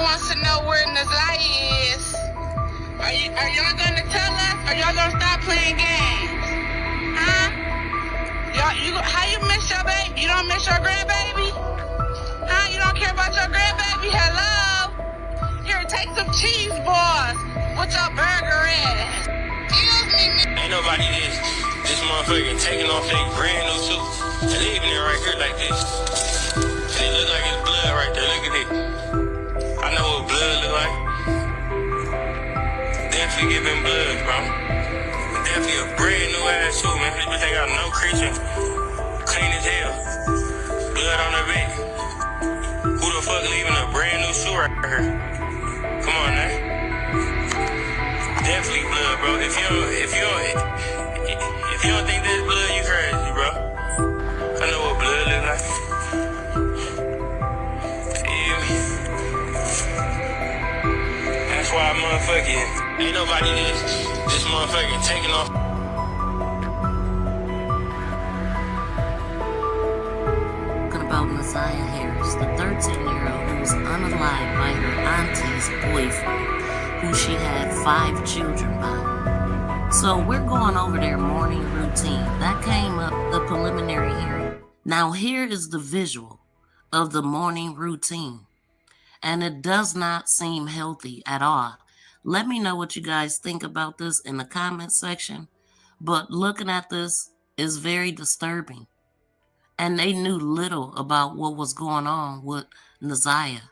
wants to know where Nazaya is. Are y'all gonna tell us, or y'all gonna stop playing games? Huh? How you miss your baby? You don't miss your grandbaby? Huh? You don't care about your grandbaby? Hello? Here, take some cheese balls with your burger ass. Excuse me. Ain't nobody this motherfucker taking off their brand new suit and leaving it right here like this. And it look like it's blood right there. Look at it. I know what blood look like. Definitely giving blood, bro. Definitely a brand new ass suit, man. This bitch ain't got no creature. Clean as hell. Blood on her back. Who the fuck leaving a brand new suit right here? Come on, man. Definitely blood, bro. If you don't think that's blood, you crazy, bro. I know what blood look like. Feel me? That's why motherfucking ain't nobody this motherfucking taking off. About Nazaya Harris, the 13-year-old who was unalived by her auntie's boyfriend, who she had 5 children by. So we're going over their morning routine. That came up the preliminary hearing. Now here is the visual of the morning routine. And it does not seem healthy at all. Let me know what you guys think about this in the comment section. But looking at this is very disturbing. And they knew little about what was going on with Nazaya.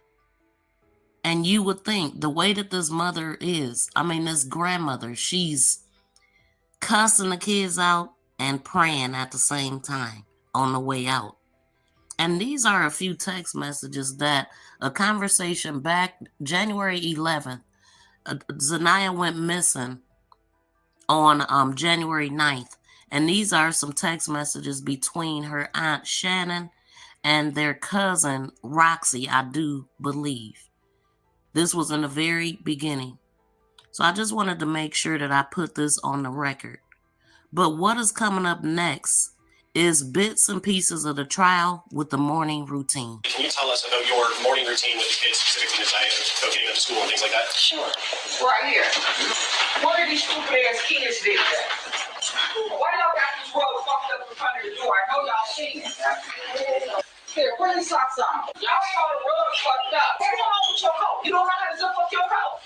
And you would think the way that this mother is, this grandmother, she's cussing the kids out and praying at the same time on the way out. And these are a few text messages that a conversation back January 11th, Zanaya went missing on January 9th. And these are some text messages between her aunt Shannon and their cousin Roxy, I do believe. This was in the very beginning. So I just wanted to make sure that I put this on the record. But what is coming up next is bits and pieces of the trial with the morning routine. Can you tell us about your morning routine with the kids, specifically Nazaya, getting them to school and things like that? Sure. Right here. One of these stupid ass kids did that. Why y'all got this rug fucked up in front of the door? I know y'all seen it. Here, put your socks on. Y'all saw the rug fucked up. What's going on with your coat? You don't know how to zip up your coat.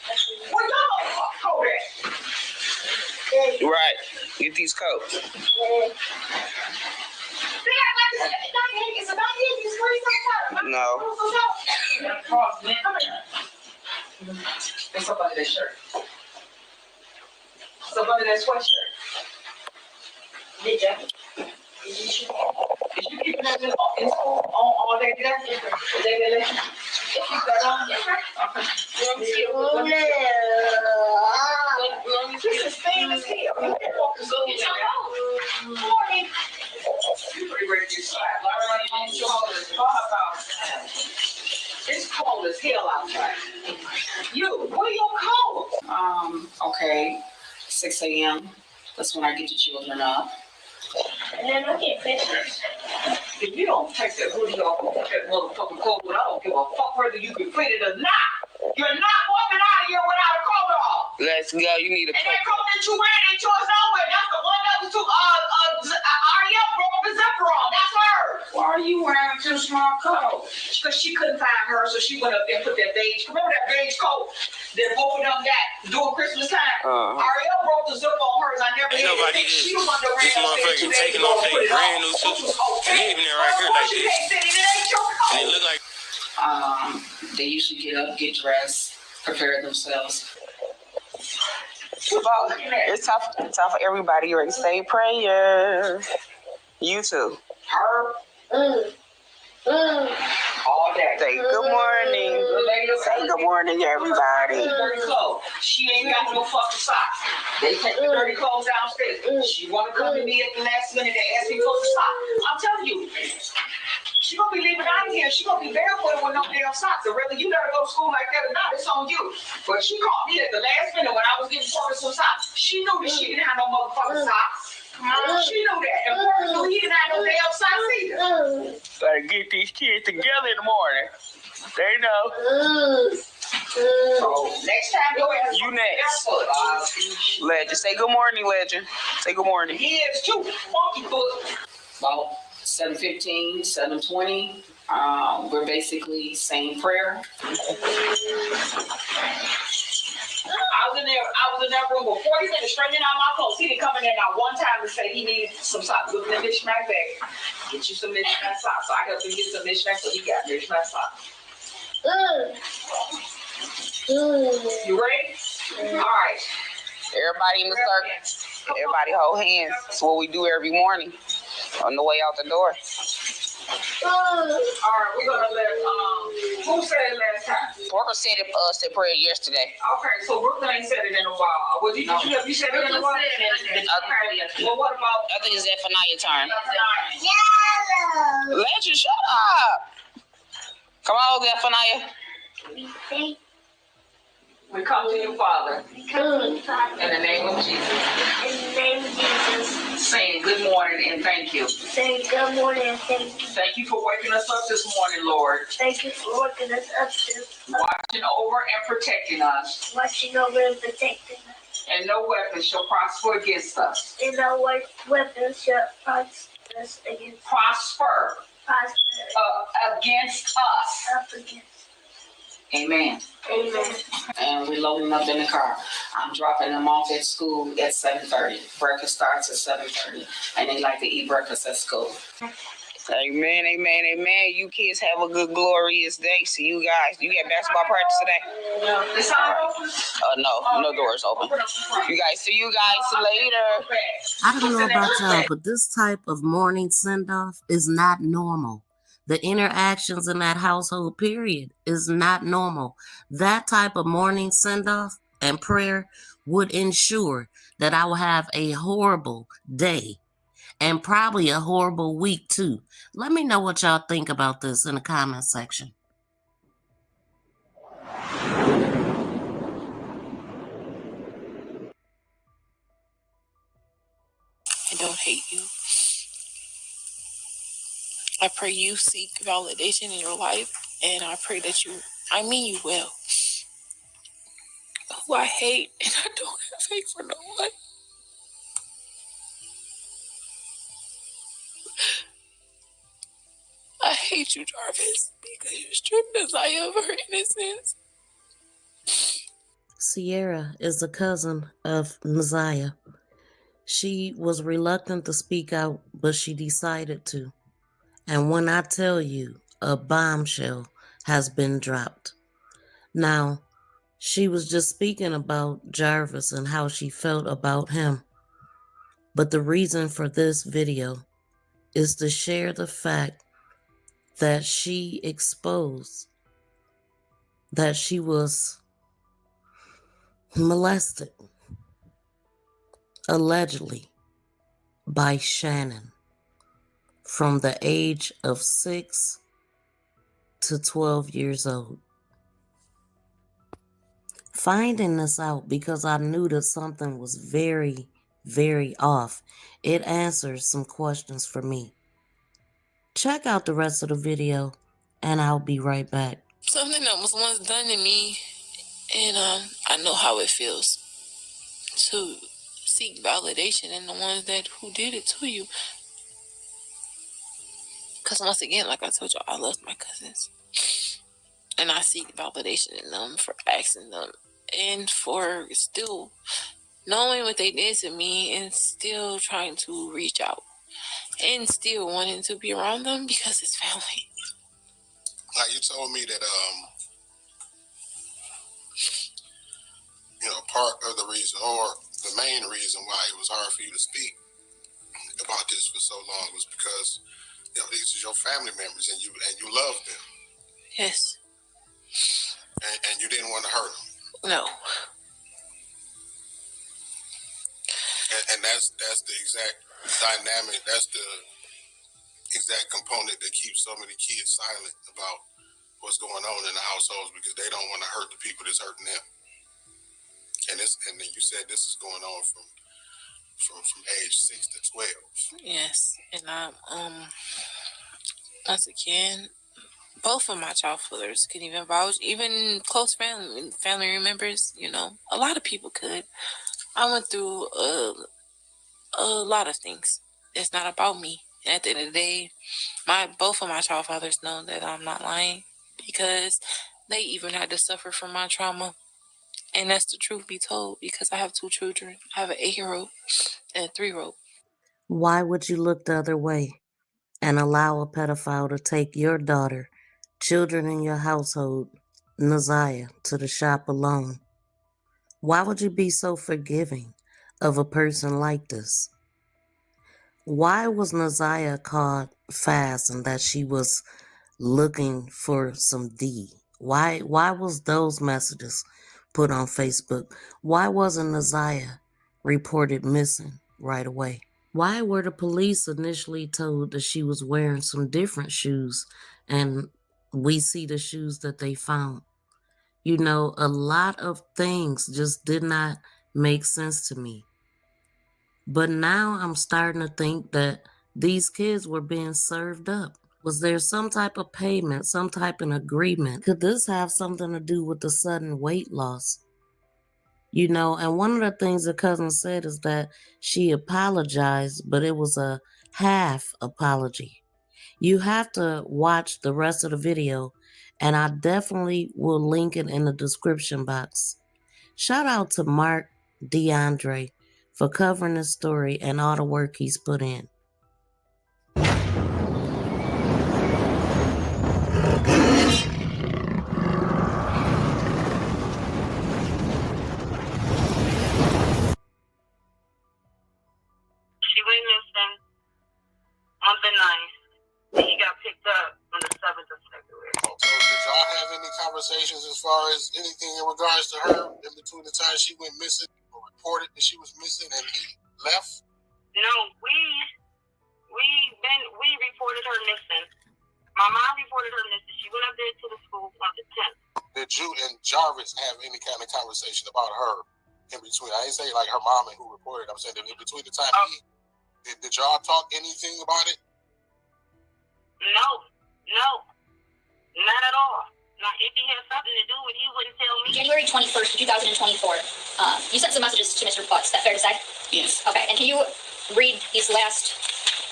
Where y'all coat at? Right. Get these coats. No. It's up under that shirt. It's up under that sweatshirt. Did you? Is you keeping that in school on all day today? They let you keep that on? This is famous here. You pretty ready to get slapped. It's cold as hell outside. You, where your coat? Okay, 6 a.m. That's when I get the children up. And then I get pictures. If you don't take that hoodie off of that motherfucking coat, I don't give a fuck whether you can fit it or not. You're not walking out of here without a coat on. Let's go. You need a coat. And that coat that you wearing ain't yours nowhere. That's the one that was to Ariel broke the zipper on. That's hers. Why are you wearing too small coat? Because she couldn't find her, so she went up there and put that beige. Remember that beige coat that both of them got during Christmas time? Ariel broke the zipper on hers. I never Ain't did. nobody She the one that ran this up there motherfucker taking off their brand new suit and leaving it right here like this. And it look like They usually get up, get dressed, prepare themselves. It's tough for everybody. You ready to say prayers? You too. Her. All day. Say good morning. Say good morning, everybody. Dirty clothes. She ain't got no fucking socks. They take the dirty clothes downstairs. She want to come to me at the last minute to ask me for the socks. I'm telling you. She gonna be leaving out of here. She gonna be barefoot with no damn socks. So whether you let her go to school like that or not, it's on you. But she called me at the last minute when I was getting her some socks. She knew that she didn't have no motherfucking socks. She knew that. And Porter knew he didn't have no damn socks either. Better get these kids together in the morning. They know. So next time, go ahead. You next. Legend. Say good morning, Legend. Say good morning. He is too funky foot. About 7:15, 7:20. We're basically saying prayer. I was in that room for 40 minutes straightening out my clothes. He didn't come in there not one time to say he needed some socks. Look in the mishmash bag. Get you some mishmash socks. So I helped him get some mishmash, so he got mishmash socks. You ready? All right. Everybody in the circle. Everybody hold hands. That's what we do every morning on the way out the door. All right, we're gonna let who said it last time? Porter said it said prayer yesterday. Okay, so Brooklyn ain't said it in a while. Well, you said it in a while? Well, what about I think it's Zephaniah's turn. Yellow. Legend, shut up. Come on, Zephaniah. We come to you, Father, In in the name of Jesus, the name of Jesus, saying good morning and thank you. say good morning and thank you. Thank you for waking us up this morning, Lord, Thank you for waking us up to watching over and protecting us, watching over and protecting us. and no weapon shall prosper against us. And no weapons shall prosper against Against us. up against. Amen. Amen. And we're loading up in the car. I'm dropping them off at school at 7:30. Breakfast starts at 7:30, and they like to eat breakfast at school. Amen, amen, amen. You kids have a good, glorious day. See you guys. You got basketball practice today? The sign open? No doors open. You guys, see you guys later. I don't know about y'all, but this type of morning send-off is not normal. The interactions in that household, period, is not normal. That type of morning send-off and prayer would ensure that I will have a horrible day and probably a horrible week too. Let me know what y'all think about this in the comment section. I don't hate you. I pray you seek validation in your life, and I pray that I mean you well. Who I hate, and I don't have hate for no one. I hate you, Jarvis, because you stripped Isaiah of her innocence. Sierra is a cousin of Messiah. She was reluctant to speak out, but she decided to. And when I tell you, a bombshell has been dropped. Now, she was just speaking about Jarvis and how she felt about him. But the reason for this video is to share the fact that she exposed that she was molested, allegedly, by Shannon from the age of 6 to 12 years old. Finding this out because I knew that something was very, very off, it answers some questions for me. Check out the rest of the video and I'll be right back. Something that was once done to me, and I know how it feels to seek validation in the ones who did it to you. Because once again, like I told you, I love my cousins. And I seek validation in them for asking them and for still knowing what they did to me and still trying to reach out and still wanting to be around them because it's family. Like you told me that, part of the reason or the main reason why it was hard for you to speak about this for so long was because these are your family members and you love them. Yes. And you didn't want to hurt them. No. And that's the exact dynamic. That's the exact component that keeps so many kids silent about what's going on in the households because they don't want to hurt the people that's hurting them. And then you said this is going on from age 6 to 12. Yes. And once again, both of my child fathers can even vouch, even close family members, you know, a lot of people could. I went through a lot of things. It's not about me. And at the end of the day, both of my child fathers know that I'm not lying because they even had to suffer from my trauma. And that's the truth be told, because I have 2 children. I have an 8-year-old and a 3-year-old. Why would you look the other way and allow a pedophile to take your daughter, children in your household, Naziah, to the shop alone? Why would you be so forgiving of a person like this? Why was Naziah caught fast and that she was looking for some D? Why was those messages put on Facebook? Why wasn't Naziah reported missing right away? Why were the police initially told that she was wearing some different shoes and we see the shoes that they found? You know, a lot of things just did not make sense to me. But now I'm starting to think that these kids were being served up. Was there some type of payment, some type of agreement? Could this have something to do with the sudden weight loss? You know, and one of the things the cousin said is that she apologized, but it was a half apology. You have to watch the rest of the video, and I definitely will link it in the description box. Shout out to Mark DeAndre for covering this story and all the work he's put in. She went missing on the 9th. He got picked up on the 7th of February. So did y'all have any conversations as far as anything in regards to her in between the time she went missing or reported that she was missing and he left? No, we reported her missing. My mom reported her missing. She went up there to the school on the 10th. Did you and Jarvis have any kind of conversation about her in between? I didn't say like her mom and who reported. I'm saying that in between the time did y'all talk anything about it? No, not at all. Now, if he had something to do with it, he wouldn't tell me. January 21st, 2024, you sent some messages to Mr. Butts. Is that fair to say? Yes. Okay, and can you read these last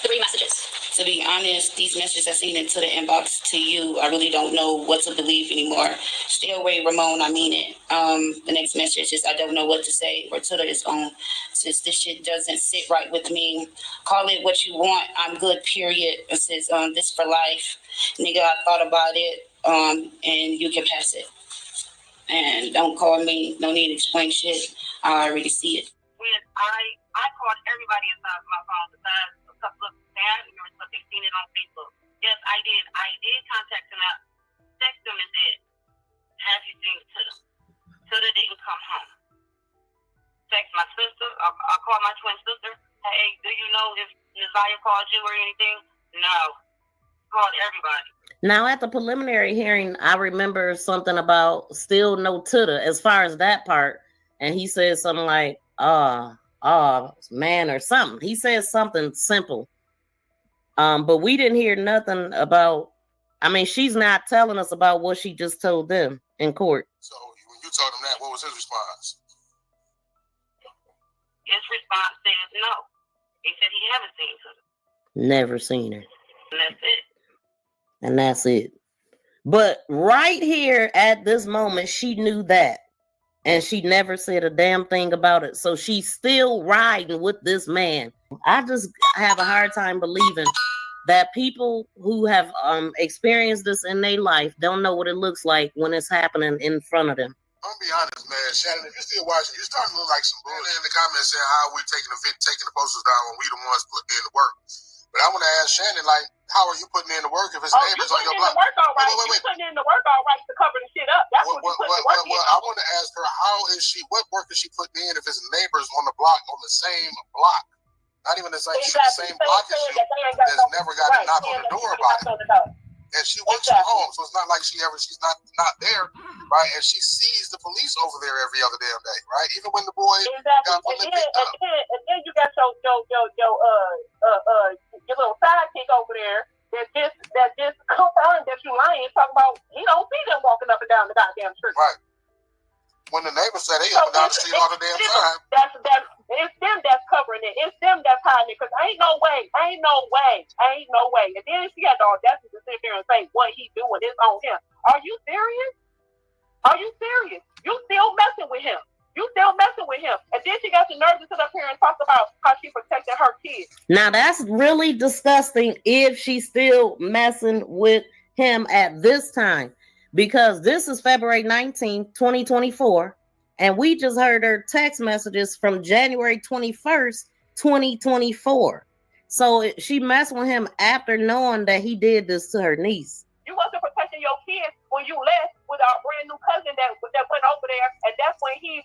3 messages? To be honest, these messages I seen into the inbox to you, I really don't know what to believe anymore. Stay away, Ramon, I mean it. The next message is I don't know what to say, or to his own. Since this shit doesn't sit right with me, call it what you want, I'm good, period. It says, this for life. Nigga, I thought about it, and you can pass it. And don't call me, no need to explain shit. I already see it. When I called everybody inside my phone besides a couple of family members, but they seen it on Facebook. Yes, I did. I did contact them out, text them and said, have you seen Tuda? Tuda didn't come home. Text my sister. I called my twin sister. Hey, do you know if Naziah called you or anything? No. Called everybody. Now, at the preliminary hearing, I remember something about still no Tuda as far as that part. And he said something like, man, or something. He said something simple. But we didn't hear nothing about, I mean, she's not telling us about what she just told them in court. So when you told him that, what was his response? His response says no. He said he haven't seen her. Never seen her. And that's it. And that's it. But right here at this moment, she knew that. And she never said a damn thing about it. So she's still riding with this man. I just have a hard time believing that people who have experienced this in their life don't know what it looks like when it's happening in front of them. I'm gonna be honest, man. Shannon, if you're still watching, you're starting to look like some bullshit in the comments saying how we taking the posters down when we the ones putting in the work. But I want to ask Shannon, like, how are you putting in the work if it's neighbors on your block? Wait. You putting in the work all right to cover the shit up. That's what you putting the work in. Well, I want to ask her, what work is she putting in if it's neighbors on the block, on the same block? Not even the same, same block as you, that's never got a knock on the door about it. And she works from home, so it's not like she's not there, right? And she sees the police over there every other damn day, right? Even when the boy got picked up. And then you got your little sidekick over there that just confirmed that you lying, talking about he don't see them walking up and down the goddamn street. Right. When the neighbors say they up and down the street all the damn time. It's them that's covering it. It's them that's hiding it. Because ain't no way. And then she got the audacity to sit there and say what he doing is on him. Are you serious? You still messing with him. And then she got the nerve to sit up here and talk about how she protected her kids. Now that's really disgusting if she's still messing with him at this time. Because this is February 19th, 2024. And we just heard her text messages from January 21st, 2024. So she messed with him after knowing that he did this to her niece. You wasn't protecting your kids when you left with our brand new cousin that went over there, and that's when he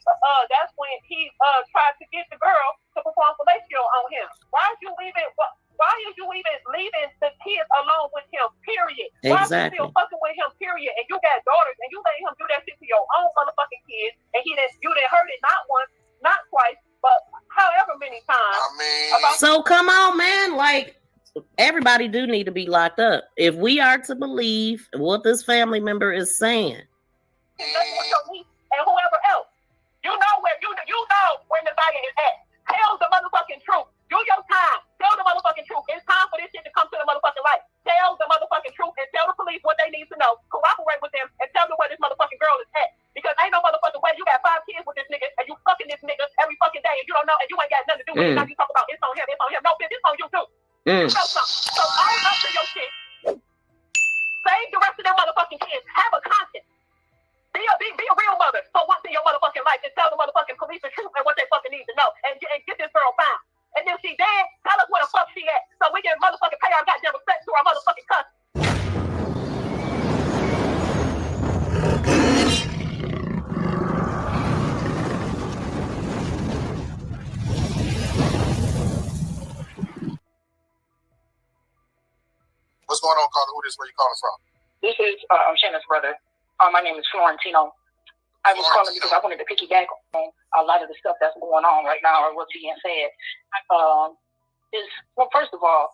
tried to get the girl to perform fellatio on him. Why is you even leaving the kids alone with him? Period. Exactly. Why are you still fucking with him? Period. And you got daughters, and you letting him do that shit to your own motherfucking kids, and you didn't hurt it not once, not twice, but however many times. So come on, man. Like, everybody do need to be locked up if we are to believe what this family member is saying. And whoever else, you know where Nasiah is at. Tell the motherfucking truth. Do your time. Tell the motherfucking truth. It's time for this shit to come to the motherfucking light. Tell the motherfucking truth and tell the police what they need to know. Cooperate with them and tell them where this motherfucking girl is at. Because ain't no motherfucking way you got 5 kids with this nigga and you fucking this nigga every fucking day and you don't know and you ain't got nothing to do with it. Now you talk about it's on him. No, bitch, it's on you too. You know something. So own up to your shit. Save the rest of them motherfucking kids. Have a conscience. Be a real mother for once in your motherfucking life and tell the motherfucking police the truth and what they fucking need to know and get this girl found. And if she dead, tell us where the fuck she at so we can motherfucking pay our goddamn respect to our motherfucking cousin. What's going on, caller? Who this? Where you calling from? This is Shannon's brother. My name is Florentino. I was calling because I wanted to piggyback on a lot of the stuff that's going on right now, or what's being said. Well, first of all,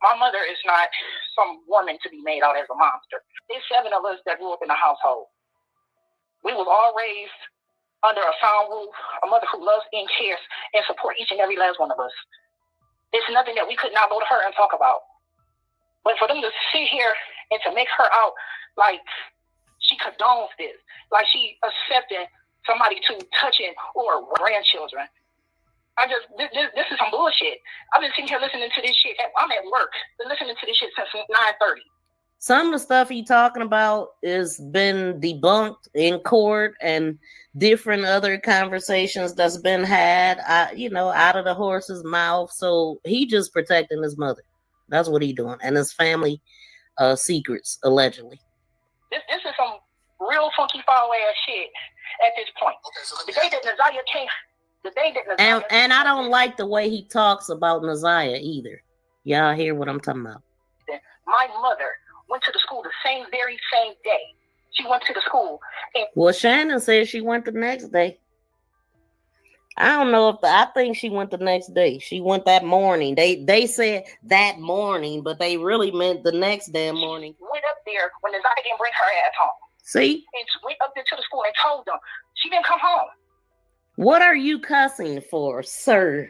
my mother is not some woman to be made out as a monster. There's 7 of us that grew up in a household. We was all raised under a sound roof, a mother who loves and cares and support each and every last one of us. It's nothing that we could not go to her and talk about. But for them to sit here and to make her out like she condones this, like she accepting somebody to touching or grandchildren. This is some bullshit. I've been sitting here listening to this shit. I'm at work. Been listening to this shit since 9:30. Some of the stuff he talking about has been debunked in court and different other conversations that's been had, out of the horse's mouth. So he just protecting his mother. That's what he doing. And his family secrets, allegedly. This is some real funky foul ass shit at this point. Okay, so the day that Nasiah came, and I don't like the way he talks about Nasiah either. Y'all hear what I'm talking about? My mother went to the school the very same day. She went to the school. Well, Shannon said she went the next day. I don't know I think she went the next day. She went that morning. They said that morning, but they really meant the next damn morning. She went up there when Nasiah didn't bring her ass home. See? And she went up there to the school and told them she didn't come home. What are you cussing for, sir?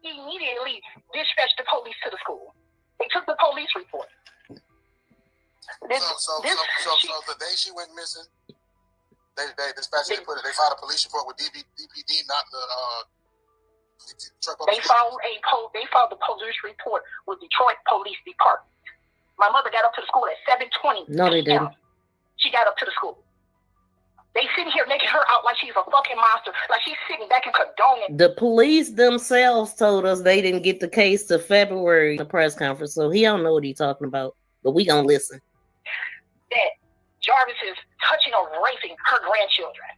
He immediately dispatched the police to the school. They took the police report. So the day she went missing, they dispatched they filed a police report with DPD, not the They filed the police report with Detroit Police Department. My mother got up to the school at 7:20. No, they didn't. She got up to the school. They sitting here making her out like she's a fucking monster, like she's sitting back and condoning. The police themselves told us they didn't get the case to February, the press conference, so he don't know what he's talking about, but we gonna listen. That Jarvis is touching or raping her grandchildren.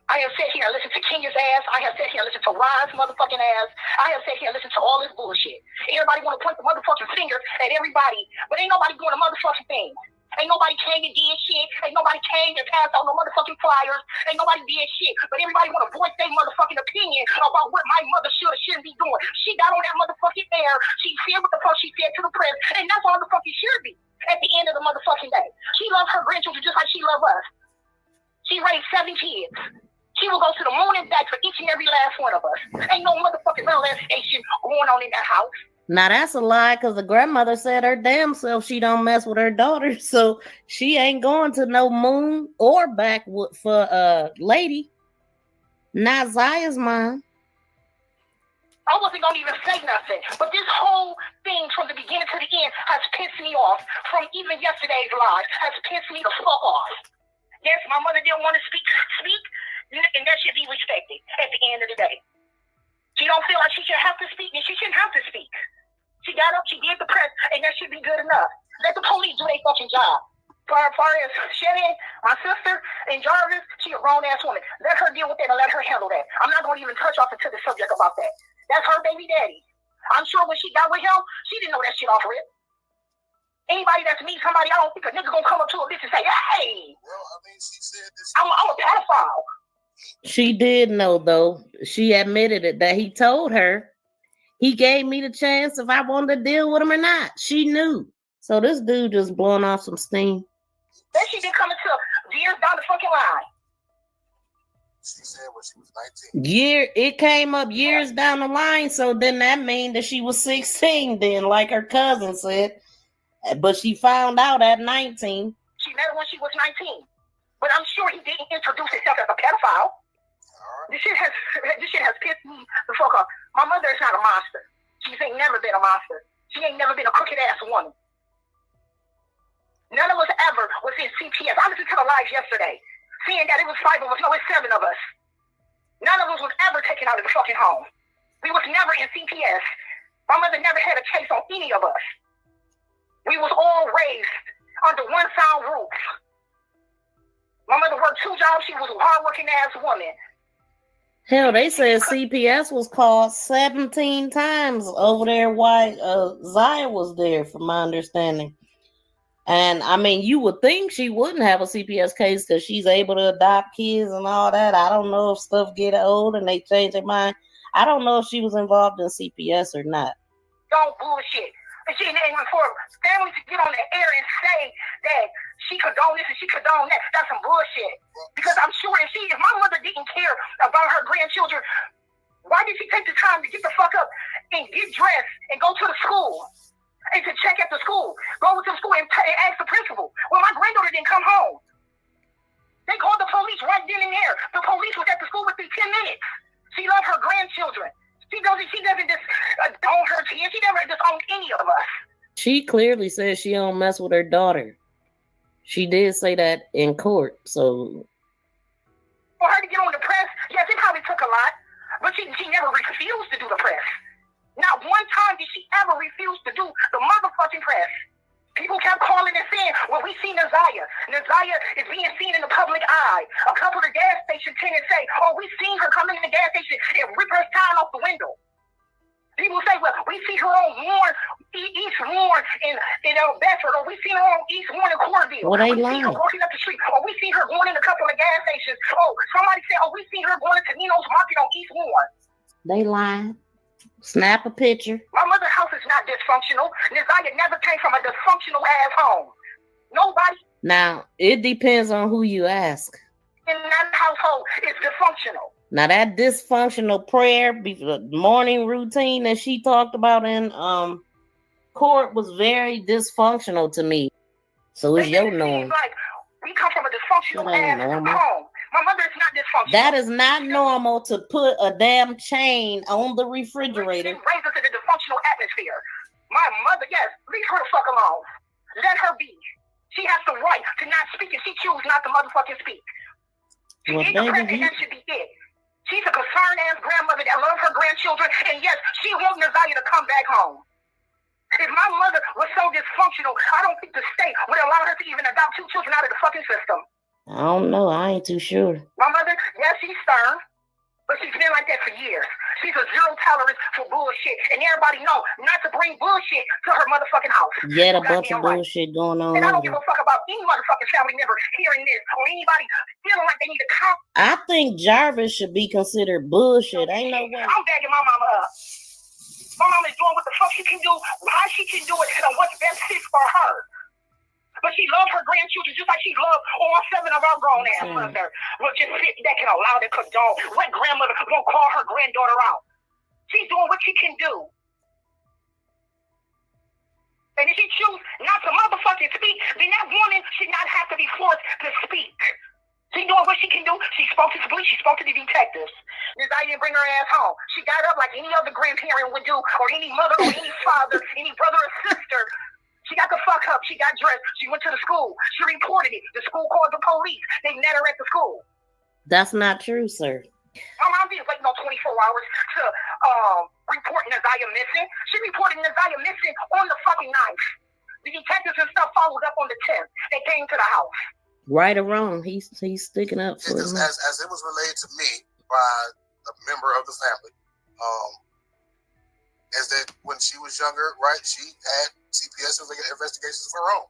I have sat here and listened to Kenya's ass. I have sat here and listened to Rod's motherfucking ass. I have sat here and listened to all this bullshit. Everybody want to point the motherfucking finger at everybody, but ain't nobody doing a motherfucking thing. Ain't nobody came and did shit. Ain't nobody came and passed out no motherfucking flyers. Ain't nobody did shit. But everybody want to voice their motherfucking opinion about what my mother should or shouldn't be doing. She got on that motherfucking air. She said what the fuck she said to the press. And that's all the fuck it should be. at the end of the motherfucking day. She loves her grandchildren just like she loves us. She raised 7 kids. She will go to the moon and back for each and every last one of us. Ain't no motherfucking molestation going on in that house. Now that's a lie, because the grandmother said her damn self she don't mess with her daughter, so she ain't going to no moon or back for lady. Not Zaya's mom. I wasn't gonna even say nothing, but this whole thing from the beginning to the end has pissed me off. From even yesterday's live has pissed me the fuck off. Yes, my mother didn't want to speak, and that should be respected at the end of the day. She don't feel like she should have to speak, and she shouldn't have to speak. She got up, she did the press, and that should be good enough. Let the police do their fucking job. As far as Shannon, my sister, and Jarvis, she a grown-ass woman. Let her deal with that and let her handle that. I'm not going to even touch off into the subject about that. That's her baby daddy. I'm sure when she got with him, she didn't know that shit off rip. Anybody that's meet somebody, I don't think a nigga gonna come up to a bitch and say, hey, well, I mean, she said this. I'm a pedophile. She did know, though. She admitted it, that he told her he gave me the chance if I wanted to deal with him or not. She knew. So this dude just blowing off some steam. Then she been coming to years down the fucking line. She said when she was 19. It came up years down the line, so then that mean that she was 16 then, like her cousin said. But she found out at 19. She met her when she was 19. But I'm sure he didn't introduce himself as a pedophile. This shit has pissed me the fuck off. My mother is not a monster. She ain't never been a monster. She ain't never been a crooked ass woman. None of us ever was in CPS. I listened to the live yesterday, seeing that it was 5 of us. No, it's 7 of us. None of us was ever taken out of the fucking home. We was never in CPS. My mother never had a case on any of us. We was all raised under one sound roof. My mother worked 2 jobs. She was a hardworking ass woman. Hell, they said CPS was called 17 times over there while Zaya was there, from my understanding. And I mean, you would think she wouldn't have a CPS case because she's able to adopt kids and all that. I don't know if stuff get old and they change their mind. I don't know if she was involved in CPS or not. Don't bullshit. And for families to get on the air and say that she condoned this and she condoned that, that's some bullshit. Because I'm sure if my mother didn't care about her grandchildren, why did she take the time to get the fuck up and get dressed and go to the school? And to check at the school, go to the school and ask the principal. Well, my granddaughter didn't come home. They called the police right then and there. The police was at the school within 10 minutes. She loved her grandchildren. She doesn't just own her kids. She never just owned any of us. She clearly says she don't mess with her daughter. She did say that in court, so. For her to get on the press, yes, it probably took a lot, but she never refused to do the press. Not one time did she ever refuse to do the motherfucking press. People kept calling and saying, well, we see Nazaya. Nazaya is being seen in the public eye. A couple of gas station tenants say, oh, we seen her come in the gas station and rip her sign off the window. People say, well, we see her on East Warren in Bedford, or we seen her on East Warren in Cornville. Well, they we see her walking up the street, or we see her going in a couple of gas stations. Oh, somebody said, oh, we see her going to Nino's Market on East Warren. They lying. Snap a picture. My mother's house is not dysfunctional. Nazaya never came from a dysfunctional ass home. Nobody. Now, it depends on who you ask. In that household is dysfunctional. Now, that dysfunctional prayer, morning routine that she talked about in court was very dysfunctional to me. So it's your norm. Like we come from a dysfunctional ass home. My mother is not dysfunctional. That is not normal to put a damn chain on the refrigerator. She raised us in a dysfunctional atmosphere. My mother, yes, leave her the fuck alone. Let her be. She has the right to not speak if she chooses not to motherfucking speak. She Well, did the press and that should be it. She's a concerned ass grandmother that loves her grandchildren, and yes, she wants Nazaya to come back home. If my mother was so dysfunctional, I don't think the state would allow her to even adopt 2 children out of the fucking system. I don't know. I ain't too sure. My mother, yes, she's stern, but she's been like that for years. She's a zero tolerance for bullshit, and everybody know not to bring bullshit to her motherfucking house. Yet a bunch of bullshit going on. And I don't give a fuck about any motherfucking family member hearing this or anybody feeling like they need to come. I think Jarvis should be considered bullshit. Ain't no way. I'm bagging my mama up. My mama is doing what the fuck she can do, how she can do it, and what's best fit for her. But she loved her grandchildren just like she loved all 7 of our grown ass mother. Well, just sit that can allow to condone. What grandmother gonna call her granddaughter out? She's doing what she can do. And if she chooses not to motherfucking speak, then that woman should not have to be forced to speak. She doing what she can do. She spoke to the police. She spoke to the detectives. I didn't bring her ass home. She got up like any other grandparent would do, or any mother, or any father, any brother or sister. She got the fuck up. She got dressed. She went to the school. She reported it. The school called the police. They met her at the school. That's not true, sir. My mom didn't wait no 24 hours to report Naziah missing. She reported Naziah missing on the fucking 9th. The detectives and stuff followed up on the 10th. They came to the house. Right or wrong, he's sticking up for him. As it was relayed to me by a member of the family, is that when she was younger, right, she had CPS investigations of her own.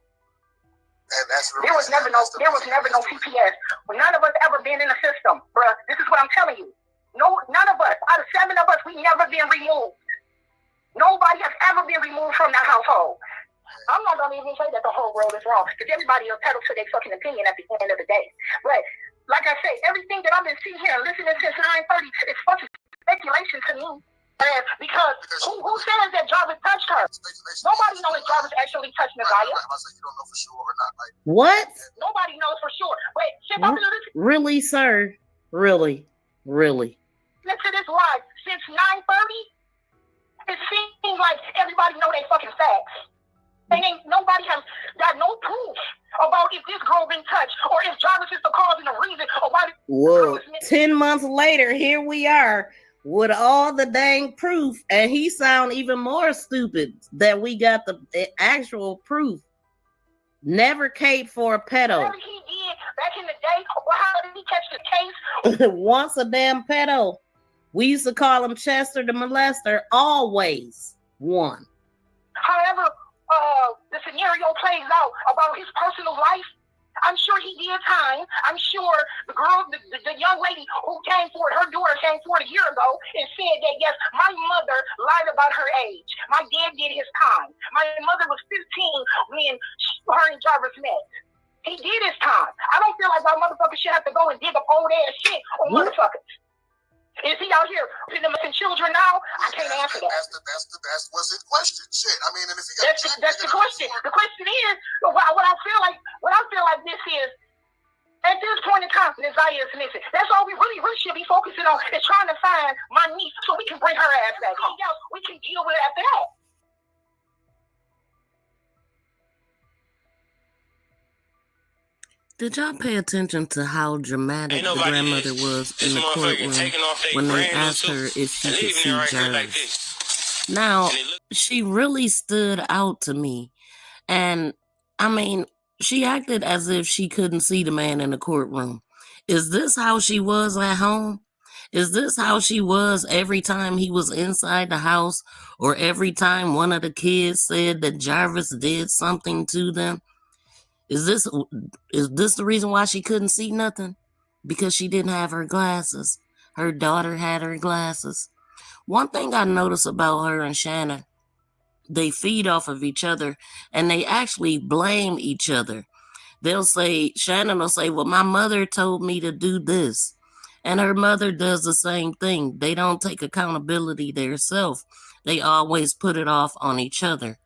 And that's there was never no CPS. None of us ever been in the system, bruh. This is what I'm telling you. No, none of us, out of 7 of us, we never been removed. Nobody has ever been removed from that household. I'm not gonna even say that the whole world is wrong, because everybody will pedal to their fucking opinion at the end of the day. But like I say, everything that I've been sitting here and listening since 9:30 is fucking speculation to me. Because who says that Jarvis touched her? Nobody knows if Jarvis actually touched Naziah. You don't know for sure or not. Like, what? Nobody knows for sure. Wait, really, sir? Really? Listen to this live. Since 9:30, it seems like everybody know they fucking facts. And nobody has got no proof about if this girl been touched or if Jarvis is the cause and the reason or why. Whoa! 10 months later, here we are with all the dang proof, and he sound even more stupid that we got the actual proof. Never caped for a pedo. What he did back in the day? How did he catch the case? Once a damn pedo. We used to call him Chester the molester. Always one. However, the scenario plays out about his personal life. I'm sure he did time. I'm sure the girl, the young lady who came forward, her daughter came forward a year ago and said that, yes, my mother lied about her age. My dad did his time. My mother was 15 when her and Jarvis met. He did his time. I don't feel like my motherfucker should have to go and dig up old ass shit on motherfuckers. Is he out here putting them in children now? I can't answer that. That's what's in question. Shit. I mean, and if he got that's the question. The question is, what I feel like this is, at this point in time, Naziah is missing. That's all we really should be focusing on, is trying to find my niece so we can bring her ass back home. We can deal with it after that. Did y'all pay attention to how dramatic the grandmother was in the courtroom when they asked her if she could see Jarvis? Now, she really stood out to me. And, I mean, she acted as if she couldn't see the man in the courtroom. Is this how she was at home? Is this how she was every time he was inside the house, or every time one of the kids said that Jarvis did something to them? Is this the reason why she couldn't see nothing? Because she didn't have her glasses. Her daughter had her glasses. One thing I noticed about her and Shannon, they feed off of each other, and they actually blame each other. Shannon will say, well, my mother told me to do this. And her mother does the same thing. They don't take accountability themselves. They always put it off on each other.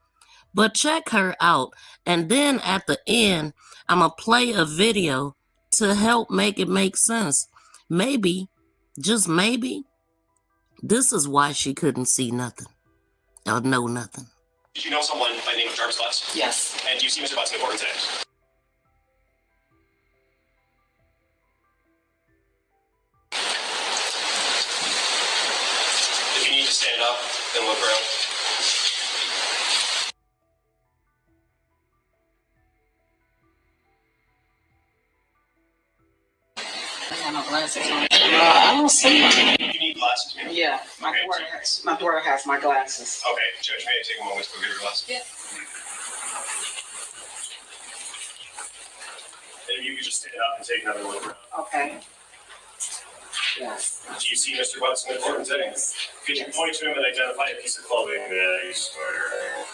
But check her out. And then at the end, I'm going to play a video to help make it make sense. Maybe, just maybe, this is why she couldn't see nothing or know nothing. Did you know someone by the name of Jarvis Butts? Yes. And do you see Mr. Butts in the courtroom today? If you need to stand up, then look around. I don't see them. You need glasses, ma'am? Yeah, my daughter has my glasses. Okay, Judge, may I take a moment to go get her glasses? Yeah. And if you could just stand up and take another look around. Okay. Yes. Do you see Mr. Butts in the courtroom today? Could you point to him and identify a piece of clothing that he's wearing?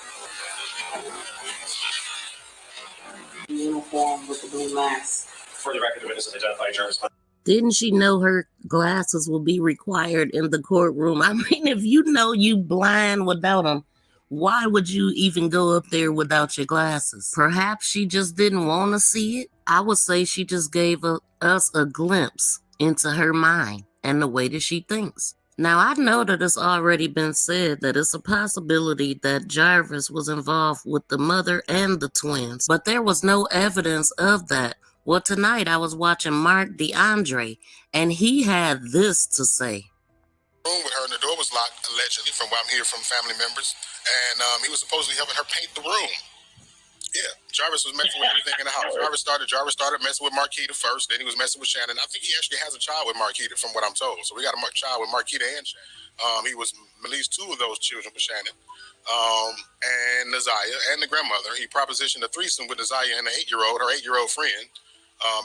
uniform with the blue mask. For the record, the witnesses identified Jarvis. Didn't she know her glasses will be required in the courtroom? I mean, if you know you blind without them, why would you even go up there without your glasses? Perhaps she just didn't want to see it. I would say she just gave us a glimpse into her mind and the way that she thinks. Now, I know that it's already been said that it's a possibility that Jarvis was involved with the mother and the twins, but there was no evidence of that. Well, tonight I was watching Mark DeAndre, and he had this to say. Room with her, and the door was locked, allegedly, from what I'm hearing from family members. And he was supposedly helping her paint the room. Yeah, Jarvis was messing with everything in the house. Jarvis started messing with Marquita first, then he was messing with Shannon. I think he actually has a child with Marquita, from what I'm told. So we got a child with Marquita and Shannon. He was at least two of those children with Shannon. And Naziah and the grandmother. He propositioned a threesome with Naziah and her 8-year-old friend,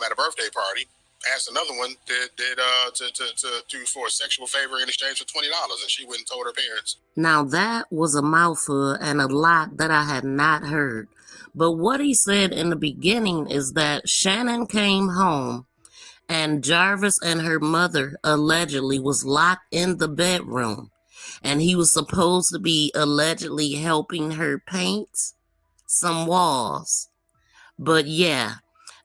at a birthday party. Asked another one for a sexual favor in exchange for $20, and she went and told her parents. Now that was a mouthful and a lot that I had not heard. But what he said in the beginning is that Shannon came home and Jarvis and her mother allegedly was locked in the bedroom, and he was supposed to be allegedly helping her paint some walls. But yeah,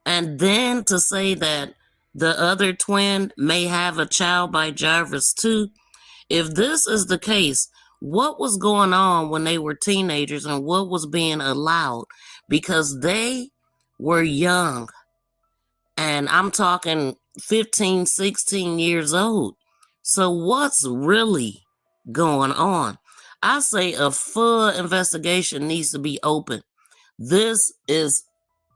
and then to say that the other twin may have a child by Jarvis too. If this is the case, what was going on when they were teenagers and what was being allowed? Because they were young. And I'm talking 15, 16 years old. So what's really going on? I say a full investigation needs to be open. This is,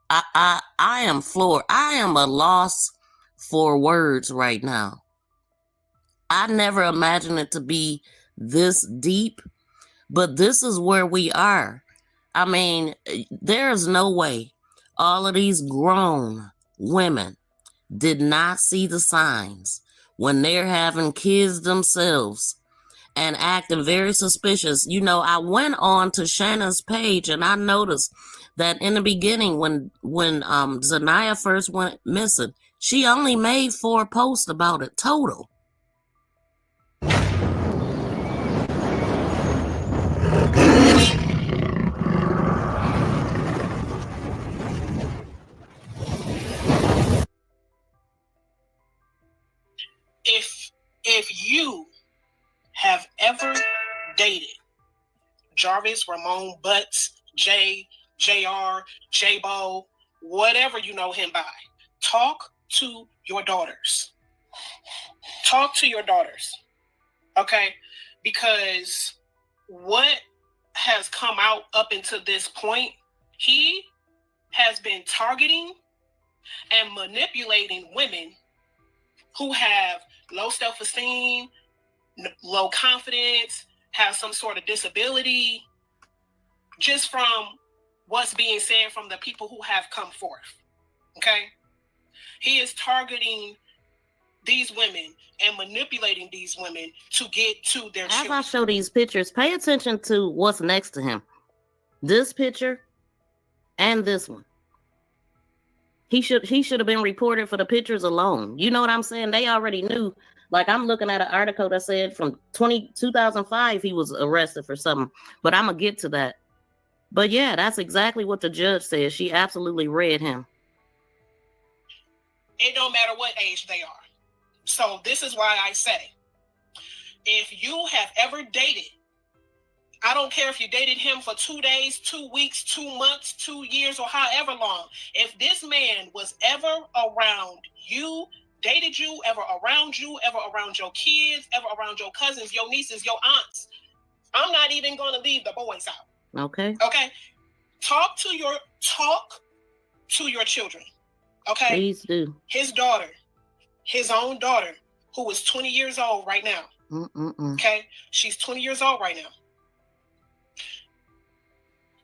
I am floored. I am a loss for words right now. I never imagined it to be this deep, but this is where we are. I mean, there's no way all of these grown women did not see the signs when they're having kids themselves and acting very suspicious. You know, I went on to Shannon's page and I noticed that in the beginning when Zanaya first went missing, she only made 4 posts about it total. If you have ever dated Jarvis, Ramon, Butts, Jay, JR, J-Bo, whatever you know him by, talk to your daughters. Talk to your daughters, okay? Because what has come out up until this point, he has been targeting and manipulating women who have low self-esteem, low confidence, have some sort of disability, just from what's being said from the people who have come forth, okay? He is targeting these women and manipulating these women to get to their children. As I show these pictures, pay attention to what's next to him. This picture and this one. He should have been reported for the pictures alone. You know what I'm saying? They already knew. Like, I'm looking at an article that said from 2005 he was arrested for something. But I'm going to get to that. But yeah, that's exactly what the judge said. She absolutely read him. It don't matter what age they are. So this is why I say, if you have ever dated, I don't care if you dated him for 2 days, 2 weeks, 2 months, 2 years, or however long. If this man was ever around you, dated you, ever around your kids, ever around your cousins, your nieces, your aunts, I'm not even going to leave the boys out. Okay. Okay. Talk to your children. Okay. Please do. His daughter, his own daughter, who is 20 years old right now. Okay. She's 20 years old right now.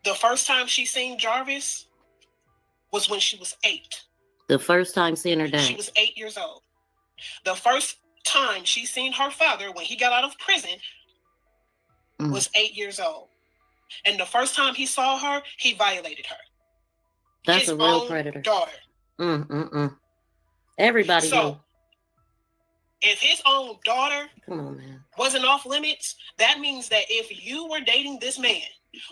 The first time she seen Jarvis was when she was 8. The first time seeing her dad. She was 8 years old. The first time she seen her father when he got out of prison was 8 years old. And the first time he saw her, he violated her. That's his a real own predator. daughter. Everybody knew. If his own daughter Come on, man. wasn't off limits, that means that if you were dating this man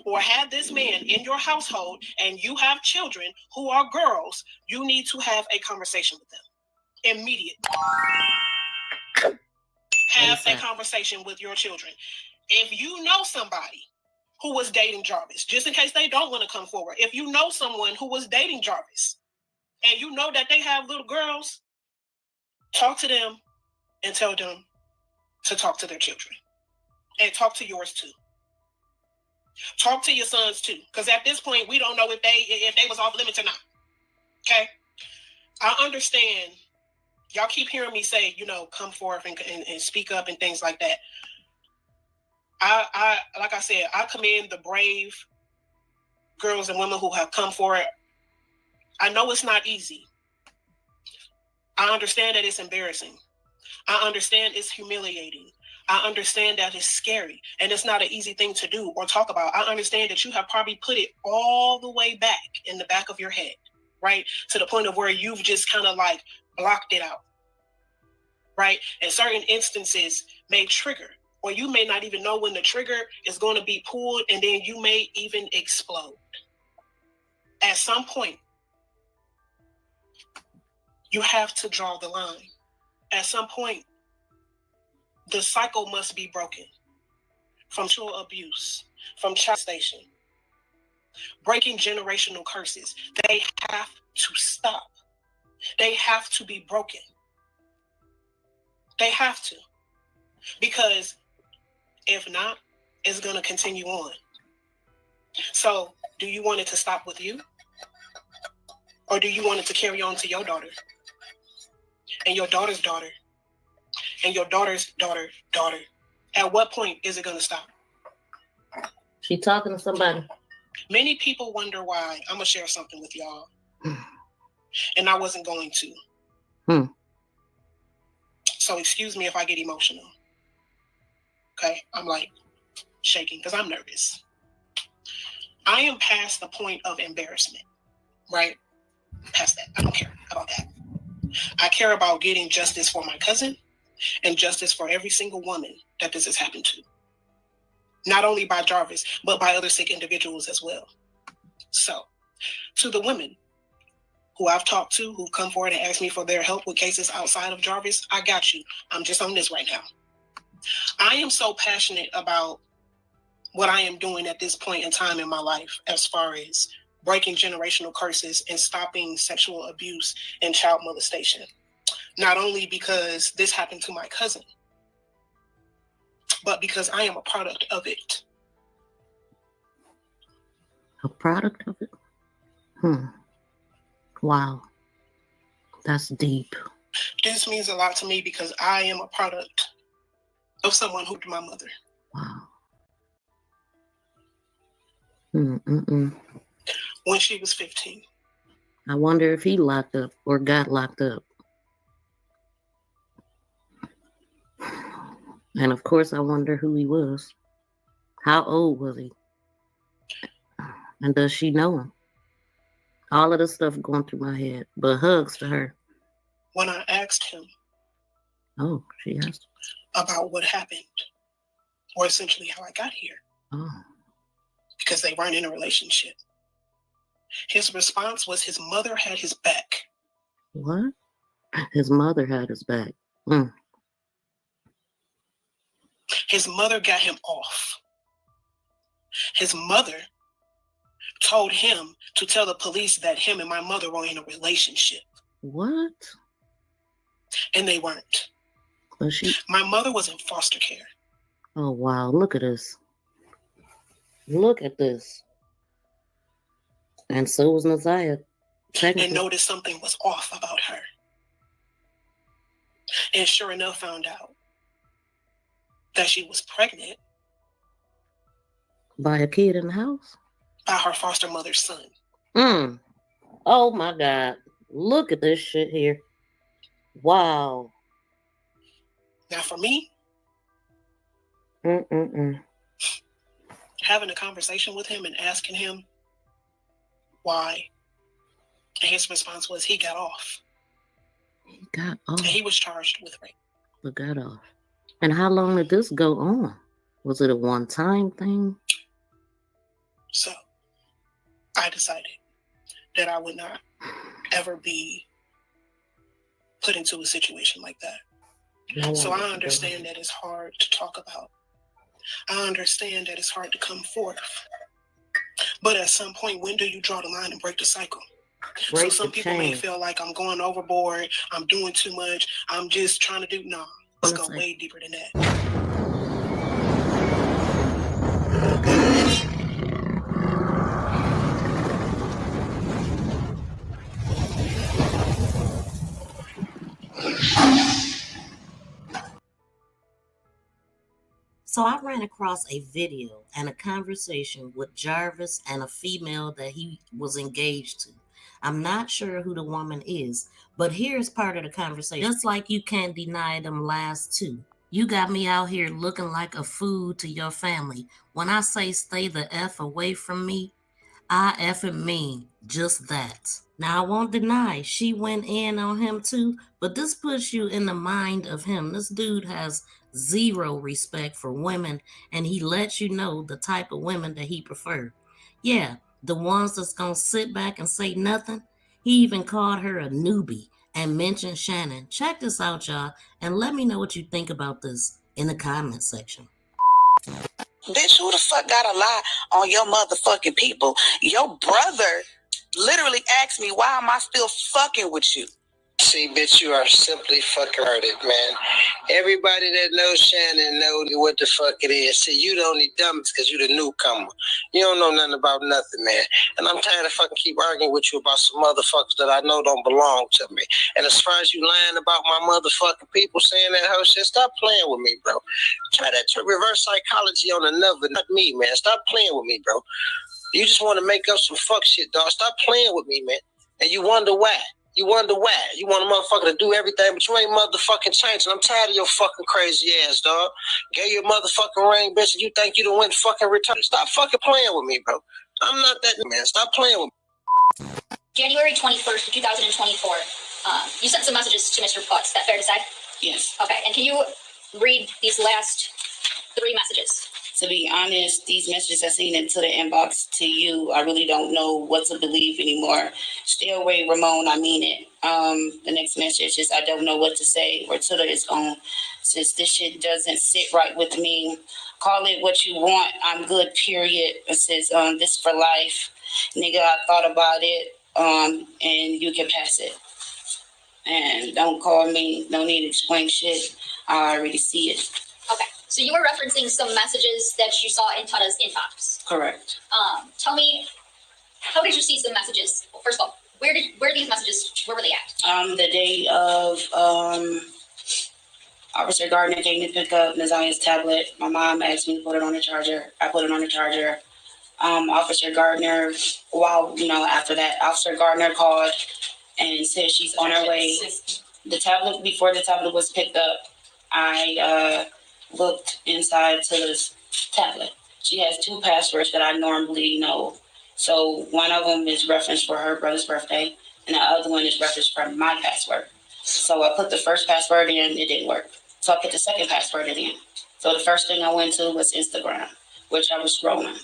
or had this man in your household and you have children who are girls, you need to have a conversation with them. Immediate. Have a conversation with your children. If you know somebody who was dating Jarvis, just in case they don't want to come forward, if you know someone who was dating Jarvis and you know that they have little girls, talk to them and tell them to talk to their children. And talk to yours too. Talk to your sons too. Because at this point, we don't know if they was off limits or not. Okay? I understand. Y'all keep hearing me say, come forth and speak up and things like that. I like I said, I commend the brave girls and women who have come forward. I know it's not easy. I understand that it's embarrassing. I understand it's humiliating. I understand that it's scary and it's not an easy thing to do or talk about. I understand that you have probably put it all the way back in the back of your head, right? To the point of where you've just kind of like blocked it out, right? And certain instances may trigger, or you may not even know when the trigger is going to be pulled, and then you may even explode. At some point, you have to draw the line. At some point, the cycle must be broken from sexual abuse, from child molestation, breaking generational curses. They have to stop. They have to be broken. They have to. Because if not, it's going to continue on. So, do you want it to stop with you? Or do you want it to carry on to your daughter? And your daughter's daughter? And your daughter's daughter? At what point is it going to stop? She talking to somebody. Many people wonder why. I'm going to share something with y'all. And I wasn't going to. So excuse me if I get emotional. Okay? I'm like shaking because I'm nervous. I am past the point of embarrassment, right? Past that. I don't care about that. I care about getting justice for my cousin and justice for every single woman that this has happened to. Not only by Jarvis, but by other sick individuals as well. So, to the women who I've talked to, who come forward and ask me for their help with cases outside of Jarvis, I got you. I'm just on this right now. I am so passionate about what I am doing at this point in time in my life as far as breaking generational curses and stopping sexual abuse and child molestation. Not only because this happened to my cousin, but because I am a product of it. A product of it? Wow. That's deep. This means a lot to me because I am a product of someone who did my mother. Wow. When she was 15. I wonder if he locked up or got locked up. And of course, I wonder who he was. How old was he? And does she know him? All of the stuff going through my head, but hugs to her. When I asked him. Oh, she asked about what happened, or essentially how I got here. Oh. Because they weren't in a relationship. His response was his mother had his back. What? His mother had his back. His mother got him off. His mother told him to tell the police that him and my mother were in a relationship. What? And they weren't. Was she? My mother was in foster care. Oh, wow. Look at this. Look at this. And so was Naziah. And noticed something was off about her. And sure enough found out that she was pregnant. By a kid in the house? By her foster mother's son. Oh my God. Look at this shit here. Wow. Now for me, having a conversation with him and asking him why And his response was he got off. He got off. And he was charged with rape. But got off. And how long did this go on? Was it a one-time thing? So I decided that I would not ever be put into a situation like that. So I understand that it's hard to talk about. I understand that it's hard to come forth. But at some point, when do you draw the line and break the cycle? So some people may feel like I'm going overboard, I'm doing too much, I'm just trying to do, no, let's go way deeper than that. So I ran across a video and a conversation with Jarvis and a female that he was engaged to. I'm not sure who the woman is, but here's part of the conversation. Just like you can't deny them last two. You got me out here looking like a fool to your family. When I say stay the F away from me, I effing mean just that. Now, I won't deny she went in on him too, but this puts you in the mind of him. This dude has zero respect for women, and he lets you know the type of women that he prefer. Yeah, the ones that's gonna sit back and say nothing. He even called her a newbie and mentioned Shannon. Check this out, y'all, and let me know what you think about this in the comment section. Bitch, who the fuck got a lie on your motherfucking people? Your brother literally asked me, why am I still fucking with you? See, bitch, you are simply fucking hearted, man. Everybody that knows Shannon knows what the fuck it is. See, you the only dummies because you the newcomer. You don't know nothing about nothing, man. And I'm tired of fucking keep arguing with you about some motherfuckers that I know don't belong to me. And as far as you lying about my motherfucking people saying that whole shit, stop playing with me, bro. Try that reverse psychology on another, not me, man. Stop playing with me, bro. You just want to make up some fuck shit, dog. Stop playing with me, man. And you wonder why. You wonder why. You want a motherfucker to do everything, but you ain't motherfucking changing. I'm tired of your fucking crazy ass, dog. Gave you a motherfucking ring, bitch, and you think you done went fucking retarded. Stop fucking playing with me, bro. I'm not that man. Stop playing with me. January 21st, 2024. You sent some messages to Mr. Putz. Is that fair to say? Yes. Okay, and can you read these last 3 messages? To be honest, these messages I seen into the inbox to you, I really don't know what to believe anymore. Stay away, Ramon, I mean it. The next message is, I don't know what to say, or to its own. Since this shit doesn't sit right with me, call it what you want, I'm good, period. It says, this for life. Nigga, I thought about it, and you can pass it. And don't call me, no need to explain shit. I already see it. Okay. So you were referencing some messages that you saw in Tada's inbox. Correct. Tell me, how did you see some messages? Well, first of all, where are these messages, where were they at? The day of, Officer Gardner came to pick up Nazia's tablet. My mom asked me to put it on the charger. I put it on the charger. Officer Gardner, after that, Officer Gardner called and said she's on her way. Before the tablet was picked up, I looked inside to this tablet. She has 2 passwords that I normally know. So one of them is referenced for her brother's birthday, and the other one is referenced for my password. So I put the first password in, it didn't work. So I put the second password in. So the first thing I went to was Instagram, which I was scrolling.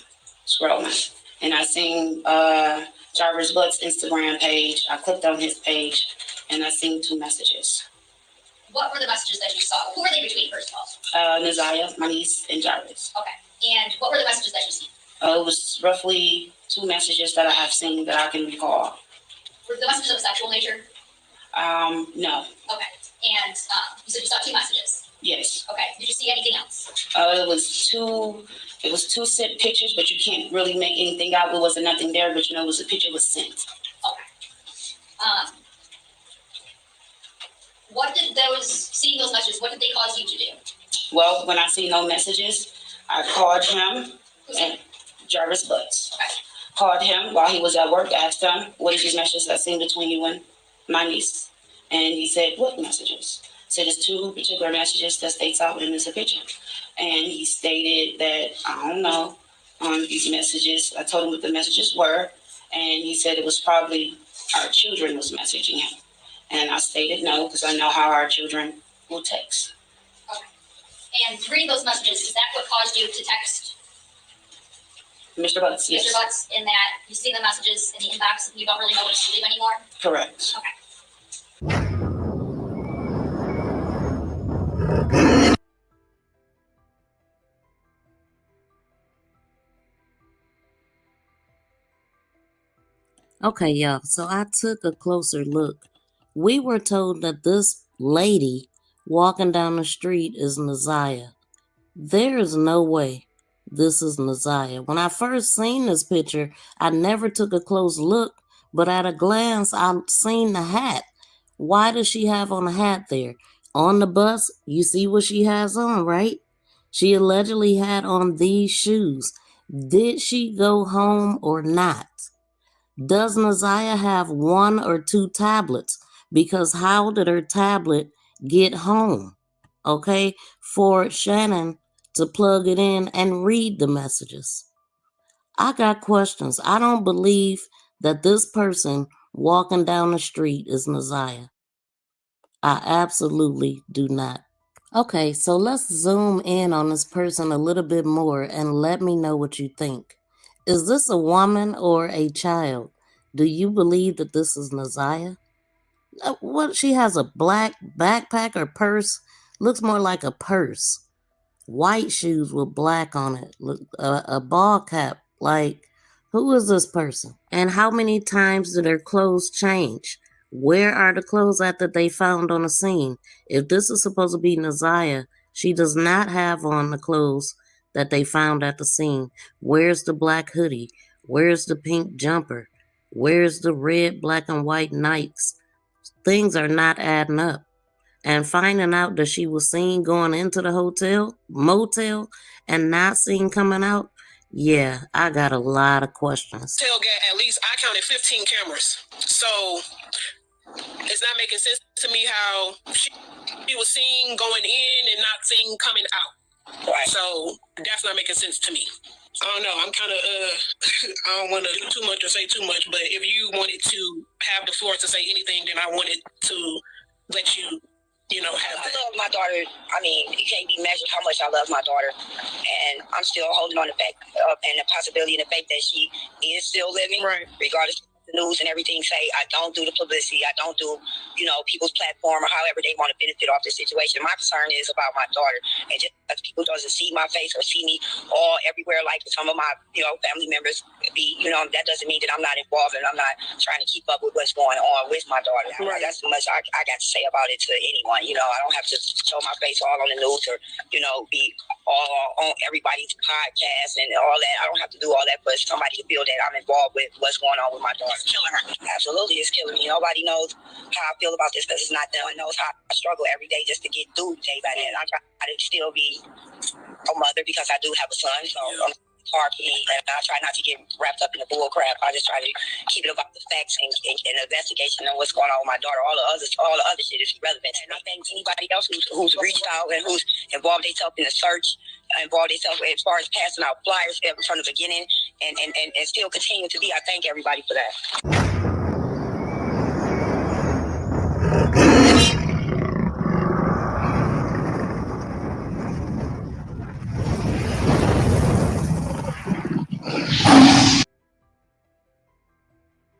And I seen Jarvis Buck's Instagram page. I clicked on his page, and I seen 2 messages. What were the messages that you saw? Who were they between, first of all? Nazia, my niece, and Jarvis. Okay. And what were the messages that you seen? It was roughly 2 messages that I have seen that I can recall. Were the messages of a sexual nature? No. Okay. And you said you saw 2 messages? Yes. Okay. Did you see anything else? It was 2 sent pictures, but you can't really make anything out. There wasn't nothing there, but it was a picture was sent. Okay. What did seeing those messages, what did they cause you to do? Well, when I seen no messages, I called him and Jarvis Butts. Okay. Called him while he was at work, asked him, what is these messages I seen between you and my niece? And he said, what messages? I said, there's 2 particular messages that states out in this picture. And he stated that, I don't know, these messages, I told him what the messages were. And he said it was probably our children was messaging him. And I stated no, because I know how our children will text. Okay. And reading those messages, is that what caused you to text Mr. Butts, yes. Mr. Butts, in that you see the messages in the inbox and you don't really know what to believe anymore? Correct. Okay. Okay, y'all, so I took a closer look. We were told that this lady walking down the street is Naziah. There is no way this is Naziah. When I first seen this picture, I never took a close look, but at a glance, I seen the hat. Why does she have on a hat there? On the bus, you see what she has on, right? She allegedly had on these shoes. Did she go home or not? Does Naziah have 1 or 2 tablets? Because how did her tablet get home? Okay, for Shannon to plug it in and read the messages. I got questions. I don't believe that this person walking down the street is Naziah. I absolutely do not. Okay, so let's zoom in on this person a little bit more and let me know what you think. Is this a woman or a child? Do you believe that this is Naziah? What, she has a black backpack or purse? Looks more like a purse. White shoes with black on it. Look, a ball cap. Like, who is this person? And how many times did her clothes change? Where are the clothes at that they found on the scene? If this is supposed to be Naziah, she does not have on the clothes that they found at the scene. Where's the black hoodie? Where's the pink jumper? Where's the red, black, and white Nikes? Things are not adding up. And finding out that she was seen going into the motel, and not seen coming out, yeah, I got a lot of questions. Tailgate, at least I counted 15 cameras. So it's not making sense to me how she was seen going in and not seen coming out. Right. So that's not making sense to me. I don't know. I'm kind of, I don't want to do too much or say too much, but if you wanted to have the floor to say anything, then I wanted to let you, have that. I love my daughter. I mean, it can't be measured how much I love my daughter. And I'm still holding on the fact and the possibility and the fact that she is still living, right, regardless of the news and everything say. I don't do the publicity. I don't do, people's platform or however they want to benefit off the situation. My concern is about my daughter. And just because people doesn't see my face or see me all everywhere like some of my, family members be, that doesn't mean that I'm not involved and I'm not trying to keep up with what's going on with my daughter. Right. That's as much I got to say about it to anyone. I don't have to show my face all on the news or, be all on everybody's podcast and all that. I don't have to do all that for somebody to feel that I'm involved with what's going on with my daughter. It's killing her. Absolutely, it's killing me. Nobody knows how I feel about this because it's not them. Knows how I struggle every day just to get through day by day. I try to still be a mother because I do have a son, so it's hard for me. And I try not to get wrapped up in the bull crap. I just try to keep it about the facts and investigation and what's going on with my daughter. All the other shit is irrelevant. And I think anybody else who's reached out and who's involved themselves in the search, involved themselves as far as passing out flyers from the beginning and still continue to be, I thank everybody for that.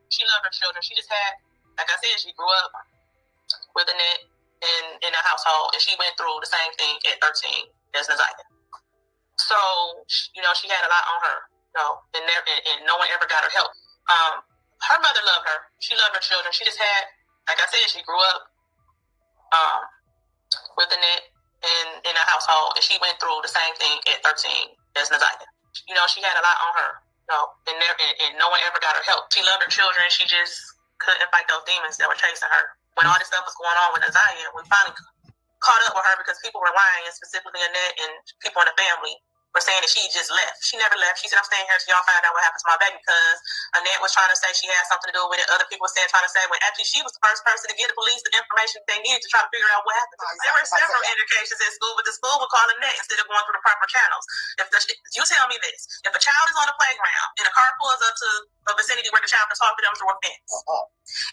She loved her children. She just had, like I said, she grew up with Annette in a household, and she went through the same thing at 13 as Naziah. So, she had a lot on her, and no one ever got her help. Her mother loved her. She loved her children. She just had, like I said, she grew up with Annette in a household, and she went through the same thing at 13 as Naziah. She had a lot on her. And no one ever got her help. She loved her children. She just couldn't fight those demons that were chasing her. When all this stuff was going on with Naziah, we finally caught up with her because people were lying, and specifically Annette and people in the family were saying that she just left. She never left. She said, I'm staying here until y'all find out what happened to my baby, because Annette was trying to say she had something to do with it. Other people were trying to say, well, actually, she was the first person to give the police the information they needed to try to figure out what happened. There were several indications at school, but the school would call Annette instead of going through the proper channels. You tell me this. If a child is on a playground and a car pulls up to the vicinity where the child can talk to them through a fence.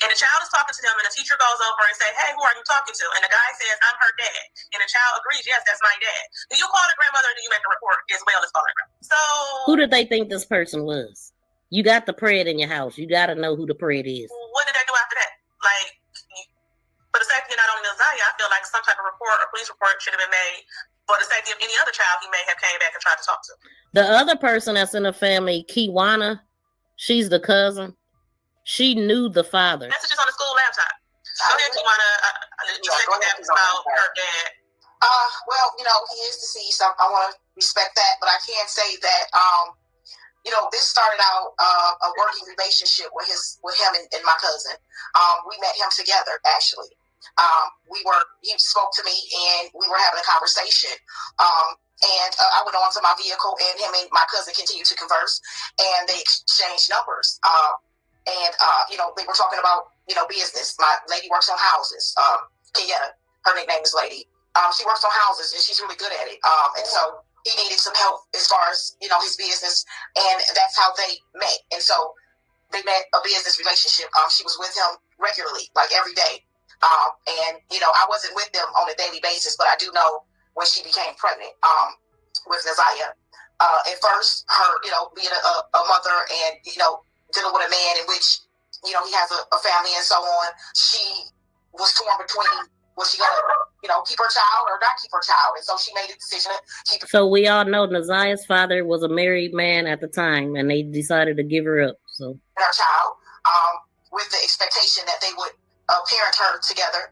And the child is talking to them, and the teacher goes over and say, hey, who are you talking to? And the guy says, I'm her dad. And the child agrees, yes, that's my dad. Do you call the grandmother, or do you make a report as well as calling her? So who did they think this person was? You got the pred in your house. You got to know who the pred is. What did they do after that? Like, for the safety of not only Nasiah, I feel like some type of report or police report should have been made for the safety of any other child he may have came back and tried to talk to. The other person that's in the family, Kiwana, she's the cousin. She knew the father. Messages on the school laptop. Go ahead, Kiwana. The second half is about her dad. Well, you know, he is deceased. I want to respect that, but I can say that, you know, this started out a working relationship with him and my cousin. We met him together, actually. He spoke to me and we were having a conversation. And I went on to my vehicle and him and my cousin continued to converse and they exchanged numbers. You know, they were talking about, you know, business. My lady works on houses. Kenya, her nickname is Lady. She works on houses and she's really good at it. And so he needed some help as far as, you know, his business. And that's how they met. And so they met a business relationship. She was with him regularly, like every day. And, you know, I wasn't with them on a daily basis, but I do know when she became pregnant with Nasiah. At first, her, you know, being a mother and, you know, dealing with a man in which, you know, he has a family and so on, she was torn between, was she going to, you know, keep her child or not keep her child? And so she made a decision to keep her. So we all know Nasiah's father was a married man at the time, and they decided to give her up. So her child, with the expectation that they would parent her together.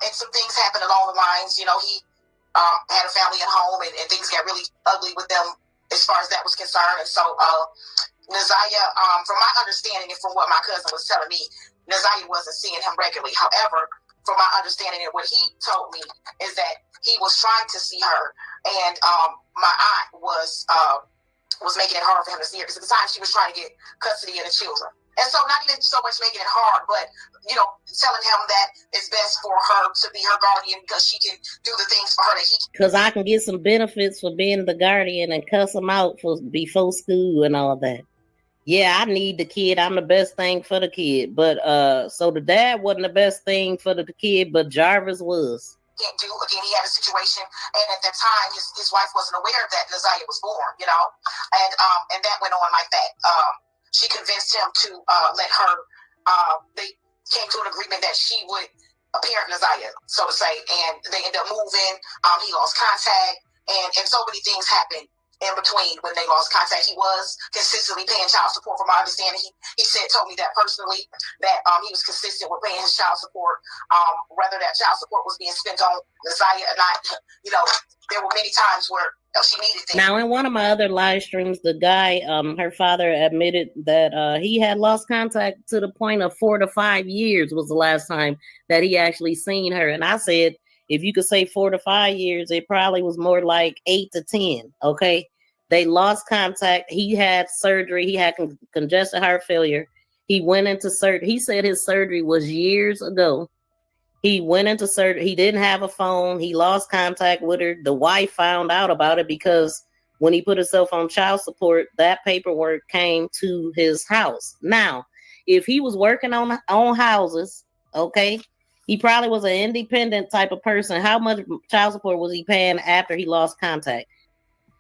And some things happened along the lines. You know, he had a family at home, and things got really ugly with them as far as that was concerned. And so Nasiah, from my understanding and from what my cousin was telling me, Nasiah wasn't seeing him regularly. However, from my understanding and what he told me is that he was trying to see her, and my aunt was making it hard for him to see her because at the time she was trying to get custody of the children. And so not even so much making it hard, but, you know, telling him that it's best for her to be her guardian because she can do the things for her that he can. Because I can get some benefits for being the guardian and cuss him out for before school and all that. Yeah, I need the kid. I'm the best thing for the kid. But so the dad wasn't the best thing for the kid, but Jarvis was. Can't do again. He had a situation, and at that time, his wife wasn't aware that Nasiah was born. You know, and that went on like that. She convinced him to let her. They came to an agreement that she would parent Nasiah, so to say, and they ended up moving. He lost contact, and so many things happened in between when they lost contact. He was consistently paying child support. From my understanding, he told me that personally, that he was consistent with paying his child support. Whether that child support was being spent on Nasiah or not, you know, there were many times where she needed things. Now, in one of my other live streams, the guy, her father admitted that he had lost contact to the point of 4 to 5 years was the last time that he actually seen her. And I said, if you could say 4 to 5 years, it probably was more like 8 to 10. Okay. They lost contact. He had surgery. He had congestive heart failure. He went into surgery. He said his surgery was years ago. He went into surgery. He didn't have a phone. He lost contact with her. The wife found out about it because when he put himself on child support, that paperwork came to his house. Now, if he was working on houses, okay, he probably was an independent type of person. How much child support was he paying after he lost contact?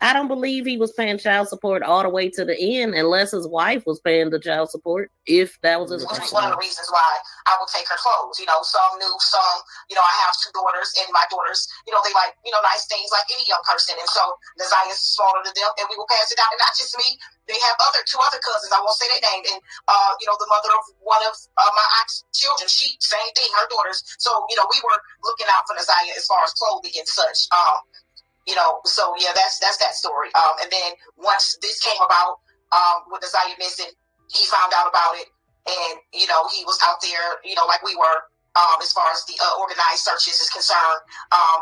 I don't believe he was paying child support all the way to the end unless his wife was paying the child support, if that was his wife. Which was one of the reasons why I would take her clothes. You know, some new, some, you know, I have 2 daughters, and my daughters, you know, they like, you know, nice things like any young person. And so Nasiah's smaller than them, and we will pass it down. And not just me, they have 2 other cousins, I won't say their name, and, you know, the mother of one of my aunt's children, she, same thing, her daughters. So, you know, we were looking out for Nasiah as far as clothing and such. You know, so yeah, that's that story. And then once this came about, with Nasiah missing, he found out about it, and you know, he was out there, you know, like we were, as far as the organized searches is concerned.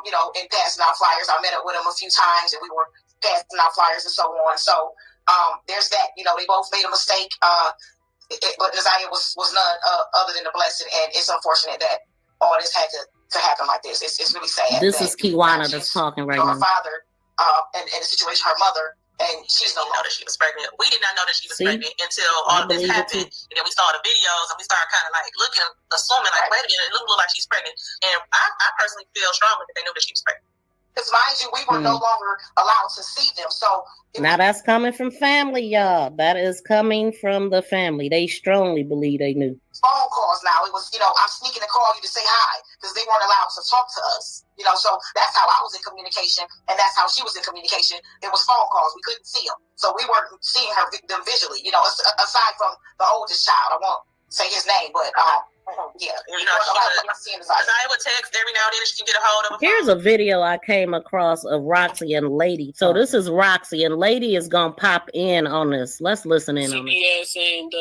You know, and passing out flyers. I met up with him a few times, and we were passing out flyers and so on. So there's that. You know, they both made a mistake, but Nasiah was none other than a blessing, and it's unfortunate that all this had to happen like this. It's really sad. This is Kiwana that's talking right now. Her father, and the situation, her mother And she didn't know that she was pregnant. We did not know that she was pregnant until all of this happened. And then we saw the videos and we started kind of like looking, assuming like, wait a minute, it look like she's pregnant. And I personally feel strongly that they knew that she was pregnant. Because mind you, we were no longer allowed to see them. So now that's coming from family, y'all. That is coming from the family. They strongly believe they knew. Phone calls now. It was, I'm sneaking to call you to say hi because they weren't allowed to talk to us. So that's how I was in communication, and that's how she was in communication. It was phone calls. We couldn't see them, so we weren't seeing them visually. Aside from the oldest child, I won't say his name, but yeah, I would text every now and then. She can get a hold of. Here's a video I came across of Roxy and Lady. So this is Roxy, and Lady is gonna pop in on this. Let's listen in on this. CPS and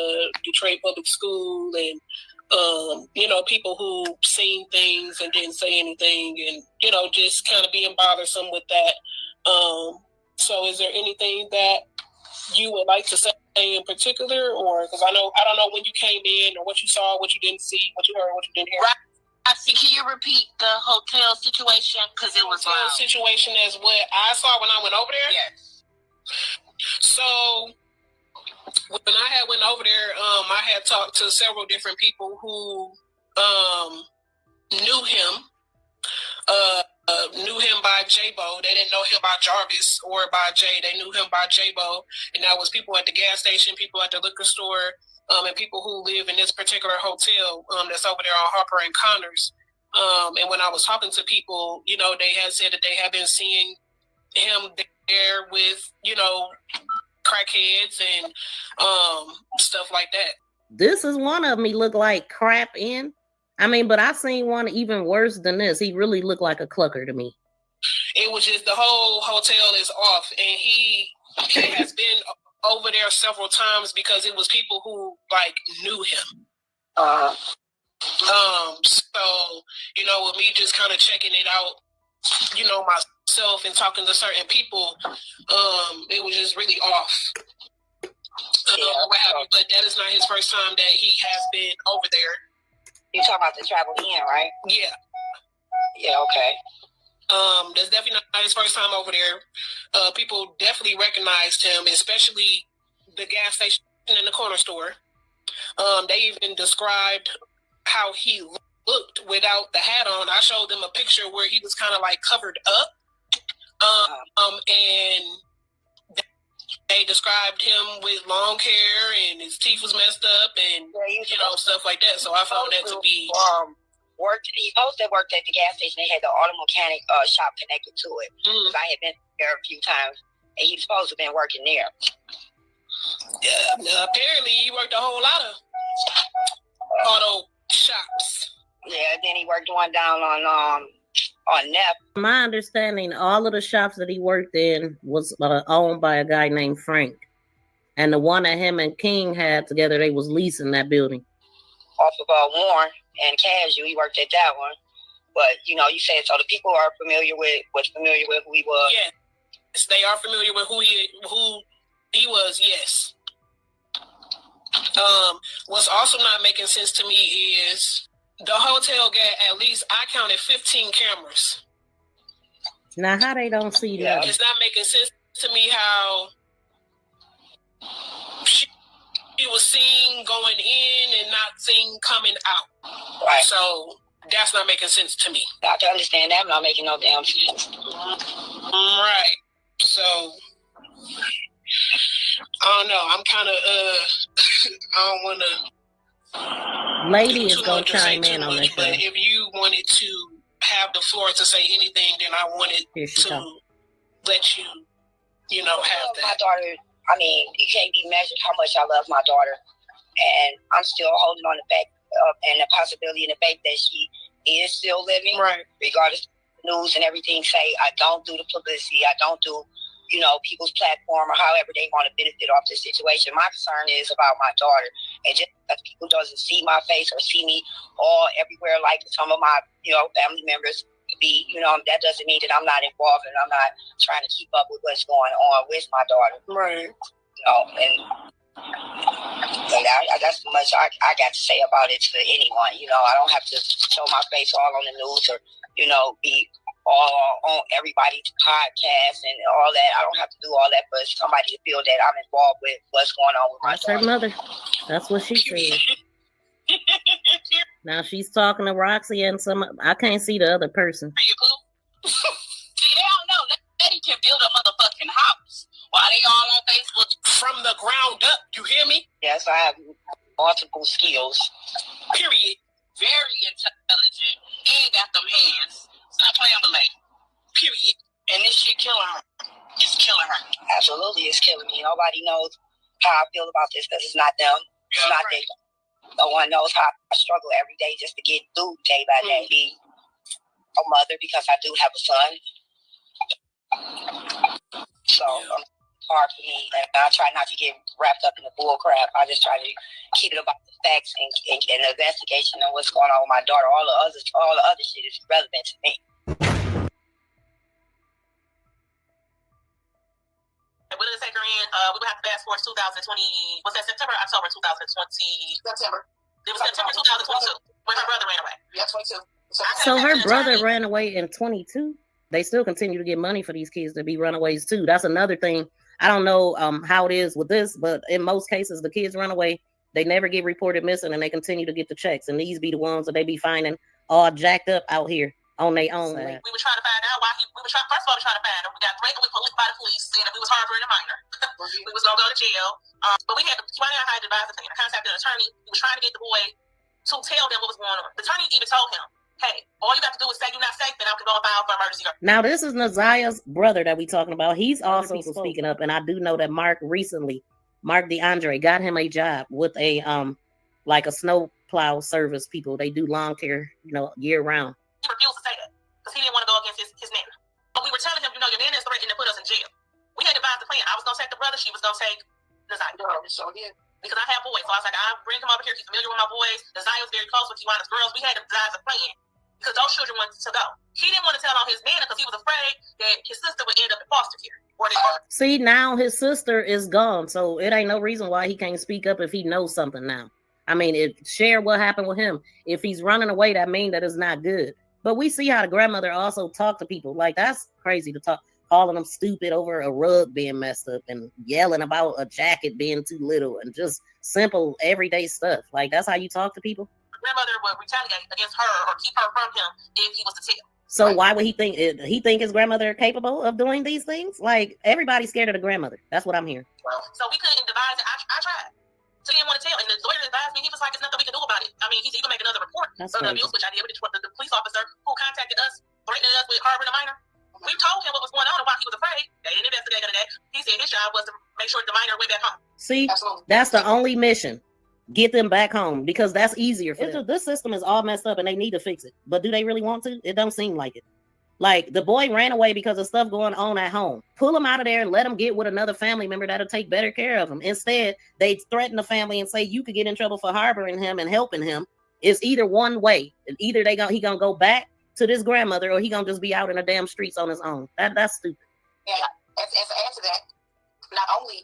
Detroit Public School, and people who seen things and didn't say anything, and just kind of being bothersome with that. So is there anything that you would like to say in particular, or because I don't know when you came in or what you saw, what you didn't see, what you heard, what you didn't hear? I see. Can you repeat the hotel situation? Because it was hotel situation as what I saw when I went over there. Yes. So when I had went over there, I had talked to several different people who knew him. Knew him by J-Bo. They didn't know him by Jarvis or by Jay. They knew him by J-Bo. And that was people at the gas station, people at the liquor store, and people who live in this particular hotel that's over there on Harper and Connors. And when I was talking to people, they had said that they had been seeing him there with, crackheads and stuff like that. This is one of them. He looked like crap in. But I seen one even worse than this. He really looked like a clucker to me. It was just the whole hotel is off, and he has been over there several times because it was people who knew him. So with me just kind of checking it out, myself and talking to certain people, it was just really off. What have you? But that is not his first time that he has been over there. You talking about the travel in, right? Yeah. Yeah, okay. That's definitely not his first time over there. People definitely recognized him, especially the gas station and the corner store. They even described how he looked without the hat on. I showed them a picture where he was kind of covered up. And they described him with long hair and his teeth was messed up and stuff like that. So I found that to be he also worked at the gas station. They had the auto mechanic shop connected to it. Because I had been there a few times, and he's supposed to have been working there. Yeah, apparently he worked a whole lot of auto shops. Yeah, then he worked one down on Annette. My understanding, all of the shops that he worked in was owned by a guy named Frank. And the one that him and King had together, they was leasing that building. Off of Warren and Cashew, he worked at that one. But, you said, so the people are familiar with who he was? Yes, they are familiar with who he was, yes. What's also not making sense to me is the hotel got at least, I counted 15 cameras. Now, how they don't see that? It's not making sense to me how she was seen going in and not seen coming out. Right. So that's not making sense to me. I can understand that. I'm not making no damn sense. Right. So I don't know. I'm kind of I don't want to. Lady is gonna chime in on this. But if you wanted to have the floor to say anything, then I wanted to let you, have that. My daughter. It can't be measured how much I love my daughter, and I'm still holding on the fact and the possibility and the fact that she is still living, right? Regardless of the news and everything say, I don't do the publicity, I don't do, people's platform or however they want to benefit off the situation. My concern is about my daughter, and just because people doesn't see my face or see me all everywhere like some of my, family members be, that doesn't mean that I'm not involved and I'm not trying to keep up with what's going on with my daughter. Right. And that's how much I got to say about it to anyone. I don't have to show my face all on the news or, be all on everybody's podcast and all that. I don't have to do all that, but somebody to feel that I'm involved with what's going on with my That's her mother. That's what she said. Now she's talking to Roxy and I can't see the other person. See, they don't know. They can build a motherfucking house while they all on Facebook from the ground up. You hear me? Yes, I have multiple skills. Period. Very intelligent. And got them hands. Stop playing with lady. Period. And this shit killing her. It's killing her. Absolutely, it's killing me. Nobody knows how I feel about this because it's not them. It's not them. No one knows how I struggle every day just to get through day by day. Be a mother because I do have a son. So it's hard for me. And I try not to get wrapped up in the bull crap. I just try to keep it about the facts and the investigation and what's going on with my daughter. All the other shit is irrelevant to me. We're gonna take her in. We would have to fast forward 2020. Was that September, October 2020? September. It was September 2022 when her brother ran away. Yeah, 22. So her brother ran away in 22. They still continue to get money for these kids to be runaways too. That's another thing. I don't know how it is with this, but in most cases, the kids run away. They never get reported missing, and they continue to get the checks. And these be the ones that they be finding all jacked up out here on their own. We were trying to find out why first of all, we were trying to find him. We got threatened by the police saying that we was harboring a minor. We was gonna go to jail. But we had to find out how to advise the thing. I contacted an attorney. We was trying to get the boy to tell them what was going on. The attorney even told him, hey, all you got to do is say you're not safe, then I can go and file for emergency. Now, this is Naziah's brother that we talking about. He's also speaking up, and I do know that Mark DeAndre got him a job with a like a snow plow service people. They do lawn care, year round. He refused to say that because he didn't want to go against his nana. But we were telling him, your nana is threatening to put us in jail. We had devised the plan. I was going to take the brother. She was going to take Naziah. So yeah. Because I have boys. So I was like, I'll bring him over here. He's familiar with my boys. Naziah's very close with Tijuana's girls. We had to devise a plan because those children wanted to go. He didn't want to tell on his nana because he was afraid that his sister would end up in foster care. See, now his sister is gone. So it ain't no reason why he can't speak up if he knows something now. I mean, share what happened with him. If he's running away, that means that it's not good. But we see how the grandmother also talked to people. Like, that's crazy to talk, calling them stupid over a rug being messed up and yelling about a jacket being too little and just simple everyday stuff. Like, that's how you talk to people? Grandmother would retaliate against her or keep her from him if he was to tell. So why would he think his grandmother capable of doing these things? Like, everybody's scared of the grandmother. That's what I'm hearing. So we couldn't devise it. I tried. So he didn't want to tell. And the lawyer advised me, he was like, there's nothing we can do about it. I mean, he said, you can make another report of the abuse, which I did with the police officer who contacted us, threatening us with harboring a minor. We told him what was going on and why he was afraid. They didn't investigate that. He said his job was to make sure the minor went back home. See, that's the only mission. Get them back home because that's easier for them. This system is all messed up and they need to fix it. But do they really want to? It don't seem like it. Like, the boy ran away because of stuff going on at home. Pull him out of there and let him get with another family member that'll take better care of him. Instead, they threaten the family and say you could get in trouble for harboring him and helping him. It's either one way. Either he gonna go back to this grandmother or he gonna just be out in the damn streets on his own. That's stupid. Yeah, as to add to that, not only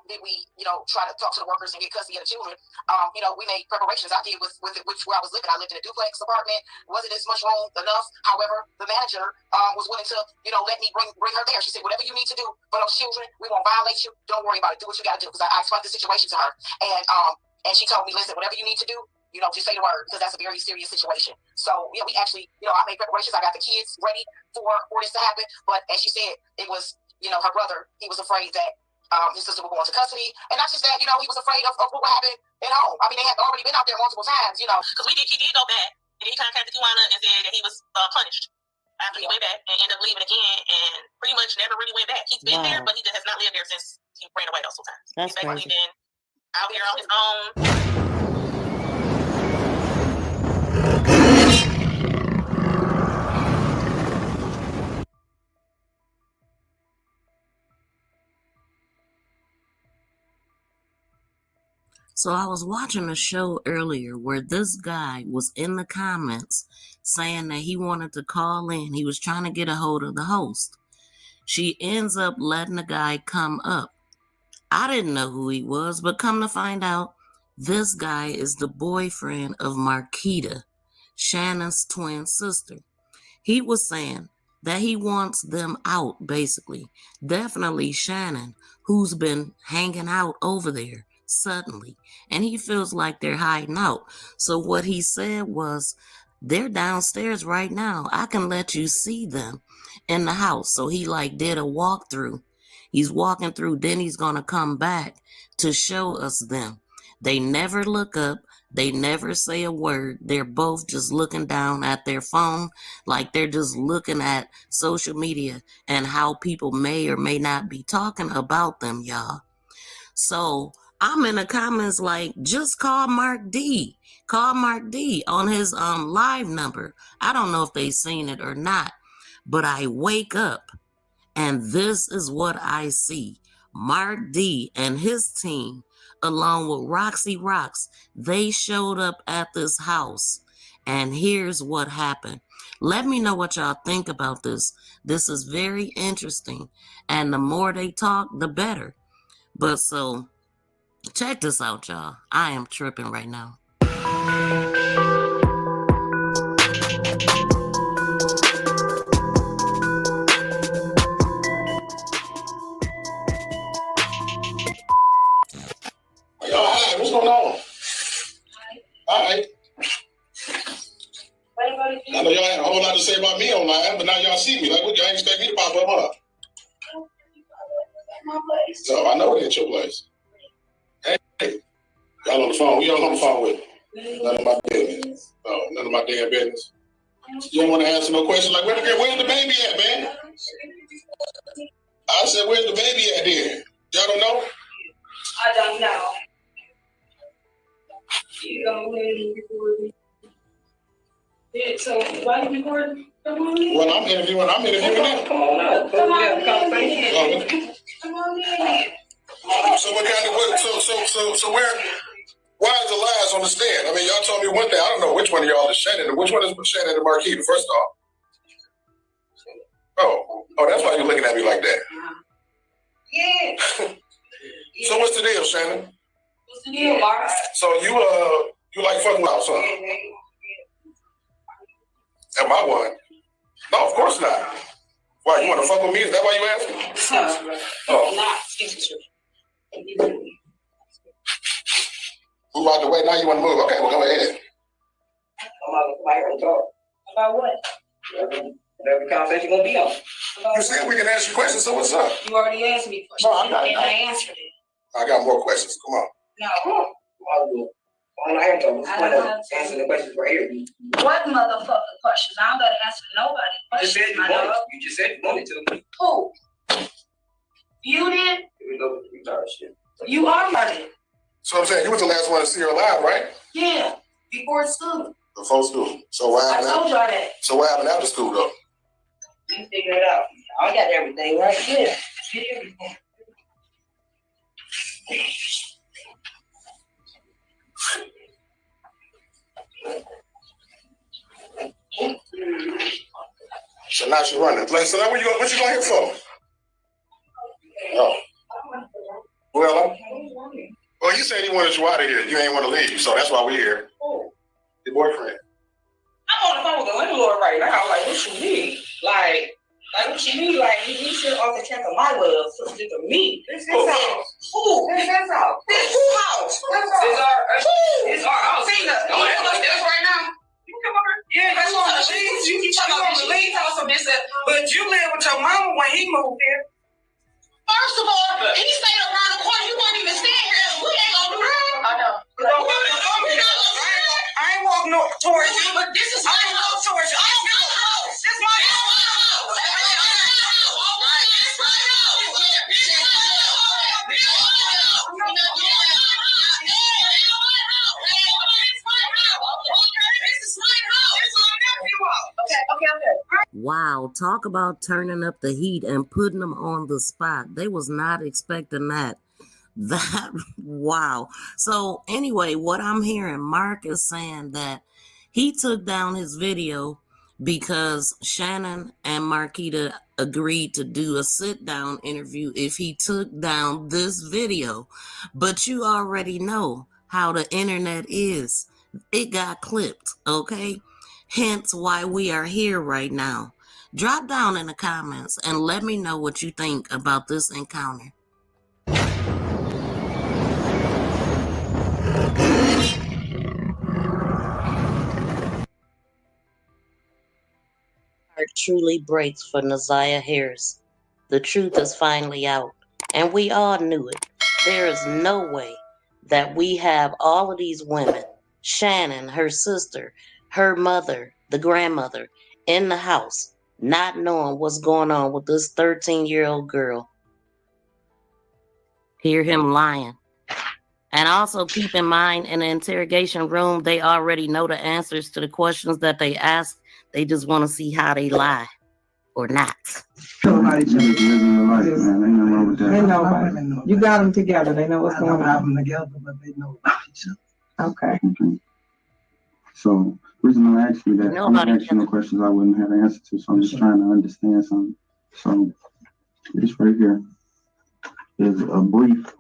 did we, try to talk to the workers and get custody of the children, we made preparations. I did with where I was living. I lived in a duplex apartment. Wasn't as much room enough. However, the manager was willing to, let me bring her there. She said, whatever you need to do for those children, we won't violate you. Don't worry about it. Do what you got to do. Because I explained the situation to her. And she told me, listen, whatever you need to do, just say the word, because that's a very serious situation. So, we actually, I made preparations. I got the kids ready for this to happen. But as she said, it was, her brother, he was afraid that his sister would go into custody. And not just that, he was afraid of what would happen at home. I mean, they had already been out there multiple times, Because he did go back. And he contacted Tijuana and said that he was punished after he went back and ended up leaving again and pretty much never really went back. He's been there, but he just has not lived there since he ran away those two times. He's basically been out here on his own. So I was watching a show earlier where this guy was in the comments saying that he wanted to call in. He was trying to get a hold of the host. She ends up letting the guy come up. I didn't know who he was, but come to find out, this guy is the boyfriend of Marquita, Shannon's twin sister. He was saying that he wants them out, basically. Definitely Shannon, who's been hanging out over there suddenly, and he feels like they're hiding out. So what he said was, they're downstairs right now. I can let you see them in the house. So he like did a walkthrough. He's walking through, then he's gonna come back to show us them. They never look up. They never say a word. They're both just looking down at their phone, like they're just looking at social media and how people may or may not be talking about them, y'all. So I'm in the comments like, just call Mark D. Call Mark D on his live number. I don't know if they seen it or not, but I wake up and this is what I see. Mark D and his team, along with Roxy Rocks, they showed up at this house. And here's what happened. Let me know what y'all think about this. This is very interesting. And the more they talk, the better. But so, check this out, y'all. I am tripping right now. Hi, what's going on? Hi. I know y'all had a whole lot to say about me online, but now y'all see me. Like, what y'all expect me to pop up, huh? So I know it ain't your place. Hey, y'all on the phone. Who y'all on the phone with? None of my business. Oh, none of my damn business. You don't want to answer no questions like, where's the baby at, man? I said, where's the baby at here? Y'all don't know? I don't know. You go ahead and record me. Yeah, so why are you recording? Come on in. Well, I'm interviewing them. Come on up. Come on in. Come on in. So what kind of so where? Why is the lies on the stand? I mean, y'all told me one thing. I don't know which one of y'all is Shannon. Which one is Shannon and Marquita? First off. Oh, that's why you're looking at me like that. Yeah. So what's the deal, Shannon? What's the deal, Mark? So you like fucking house, huh? Am I one? No, of course not. Why, you want to fuck with me? Is that why you asking? Oh. Not speaking to. Move out the way. Now you want to move. Okay, well, go ahead. About what? Whatever conversation gonna be on. You said we can ask you questions, so what's up? You already asked me questions, I answered it. I got more questions. Come on. No. On air, though. Answer the questions right here. What motherfucking questions? I don't gotta answer nobody questions. You just said you wanted to. Who? You did? You are murdered. So I'm saying you was the last one to see her alive, right? Yeah. Before school. Before school. So what happened? I told y'all that. So what happened after school, though? You figure it out. I got everything right here. Get everything. So now she's running. So now what you going here for? Oh. Well, you said he wanted you out of here. You ain't want to leave, so that's why we're here. Oh. Your boyfriend. I'm on the phone with the landlord right now. Like, what you need? Like what you need? Like, he should off the check of my love, so it's to me. This is house. Who? This is house. This house. It's our house. See, look, you act like this right now. You come over. Yeah, that's on the lease. You keep talking about the lease house of this, but you live with your mama when he moved here. First of all, he stayed around the corner. You won't even stand here. We ain't gonna do that. I know. I ain't walking towards you, but this is my house towards you. I don't give a fuck. This is my house. Wow, talk about turning up the heat and putting them on the spot. They was not expecting that. Wow. So anyway, what I'm hearing, Mark is saying that he took down his video because Shannon and Marquita agreed to do a sit-down interview if he took down this video. But you already know how the internet is. It got clipped, okay? Hence why we are here right now. Drop down in the comments and let me know what you think about this encounter. Heart truly breaks for Naziah Harris. The truth is finally out, and we all knew it. There is no way that we have all of these women, Shannon, her sister, her mother, the grandmother, in the house, not knowing what's going on with this 13-year-old girl. Hear him lying. And also keep in mind, in the interrogation room, they already know the answers to the questions that they ask. They just want to see how they lie or not. They know. You got them together. They know what's going on. I have them together, but they know about each other. Okay. So, the reason I'm asking you that, I'm not asking no questions I wouldn't have answers to, so I'm just trying to understand something. So, this right here is a brief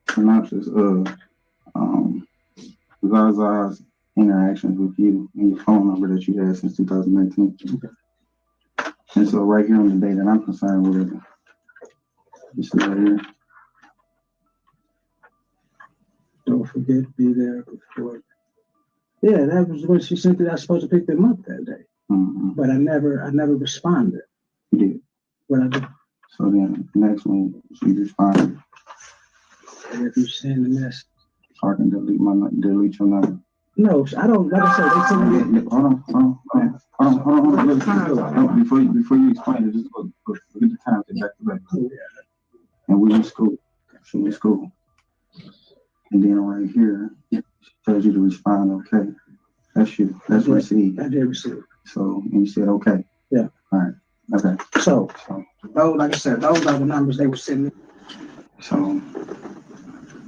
synopsis of Zaza's interactions with you and your phone number that you had since 2019. And so right here on the day that I'm concerned with, you see right here. Don't forget to be there before. Yeah, that was when she sent it. I was supposed to pick them up that day, but I never responded. You did. What I did. So then next one, she responded. And if you send a message, so I can delete your number. No, I don't. Like I said, they told me. Hold on. Before you explain it, just look at the time back to back. And we in school. She in school. And then right here, it tells you to respond, okay. That's you. That's received. I did receive. So, and you said, okay. Yeah. All right. Okay. So those, like I said, those are the numbers they were sending. So,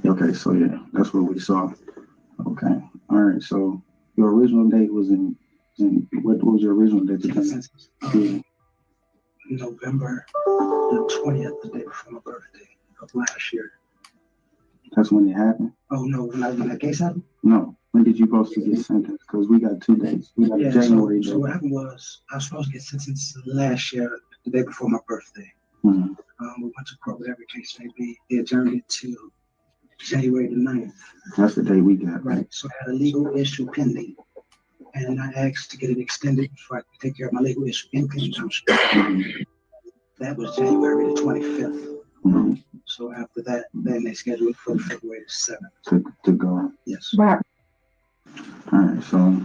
okay. So, yeah, that's what we saw. Okay. All right. So, your original date was in what was your original date? November the 20th, the day before my birthday of last year. That's when it happened? Oh, no, when that case happened? No. When did you supposed to get sentenced? Because we got 2 days. We got January. So what happened was, I was supposed to get sentenced last year, the day before my birthday. We went to court, whatever case may be. They adjourned it to January the 9th. That's the day we got. Right. So I had a legal issue pending. And I asked to get it extended before I could take care of my legal issue in conjunction. That was January the 25th. So after that, then they scheduled it for February the 7th. To go. Yes. Right. All right. So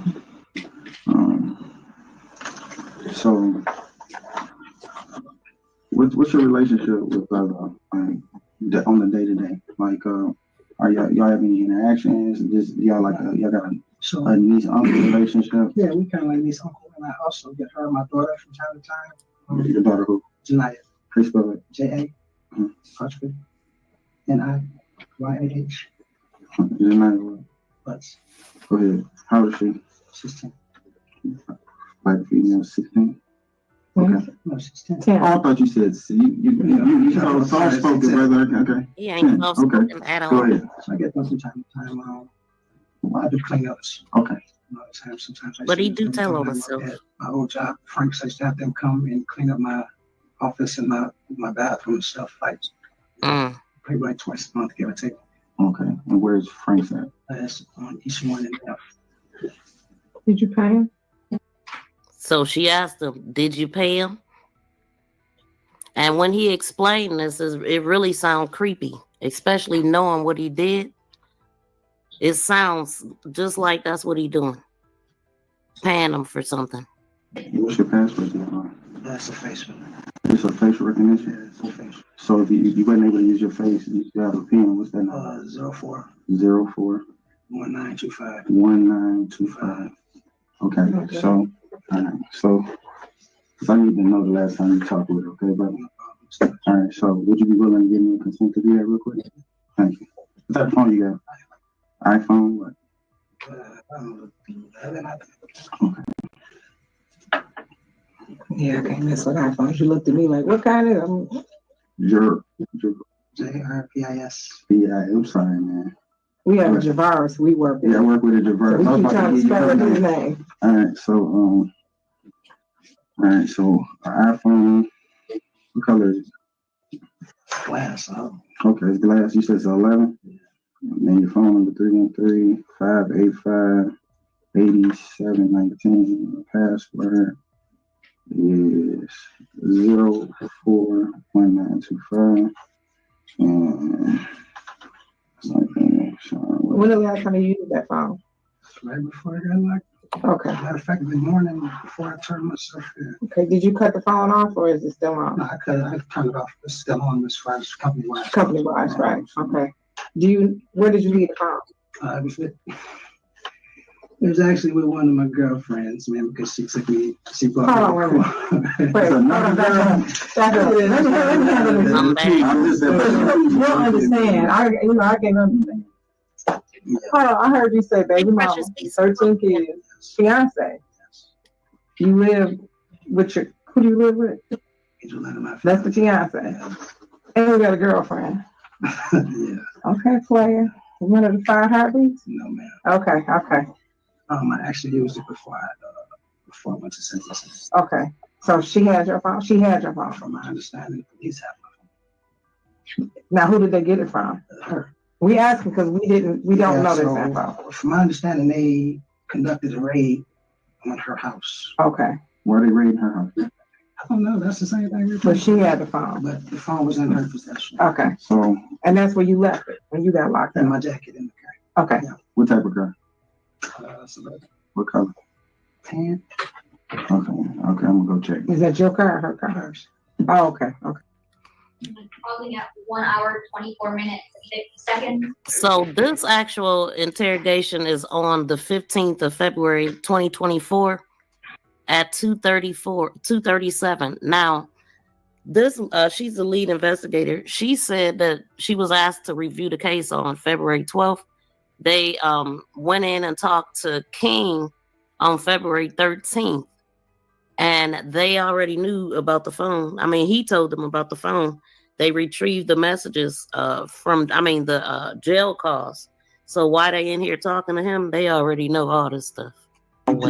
what's your relationship with on the day to day? Like, are y'all have any interactions? Just y'all got a niece uncle relationship? Yeah, we kind of like niece uncle, and I also get her and my daughter from time to time. Your daughter who? Janiyah. How you spell it? J-A. Archibald. N-I-Y-A-H. Janiyah. Butts. Go ahead. How old is she? 16. Like female, 16. Okay. No, 16. Oh, I thought you said you soft spoken, brother. Okay. He ain't soft spoken at all. Go ahead. So I get them from time to time. I do cleanups. Okay. Sometimes But he do tell on himself. My old job, Frank says to have them come and clean up my office and my bathroom and stuff like pretty much twice a month, give or take. Okay. And where's Frank's at? That's on East 1 and F. Did you pay him? So she asked him, did you pay him? And when he explained this, it really sounds creepy, especially knowing what he did. It sounds just like that's what he doing. Paying him for something. What's your password? That's a facial. It's a facial recognition? Yeah, it's a facial. So if you weren't able to use your face, you got a pen, what's that number? 04. 04. 1925. 1925. Okay. So, all right. So, because I need to know the last time you talked with her, okay, brother? All right. So, would you be willing to give me consent to do that real quick? Thank you. What type of phone you got? iPhone? What? Okay. Yeah, I can't mess with iPhone. She looked at me like, what kind of? J-R-P-I-S. I'm sorry, man. We have a Javaris we work with. Yeah, I work with a Javaris. So we keep trying to spell his name. All right, so All right, so an iPhone, what color is it? Glass. Okay, it's glass. You said it's 11? And then your phone number 313-585-8719. Password is 041925. And when the last time you used that phone? Right before I got locked. Okay. Matter of fact, the morning before I turned myself in. Okay, did you cut the phone off or is it still on? No, I turned it off. It's still on as far as company-wise. Company-wise, right. Okay. Where did you leave the phone? It was actually with one of my girlfriends, man, because she took me, she brought me. Hold on, wait a minute. You'll understand. I can't understand. Hold on, I heard you say baby mama, 13 kids, fiance. You live with who do you live with? That's the fiance. And you got a girlfriend. Yeah. Okay, player. One of the 5 heartbeats? No, man. Okay. I actually used it before I went to sentencing. Okay. So she has your phone? She had your phone? From my understanding, the police have my phone. Now, who did they get it from? Her. We asked because we don't know this info. From my understanding, they conducted a raid on her house. Okay. Why are they raiding her house? I don't know. That's the same thing. But she had the phone. But the phone was in her possession. Okay. So. And that's where you left it when you got locked up. In my jacket in the car. Okay. Yeah. What type of car? What color? Tan. Okay, I'm gonna go check. Is that your car or her car? Hers. Oh, okay. Probably got 1 hour, 24 minutes, 50 seconds. So this actual interrogation is on the 15th of February, 2024 at 2:37. Now, this she's the lead investigator. She said that she was asked to review the case on February 12th. They went in and talked to King on February 13th, and they already knew about the phone. I mean, he told them about the phone. They retrieved the messages from the jail calls. So why they in here talking to him? They already know all this stuff.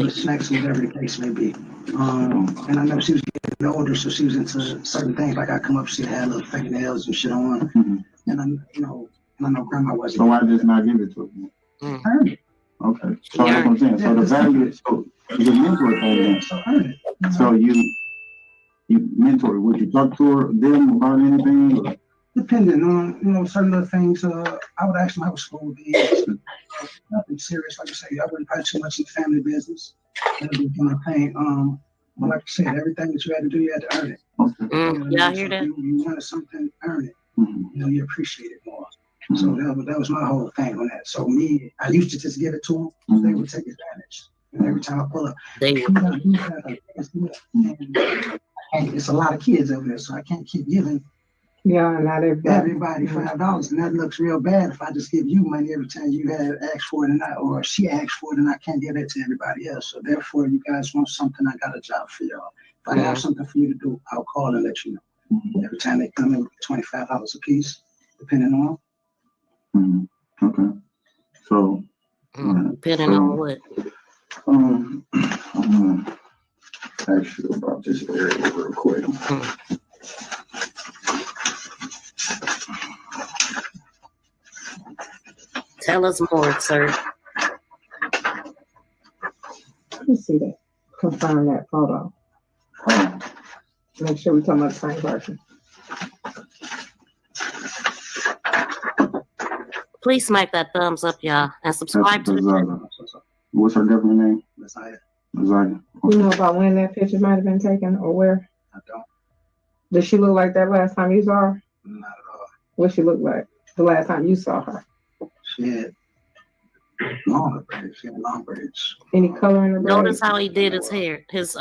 Snacks, whatever the case may be. And I know she was getting older, so she was into certain things. Like I come up, she had little fingernails and shit on. Mm-hmm. And I know grandma wasn't. So why just not give it to him? Earn it. Okay. So that's what I'm saying. So the value, so it's a mentor thing. So earn it. So you mentor, would you talk to them about anything? Or? Depending on, certain other things, I would ask them how school be. Nothing serious, like I say, I wouldn't pay too much in family business. That would be my pain. But like I said, everything that you had to do, you had to earn it. Y'all hear that? You wanted something, earn it. Mm-hmm. You appreciate it more. So that was my whole thing on that. So me, I used to just give it to them. Mm-hmm. They would take advantage. And every time I pull up, it's a lot of kids over there, so I can't keep giving. Yeah, not everybody $5, and that looks real bad if I just give you money every time you had asked for it, or she asked for it, and I can't give it to everybody else. So therefore, you guys want something, I got a job for y'all. If I have something for you to do, I'll call and let you know. Mm-hmm. Every time they come in, $25 a piece, depending on. Mm-hmm. Okay. So. Depending on what. I'm gonna ask you about this area real quick. Tell us more, sir. Let me see that. Confirm that photo. Make sure we're talking about the same person. Please smack that thumbs up, y'all, and subscribe to the channel. What's her government name? Messiah. You know about when that picture might have been taken or where? I don't. Did she look like that last time you saw her? Not at all. What she looked like the last time you saw her? She had long braids. Any color in her braids? Notice how he did his hair. His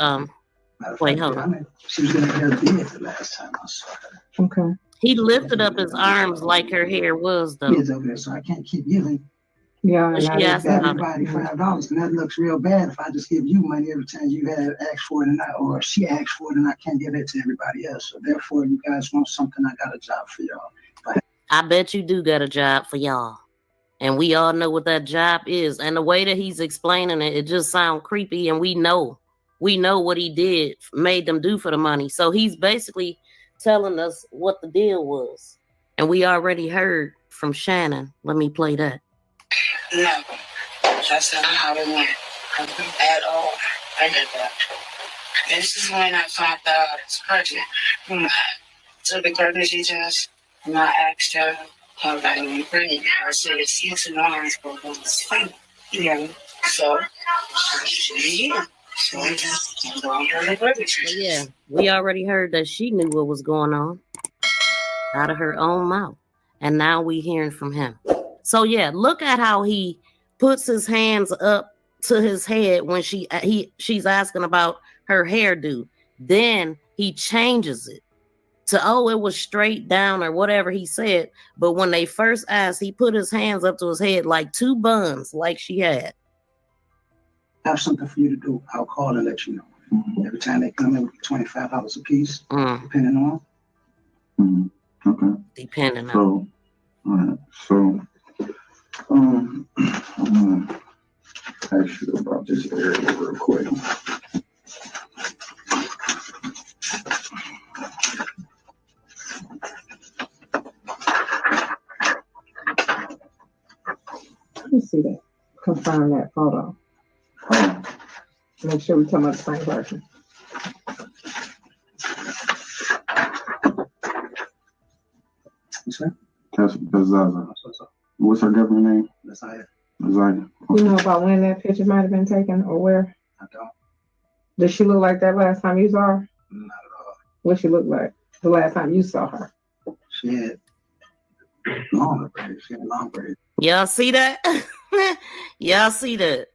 wait, hold on. She was getting her hair did the last time I saw her. Okay. He lifted up his arms like her hair was, though. Kids over there, so I can't keep giving. Yeah, she asked everybody $5, and that looks real bad if I just give you money every time you had asked for it, or she asked for it, and I can't give it to everybody else. So therefore, you guys want something, I got a job for y'all. I bet you do got a job for y'all. And we all know what that job is. And the way that he's explaining it, it just sounds creepy. And we know we know what he did, made them do for the money. So he's basically telling us what the deal was. And we already heard from Shannon. Let me play that. No, that's not how it went at all. I did that. This is when I found out I was pregnant. I took the pregnancy test and I asked her how I was pregnant. I said, excuse me, I'm supposed to sleep. Yeah. So, yeah. So I just going to the pregnancy. Yeah, we already heard that she knew what was going on out of her own mouth. And now we hearing from him. So yeah, look at how he puts his hands up to his head when she's asking about her hairdo. Then he changes it to, oh, it was straight down or whatever he said. But when they first asked, he put his hands up to his head like 2 buns like she had. Have something for you to do. I'll call and let you know. Every time they come in with $25 a piece, depending on. Okay. Depending on. So, all right. So, I'm gonna ask you about this area real quick. Let me see that. Confirm that photo. Make sure we're talking about the same person. That's Zaza. What's her government name? Messiah. Messiah. You know about when that picture might have been taken or where? I don't. Does she look like that last time you saw her? Not at all. What she look like the last time you saw her? She had long braids. She had long braids. Y'all see that? Y'all see that?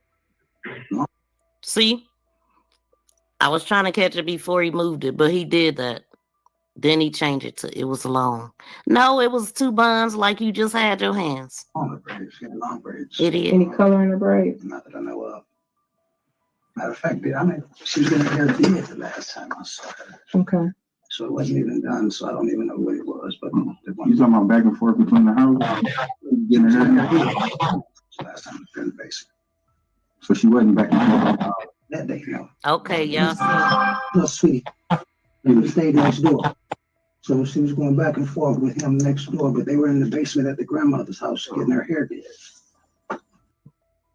See? I was trying to catch it before he moved it, but he did that. Then he changed it to, it was long. No, it was 2 buns like you just had your hands. Long braids. She had long braids. Idiot. Any color in the braids? Not that I know of. Matter of fact, I mean, she was getting her hair did the last time I saw her. Okay. So it wasn't even done, so I don't even know what it was. But you talking about back and forth between the house? Getting her hair? Last time in the basement. So she wasn't back and forth. That day, no. Okay, y'all see. No, sweetie. They stayed next door. So she was going back and forth with him next door, but they were in the basement at the grandmother's house getting her hair did.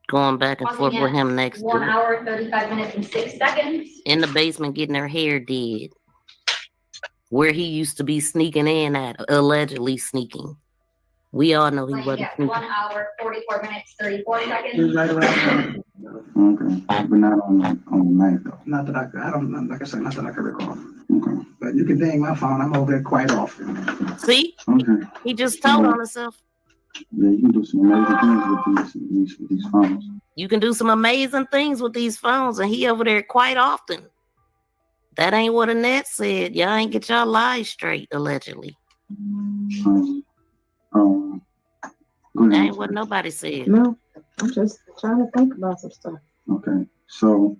Going back and forth with him next 1 door. hour, 35 minutes, and 6 seconds. In the basement getting her hair did. Where he used to be sneaking in at, allegedly sneaking. We all know he wasn't sneaking. 1 hour, 44 minutes, 34 It was seconds. right around. Okay, but not on the night though. Not that I don't, like I said, not that I can recall. Okay. But you can ding my phone. I'm over there quite often. See? Okay. He just told on himself. Yeah, you can do some amazing things with these phones. You can do some amazing things with these phones, and he over there quite often. That ain't what Annette said. Y'all ain't get y'all lies straight, allegedly. That ain't what nobody said. No, I'm just trying to think about some stuff. Okay, so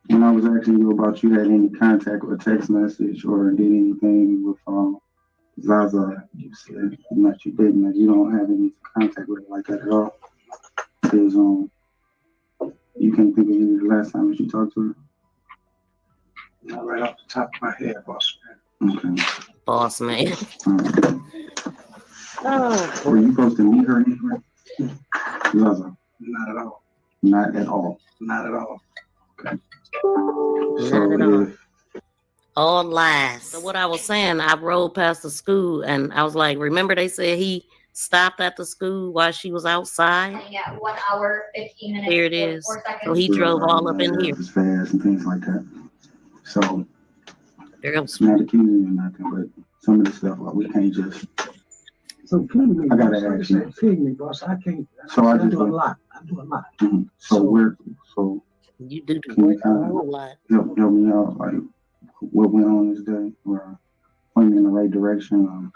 when I was asking you about you had any contact or text message or did anything with Zaza, you said that you didn't, that you don't have any contact with her like that at all. Because you can't think of any the last time that you talked to her? Not right off the top of my head, boss man. Okay. Boss man. Oh. Were you supposed to meet her anywhere? Zaza? Not at all. Not at all. Not at all. Okay. Not at all. All lies. So what I was saying, I rode past the school and I was like, remember they said he stopped at the school while she was outside? Yeah, 1 hour, 15 minutes. Here it is. 4 seconds. So he drove all up in here. Fast and things like that. So, girls, not accusing you or nothing, but some of the stuff like we can't just. So ping me. I gotta ask you. Ping me, boss. I can't. So I just do a lot. I do a lot. Mm-hmm. So you do the work a whole lot. Help me out, like what went on this day, or point me in the right direction.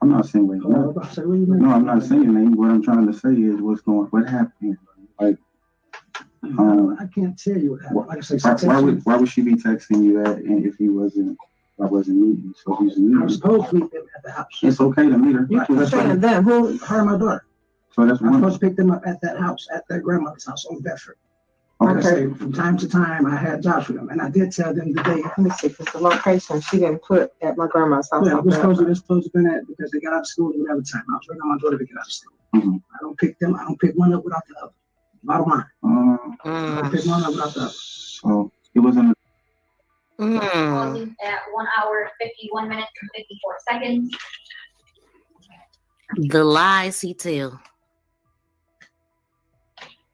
I'm not saying no, I'm not saying anything. What I'm trying to say is what happened. Like, I can't tell you what happened. Like I say, why would she be texting you that? And if I wasn't meeting, so he's meeting. I'm supposed to meet them at the house. It's okay to meet her. You're saying them? Who? Her and my daughter. So that's I'm supposed to pick them up at that house, at their grandmother's house on Bedford. Like I say, from time to time, I had jobs with them, and I did tell them the day. Let me see, because the location she didn't put at my grandma's house. Yeah, we're supposed to been at because they got out of school at whatever time. I was waiting on my daughter to get out of school. Mm-hmm. I don't pick them. I don't pick one up without the other. Bottom line. I don't pick one up without the other. So it wasn't. Pausing at 1 hour, 51 minutes and 54 seconds. The lies he tell.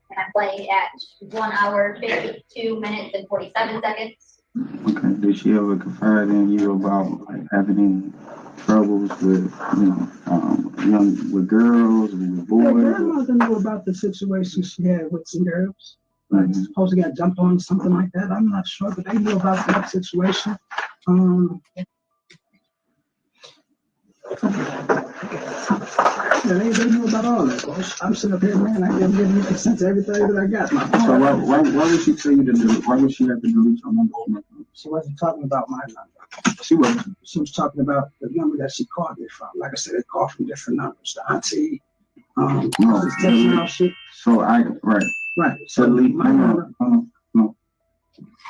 And I'm playing at 1 hour, 52 minutes and 47 seconds. Okay. Did she ever confide in you about like having any troubles with, with girls, with boys? Yeah, grandmother knew about the situation she had with some girls. Like, supposed to get jumped on, something like that. I'm not sure, but they knew about that situation. Yeah, they knew about all that, boss. I'm sitting up here, man. I'm giving you consent to everything that I got. So why would she tell you to delete? Why would she have to delete your number? She wasn't talking about my number. She wasn't. She was talking about the number that she called me from. Like I said, they called from different numbers. The auntie, shit. So right. So delete my number. No.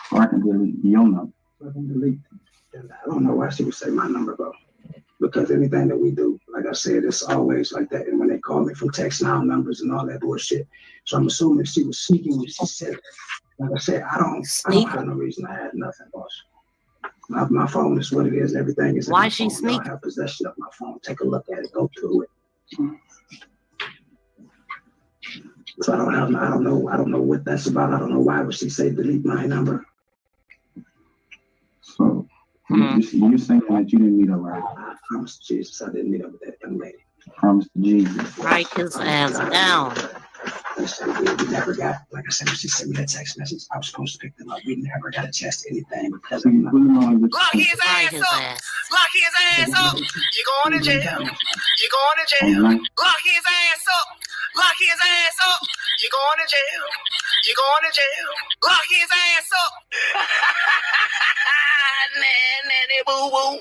So I can delete your number. I can delete. And I don't know why she would say my number, though. Because anything that we do, like I said, it's always like that. And when they call me from text now numbers and all that bullshit. So I'm assuming she was sneaking when she said it. Like I said, I don't have no reason to add nothing, boss. My phone is what it is. Everything is. Why she sneak? I have possession of my phone. Take a look at it. Go through it. So I don't know what that's about. I don't know why would she say delete my number. So you're saying that you didn't meet up, right? I promise to Jesus, I didn't meet up with that young lady. Promise to Jesus. Write his ass down. We never got, like I said, she sent me that text message. I was supposed to pick them up. We never got a chance to anything because of Lock his ass up. Lock his ass up. You going to jail. You going to jail. Lock his ass up. Lock his ass up. You going to jail. You going to jail. Lock his ass up. Nanny boo boo.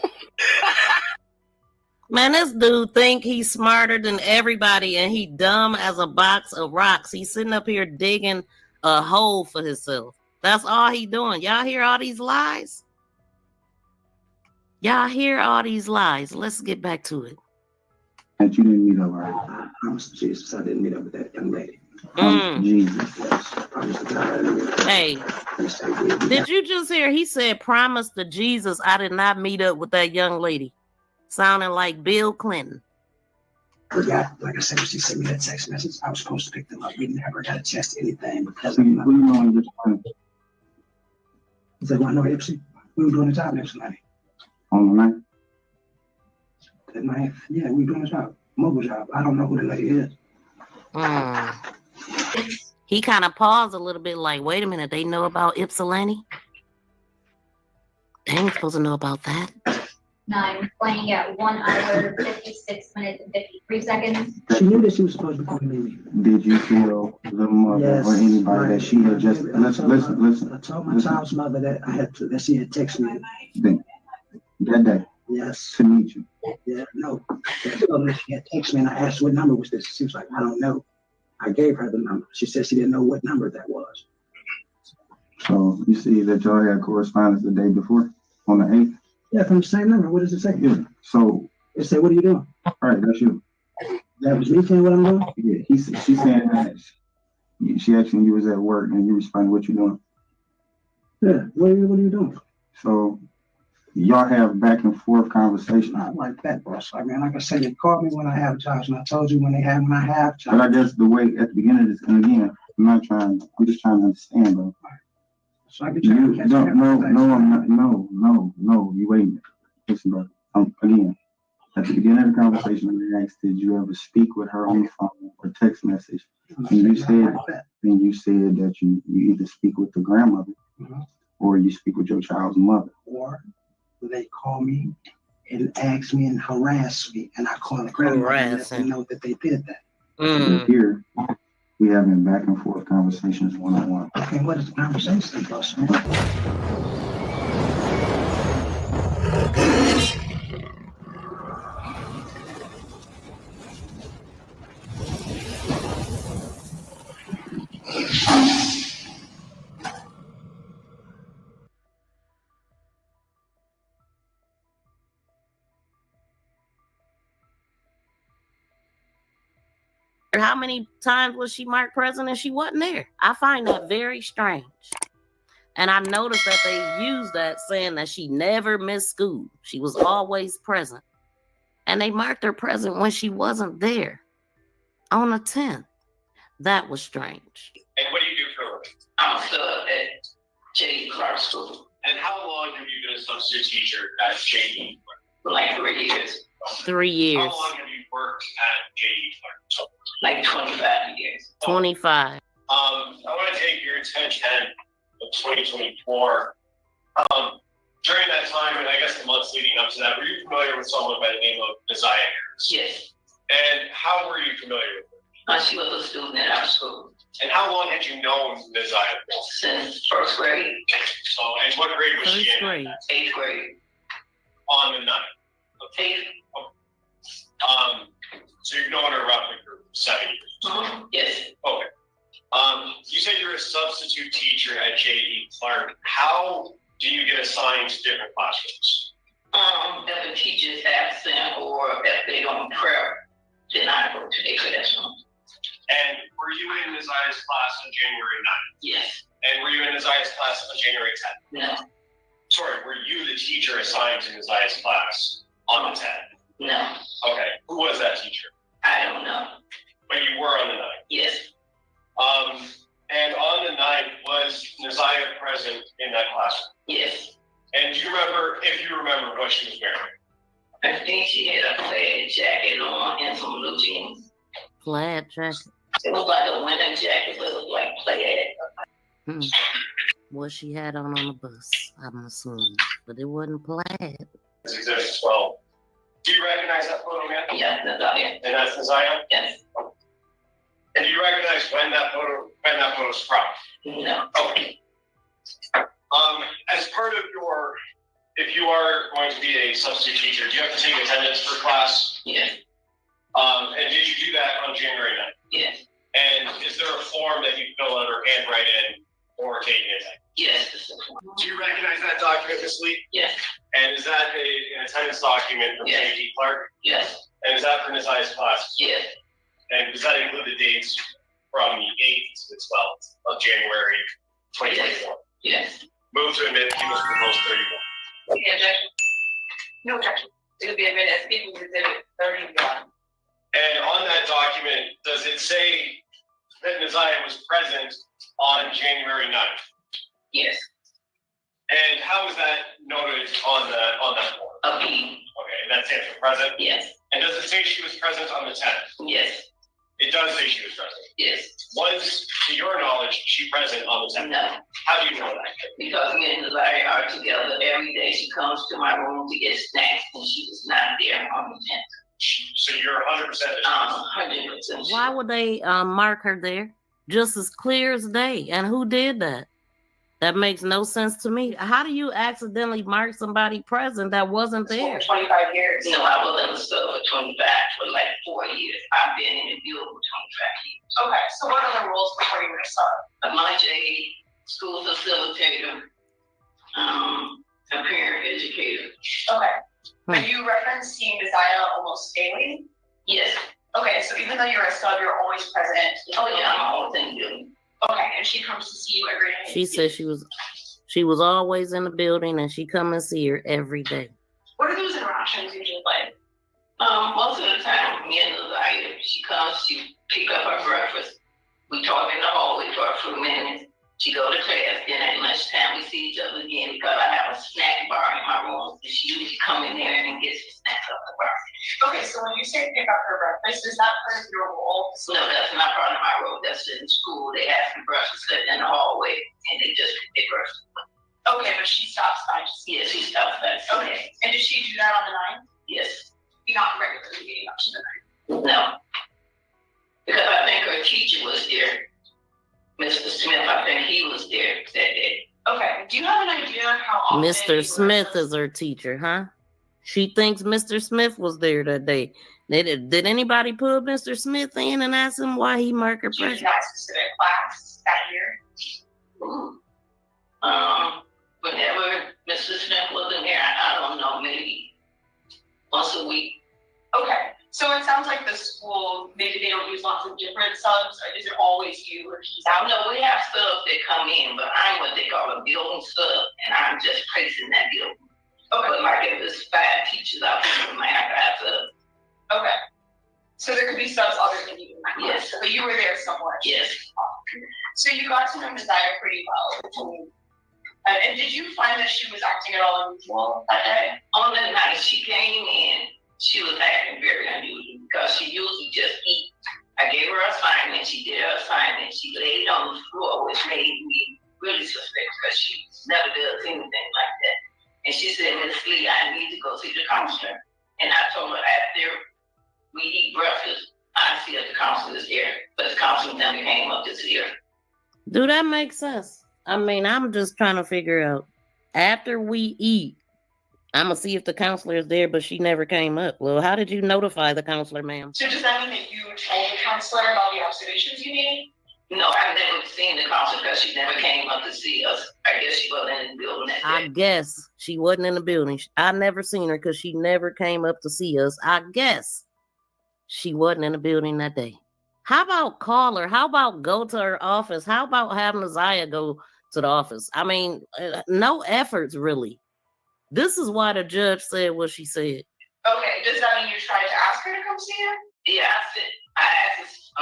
Man, this dude think he's smarter than everybody and he dumb as a box of rocks. He's sitting up here digging a hole for himself. That's all he doing. Y'all hear all these lies? Y'all hear all these lies. Let's get back to it. That you didn't meet up, right? I promise to Jesus, I didn't meet up with that young lady. Jesus. Yes, I promise to God, I didn't meet up. Hey, did you just hear? He said, promise to Jesus, I did not meet up with that young lady. Sounding like Bill Clinton. Forgot, like I said, she sent me that text message. I was supposed to pick them up. We never got a chance to anything because of nothing. He said, "Well, I know Ipsy. We were doing a job next night." On the night? That night, yeah, we were doing a job, mobile job. I don't know who the lady is. He kind of paused a little bit, like, "Wait a minute, they know about Ypsilanti? They ain't supposed to know about that." 9, playing at 1 hour, 56 minutes and 53 seconds. She knew that she was supposed to be calling me. Did you feel the mother or anybody that she had just listen? I told my child's mother that that she had texted me that day. Yes. To meet you. Yeah, no. She had texted me and I asked what number was this. She was like, I don't know. I gave her the number. She said she didn't know what number that was. So you see that y'all had correspondence the day before on the 8th? Yeah, from the same number. What does it say? Yeah. So it said, "What are you doing?" All right, that's you. That was me saying what I'm doing? Yeah, she's saying that she asking you was at work and you responded, "What you doing?" Yeah, what are you doing? So y'all have back and forth conversation. Not like that, boss. I mean, like I said, they called me when I have jobs, and I told you when I have jobs. But I guess the way at the beginning of this, and again, I'm just trying to understand, bro. So I could try to catch I'm not. No. You wait a minute. Listen, bro. Again, at the beginning of the conversation, I asked, did you ever speak with her on the phone or text message? And you said that you either speak with the grandmother or you speak with your child's mother. Or they call me and ask me and harass me, and I call the grandmother and let them know that they did that. And here, we having back and forth conversations one-on-one. Okay, what is the conversation, boss? how many times was she marked present and she wasn't there? I find that very strange. And I noticed that they used that saying that she never missed school. She was always present. And they marked her present when she wasn't there on the 10th. That was strange. And what do you do for a living? I'm still at J.E. Clark School. And how long have you been a substitute teacher at J.E. For like 3 years. 3 years. How long have you worked at J.E. Clark? Like 25 years. 25. I want to take your 10-10 of 2024. During that time, and I guess the months leading up to that, were you familiar with someone by the name of Isaiah Harris? Yes. And how were you familiar with her? She was a student at our school. And how long had you known Isaiah for? Since first grade. So, and what grade was she in? Grade. 8th grade. On the 9th. 8th. So you've known her roughly for 7 years? Yes. Okay. You said you're a substitute teacher at J.E. Clark. How do you get assigned to different classrooms? If the teacher's absent or if they don't prep, then I go to their classroom. And were you in Isaiah's class on January 9th? Yes. And were you in Isaiah's class on January 10th? No. Sorry, were you the teacher assigned to Isaiah's class on the 10th? No. Okay. Who was that teacher? I don't know. But you were on the 9th? Yes. And on the 9th, was Isaiah present in that classroom? Yes. And do you remember, if you remember, what she was wearing? I think she had a plaid jacket on and some blue jeans. Plaid jacket. It was like a winter jacket, but it was like plaid. What she had on the bus, I'm assuming. But it wasn't plaid. It's Exhibit 12. Do you recognize that photo, man? Yeah, Isaiah. And that's Isaiah? Yes. And do you recognize when that photo's from? No. Okay. As part of your, if you are going to be a substitute teacher, do you have to take attendance for class? Yes. And did you do that on January 9th? Yes. And is there a form that you fill out or handwrite in or take in? Yes. Do you recognize that document, Ms. Lee? Yes. And is that an attendance document from J.E. Clark? Yes. And is that for Isaiah's class? Yes. And does that include the dates from the 8th to the 12th of January 2024? Yes. Move to admit he was proposed 31. Any objection? No objection. It would be admitted as People's Exhibit 31. And on that document, does it say that Isaiah was present on January 9th? Yes. And how is that noted on that form? A B. Okay, and that stands for present? Yes. And does it say she was present on the 10th? Yes. It does say she was present? Yes. Was, to your knowledge, she present on the 10th? No. How do you know that? Because me and Isaiah are together every day. She comes to my room to get snacks, and she was not there on the 10th. So you're 100%? 100%. Why would they mark her there? Just as clear as day. And who did that? That makes no sense to me. How do you accidentally mark somebody present that wasn't there? 25 years. No, I was in the school for 25 for like 4 years. I've been in the field for 25 years. Okay, so what are the rules before you start? My J school facilitator, a parent educator. Okay. But you reference seeing Isaiah almost daily? Yes. Okay, so even though you're a sub, you're always present. Oh yeah, I'm always in the building. Okay, and she comes to see you every day? She said she was always in the building and she come and see her every day. What are those interactions usually like? Most of the time, me and Isaiah, she comes to pick up her breakfast. We talk in the hallway for a few minutes. She go to class, then at lunchtime we see each other again because I have a snack bar in my room. And she usually come in there and gets the snacks up the bar. Okay, so when you say pick up her breakfast, is that part of your role? No, that's not part of my role. That's in school. They have some breakfast in the hallway and they just pick breakfast. Okay, but she stops by. Yes, she stops by. Okay, and does she do that on the 9th? Yes. You're not regularly getting up to the 9th? No. Because I think her teacher was there. Mr. Smith, I think he was there that day. Okay, do you have an idea how often? Mr. Smith is her teacher, huh? She thinks Mr. Smith was there that day. Did anybody put Mr. Smith in and ask him why he marked her present? In that specific class that year? Ooh. Whenever Mr. Smith wasn't there, I don't know, maybe once a week. Okay, So it sounds like the school, maybe they don't use lots of different subs. Or is it always you or he's I know we have subs that come in, but I'm what they call a building sub, and I'm just placing that building. Okay. But like if there's 5 teachers out there, we might have 5 subs. Okay. So there could be subs other than you. Yes. But you were there somewhere. Yes. So you got to know Messiah pretty well. And did you find that she was acting at all unusual that day? On the night she came in, she was acting very unusual because she usually just eat. I gave her an assignment, she did her assignment, she laid on the floor, which made me really suspect because she never does anything like that. And she said, Miss Lee, I need to go see the counselor. And I told her after we eat breakfast, I see if the counselor is there. But the counselor never came up to see her. Do that make sense? I mean, I'm just trying to figure out, after we eat, I'm going to see if the counselor is there, but she never came up. Well, how did you notify the counselor, ma'am? So does that mean that you told the counselor about the observations you made? No, I've never seen the counselor because she never came up to see us. I guess she wasn't in the building that day. I guess she wasn't in the building. I never seen her because she never came up to see us. I guess she wasn't in the building that day. How about call her? How about go to her office? How about having Isaiah go to the office? I mean, no efforts, really. This is why the judge said what she said. Okay, does that mean you tried to ask her to come see her? Yeah, I asked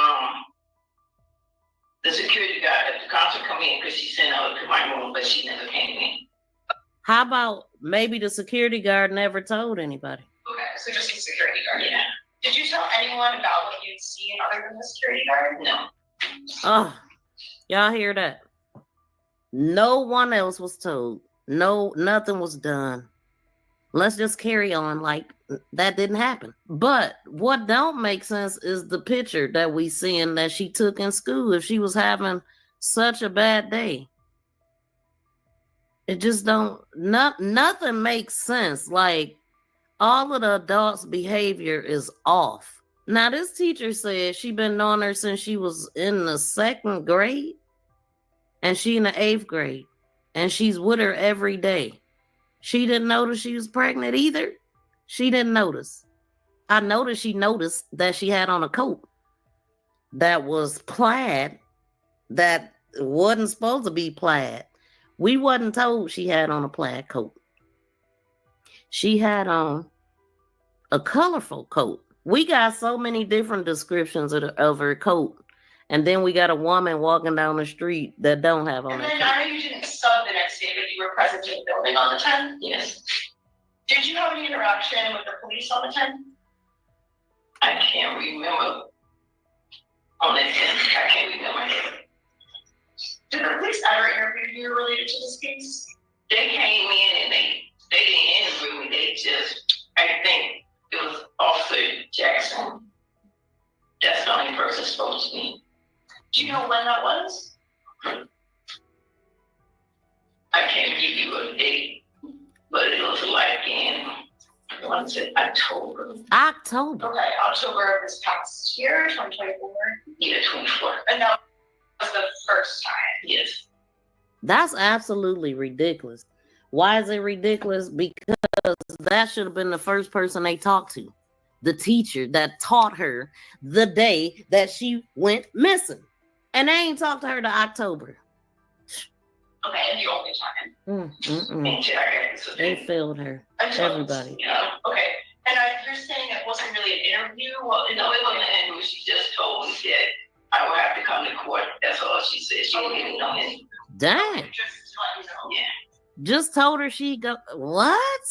the security guard at the counselor come in because she sent her to my room, but she never came in. How about maybe the security guard never told anybody? Okay, so just the security guard. Yeah. Did you tell anyone about what you'd seen other than the security guard? No. Oh, y'all hear that? No one else was told. No, nothing was done. Let's just carry on like that didn't happen. But what don't make sense is the picture that we seeing that she took in school if she was having such a bad day. It just nothing makes sense. Like, all of the adults' behavior is off. Now, this teacher said she been knowing her since she was in the 2nd grade, and she in the 8th grade, and she's with her every day. She didn't notice she was pregnant either. She didn't notice. I noticed she noticed that she had on a coat that was plaid that wasn't supposed to be plaid. We wasn't told she had on a plaid coat. She had on a colorful coat. We got so many different descriptions of her coat. And then we got a woman walking down the street that don't have on and that then coat. I know you didn't sub the next day, but you were present in the building on the 10th? Yes. Did you have any interaction with the police on the 10th? I can't remember. On the 10th, I can't remember. Did the police ever interview you related to this case? They came in and they didn't interview me. They just, I think it was Officer Jackson. That's the only person supposed to be. Do you know when that was? I can't give you a date, but it was like in, I want to say October. October? Okay, October of this past year, 2024? Yeah, 24. And that was the first time? Yes. That's absolutely ridiculous. Why is it ridiculous? Because that should have been the first person they talked to. The teacher that taught her the day that she went missing. And they ain't talked to her to October. Okay, and the only time. They failed her. Everybody. Yeah. Okay. And you're saying it wasn't really an interview? Well, no, it wasn't an interview. She just told me that I would have to come to court. That's all she said. She didn't even know anything. Dang. Just to let you know. Yeah. Just told her she go. What?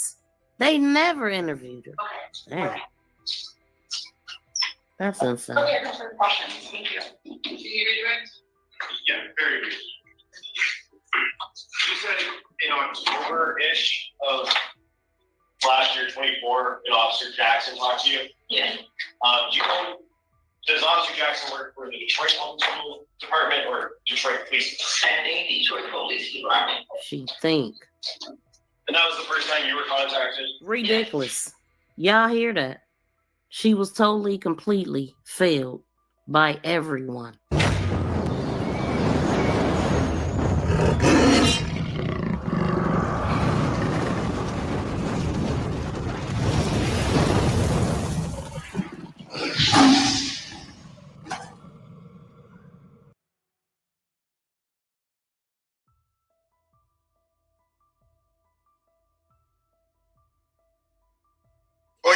They never interviewed her. Okay. Dang. That's insane. Okay, no further questions. Thank you. Did you do it? Yeah, very good. You said in October-ish of last year, 24, an Officer Jackson talked to you? Yeah. Do you know, does Officer Jackson work for the Detroit Police Department or Detroit Police Department? I think Detroit Police Department. She think. And that was the first time you were contacted? Ridiculous. Y'all hear that? She was totally, completely failed by everyone.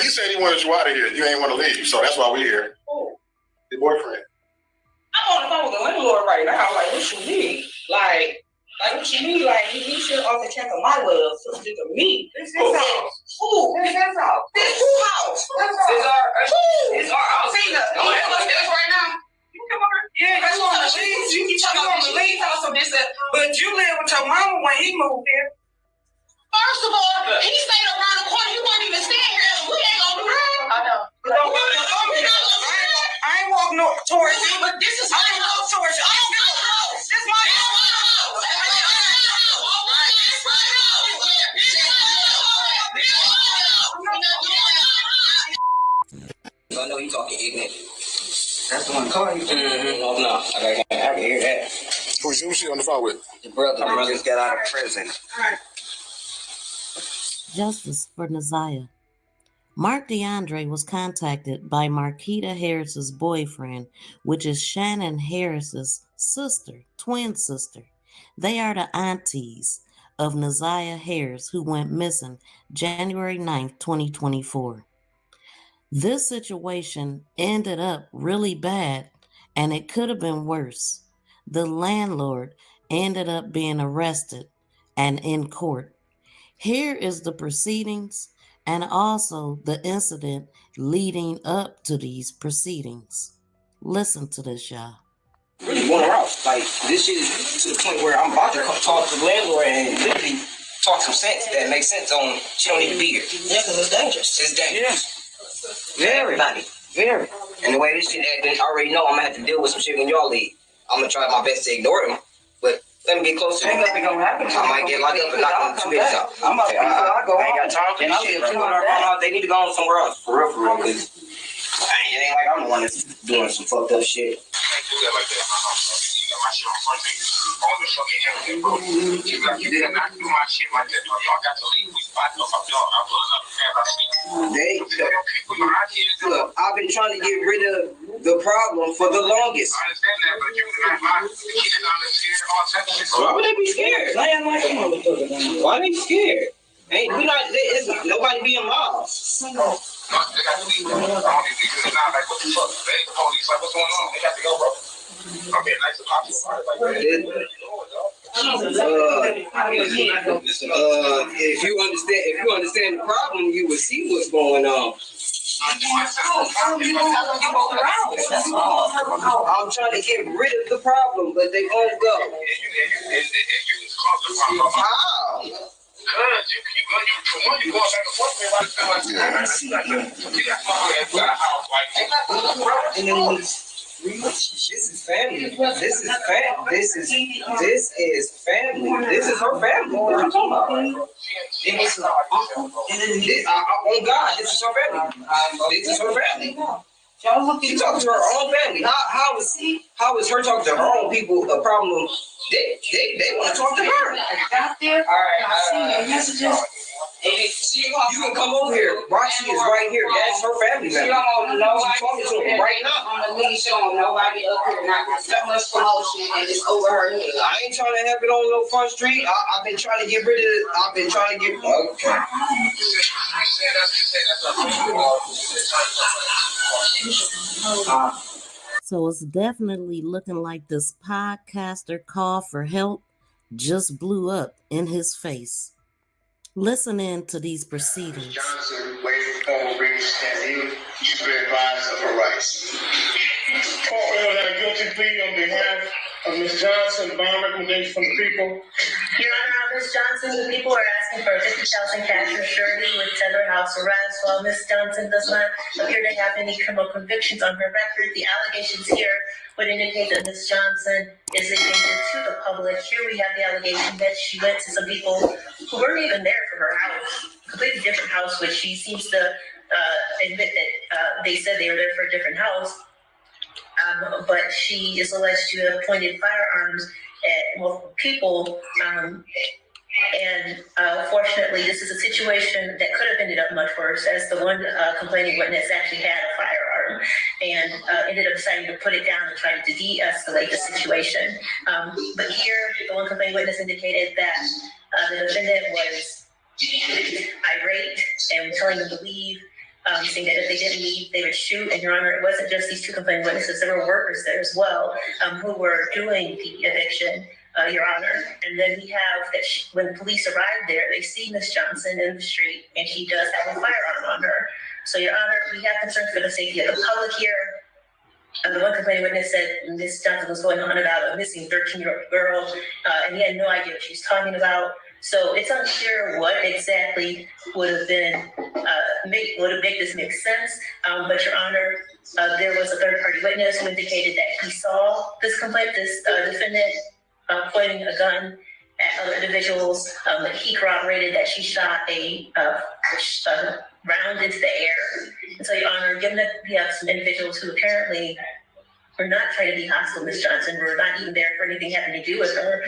said he wanted you out of here. You ain't want to leave, so that's why we're here. Oh. Your boyfriend. I'm on the phone with the landlord right now. Like, what you need? Like what you need? Like, he should off the check of my love, sister to me. This is house. Who? This is house. This who house? It's our house. See, you come upstairs right now. You come over. Yeah, you want to leave? You keep talking about the leave house of this, but you live with your mama when he moved here. First of all, he stayed around the corner. You weren't even staying here. We ain't gonna do that. I know. I ain't walking no towards you. But this is my house. Towards you. I don't give a house. This is my house. I know you talking ignorant. That's the one calling you. No, I can hear that. Who's she on the phone with? The brother just got out of prison. Justice for Naziah. Mark DeAndre was contacted by Marquita Harris's boyfriend, which is Shannon Harris's sister, twin sister. They are the aunties of Naziah Harris, who went missing January 9th, 2024. This situation ended up really bad, and it could have been worse. The landlord ended up being arrested and in court. Here is the proceedings and also the incident leading up to these proceedings. Listen to this, y'all. Really going around. Like, this shit is to the point where I'm about to talk to the landlord and literally talk some sense that makes sense on she don't need to be here. Yeah, because it's dangerous. It's dangerous. Very. Very. And the way this shit acting, I already know I'm going to have to deal with some shit when y'all leave. I'm going to try my best to ignore them, but let me get closer. Ain't nothing gonna happen. I might get locked up and knock them 2 days out. I'm about to go. I ain't got time for this shit. They need to go on somewhere else. For real, because it ain't like I'm the one that's doing some fucked up shit. I can't do that like that in my house. You got my shit on front page. On the fucking internet. You did not do my shit like that. Y'all got to leave. We spot up. I'm pulling up as I see. Look, I've been trying to get rid of the problem for the longest. I understand that, but you not my kids understand all types of shit. Why would they be scared? Why they scared? Ain't we not? It's nobody being lost. They got to leave. I don't think they're not like what the fuck. They ain't the police. Like what's going on? They got to go, bro. I'm being nice and popular. If you understand the problem, you will see what's going on. I'm trying to get rid of the problem, but they won't go. How? You going back and forth with everybody. This is family. This is family. This is family. This is her family. What are you talking about? Oh God, this is her family. This is her family. She talking to her own family. How is her talking to her own people a problem? They want to talk to her. Got there. All right. I see your messages. You can come over here. Rashi is right here. That's her family member. She don't want nobody talking to her right now. On the lead, she don't want nobody up here. Not so much promotion and it's over her head. I ain't trying to have it on no front street. I've been trying to get rid of it. I've been trying to get. Okay. So it's definitely looking like this podcaster call for help just blew up in his face. Listen in to these proceedings. Johnson waived formal briefs and you've been advised of her rights. Court ordered a guilty plea on behalf of Ms. Johnson, bond recommendation from the people. Your Honor, Ms. Johnson, the people are asking for 50,000 cash for surety with tether house arrest. While Ms. Johnson does not appear to have any criminal convictions on her record, the allegations here would indicate that Ms. Johnson is a danger to the public. Here we have the allegation that she went to some people who weren't even there for her house, completely different house, which she seems to admit that they said they were there for a different house. But she is alleged to have pointed firearms at multiple people. Fortunately, this is a situation that could have ended up much worse, as the one complaining witness actually had a firearm and ended up deciding to put it down and try to de-escalate the situation. But here, the one complaining witness indicated that the defendant was irate and telling them to leave. saying that if they didn't leave, they would shoot. And Your Honor, it wasn't just these two complaining witnesses. There were workers there as well who were doing the eviction, Your Honor. And then we have that when police arrived there, they see Miss Johnson in the street, and she does have a firearm on her. So, Your Honor, we have concerns for the safety of the public here. The one complaining witness said Miss Johnson was going on about a missing 13-year-old girl, and he had no idea what she was talking about. So it's unclear what exactly would have made this make sense. But Your Honor, there was a third-party witness who indicated that he saw this defendant pointing a gun at other individuals. He corroborated that she shot a round into the air. And so, Your Honor, given that we have some individuals who apparently were not trying to be hostile to Ms. Johnson, were not even there for anything having to do with her,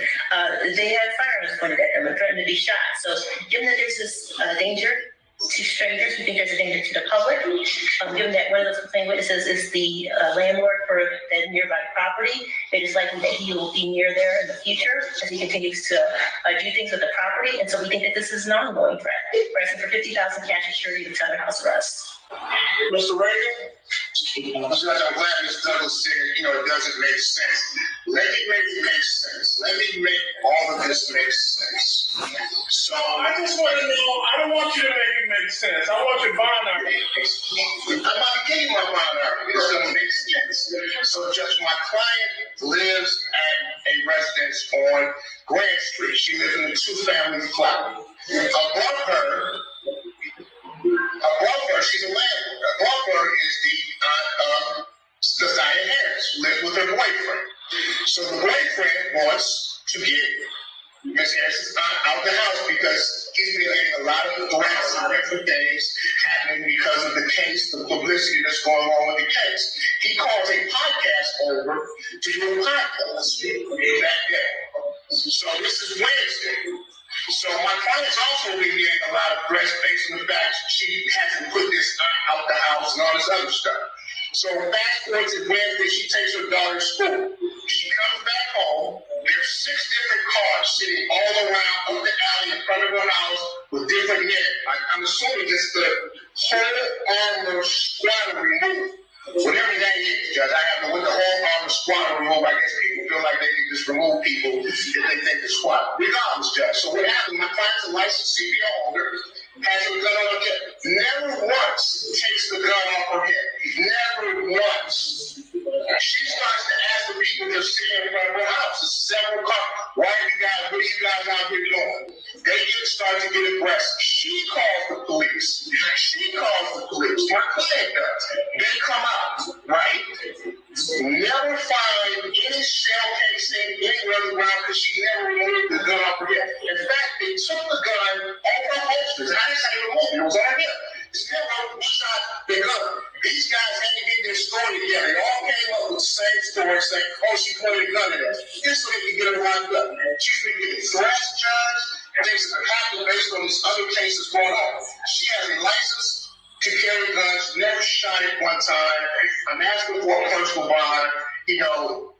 they had firearms pointed at them and threatened to be shot. So given that there's this danger to strangers, we think there's a danger to the public. Given that one of those complaining witnesses is the landlord for the nearby property, it is likely that he will be near there in the future as he continues to do things with the property. And so we think that this is an ongoing threat. We're asking for $50,000 cash and surety to cover house arrest. Mr. Reagan? I'm glad Ms. Douglas said, it doesn't make sense. Let me make it make sense. Let me make all of this make sense. So I just want to know, I don't want you to make it make sense. I want your bond argument. I'm about to give you my bond argument. It's going to make sense. So, Judge, my client lives at a residence on Grand Street. She lives in a two-family flat. Above her, she's a landlord. Above her is the aunt of Josiah Harris, who lives with her boyfriend. So the boyfriend wants to get Miss Harris's aunt out the house because he's been getting a lot of threats and different things happening because of the case, the publicity that's going on with the case. He calls a podcast over to do a podcast that day. So this is Wednesday. So my client's also been getting a lot of threats based on the fact she hasn't put this out the house and all this other stuff. So fast forward to Wednesday, she takes her daughter to school. She comes back home. There's 6 different cars sitting all around up the alley in front of her house with different men. I'm assuming it's the whole armor squad removed. Whatever that is, Judge, I have to with the whole armor squad removed. I guess people feel like they can just remove people if they think the squad. Regardless, Judge. So what happened? My client's a licensed CPO holder, has a gun on her hip. Never once takes the gun off her hip. Never once. She starts to ask the people that are sitting in front of her house. There's several cars. What are you guys out here doing? They start to get aggressive. She calls the police. My client does. They come out, right? Never find any shell casing anywhere on the ground because she never removed the gun off her hip. In fact, they took the gun off her holsters. I didn't say remove it. It was on her hip. Still shot the gun. These guys had to get their story together. They all came up with the same story saying, she pointed a gun at us. This way they can get her locked up. She's been getting thrashed, Judge, and things that happen based on these other cases going on. She has a license to carry guns, never shot it one time. I'm asking for a personal bond,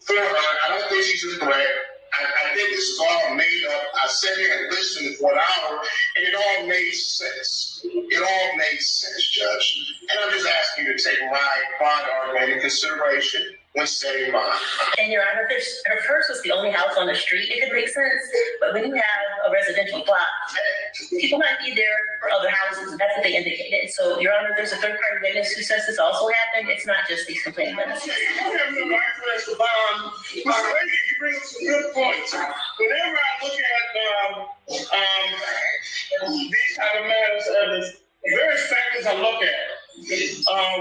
for her. I don't think she's a threat. I think this is all made up. I sat here and listened for an hour, and it all made sense. It all made sense, Judge. And I'm just asking you to take my bond argument into consideration when setting bond. And Your Honor, if hers was the only house on the street, it could make sense. But when you have a residential block, people might be there for other houses, and that's what they indicated. So, Your Honor, there's a third-party witness who says this also happened. It's not just these complaining witnesses. You bring up some good points. Whenever I look at these type of matters, there's various factors I look at.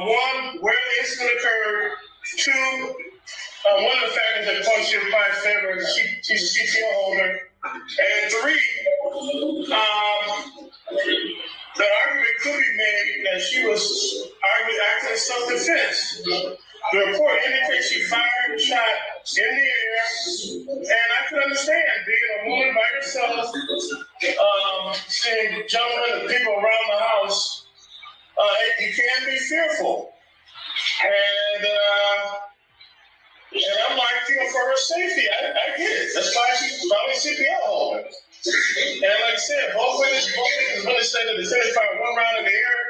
One, where the incident occurred. 2, one of the factors that points to your client's favor is she's a CPO holder. And 3, the argument could be made that she was acting in self-defense. The report indicates she fired a shot in the air, and I can understand being a woman by yourself, seeing gentlemen and people around the house, you can be fearful. And I'm like, for her safety, I get it. That's why she's probably CPO holder. And like I said, both witnesses really said that the defendant fired one round in the air.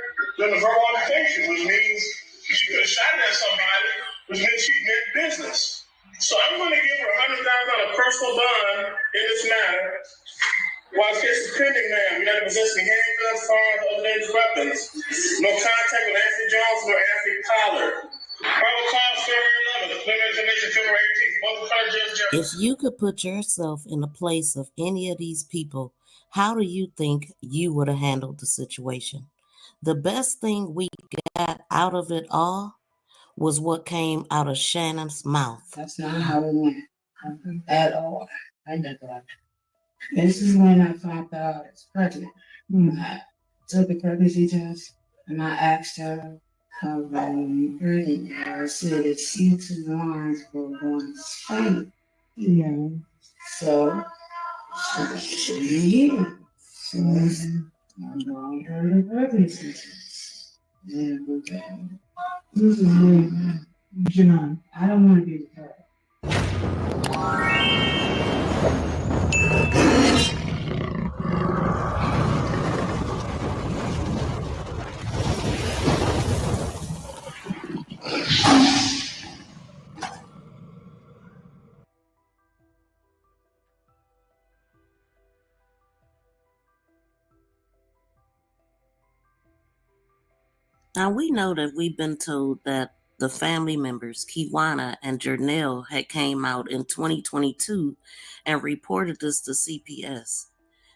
than the verbal altercation, which means she could have shot at somebody, which means she meant business. So I'm going to give her $100,000 personal bond in this matter. While this case is pending, ma'am, you're not possessing handguns, firearms, or other dangerous weapons. No contact with Anthony Jones nor Anthony Pollard. Probable cause February 11th, preliminary examination February 18th. Both the If you could put yourself in the place of any of these people, how do you think you would have handled the situation? The best thing we got out of it all was what came out of Shannon's mouth. That's not how it went at all. I never liked it. This is when I found out I was pregnant. I took the pregnancy test and I asked her how pregnant. I said it's C2 lines for one state. Yeah. So she here. So I'm going to her the pregnancy test. And this is really, John, I don't want to be the parent. Now we know that we've been told that the family members, Kiwana and Jernell, had came out in 2022 and reported this to CPS.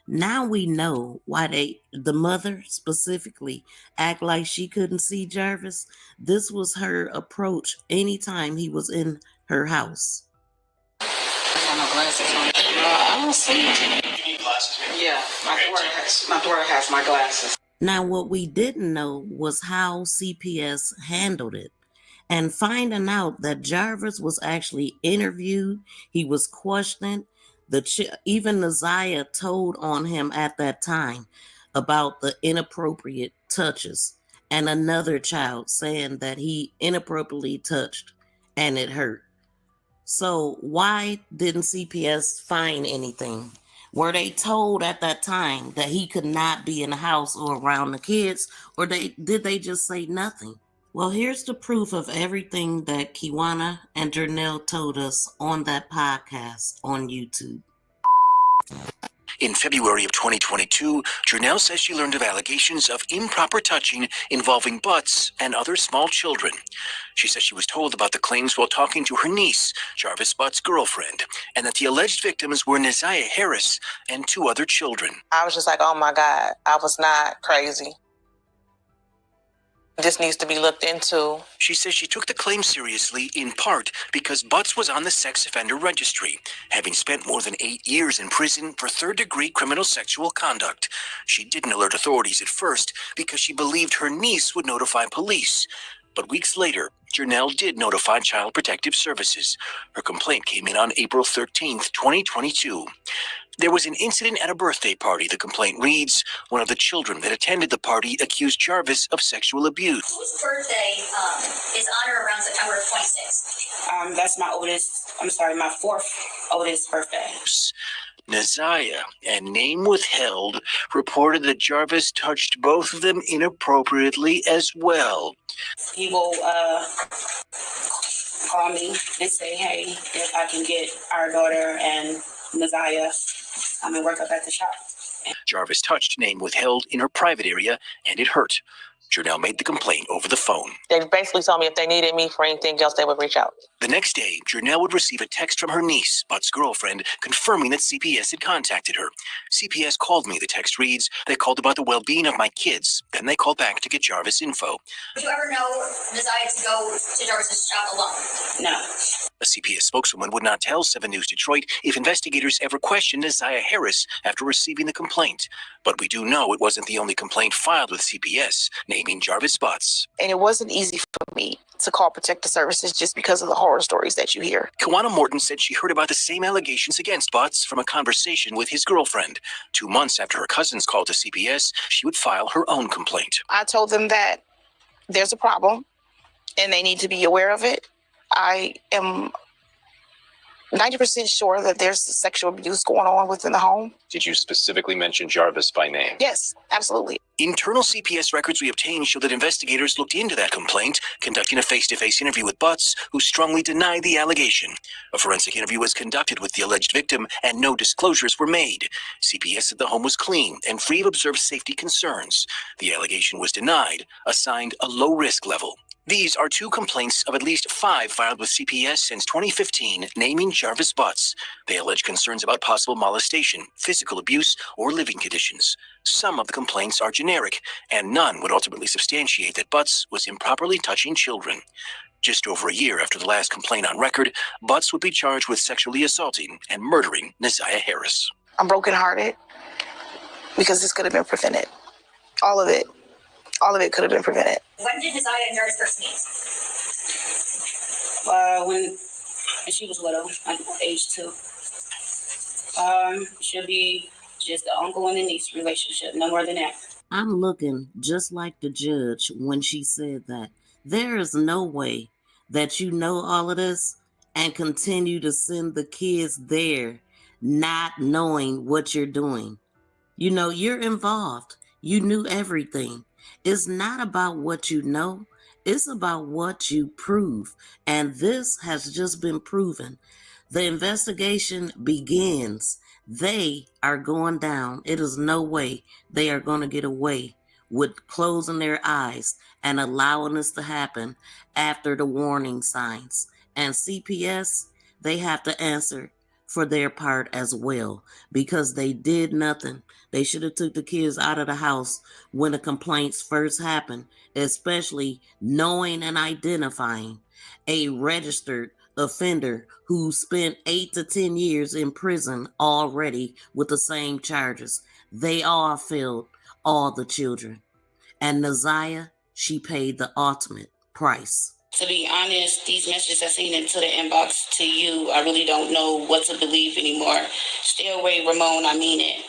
Now we know why the mother specifically, act like she couldn't see Jarvis. This was her approach anytime he was in her house. I have no glasses on. I don't see. You need glasses, man. Yeah, my daughter has my glasses. Now, what we didn't know was how CPS handled it. And finding out that Jarvis was actually interviewed, he was questioned, even Naziah told on him at that time about the inappropriate touches, and another child saying that he inappropriately touched and it hurt. So why didn't CPS find anything? Were they told at that time that he could not be in the house or around the kids, or did they just say nothing? Well, here's the proof of everything that Kiwana and Jernell told us on that podcast on YouTube. In February of 2022, Jernell says she learned of allegations of improper touching involving butts and other small children. She says she was told about the claims while talking to her niece, Jarvis Butt's girlfriend, and that the alleged victims were Naziah Harris and 2 other children. I was just like, oh my God, I was not crazy. This needs to be looked into. She says she took the claim seriously in part because Butts was on the sex offender registry, having spent more than 8 years in prison for third-degree criminal sexual conduct. She didn't alert authorities at first because she believed her niece would notify police. But weeks later, Jernell did notify Child Protective Services. Her complaint came in on April 13th, 2022. There was an incident at a birthday party, the complaint reads. One of the children that attended the party accused Jarvis of sexual abuse. Whose birthday is on or around September 26th? That's my my 4th oldest birthday. Naziah, and name withheld, reported that Jarvis touched both of them inappropriately as well. He will call me and say, hey, if I can get our daughter and Naziah and work up at the shop. Jarvis touched name withheld in her private area, and it hurt. Jernell made the complaint over the phone. They basically told me if they needed me for anything else, they would reach out. The next day, Jernell would receive a text from her niece, Butt's girlfriend, confirming that CPS had contacted her. CPS called me, the text reads. They called about the well-being of my kids. Then they called back to get Jarvis info. Did you ever know Naziah to go to Jarvis's shop alone? No. A CPS spokeswoman would not tell 7 News Detroit if investigators ever questioned Naziah Harris after receiving the complaint. But we do know it wasn't the only complaint filed with CPS, naming Jarvis Butts. And it wasn't easy for me to call Protective Services just because of the horror stories that you hear. Kiwana Morton said she heard about the same allegations against Butts from a conversation with his girlfriend. 2 months after her cousins called to CPS, she would file her own complaint. I told them that there's a problem and they need to be aware of it. I am 90% sure that there's sexual abuse going on within the home. Did you specifically mention Jarvis by name? Yes, absolutely. Internal CPS records we obtained show that investigators looked into that complaint, conducting a face-to-face interview with Butts, who strongly denied the allegation. A forensic interview was conducted with the alleged victim, and no disclosures were made. CPS said the home was clean and free of observed safety concerns. The allegation was denied, assigned a low-risk level. These are 2 complaints of at least 5 filed with CPS since 2015, naming Jarvis Butts. They allege concerns about possible molestation, physical abuse, or living conditions. Some of the complaints are generic, and none would ultimately substantiate that Butts was improperly touching children. Just over a year after the last complaint on record, Butts would be charged with sexually assaulting and murdering Neziah Harris. I'm brokenhearted because this could have been prevented. All of it. All of it could have been prevented. When did Neziah and Harris first meet? When she was little, like age 2. Should be just the uncle and the niece relationship, no more than that. I'm looking just like the judge when she said that. There is no way that you know all of this and continue to send the kids there not knowing what you're doing. You know, you're involved. You knew everything. It's not about what you know. It's about what you prove. And this has just been proven. The investigation begins. They are going down. It is no way they are going to get away with closing their eyes and allowing this to happen after the warning signs. And CPS, they have to answer for their part as well because they did nothing. They should have took the kids out of the house when the complaints first happened, especially knowing and identifying a registered offender who spent 8 to 10 years in prison already with the same charges. They all failed all the children. And Neziah, she paid the ultimate price. To be honest, these messages I seen into the inbox to you, I really don't know what to believe anymore. Stay away, Ramon, I mean it.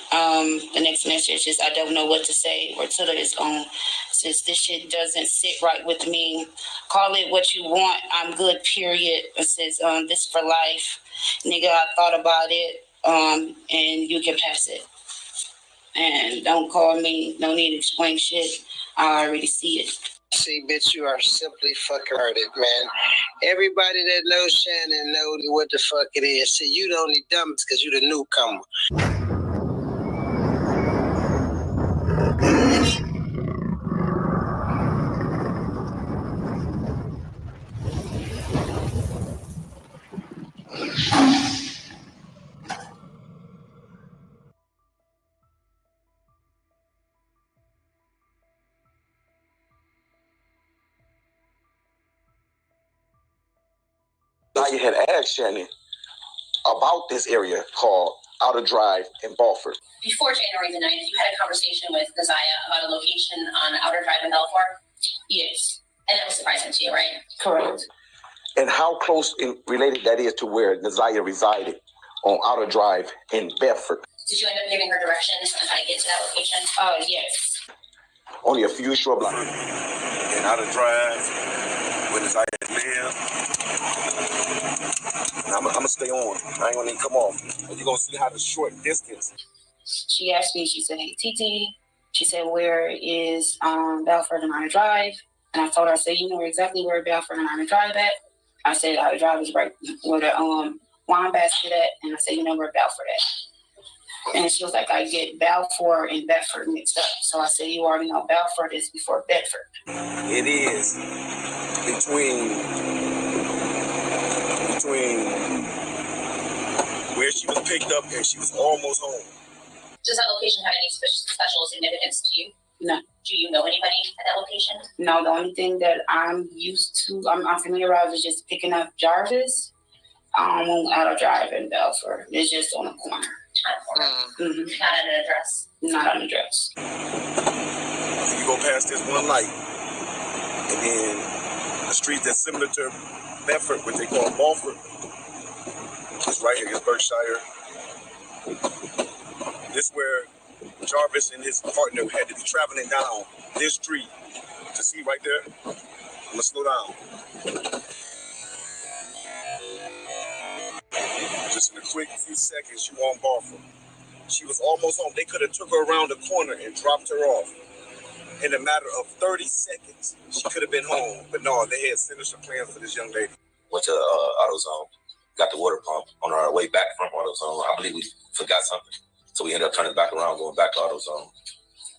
The next message is I don't know what to say or to is on. Since this shit doesn't sit right with me, call it what you want. I'm good, period. It says this for life. Nigga, I thought about it, and you can pass it. And don't call me, no need to explain shit. I already see it. See, bitch, you are simply fucking hearted, man. Everybody that knows Shannon knows what the fuck it is. See, you the only dumb because you the newcomer. I had asked Shannon about this area called Outer Drive in Balford. Before January the 9th, you had a conversation with Neziah about a location on Outer Drive in Belfort? Yes. And that was surprising to you, right? Correct. And how close related that is to where Neziah resided on Outer Drive in Bedford? Did you end up giving her directions on how to get to that location? Yes. Only a few short blocks. In Outer Drive, where Neziah lived. I'm gonna stay on. I ain't gonna even come off. And you're gonna see how the short distance. She asked me, she said, hey, TT. She said, where is Belford and Outer Drive? And I told her, I said, you know exactly where Belford and Outer Drive at? I said, Outer Drive is right where the wine basket at. And I said, you know where Belford at? And she was like, I get Balfour and Bedford mixed up. So I said, you already know Belford is before Bedford. It is between where she was picked up and she was almost home. Does that location have any special significance to you? No. Do you know anybody at that location? No, the only thing that I'm used to, I'm familiarized with just picking up Jarvis on Outer Drive in Belford. It's just on the corner. Mm-hmm. Not at an address? Not an address. You go past this one light, and then the street that's similar to Bedford, what they call Balford. It's right here, it's Berkshire. This where Jarvis and his partner had to be traveling down this street to see right there. I'm gonna slow down. Just in a quick few seconds, you on Balfour. She was almost home. They could have took her around the corner and dropped her off. In a matter of 30 seconds, she could have been home. But no, they had sinister plans for this young lady. Went to AutoZone, got the water pump. On our way back from AutoZone, I believe we forgot something. So we ended up turning back around, going back to AutoZone,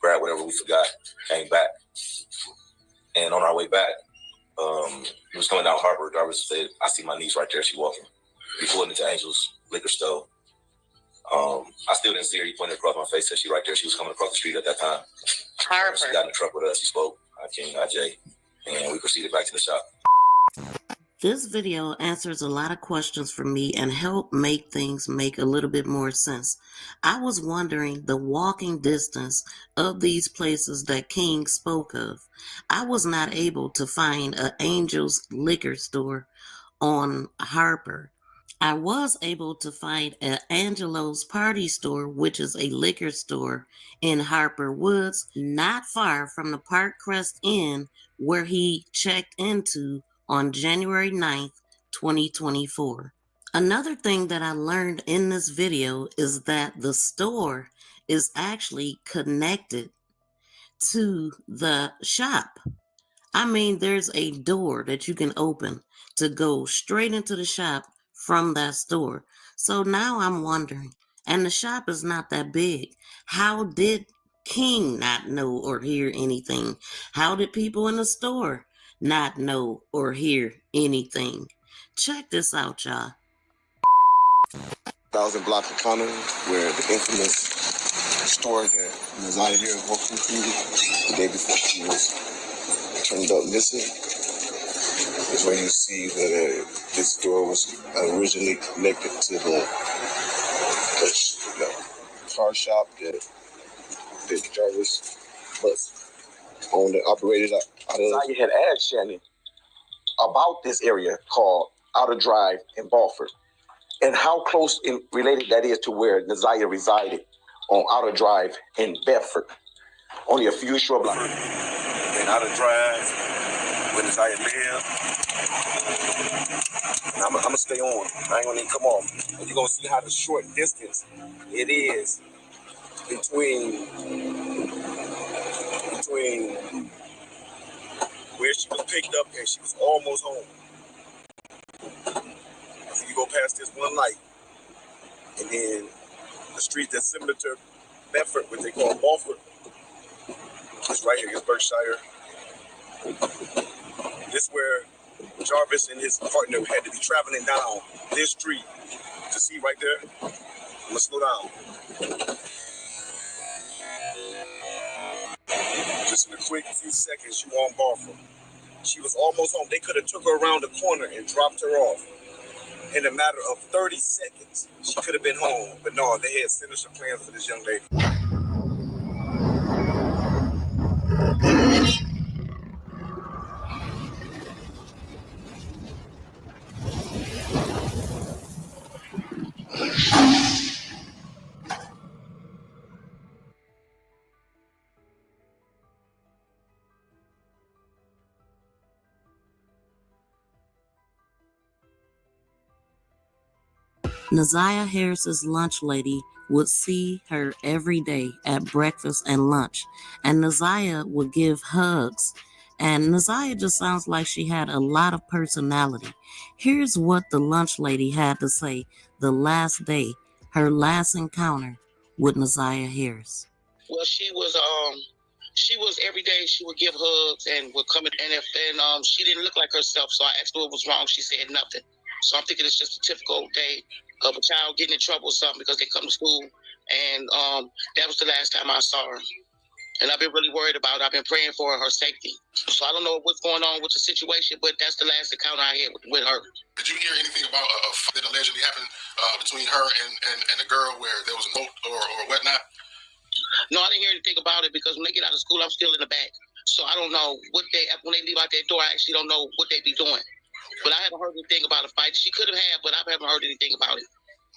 grabbed whatever we forgot, came back. And on our way back, we was coming down Harbor. Driver said, I see my niece right there. She walking. We pulled into Angel's liquor store. I still didn't see her. He pointed across my face, said she right there. She was coming across the street at that time. Harper. She got in the truck with us. She spoke. I King, I Jay. And we proceeded back to the shop. This video answers a lot of questions for me and help make things make a little bit more sense. I was wondering the walking distance of these places that King spoke of. I was not able to find an Angel's liquor store on Harper. I was able to find an Angelo's Party Store, which is a liquor store in Harper Woods, not far from the Park Crest Inn where he checked into on January 9th, 2024. Another thing that I learned in this video is that the store is actually connected to the shop. I mean, there's a door that you can open to go straight into the shop from that store. So now I'm wondering, and the shop is not that big, how did King not know or hear anything? How did people in the store not know or hear anything? Check this out, y'all. 1,000 block of Connor, where the infamous store that Naziah here walked into the day before she was turned up missing, is where you see that this door was originally connected to the car shop that Jarvis was owned and operated out of. Naziah had asked Shannon about this area called Outer Drive in Balfour and how close in related that is to where Naziah resided on Outer Drive in Bedford, only a few short blocks. And Outer Drive, where Naziah lived. I'm gonna stay on. I ain't gonna even come off. And you're gonna see how the short distance it is between where she was picked up and she was almost home. So you go past this one light, and then the street that's similar to Bedford, what they call Balfour, it's right here, it's Berkshire. This where Jarvis and his partner had to be traveling down this street to see right there. I'm gonna slow down. Just in a quick few seconds, you on Balfour. She was almost home. They could have took her around the corner and dropped her off. In a matter of 30 seconds, she could have been home. But no, they had sinister plans for this young lady. Naziah Harris's lunch lady would see her every day at breakfast and lunch, and Naziah would give hugs. And Naziah just sounds like she had a lot of personality. Here's what the lunch lady had to say the last day, her last encounter with Naziah Harris. Well, she was every day she would give hugs and would come in, and she didn't look like herself, so I asked her what was wrong. She said nothing. So I'm thinking it's just a typical day of a child getting in trouble or something because they come to school, and that was the last time I saw her. And I've been really worried about her. I've been praying for her safety. So I don't know what's going on with the situation, but that's the last encounter I had with her. Did you hear anything about a fight that allegedly happened between her and the girl where there was a note or whatnot? No, I didn't hear anything about it because when they get out of school, I'm still in the back. So I don't know when they leave out that door, I actually don't know what they be doing. But I haven't heard anything about a fight. She could have had, but I haven't heard anything about it.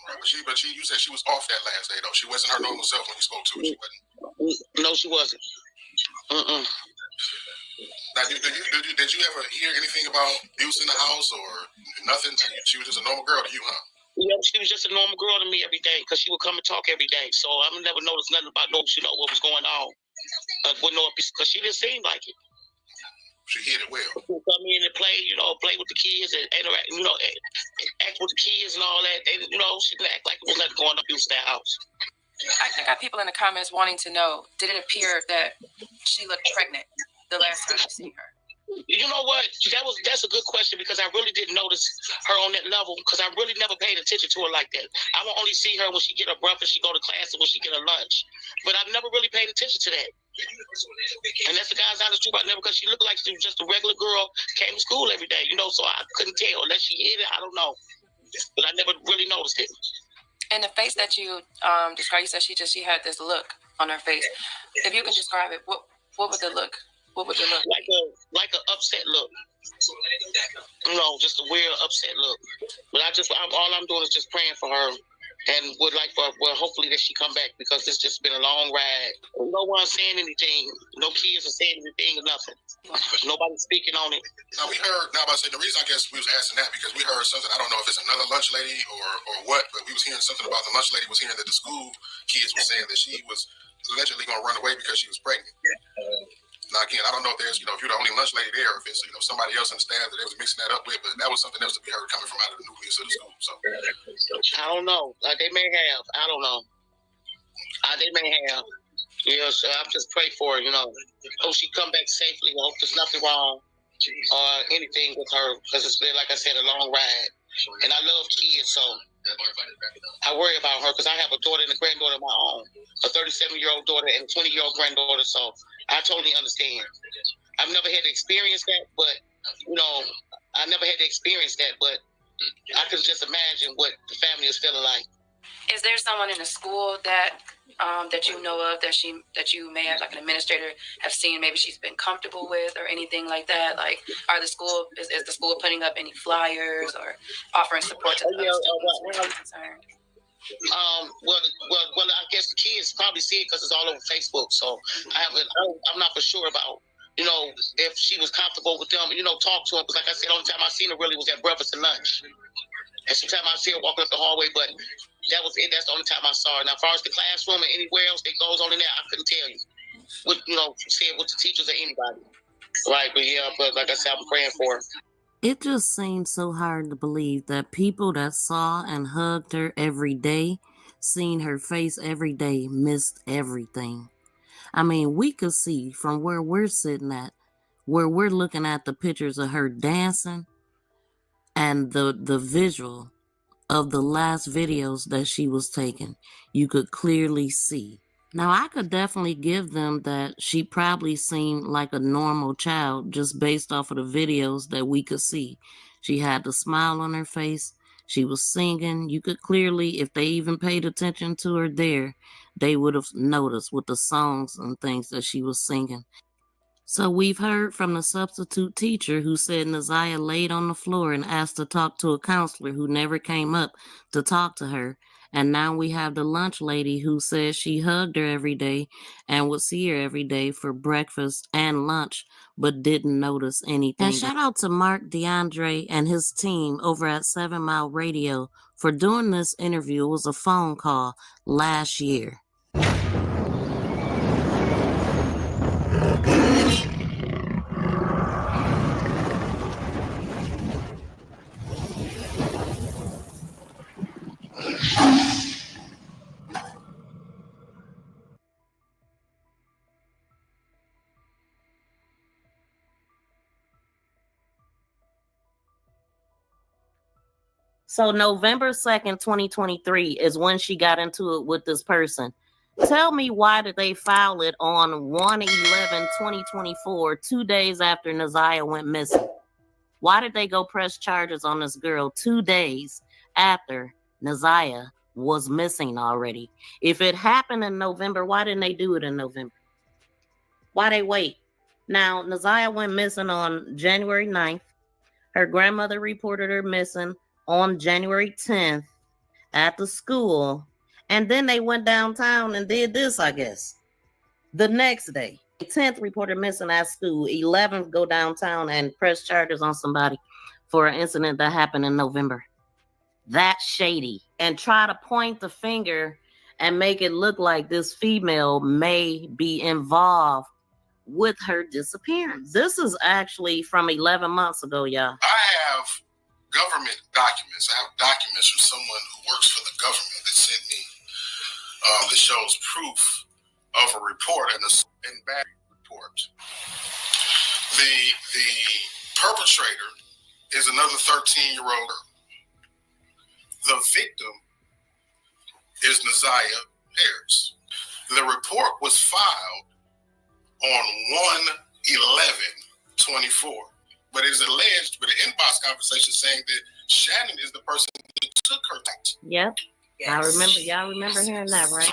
Right, but you said she was off that last day though. She wasn't her normal self when you spoke to her. She wasn't. No, she wasn't. Now, did you ever hear anything about abuse in the house or nothing? She was just a normal girl to you, huh? You know, she was just a normal girl to me every day because she would come and talk every day. So I never noticed nothing about what was going on. Wouldn't know because she didn't seem like it. She hid it well. She would come in and play, play with the kids and interact, act with the kids and all that. They, she didn't act like it was nothing going on in that house. I got people in the comments wanting to know, did it appear that she looked pregnant the last time you seen her? You know what? That's a good question because I really didn't notice her on that level because I really never paid attention to her like that. I will only see her when she get her breakfast, she go to class, and when she get her lunch. But I've never really paid attention to that. And that's the guy's honest truth. I never, because she looked like she was just a regular girl, came to school every day, so I couldn't tell. Unless she hid it, I don't know. But I never really noticed it. And the face that you described, you said she had this look on her face. If you can describe it, what would the look? What would it look like? An upset look. Just a weird upset look. But all I'm doing is just praying for her and would like for hopefully that she come back because it's just been a long ride. No one's saying anything. No kids are saying anything or nothing. Nobody's speaking on it. Now we heard. Now I say the reason I guess we was asking that because we heard something. I don't know if it's another lunch lady or what, but we was hearing something about the lunch lady was hearing that the school kids were saying that she was allegedly going to run away because she was pregnant. Now again, I don't know if there's, if you're the only lunch lady there, if it's, somebody else in the staff that they was mixing that up with, but that was something else to be heard coming from out of the nucleus of the school. So I don't know. They may have. I don't know. They may have. So I'm just pray for her. Hope she come back safely. I hope there's nothing wrong or anything with her because it's been, like I said, a long ride. And I love kids, so I worry about her because I have a daughter and a granddaughter of my own, a 37-year-old daughter and a 20-year-old granddaughter. So I totally understand. I've never had to experience that, but I never had to experience that, but I could just imagine what the family is feeling like. Is there someone in the school that you know of that you may have, like an administrator, have seen maybe she's been comfortable with or anything like that? Like, is the school putting up any flyers or offering support to the students concerned? Well, I guess the kids probably see it because it's all over Facebook. So I'm not for sure about, if she was comfortable with them, talk to her. Because like I said, the only time I seen her really was at breakfast and lunch. And sometimes I see her walking up the hallway, but that was it. That's the only time I saw her. Now, as far as the classroom and anywhere else that goes on in there, I couldn't tell you. Say it with the teachers or anybody. Right, but like I said, I'm praying for her. It just seems so hard to believe that people that saw and hugged her every day, seen her face every day, missed everything. I mean, we could see from where we're sitting at, where we're looking at the pictures of her dancing and the visual of the last videos that she was taking. You could clearly see. Now, I could definitely give them that she probably seemed like a normal child just based off of the videos that we could see. She had the smile on her face. She was singing. You could clearly, if they even paid attention to her there, they would have noticed with the songs and things that she was singing. So we've heard from the substitute teacher who said Naziah laid on the floor and asked to talk to a counselor who never came up to talk to her. And now we have the lunch lady who says she hugged her every day and would see her every day for breakfast and lunch, but didn't notice anything. And shout out to Mark DeAndre and his team over at 7 Mile Radio for doing this interview. It was a phone call last year. So November 2nd, 2023 is when she got into it with this person. Tell me, why did they file it on 1/11/2024, 2 days after Naziah went missing? Why did they go press charges on this girl 2 days after Naziah was missing already? If it happened in November, why didn't they do it in November? Why they wait? Now, Naziah went missing on January 9th. Her grandmother reported her missing on January 10th at the school. And then they went downtown and did this, I guess. The next day, 10th reported missing at school. 11th go downtown and press charges on somebody for an incident that happened in November. that shady and try to point the finger and make it look like this female may be involved with her disappearance. This is actually from 11 months ago, y'all. I have government documents. I have documents from someone who works for the government that sent me that shows proof of a report and bad report. The perpetrator is another 13-year-old girl. The victim is Neziah Harris. The report was filed on 1/11/24, but it is alleged with an inbox conversation saying that Shannon is the person that took her night. Yep. Yes. Y'all remember hearing that, right?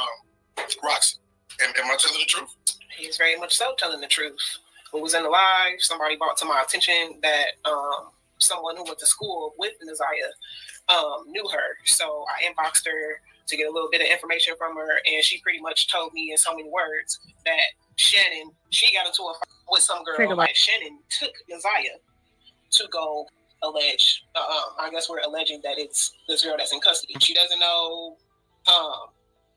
Roxy, am I telling the truth? He's very much so telling the truth. It was in the live. Somebody brought to my attention that someone who went to school with Neziah knew her. So I inboxed her to get a little bit of information from her, and she pretty much told me in so many words that Shannon, she got into a fight with some girl. Like Shannon took Neziah to go allege. I guess we're alleging that it's this girl that's in custody. She doesn't know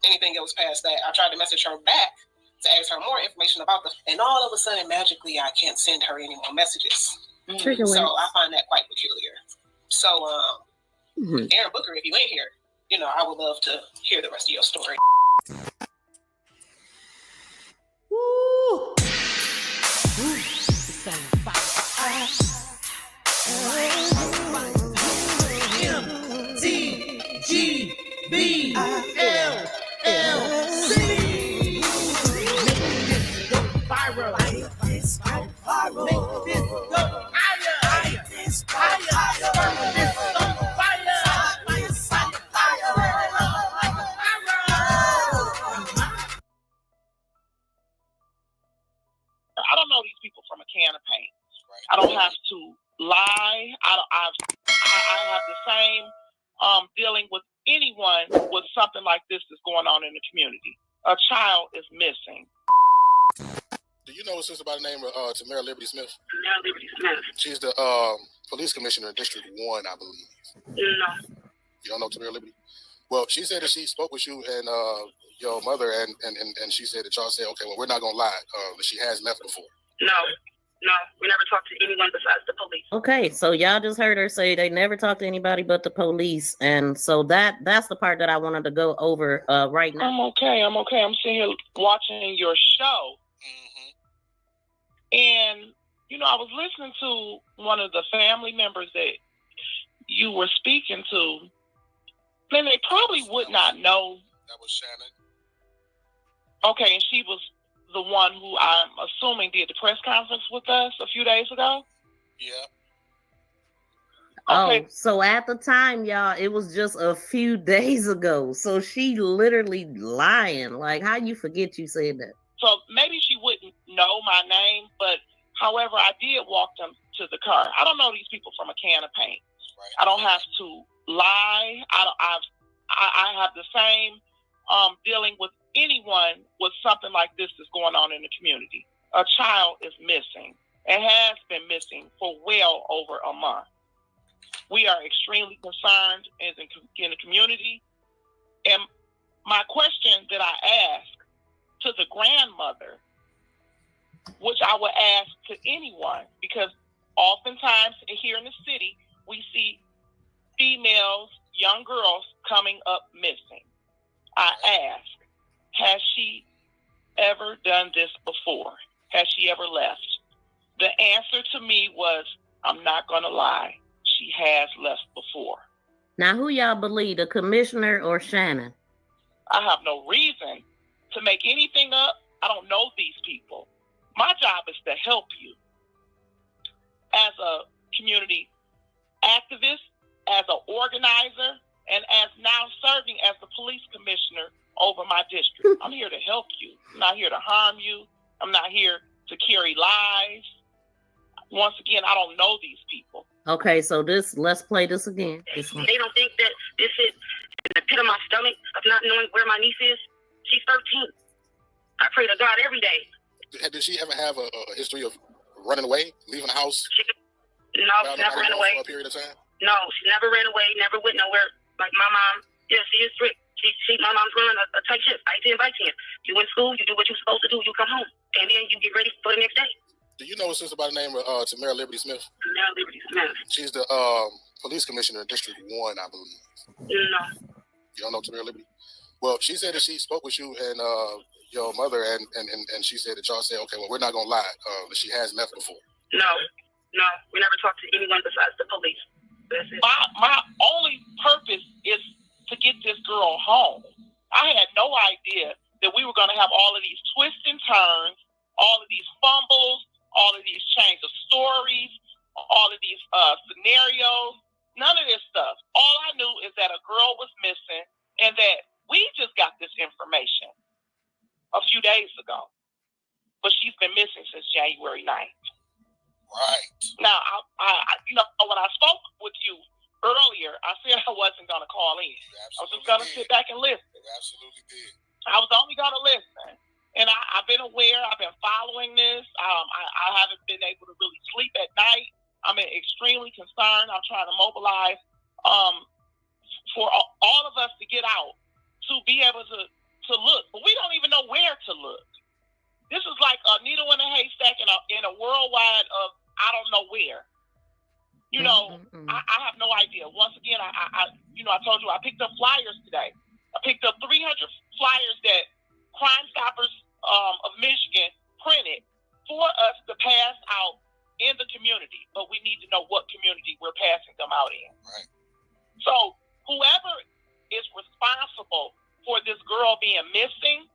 anything else past that. I tried to message her back to ask her more information about and all of a sudden, magically, I can't send her any more messages. So I find that quite peculiar. So, Aaron Booker, if you ain't here, I would love to hear the rest of your story. Woo! I don't know these people from a can of paint. I don't have to lie. I have the same dealing with anyone with something like this that's going on in the community. A child is missing. Do you know a sister by the name of Tamara Liberty Smith? Tamara Liberty Smith. She's the police commissioner in District 1, I believe. No. You don't know Tamara Liberty? Well, she said that she spoke with you and your mother, and she said that y'all said, okay, well, we're not going to lie, that she has left before. No, we never talked to anyone besides the police. Okay, so y'all just heard her say they never talked to anybody but the police, and so that's the part that I wanted to go over right now. I'm okay. I'm sitting here watching your show, and I was listening to one of the family members that you were speaking to, and they probably would not know. That was Shannon. Okay, and she was the one who I'm assuming did the press conference with us a few days ago? Yeah. Okay. Oh, so at the time, y'all, it was just a few days ago. So she literally lying. Like, how you forget you said that? So maybe she wouldn't know my name, but however, I did walk them to the car. I don't know these people from a can of paint. Right. I don't have to lie. I have the same dealing with anyone with something like this that's going on in the community. A child is missing and has been missing for well over a month. We are extremely concerned in the community. And my question that I ask to the grandmother, which I would ask to anyone, because oftentimes here in the city, we see females, young girls coming up missing. I ask, has she ever done this before? Has she ever left? The answer to me was, I'm not going to lie. She has left before. Now, who y'all believe, the commissioner or Shannon? I have no reason to make anything up. I don't know these people. My job is to help you. As a community activist, as an organizer, and as now serving as the police commissioner over my district. I'm here to help you. I'm not here to harm you. I'm not here to carry lies. Once again, I don't know these people. Okay, so let's play this again. They don't think that this is in the pit of my stomach of not knowing where my niece is. She's 13. I pray to God every day. Did she ever have a history of running away, leaving the house? No, she never ran away. For a period of time? No, she never ran away, never went nowhere. Like my mom, yeah, she is strict. My mom's running a tight ship, 10 by 10. You in school, you do what you're supposed to do, you come home, and then you get ready for the next day. Do you know a sister by the name of Tamara Liberty Smith? Tamara Liberty Smith. She's the police commissioner in District 1, I believe. No. You don't know Tamara Liberty? Well, she said that she spoke with you and your mother, and she said that y'all said, okay, well, we're not gonna lie, that she has left before. No, we never talked to anyone besides the police. That's it. My only purpose is to get this girl home. I had no idea that we were going to have all of these twists and turns, all of these fumbles, all of these change of stories, all of these scenarios, none of this stuff. All I knew is that a girl was missing and that we just got this information a few days ago. But she's been missing since January 9th. Right. Now, I when I spoke with you earlier, I said I wasn't going to call in. I was just going to sit back and listen. You absolutely did. I was only going to listen. And I've been aware. I've been following this. I haven't been able to really sleep at night. I'm extremely concerned. I'm trying to mobilize for all of us to get out, to be able to look. But we don't even know where to look. This is like a needle in a haystack in a worldwide of I don't know where. You know, I have no idea. Once again, I told you I picked up flyers today. I picked up 300 flyers that Crime Stoppers of Michigan printed for us to pass out in the community. But we need to know what community we're passing them out in. Right. So whoever is responsible for this girl being missing,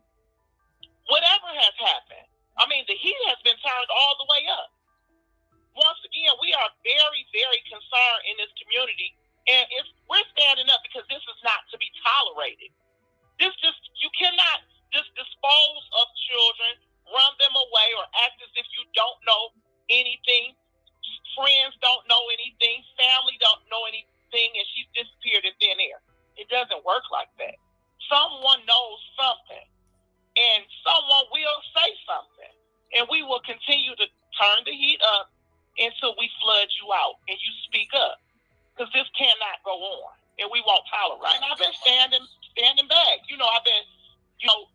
whatever has happened, I mean, the heat has been turned all the way up. Once again, we are very, very concerned in this community, and we're standing up because this is not to be tolerated. You cannot just dispose of children, run them away, or act as if you don't know anything. Friends don't know anything, family don't know anything, and she's disappeared in thin air. It doesn't work like that. Someone knows something, and someone will say something, and we will continue to turn the heat up until we flood you out and you speak up, because this cannot go on, and we won't tolerate. And I've been standing back. I've been,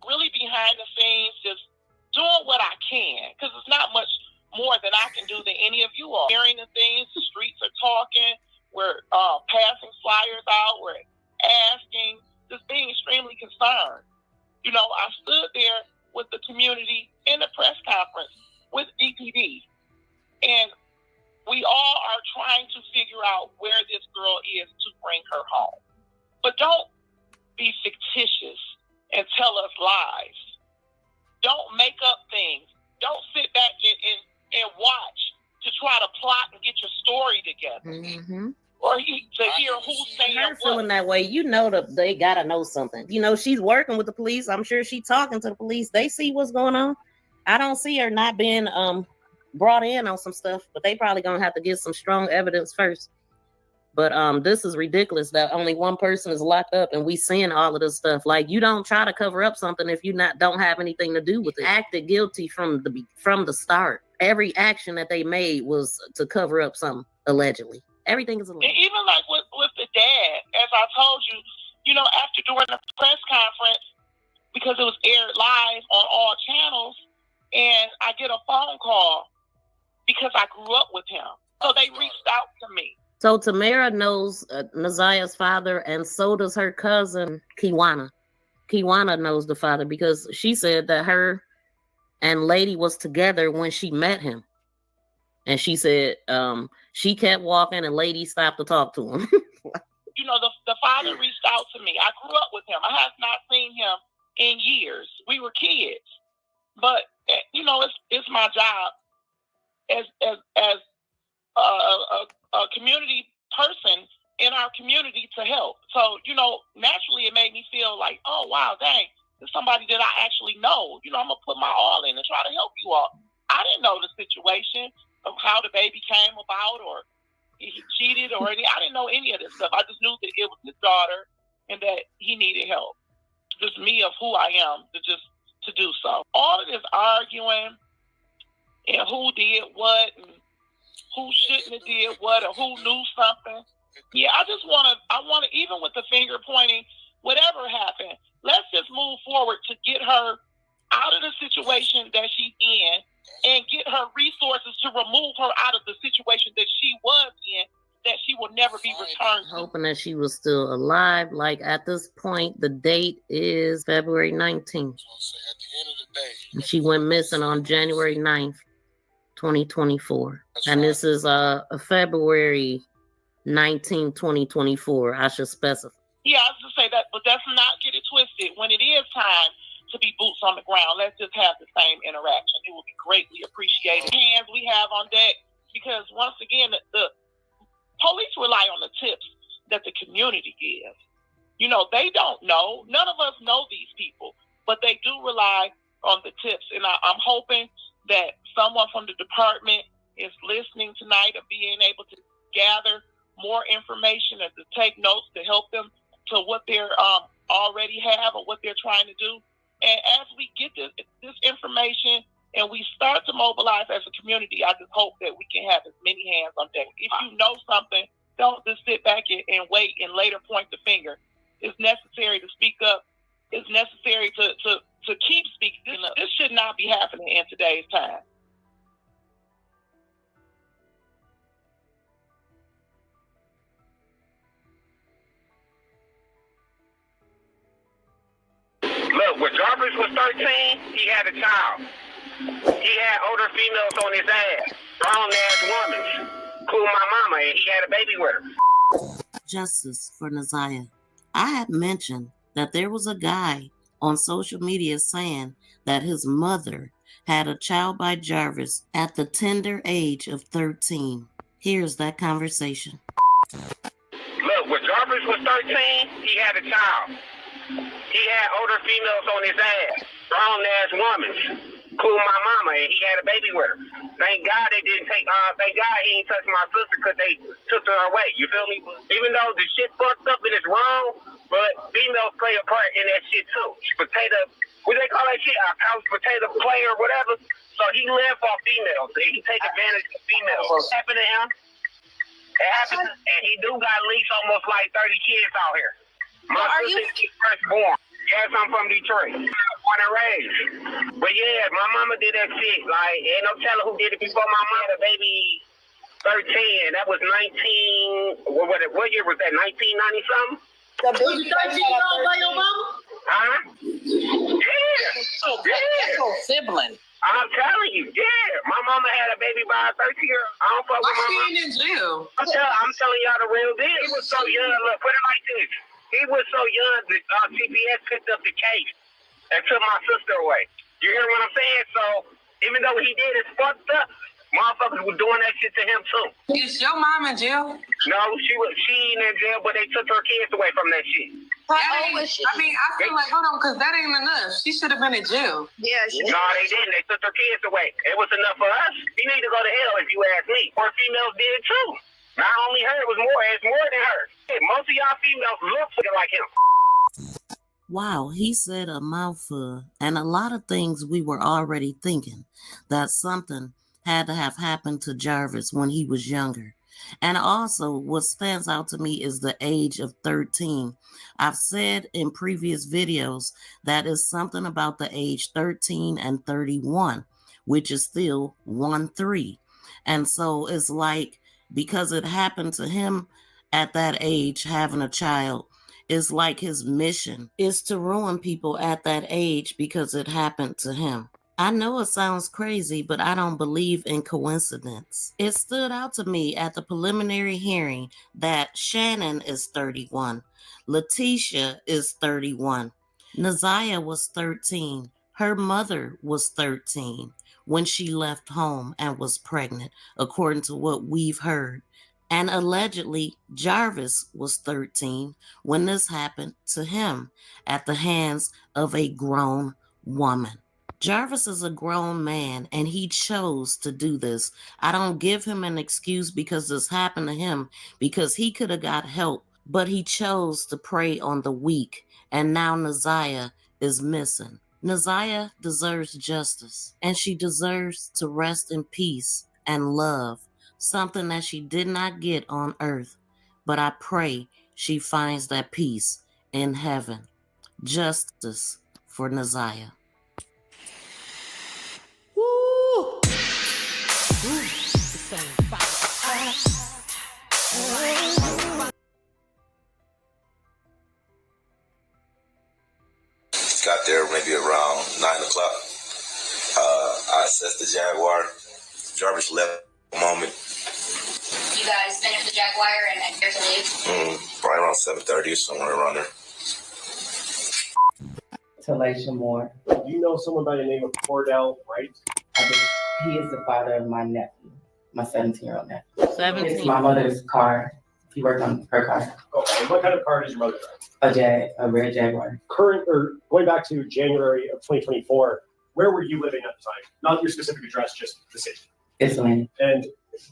really behind the scenes, just doing what I can, because it's not much more than I can do than any of you are. Hearing the things, the streets are talking. We're passing flyers out. We're asking, just being extremely concerned. I stood there with the community in the press conference with DPD, and we all are trying to figure out where this girl is to bring her home. But don't be fictitious and tell us lies. Don't make up things. Don't sit back and watch to try to plot and get your story together. Mm-hmm. Or to hear who's saying Her what. feeling that way, they gotta know something. She's working with the police. I'm sure she's talking to the police. They see what's going on. I don't see her not being brought in on some stuff, but they probably gonna have to get some strong evidence first. But this is ridiculous that only one person is locked up and we seeing all of this stuff. Like, you don't try to cover up something if you don't have anything to do with it. Acted guilty from the start. Every action that they made was to cover up something, allegedly. Everything is alleged. Even like with the dad, as I told you, after doing the press conference, because it was aired live on all channels, and I get a phone call because I grew up with him. So they reached out to me. So Tamara knows Naziah's father, and so does her cousin, Kiwana. Kiwana knows the father because she said that her and Lady was together when she met him. And she said she kept walking and Lady stopped to talk to him. The father reached out to me. I grew up with him. I have not seen him in years. We were kids. But, it's my job as a community person in our community to help. So, naturally it made me feel like, oh, wow, dang, there's somebody that I actually know. I'm going to put my all in and try to help you all. I didn't know the situation of how the baby came about or he cheated or anything. I didn't know any of this stuff. I just knew that it was his daughter and that he needed help. Just me of who I am to do so. All of this arguing and who did what and who shouldn't have did what or who knew something. Yeah, I want to, even with the finger pointing, whatever happened, let's just move forward to get her out of the situation that she's in and get her resources to remove her out of the situation that she was in, that she will never be returned to. Hoping that she was still alive. Like at this point, the date is February 19th. And she went missing on January 9th, 2024. And this is February 19, 2024. I should specify. Yeah, I was going to say that, but let's not get it twisted. When it is time to be boots on the ground, let's just have the same interaction. It will be greatly appreciated. Hands we have on deck, because once again, the police rely on the tips that the community gives. You know, they don't know. None of us know these people, but they do rely on the tips. And I'm hoping that someone from the department is listening tonight and being able to gather more information and to take notes to help them to what they're already have or what they're trying to do. And as we get this information and we start to mobilize as a community, I just hope that we can have as many hands on deck. If you know something, don't just sit back and wait and later point the finger. It's necessary to speak up. It's necessary to keep speaking up. This should not be happening in today's time. Look, when Jarvis was 13, he had a child. He had older females on his ass. Grown-ass women. Cool my mama, and he had a baby with her. Justice for Naziah. I had mentioned that there was a guy on social media saying that his mother had a child by Jarvis at the tender age of 13. Here's that conversation. Look, when Jarvis was 13, he had a child. He had older females on his ass. Grown-ass women. Cool my mama, and he had a baby with her. Thank God they didn't take, thank God he didn't touch my sister because they took her away. You feel me? Even though the shit fucked up and it's wrong, but females play a part in that shit too. Potato, what they call that shit? A couch potato player or whatever. So he lived off females. He take advantage of females. What happened to him? It happened, and he do got at least almost like 30 kids out here. My sister is firstborn. Yes, I'm from Detroit. Born and raised. But yeah, my mama did that shit. Like, ain't no telling who did it before my mom had a baby 13. That was 19, what year was that? 1990 something? The baby 13 years old by your mama? Huh? Yeah. That's your sibling. I'm telling you, yeah. My mama had a baby by a 13-year-old. I don't fuck with my mama. in jail? I'm telling y'all the real deal. He was so young. Look, put it like this. He was so young that CPS picked up the case and took my sister away. You hear what I'm saying? So even though he did, it's fucked up. Motherfuckers were doing that shit to him too. Is your mom in jail? No, she ain't in jail, but they took her kids away from that shit. I mean, I feel like, hold on, because that ain't enough. She should have been in jail. Yeah, no, they didn't. They took her kids away. It was enough for us. He need to go to hell if you ask me. Or females did too. Not only her, it's more than her. Most of y'all females look like him. Wow, he said a mouthful, and a lot of things we were already thinking that something had to have happened to Jarvis when he was younger. And also, what stands out to me is the age of 13. I've said in previous videos that is something about the age 13 and 31, which is still 1-3. And so it's like, because it happened to him at that age, having a child, it's like his mission is to ruin people at that age because it happened to him. I know it sounds crazy, but I don't believe in coincidence. It stood out to me at the preliminary hearing that Shannon is 31, Letitia is 31, Naziah was 13, her mother was 13 when she left home and was pregnant, according to what we've heard. And allegedly, Jarvis was 13 when this happened to him at the hands of a grown woman. Jarvis is a grown man, and he chose to do this. I don't give him an excuse because this happened to him, because he could have got help, but he chose to prey on the weak, and now Naziah is missing. Naziah deserves justice, and she deserves to rest in peace and love, something that she did not get on earth. but I pray she finds that peace in heaven. Justice for Naziah. Woo! Got there maybe around 9 o'clock. I assessed the Jaguar. Jarvis left a moment. You guys finished the Jaguar and here to leave? Probably around 7:30 or somewhere around there. Talasha Moore. Do you know someone by the name of Cordell Wright? He is the father of my nephew, my 17-year-old nephew. 17. It's my mother's car. He worked on her car. Okay, and what kind of car does your mother drive? A red Jaguar. Going back to January of 2024, where were you living at the time? Not your specific address, just the city. Ypsilanti. And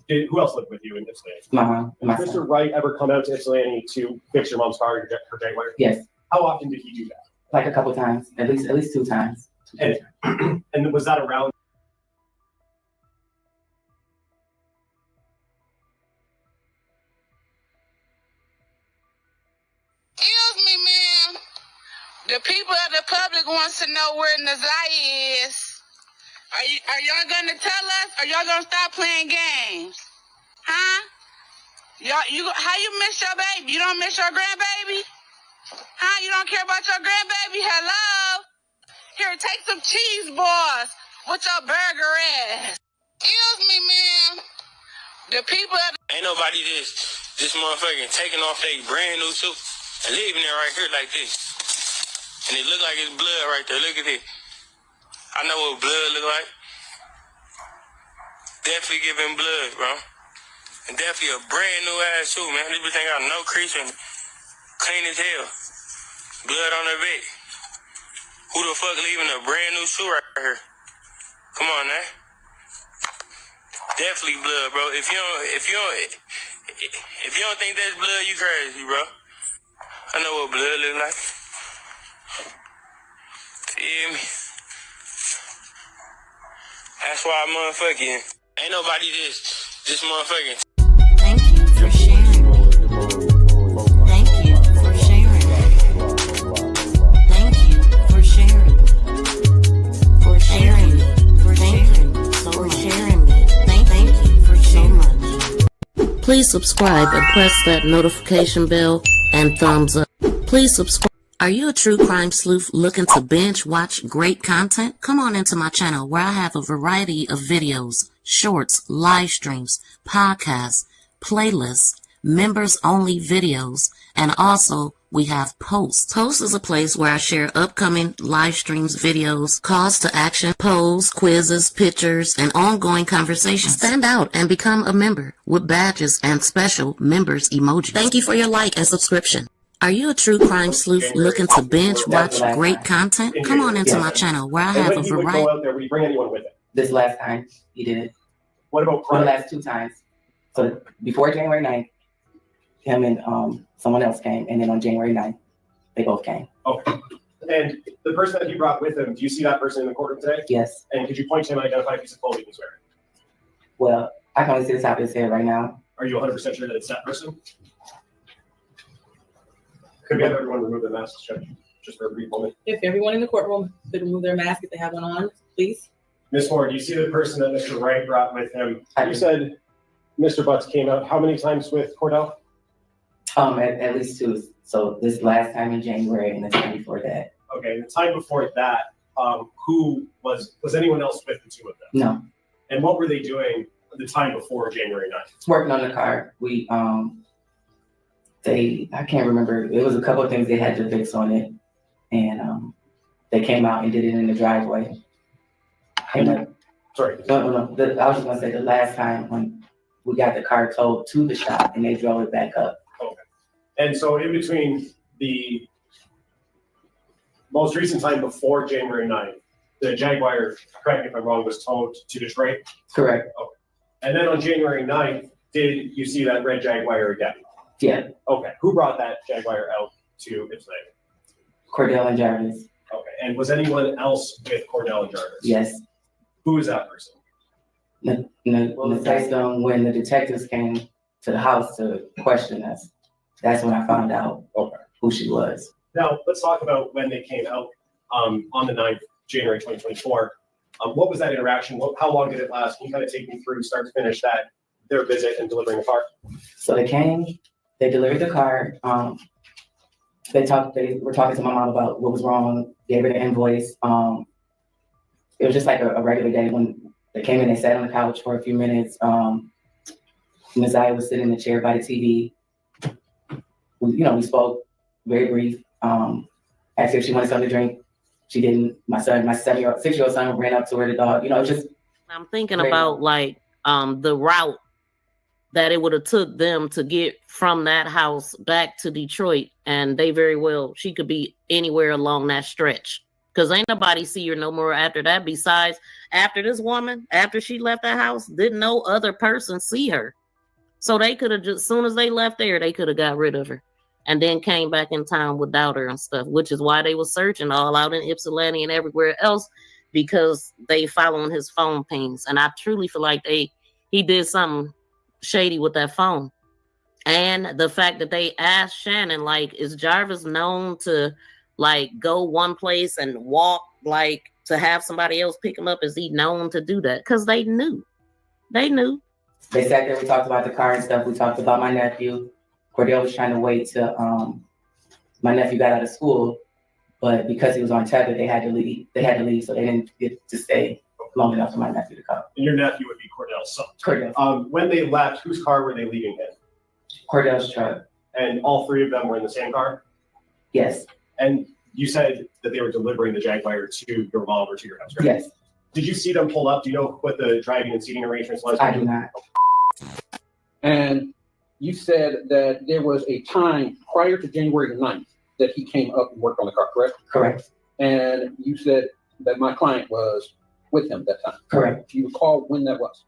who else lived with you in Ypsilanti? My mom. Did Mr. Wright ever come out to Ypsilanti to fix your mom's car, her Jaguar? Yes. How often did he do that? Like a couple times, at least 2 times. And was that around? Excuse me, ma'am. The people of the public wants to know where Naziah is. Are y'all gonna tell us, or y'all gonna stop playing games? Huh? How you miss your baby? You don't miss your grandbaby? Huh? You don't care about your grandbaby? Hello? Here, take some cheese balls with your burger ass. Excuse me, ma'am. The people of the... Ain't nobody this motherfucking taking off their brand new suit and leaving it right here like this. And it look like it's blood right there. Look at it. I know what blood look like. Definitely giving blood, bro. And definitely a brand new ass suit, man. This bitch ain't got no crease in it. Clean as hell. Blood on her back. Who the fuck leaving a brand new suit right here? Come on, man. Definitely blood, bro. If you don't think that's blood, you crazy, bro. I know what blood look like. Feel me? That's why motherfucking ain't nobody this motherfucking. Thank you for sharing. Thank you for sharing. Thank you for sharing. For sharing. For sharing. For sharing it. Thank you for so much. Please subscribe and press that notification bell and thumbs up. Please subscribe. Are you a true crime sleuth looking to binge watch great content? Come on into my channel where I have a variety of videos, shorts, live streams, podcasts, playlists, members only videos, and also we have posts. Posts is a place where I share upcoming live streams, videos, calls to action, polls, quizzes, pictures, and ongoing conversations. Stand out and become a member with badges and special members emojis. Thank you for your like and subscription. Are you a true crime sleuth looking to binge watch great content? Come on into my channel where I have a variety. Go out there, would you bring anyone with it? This last time, he did. What about the last 2 times? So before January 9th, him and someone else came, and then on January 9th, they both came. Okay. And the person that he brought with him, do you see that person in the courtroom today? Yes. And could you point to him and identify a piece of clothing he's wearing? Well, I can only see the top of his head right now. Are you 100% sure that it's that person? Could we have everyone remove their masks, Judge, just for a brief moment? If everyone in the courtroom could remove their mask if they have one on, please. Ms. Moore, do you see the person that Mr. Wright brought with him? You said Mr. Butts came out how many times with Cordell? At least 2. So this last time in January and the time before that. Okay, the time before that, who was anyone else with the 2 of them? No. And what were they doing the time before January 9th? Working on the car. I can't remember. It was a couple of things they had to fix on it. And they came out and did it in the driveway. And sorry. No. I was just gonna say the last time when we got the car towed to the shop and they drove it back up. Okay. And so in between the most recent time before January 9th, the Jaguar, correct me if I'm wrong, was towed to Detroit? Correct. Okay. And then on January 9th, did you see that red Jaguar again? Yeah. Okay. Who brought that Jaguar out to Ypsilanti? Cordell and Jarvis. Okay. And was anyone else with Cordell and Jarvis? Yes. Who is that person? When the detectives came to the house to question us. that's when I found out who she was. Now, let's talk about when they came out on the 9th, January 2024. What was that interaction? How long did it last? Can you kind of take me through start to finish their visit and delivering the car? So they came, they delivered the car. They were talking to my mom about what was wrong, gave her the invoice. It was just like a regular day. When they came in, they sat on the couch for a few minutes. Messiah was sitting in the chair by the TV. We spoke, very brief. Asked her if she wanted something to drink. She didn't. My 6-year-old son ran up to her, the dog. Just. I'm thinking about like the route that it would have took them to get from that house back to Detroit, and she could be anywhere along that stretch. Because ain't nobody see her no more after that. Besides, after this woman, after she left that house, didn't no other person see her. So they could have just, as soon as they left there, they could have got rid of her. And then came back in town without her and stuff, which is why they were searching all out in Ypsilanti and everywhere else, because they following his phone pings. And I truly feel like he did something shady with that phone. And the fact that they asked Shannon, like, is Jarvis known to like go one place and walk, like to have somebody else pick him up? Is he known to do that? Because they knew. They sat there, we talked about the car and stuff. We talked about my nephew. Cordell was trying to wait till my nephew got out of school, but because he was on tether, they had to leave. So they didn't get to stay long enough for my nephew to come. And your nephew would be Cordell's son. Cordell. When they left, whose car were they leaving in? Cordell's truck. And all three of them were in the same car? Yes. And you said that they were delivering the Jaguar to your mom or to your house, right? Yes. Did you see them pull up? Do you know what the driving and seating arrangements was? I do not. And you said that there was a time prior to January 9th that he came up and worked on the car, correct? Correct. And you said that my client was with him that time. Correct. Do you recall when that was?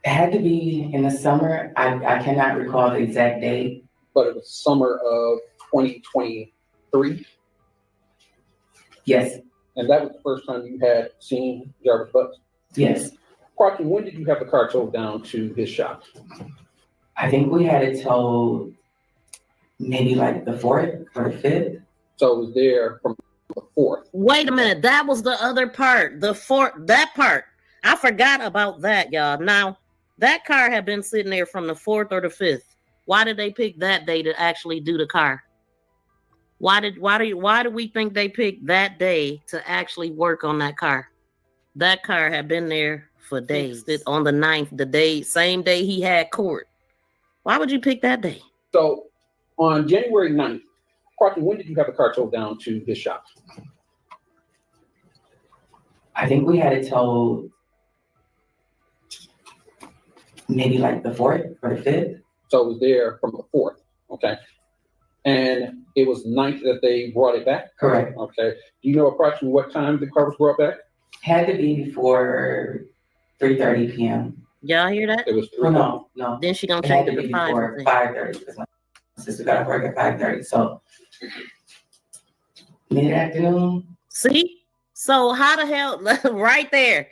It had to be in the summer. I cannot recall the exact date. But it was summer of 2023? Yes. And that was the first time you had seen Jarvis Butts? Yes. Clarkson, when did you have the car towed down to his shop? I think we had it towed maybe like the 4th or the 5th. So it was there from the 4th. Wait a minute. That was the other part. The 4th, that part. I forgot about that, y'all. Now, that car had been sitting there from the 4th or the 5th. Why did they pick that day to actually do the car? Why do we think they picked that day to actually work on that car? That car had been there for days. On the 9th, same day he had court. Why would you pick that day? So on January 9th, Clarkson, when did you have the car towed down to his shop? I think we had it towed maybe like the 4th or the 5th. So it was there from the 4th, okay? And it was 9th that they brought it back? Correct. Okay. Do you know approximately what time the car was brought back? Had to be before 3:30 p.m. Y'all hear that? It was no. Then she gonna check change it to before 5:30. 5:30 because my sister got to work at 5:30. So mid-afternoon. See? So how the hell, right there,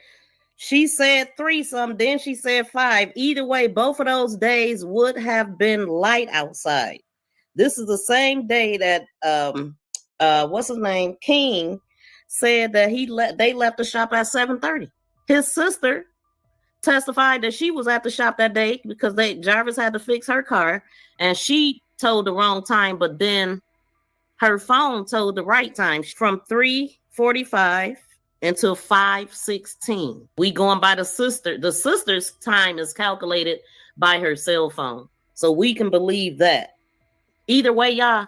she said 3 something, then she said 5. Either way, both of those days would have been light outside. This is the same day that what's his name, King, said that they left the shop at 7:30. His sister testified that she was at the shop that day because Jarvis had to fix her car, and she told the wrong time, but then her phone told the right time from 3:45 until 5:16. We going by the sister. The sister's time is calculated by her cell phone, so we can believe that. Either way, y'all,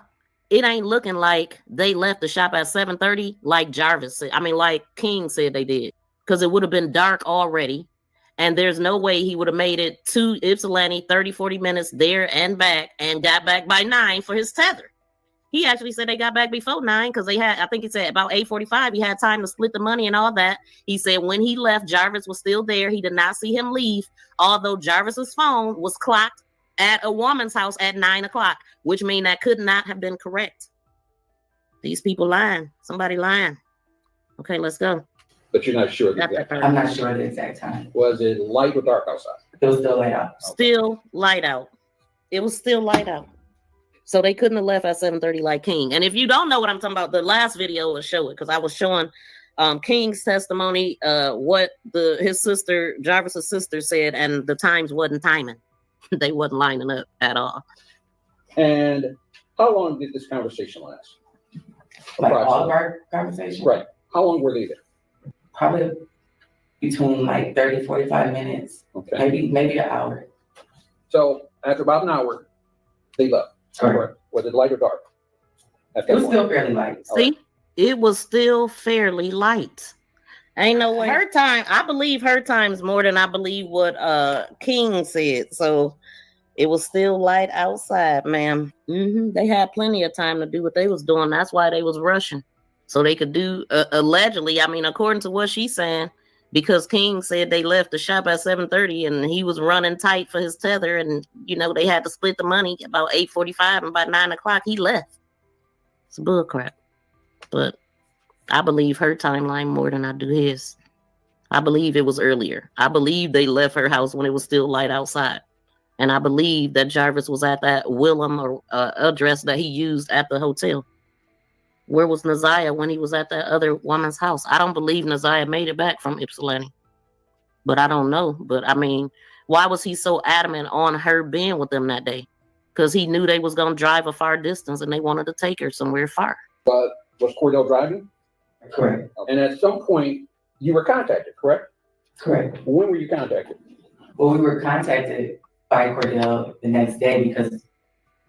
it ain't looking like they left the shop at 7:30 like Jarvis said. I mean, like King said they did, because it would have been dark already. And there's no way he would have made it to Ypsilanti 30, 40 minutes there and back and got back by 9 for his tether. He actually said they got back before 9 because they had, I think he said about 8:45, he had time to split the money and all that. He said when he left, Jarvis was still there. He did not see him leave, although Jarvis's phone was clocked at a woman's house at 9 o'clock, which means that could not have been correct. These people lying. Somebody lying. Okay, let's go. But you're not sure the exact time. I'm not sure the exact time. Was it light or dark outside? It was still light out. Still light out. It was still light out. So they couldn't have left at 7:30 like King. And if you don't know what I'm talking about, the last video will show it because I was showing King's testimony, what his sister, Jarvis' sister said, and the times wasn't timing. They wasn't lining up at all. And how long did this conversation last? Like all of our conversations? Right. How long were they there? Probably between like 30, 45 minutes. Okay. Maybe an hour. So after about an hour, they left. Correct. Was it light or dark? It was still fairly light. See, it was still fairly light. Ain't no way. Her time, I believe her time's more than I believe what King said. So it was still light outside, ma'am. They had plenty of time to do what they was doing. That's why they was rushing. So they could do, allegedly, I mean, according to what she's saying, because King said they left the shop at 7:30 and he was running tight for his tether, and you know they had to split the money about 8:45, and by 9 o'clock he left. It's bull crap. But I believe her timeline more than I do his. I believe it was earlier. I believe they left her house when it was still light outside, and I believe that Jarvis was at that Willem address that he used at the hotel. Where was Naziah when he was at that other woman's house? I don't believe Naziah made it back from Ypsilanti. But I don't know. But I mean, why was he so adamant on her being with them that day? Because he knew they was going to drive a far distance and they wanted to take her somewhere far. But was Cordell driving? Correct. And at some point, you were contacted, correct? Correct. When were you contacted? Well, we were contacted by Cordell the next day because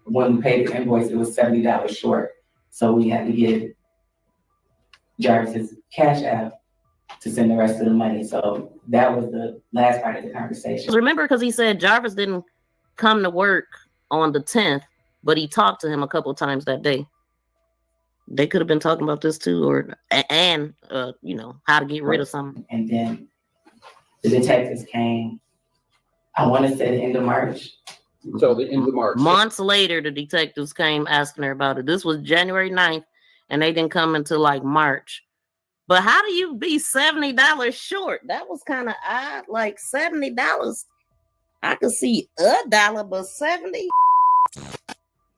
when we paid the invoice, it was $70 short. So we had to give Jarvis's Cash App to send the rest of the money. So that was the last part of the conversation. Remember, because he said Jarvis didn't come to work on the 10th, but he talked to him a couple times that day. They could have been talking about this too, or you know, how to get rid of something. And then the detectives came, I want to say the end of March. So the end of March. Months later, the detectives came asking her about it. This was January 9th, and they didn't come until like March. But how do you be $70 short? That was kind of odd. Like $70. I could see $1, but 70.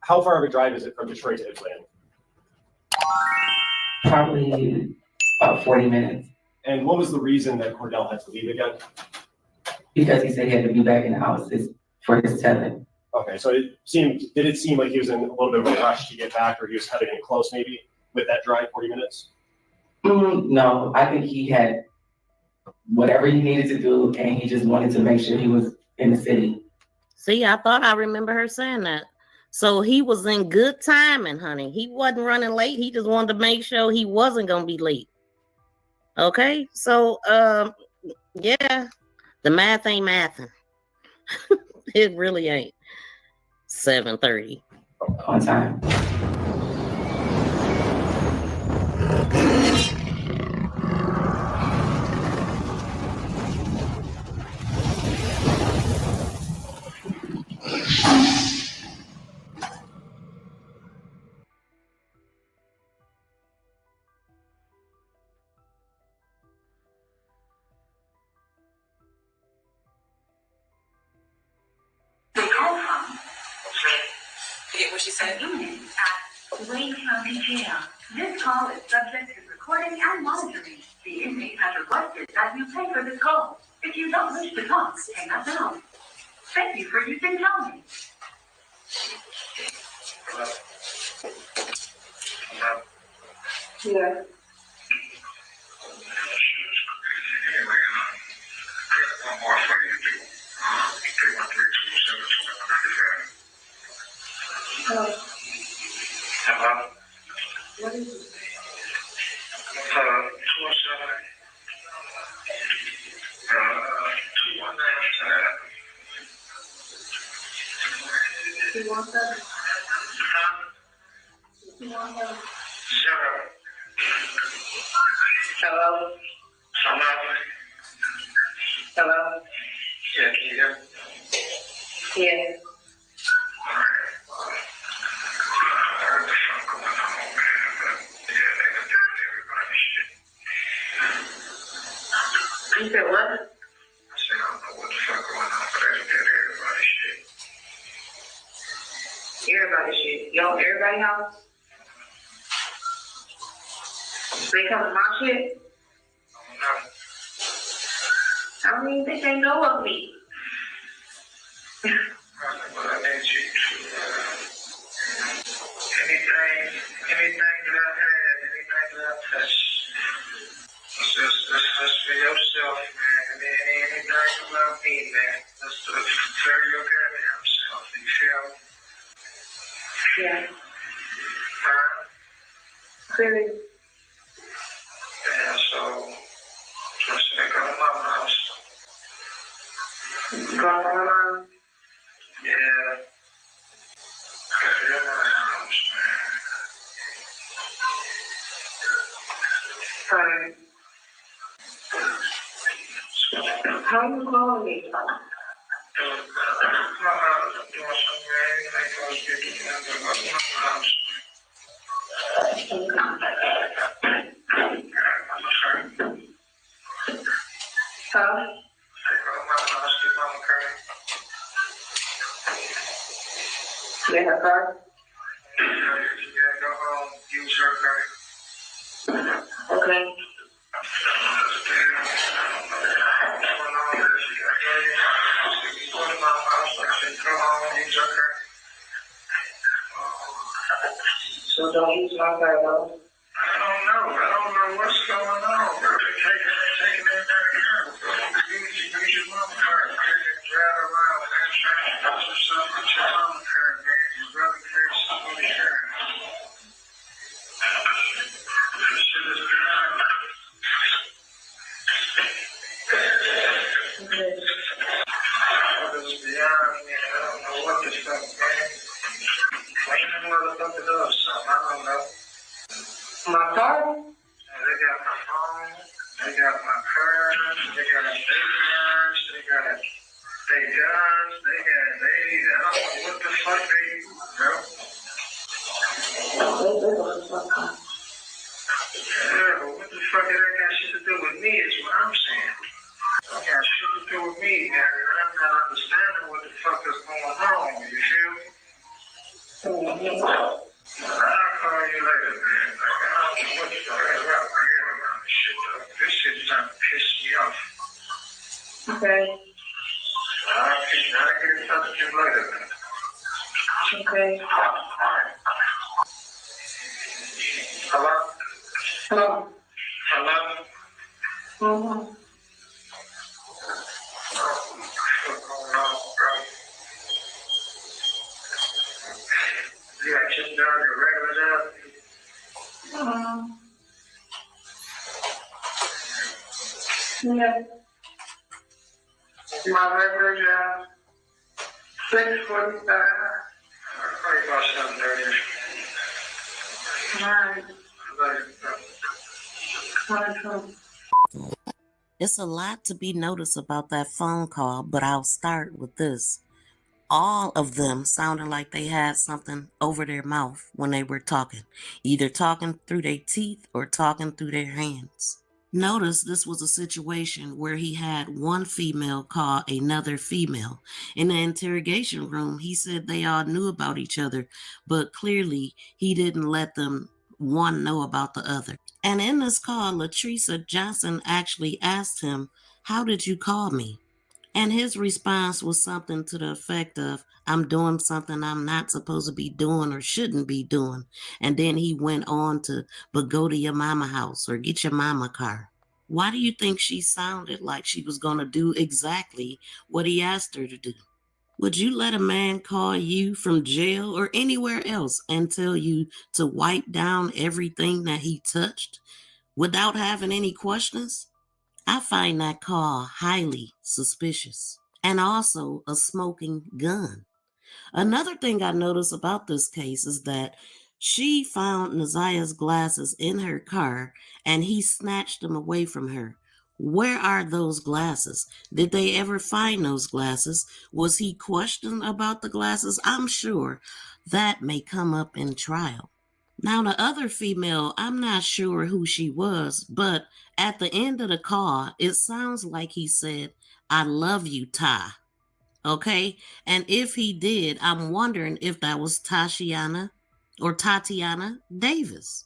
How far of a drive is it from Detroit to Ypsilanti? Probably about 40 minutes. And what was the reason that Cordell had to leave again? Because he said he had to be back in the house for his tether. Okay, so did it seem like he was in a little bit of a rush to get back, or he was cutting it close maybe with that drive, 40 minutes? No, I think he had whatever he needed to do, and he just wanted to make sure he was in the city. See, I thought I remember her saying that. So he was in good timing, honey. He wasn't running late. He just wanted to make sure he wasn't going to be late. Okay, so, yeah, the math ain't mathing. It really ain't. 7:30. On time. Forget what she said. Wayne County Jail. This call is subject to recording and monitoring. The inmate has requested that you pay for this call. If you don't wish to talk, hang up now. Thank you for using Tony. Yeah. Hello? What is it? 217. Hello? Hello? Yeah, can you hear me? Yeah. You said what? I said, I don't know what the fuck going on, but I just did everybody's shit. Everybody's shit. house? They come to my shit? I mean, they can't know of me. Anything that I had, anything that I touched, that's for yourself, man. And then anything about me, man, that's for your goddamn self. You feel me? Yeah. Clearly. Yeah, so just go to my house. Go on. Yeah. Go to my house, man. Sorry. How you calling me? Huh? You in her car? Yeah, go home, use her car. Okay. So don't use my car though. I don't know what's going on, bro. They're taking that back out, bro. Use your mama car. Drive around and try to do something with your mama car, man. Your brother carries somebody's car. This shit is beyond. What is beyond me? I don't know what the fuck, man. Clean the motherfuckers up, something. I don't know. My car? They got my phone, they got my car, they got their cars, they got their guns, I don't know what the fuck they do, bro. Yeah, but what the fuck that got shit to do with me is what I'm saying. That got shit to do with me, man, and I'm not understanding what the fuck is going on, you feel me? I'll call you later, man. Like, I don't know what the fuck is around this shit, though. This shit's starting to piss me off. Okay. I'll get in touch with you later, man. Okay. Hello? Hello? Hello? Mm-hmm. What's going on, bro? You got just done your regular job? Yeah. My regular job. 6:45. I'll call you about 7:30. Alright. It's a lot to be noticed about that phone call, but I'll start with this. All of them sounded like they had something over their mouth when they were talking, either talking through their teeth or talking through their hands. Notice this was a situation where he had one female call another female. In the interrogation room, he said they all knew about each other, but clearly he didn't let them one know about the other. And in this call, Latricia Johnson actually asked him, "How did you call me?" And his response was something to the effect of, "I'm doing something I'm not supposed to be doing or shouldn't be doing." And then he went on to, "But go to your mama house or get your mama car." Why do you think she sounded like she was going to do exactly what he asked her to do? Would you let a man call you from jail or anywhere else and tell you to wipe down everything that he touched without having any questions? I find that call highly suspicious, and also a smoking gun. Another thing I noticed about this case is that she found Nazia's glasses in her car and he snatched them away from her. Where are those glasses? Did they ever find those glasses? Was he questioned about the glasses? I'm sure that may come up in trial. Now, the other female, I'm not sure who she was, but at the end of the call, it sounds like he said, "I love you, Ty." Okay? And if he did, I'm wondering if that was Tashiana. or Tatiana Davis.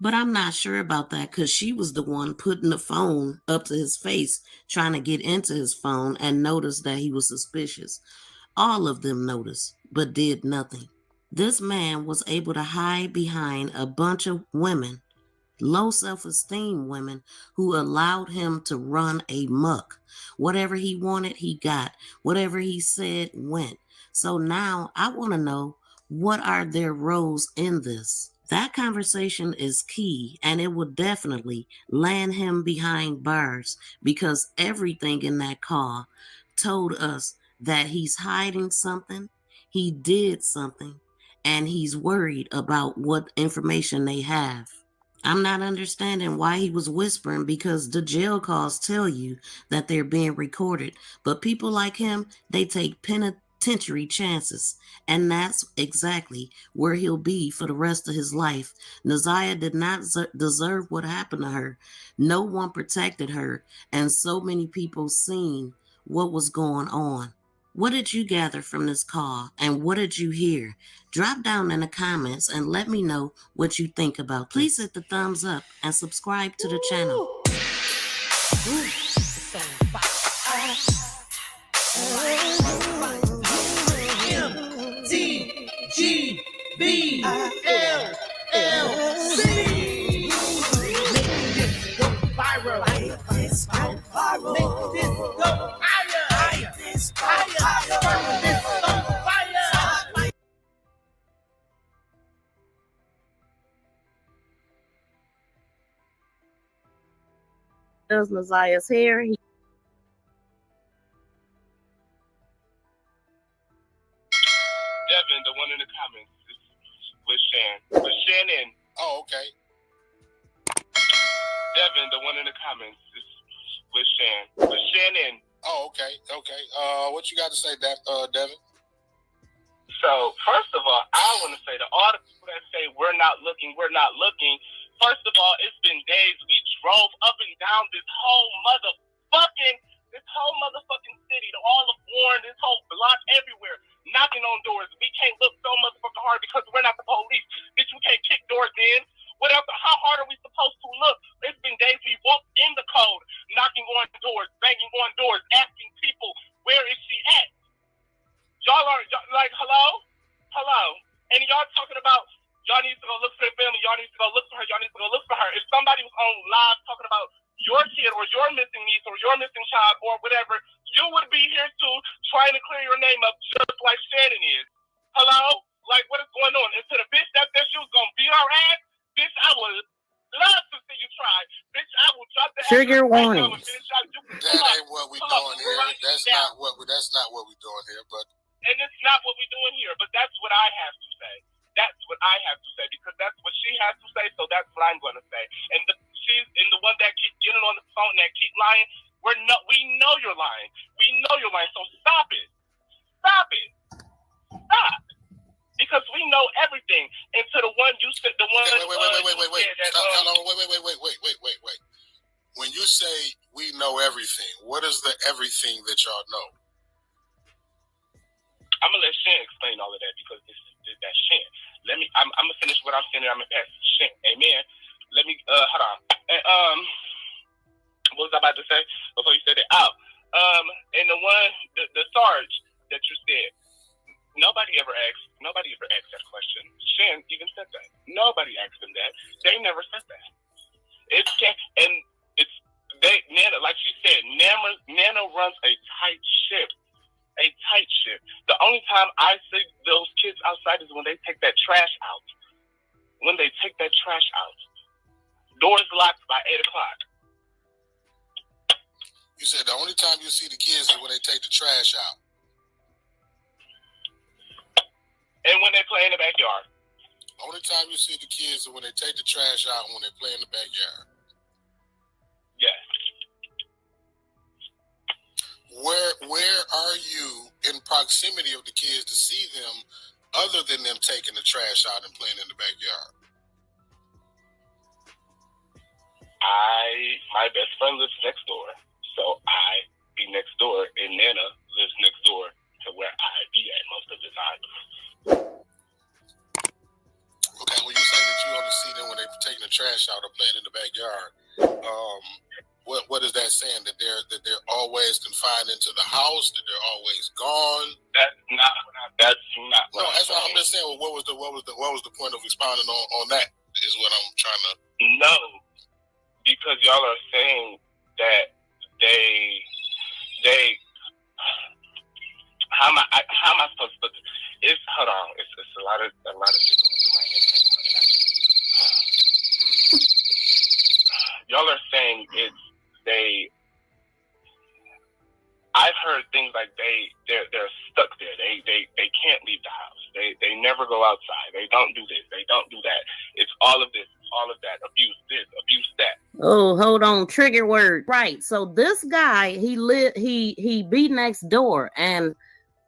But I'm not sure about that because she was the one putting the phone up to his face, trying to get into his phone and noticed that he was suspicious. All of them noticed, but did nothing. This man was able to hide behind a bunch of women, low self-esteem women, who allowed him to run amok. Whatever he wanted, he got. Whatever he said, went. So now I want to know, what are their roles in this? That conversation is key, and it will definitely land him behind bars because everything in that call told us that he's hiding something, he did something, and he's worried about what information they have. I'm not understanding why he was whispering because the jail calls tell you that they're being recorded. But people like him, they take penitentiary chances. And that's exactly where he'll be for the rest of his life. Naziah did not deserve what happened to her. No one protected her. And so many people seen what was going on. What did you gather from this call, and what did you hear? Drop down in the comments and let me know what you think about. Please hit the thumbs up and subscribe to the channel. Does Naziah's hair. Devin, the one in the comments, is with Shannon. Oh, okay. Devin, the one in the comments, is with Shannon. Oh, okay. What you got to say, Devin? So, first of all, I want to say to all the people that say we're not looking. First of all, it's been days. We drove up and down this whole motherfucking city, all of Warren, this whole block, everywhere, knocking on doors. We can't look so motherfucking hard because we're not the police. Bitch, we can't kick doors in. What else? How hard are we supposed to look? It's been days we walked in the code, knocking on doors, banging on doors, asking people, where is she at? Y'all are like, hello? And y'all talking about, y'all need to go look for her family, y'all need to go look for her, If somebody was on live talking about your kid or your missing niece or your missing child or whatever, you would be here too, trying to clear your name up just like Shannon is. Hello? Like, what is going on? And to the bitch that said she was going to beat our ass, bitch, I would love to see you try. Bitch, I will drop the Trigger warning. That ain't what we doing here. That's not what we're doing here, but. And it's not what we're doing here, but that's what I have to say. Because that's what she has to say, so that's what I'm going to say. And she's the one that keeps getting on the phone that keep lying. We know you're lying. So stop it. Stop. Because we know everything. And to the one you said, the one. Wait. When you say we know everything, what is the everything that y'all know? I'm gonna let Shan explain all of that because that's Shan. I'm gonna finish what I'm saying. I'm gonna pass it to Shan. Amen. Let me hold on. And, what was I about to say before you said it? And the Sarge that you said, nobody ever asked that question. Shan even said that. Nobody asked them that. They never said that. Nana, like she said, Nana runs a tight ship. The only time I see those kids outside is when they take that trash out. Doors locked by 8 o'clock. You said the only time you see the kids is when they take the trash out. And when they play in the backyard. Only time you see the kids is when they take the trash out and when they play in the backyard. Yes. Where are you in proximity of the kids to see them other than them taking the trash out and playing in the backyard? My best friend lives next door, so I be next door, and Nana lives next door to where I be at most of the time. always see them when they're taking the trash out or playing in the backyard. What is that saying? That they're always confined into the house? That they're always gone? That's not. No, that's what I'm just saying. Well, what was the point of expounding on that? Is what I'm trying to. No, because y'all are saying that they. How am I supposed to put this? It's hold on. It's a lot of shit going through my head right now. Y'all are saying it's they. I've heard things like they're stuck there. They can't leave the house. They never go outside. They don't do this. They don't do that. It's all of this. It's all of that. Abuse this. Abuse that. Oh, hold on. Trigger word. Right. So this guy, he be next door, and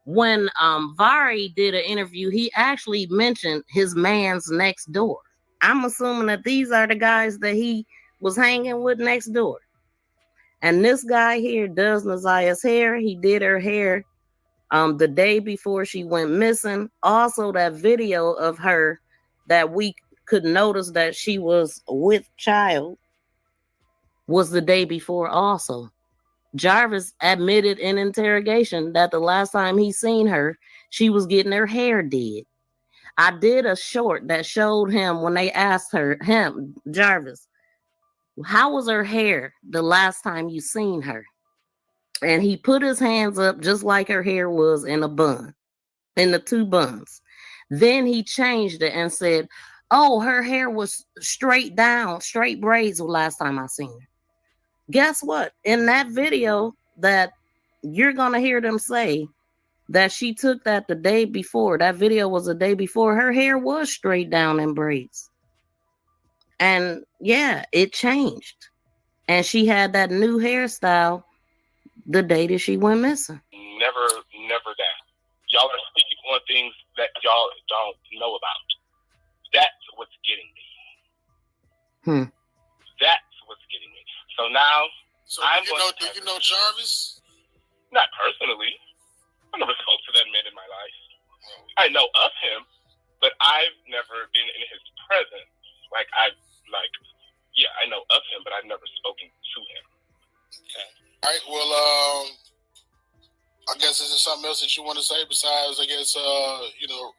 when Vari did an interview, he actually mentioned his man's next door. I'm assuming that these are the guys that he was hanging with next door. And this guy here does Nazia's hair. He did her hair the day before she went missing. Also, that video of her that we could notice that she was with child was the day before also. Jarvis admitted in interrogation that the last time he seen her, she was getting her hair did. I did a short that showed him when they asked him, Jarvis, how was her hair the last time you seen her? And he put his hands up just like her hair was in a bun, in the two buns. Then he changed it and said, oh, her hair was straight down, straight braids the last time I seen her. Guess what? In that video that you're going to hear them say that she took that the day before, that video was the day before, her hair was straight down in braids. And yeah, it changed. And she had that new hairstyle the day that she went missing. Never that. Y'all are speaking on things that y'all don't know about. That's what's getting me. That's what's getting me. So now, do you know Jarvis? Not personally. I never spoke to that man in my life. I know of him, but I've never been in his presence. I know of him, but I've never spoken to him. Okay. All right. Well, I guess is there something else that you want to say besides, I guess,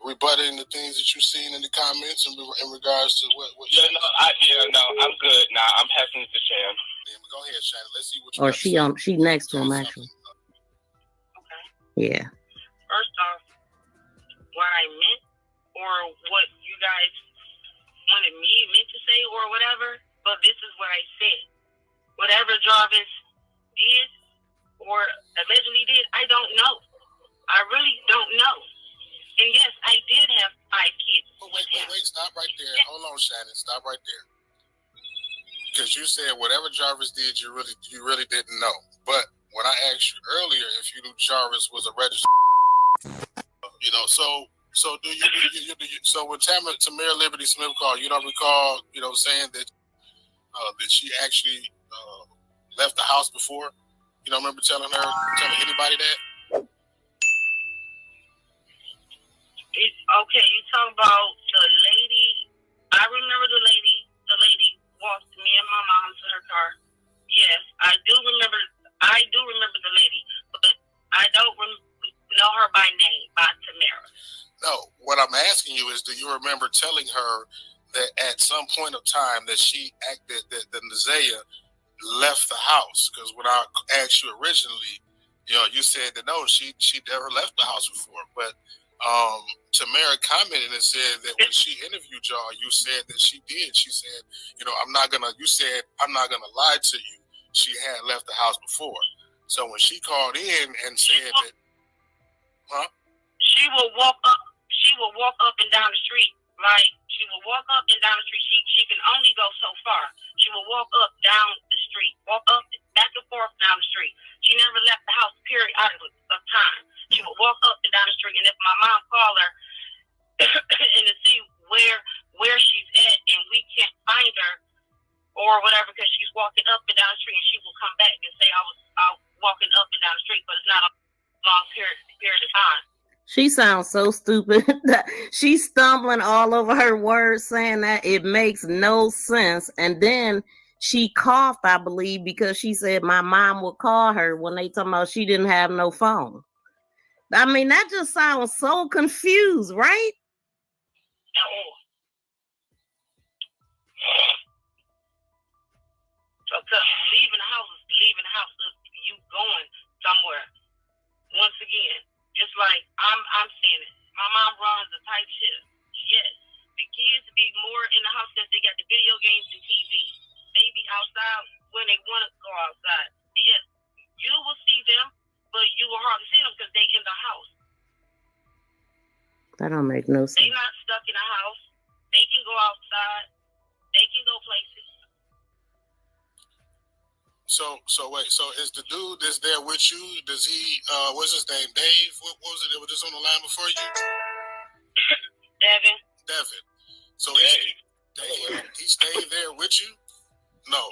rebutting the things that you've seen in the comments in regards to what I'm good. Nah, I'm passing it to Shan. Go ahead, Shannon. Let's see what you she next to him, actually. Okay. Yeah. First off, what I meant or what you guys wanted meant to say or whatever, but this is what I said. Whatever Jarvis did or allegedly did, I don't know. I really don't know. And yes, I did have 5 kids with him. Wait, stop right there. Hold on, Shannon. Stop right there. Because you said whatever Jarvis did, you really didn't know. But when I asked you earlier if you knew Jarvis was a registered, so do you? So when Tamara Liberty Smith called, you don't recall, saying that that she actually left the house before? You don't remember telling anybody that? Okay, you talking about the lady? I remember the lady. The lady walked me and my mom to her car. Yes, I do remember the lady, but I don't know her by name, by Tamara. No, what I'm asking you is, do you remember telling her that at some point of time that she acted, that Nazia left the house? Because when I asked you originally, you said that no, she never left the house before. But Tamara commented and said that when she interviewed y'all, you said that she did. She said, I'm not gonna lie to you. She had left the house before. So when she called in and said that, she will walk up and down the street. Like, she will walk up and down the street. She can only go so far. She will walk up, down the street. Walk up, back and forth down the street. She never left the house, periodically of time. She will walk up and down the street. And if my mom called her and to see where she's at and we can't find her or whatever, because she's walking up and down the street, and she will come back and say I was walking up and down the street, but it's not a long period of time. She sounds so stupid that she's stumbling all over her words, saying that it makes no sense. And then she coughed, I believe, because she said my mom would call her when they talking about she didn't have no phone. I mean, that just sounds so confused, right? Because leaving the house is you going somewhere. Once again, just like I'm saying it. My mom runs a tight ship. Yes. The kids be more in the house because they got the video games and TV. They be outside when they want to go outside. And yes, you will see them, but you will hardly see them because they in the house. That don't make no sense. They not stuck in the house. They can go outside. They can go places. So wait, so is the dude that's there with you, does he, what's his name, Dave? What was it that was just on the line before you? Devin. So he stayed there with you? No.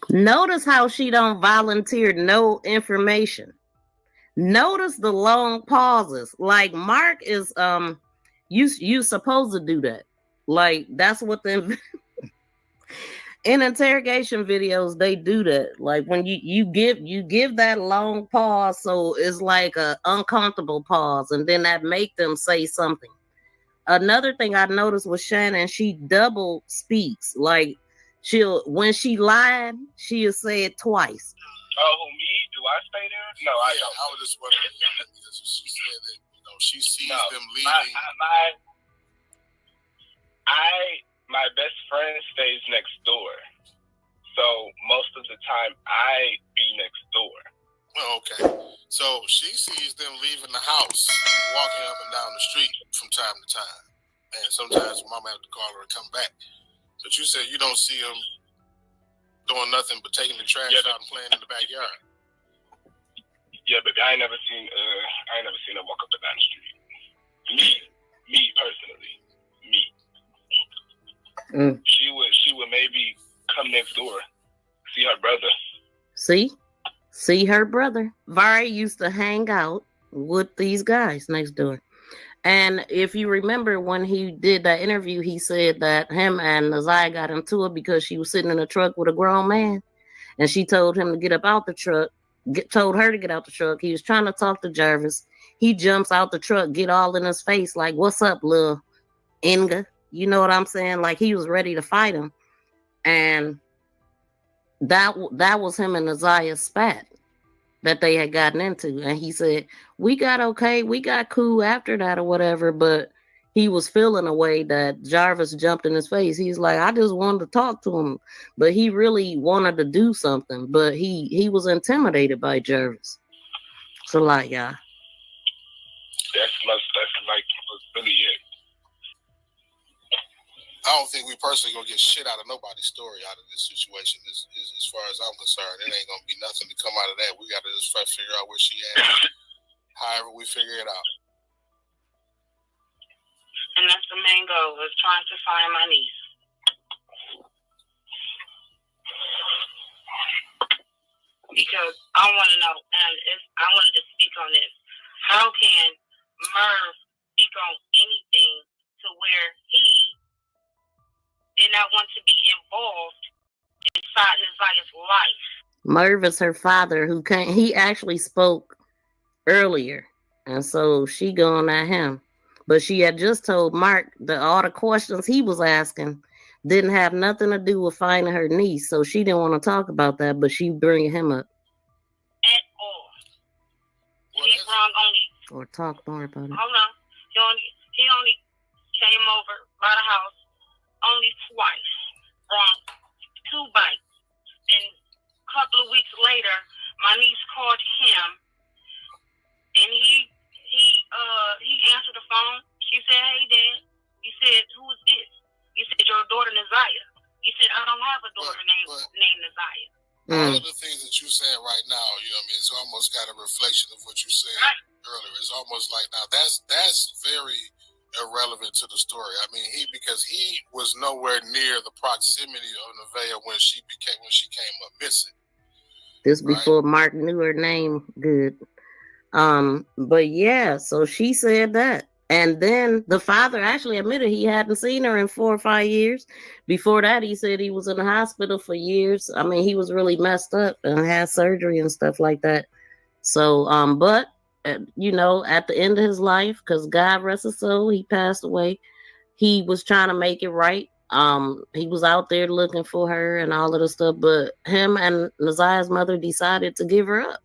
Notice how she don't volunteer no information. Notice the long pauses. Like Mark is you supposed to do that. Like that's what the in interrogation videos they do that. Like when you give that long pause, so it's like a uncomfortable pause, and then that make them say something. Another thing I noticed with Shannon, she double speaks. Like when she lied, she'll say it twice. Oh, me? Do I stay there? No, I don't. I was just wondering because she said that she sees them leaving. My best friend stays next door, so most of the time I be next door. Oh, okay. So she sees them leaving the house, walking up and down the street from time to time, and sometimes Mama have to call her and come back. But you said you don't see them doing nothing but taking the trash out and playing in the backyard. Yeah, baby, I ain't never seen her walk up and down the street. Me personally, me. She would maybe come next door, see her brother. See her brother. Vari used to hang out with these guys next door. And if you remember when he did that interview, he said that him and Nazaya got into it because she was sitting in a truck with a grown man. And she told him to get up out the truck, told her to get out the truck. He was trying to talk to Jarvis. He jumps out the truck, get all in his face, like, what's up, lil' Inga? You know what I'm saying? Like he was ready to fight him. And that was him and Nazaya's spat that they had gotten into. And he said, we got cool after that or whatever, but he was feeling a way that Jarvis jumped in his face. He's like, I just wanted to talk to him, but he really wanted to do something, but he was intimidated by Jarvis. So like, yeah. That's like really it. I don't think we personally gonna get shit out of nobody's story out of this situation. As far as I'm concerned, it ain't gonna be nothing to come out of that. We gotta just try to figure out where she at. However we figure it out. And that's the main goal, is trying to find my niece. Because I want to know, and I wanted to speak on this. How can Merv speak on anything to where he did not want to be involved inside Nazaya's life? Merv is her father he actually spoke earlier. And so she going at him. But she had just told Mark that all the questions he was asking didn't have nothing to do with finding her niece. So she didn't want to talk about that, but she bring him up. At all. He brung only... Or talk more about it. Hold on. He only came over by the house only twice. Brought 2 bites. And a couple of weeks later, my niece called him, and he answered the phone. She said, hey, Dad. He said, who is this? He said, your daughter, Nazaya. He said, I don't have a daughter named Nazaya. All of the things that you're saying right now, you know what I mean, it's almost got a reflection of what you said earlier. It's almost like, now that's very irrelevant to the story. I mean, because he was nowhere near the proximity of Nevaeh when she came up missing. This before Mark knew her name good. But yeah, so she said that. And then the father actually admitted he hadn't seen her in 4 or 5 years. Before that, he said he was in the hospital for years. I mean, he was really messed up and had surgery and stuff like that. So, but, you know, at the end of his life, because God rest his soul, he passed away. He was trying to make it right. He was out there looking for her and all of the stuff, but him and Naziah's mother decided to give her up.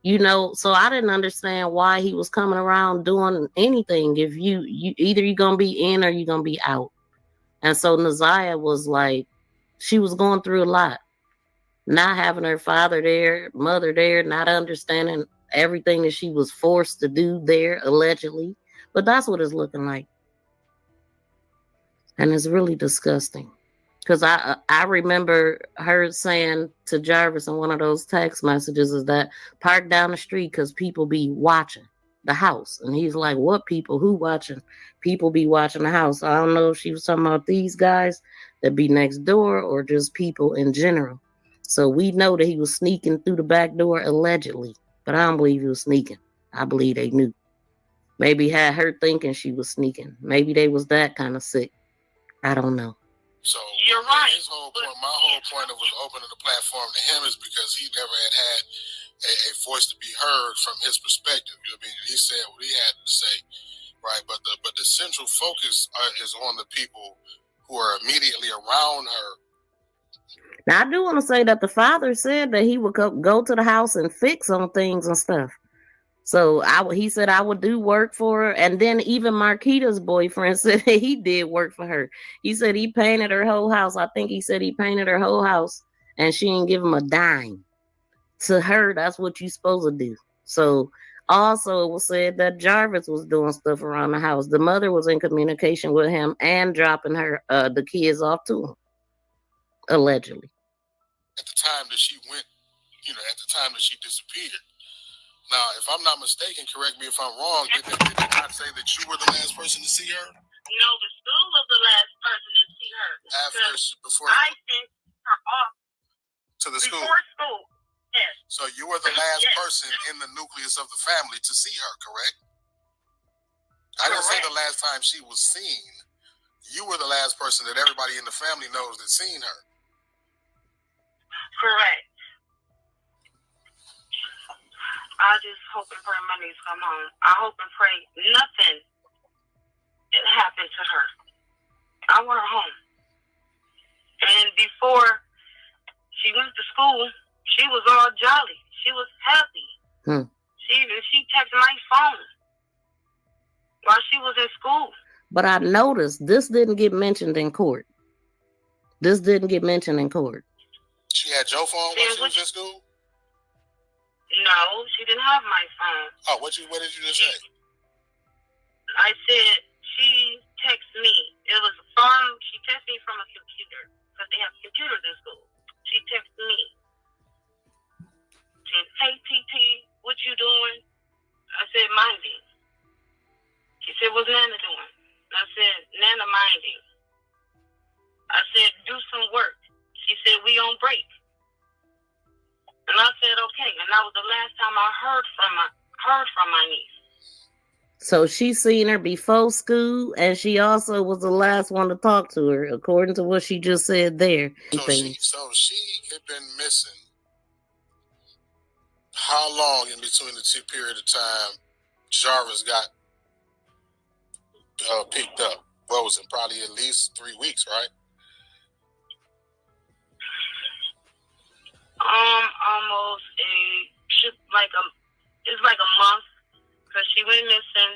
You know, so I didn't understand why he was coming around doing anything. If you either you're gonna be in or you're gonna be out. And so Naziah was like, she was going through a lot, not having her father there, mother there, not understanding everything that she was forced to do there, allegedly. But that's what it's looking like, and it's really disgusting. Because I remember her saying to Jarvis in one of those text messages is that park down the street because people be watching the house. And he's like, what people? Who watching? People be watching the house. I don't know if she was talking about these guys that be next door or just people in general. So we know that he was sneaking through the back door allegedly. But I don't believe he was sneaking. I believe they knew. Maybe had her thinking she was sneaking. Maybe they was that kind of sick. I don't know. So you're right. My whole point of was opening the platform to him is because he never had a voice to be heard from his perspective. I mean, he said what he had to say, right? But the central focus is on the people who are immediately around her. Now I do want to say that the father said that he would go to the house and fix on things and stuff. So he said I would do work for her. And then even Marquita's boyfriend said he did work for her. He said he painted her whole house. I think he said he painted her whole house and she didn't give him a dime. To her, that's what you're supposed to do. So also it was said that Jarvis was doing stuff around the house. The mother was in communication with him and dropping her the kids off to him. Allegedly. At the time that she went, at the time that she disappeared. Now, if I'm not mistaken, correct me if I'm wrong, did they not say that you were the last person to see her? No, the school was the last person to see her. Before I sent her off to the school. Before school, yes. So you were the last person in the nucleus of the family to see her, correct? I didn't say the last time she was seen. You were the last person that everybody in the family knows that seen her. Correct. I just hope and pray my niece come home. I hope and pray nothing happened to her. I want her home. And before she went to school, she was all jolly. She was happy. She texted my phone while she was in school. But I noticed this didn't get mentioned in court. She had your phone when she was in school? No, she didn't have my phone. Oh, what did you just say? I said she texted me. She texted me from a computer because they have computers in school. She texted me. She said, hey, TT, what you doing? I said, minding. She said, what's Nana doing? I said, Nana minding. I said, do some work. She said, we on break. And I said, okay. And that was the last time I heard from my niece. So she seen her before school, and she also was the last one to talk to her, according to what she just said there. So she had been missing how long in between the period of time Jarvis got picked up? What was it? Probably at least 3 weeks, right? Almost it's like a month because she went missing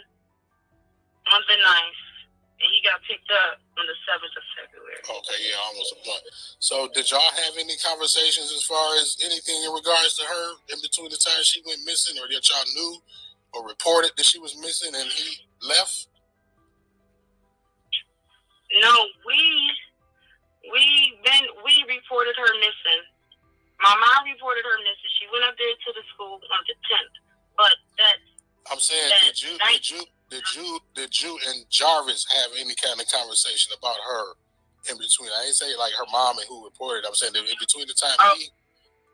on the 9th and he got picked up on the 7th of February. Okay, yeah, almost a month. So did y'all have any conversations as far as anything in regards to her in between the time she went missing, or that y'all knew or reported that she was missing and he left? No, we reported her missing. My mom reported her missing. She went up there to the school on the 10th. But I'm saying, did you and Jarvis have any kind of conversation about her in between? I ain't say like her mom and who reported. I'm saying that in between the time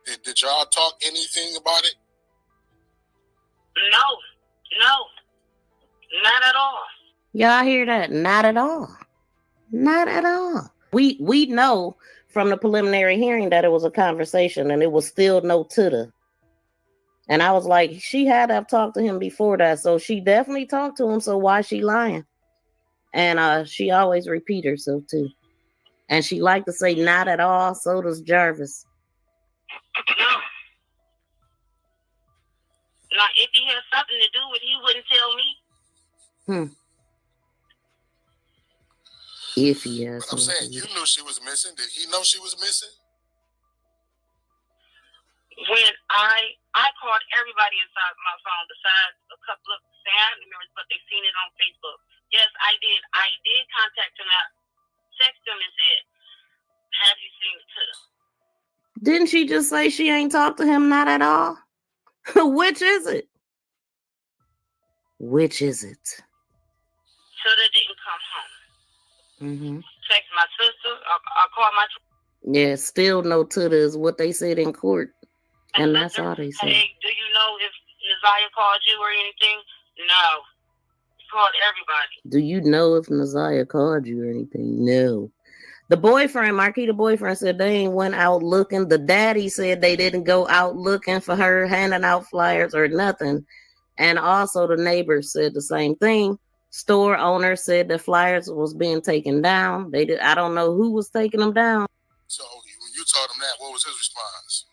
did y'all talk anything about it? No, not at all. Y'all hear that? Not at all. Not at all. We know from the preliminary hearing that it was a conversation and it was still no to the. And I was like, she had to have talked to him before that. So she definitely talked to him. So why is she lying? And she always repeat herself too. And she liked to say not at all. So does Jarvis. Now, if he had something to do with it, he wouldn't tell me. If he has But I'm saying, you knew she was missing. Did he know she was missing? When I called everybody inside my phone besides a couple of family members, but they seen it on Facebook. Yes, I did. I did contact him out, text him and said, have you seen the Tuda? Didn't she just say she ain't talked to him? Not at all. Which is it? Which is it? Tuda didn't come home. Mm-hmm. Text my sister. I called my. Yeah, still no Tuda is what they said in court. And that's all they said. Hey, do you know if Naziah called you or anything? No. He called everybody. Do you know if Naziah called you or anything? No. The boyfriend, Marquis, the boyfriend, said they ain't went out looking. The daddy said they didn't go out looking for her, handing out flyers or nothing. And also the neighbors said the same thing. Store owner said the flyers was being taken down. They did. I don't know who was taking them down. So when you told him that, what was his response?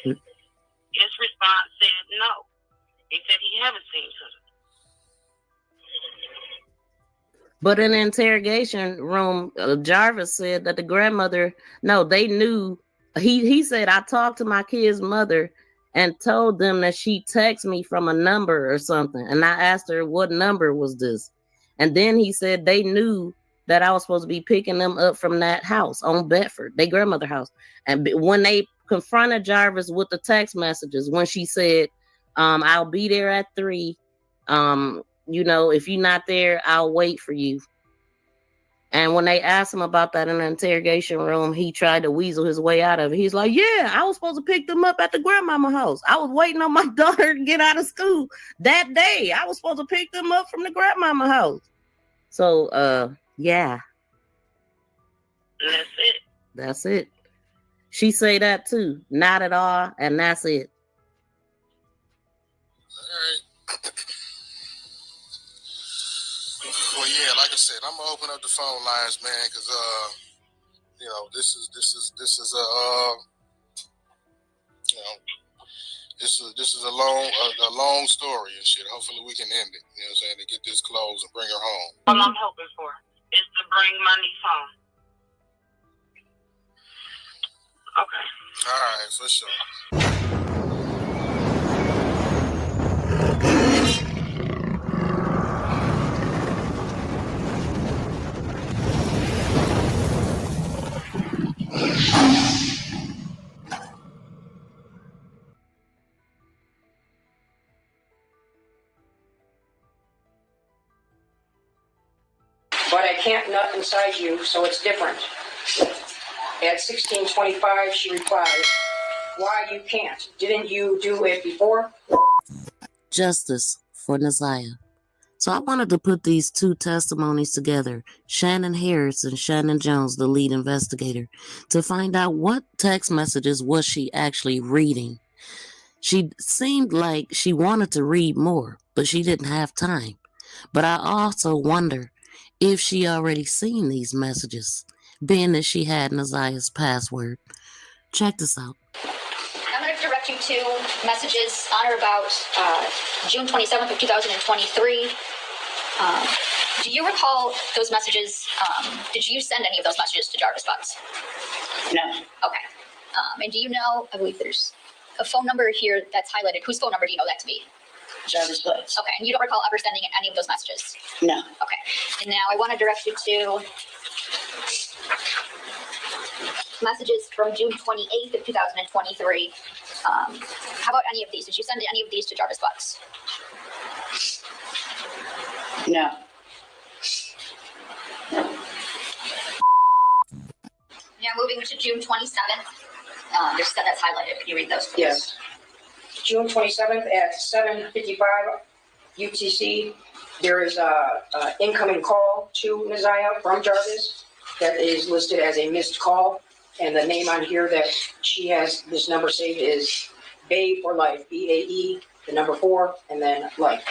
His response said no. He said he haven't seen her. But in the interrogation room, Jarvis said that the grandmother, no, they knew. He said, I talked to my kid's mother and told them that she texted me from a number or something. And I asked her, what number was this? And then he said they knew that I was supposed to be picking them up from that house on Bedford, their grandmother house. And when they confronted Jarvis with the text messages, when she said, I'll be there at 3. You know, if you're not there, I'll wait for you. And when they asked him about that in the interrogation room, he tried to weasel his way out of it. He's like, yeah, I was supposed to pick them up at the grandmama house. I was waiting on my daughter to get out of school that day. I was supposed to pick them up from the grandmama house. So, yeah. That's it. That's it. She say that too. Not at all. And that's it. All right. Well, yeah, like I said, I'm gonna open up the phone lines, man, because you know, this is a long story and shit. Hopefully we can end it. You know what I'm saying? To get this closed and bring her home. All I'm hoping for is to bring my niece home. Okay. All right, for sure. But I can't nut inside you, so it's different. At 16:25, she replied, why you can't? Didn't you do it before? Justice for Naziah. So I wanted to put these two testimonies together, Shannon Harris and Shannon Jones, the lead investigator, to find out what text messages was she actually reading. She seemed like she wanted to read more, but she didn't have time. But I also wonder if she already seen these messages, being that she had Naziah's password. Check this out. I'm going to direct you to messages on or about June 27th of 2023. Do you recall those messages? Did you send any of those messages to Jarvis Butts? No. Okay. And do you know, I believe there's a phone number here that's highlighted. Whose phone number do you know that to be? Jarvis Butts. Okay. And you don't recall ever sending any of those messages? No. Okay. And now I want to direct you to messages from June 28th of 2023. How about any of these? Did you send any of these to Jarvis Butts? No. Now moving to June 27th. There's stuff that's highlighted. Can you read those, please? Yes. June 27th at 7:55 UTC, there is a incoming call to Neziah from Jarvis that is listed as a missed call. And the name on here that she has this number saved is Bae for Life, BAE, the number 4, and then life.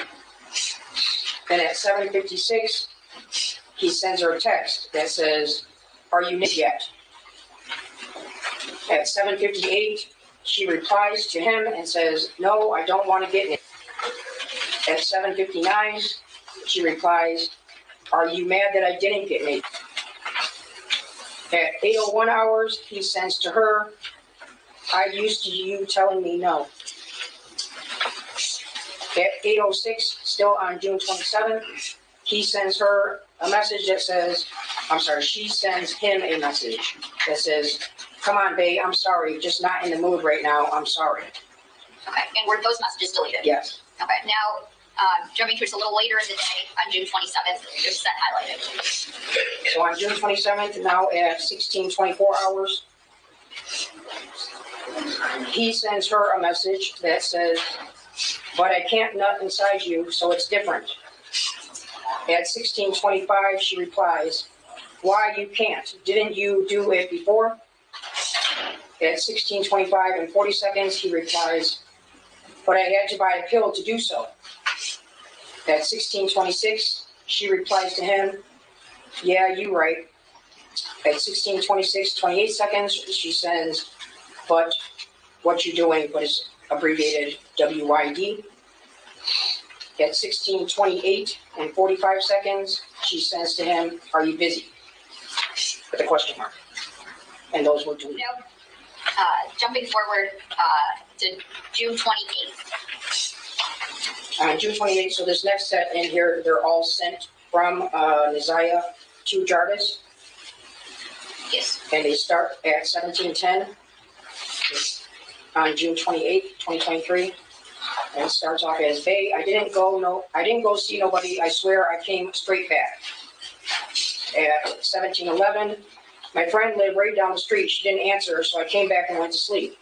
Then at 7:56, he sends her a text that says, "Are you naked yet?" At 7:58, she replies to him and says, "No, I don't want to get naked." At 7:59, she replies, "Are you mad that I didn't get naked?" At 8:01 hours, he sends to her, "I'm used to you telling me no." At 8:06, still on June 27th, he sends her a message that says, she sends him a message that says, "Come on, babe, I'm sorry, just not in the mood right now, I'm sorry." Okay, and were those messages deleted? Yes. Okay, now jumping to just a little later in the day, on June 27th, there's that highlighted. So on June 27th, now at 16:24 hours, he sends her a message that says, "But I can't nut inside you, so it's different." At 16:25, she replies, "Why you can't? Didn't you do it before?" At 16:25 and 40 seconds, he replies, "But I had to buy a pill to do so." At 16:26, she replies to him, "Yeah, you right." At 16:26, 28 seconds, she sends, "But what you doing?" but it's abbreviated WYD. At 16:28 and 45 seconds, she sends to him, "Are you busy?" with a question mark. And those were deleted. Now, jumping forward to June 28th. On June 28th, so this next set in here, they're all sent from Neziah to Jarvis. Yes. And they start at 17:10 on June 28th, 2023. And it starts off as, "Bae, I didn't go see nobody. I swear I came straight back." At 17:11, "My friend lived right down the street. She didn't answer, so I came back and went to sleep."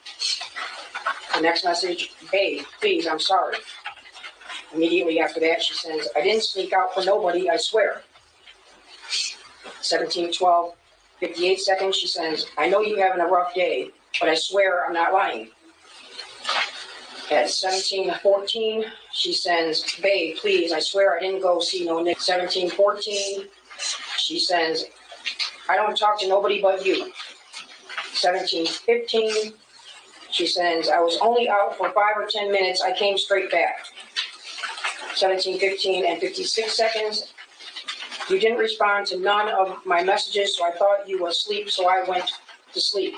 The next message, "Bae, please, I'm sorry." Immediately after that, she says, "I didn't sneak out for nobody, I swear." 17:12, 58 seconds, she says, "I know you're having a rough day, but I swear I'm not lying." At 17:14, she sends, "Babe, please, I swear I didn't go see no Nick." 17:14, she sends, "I don't talk to nobody but you." 17:15, she sends, "I was only out for 5 or 10 minutes. I came straight back." 17:15 and 56 seconds, "You didn't respond to none of my messages, so I thought you were asleep, so I went to sleep."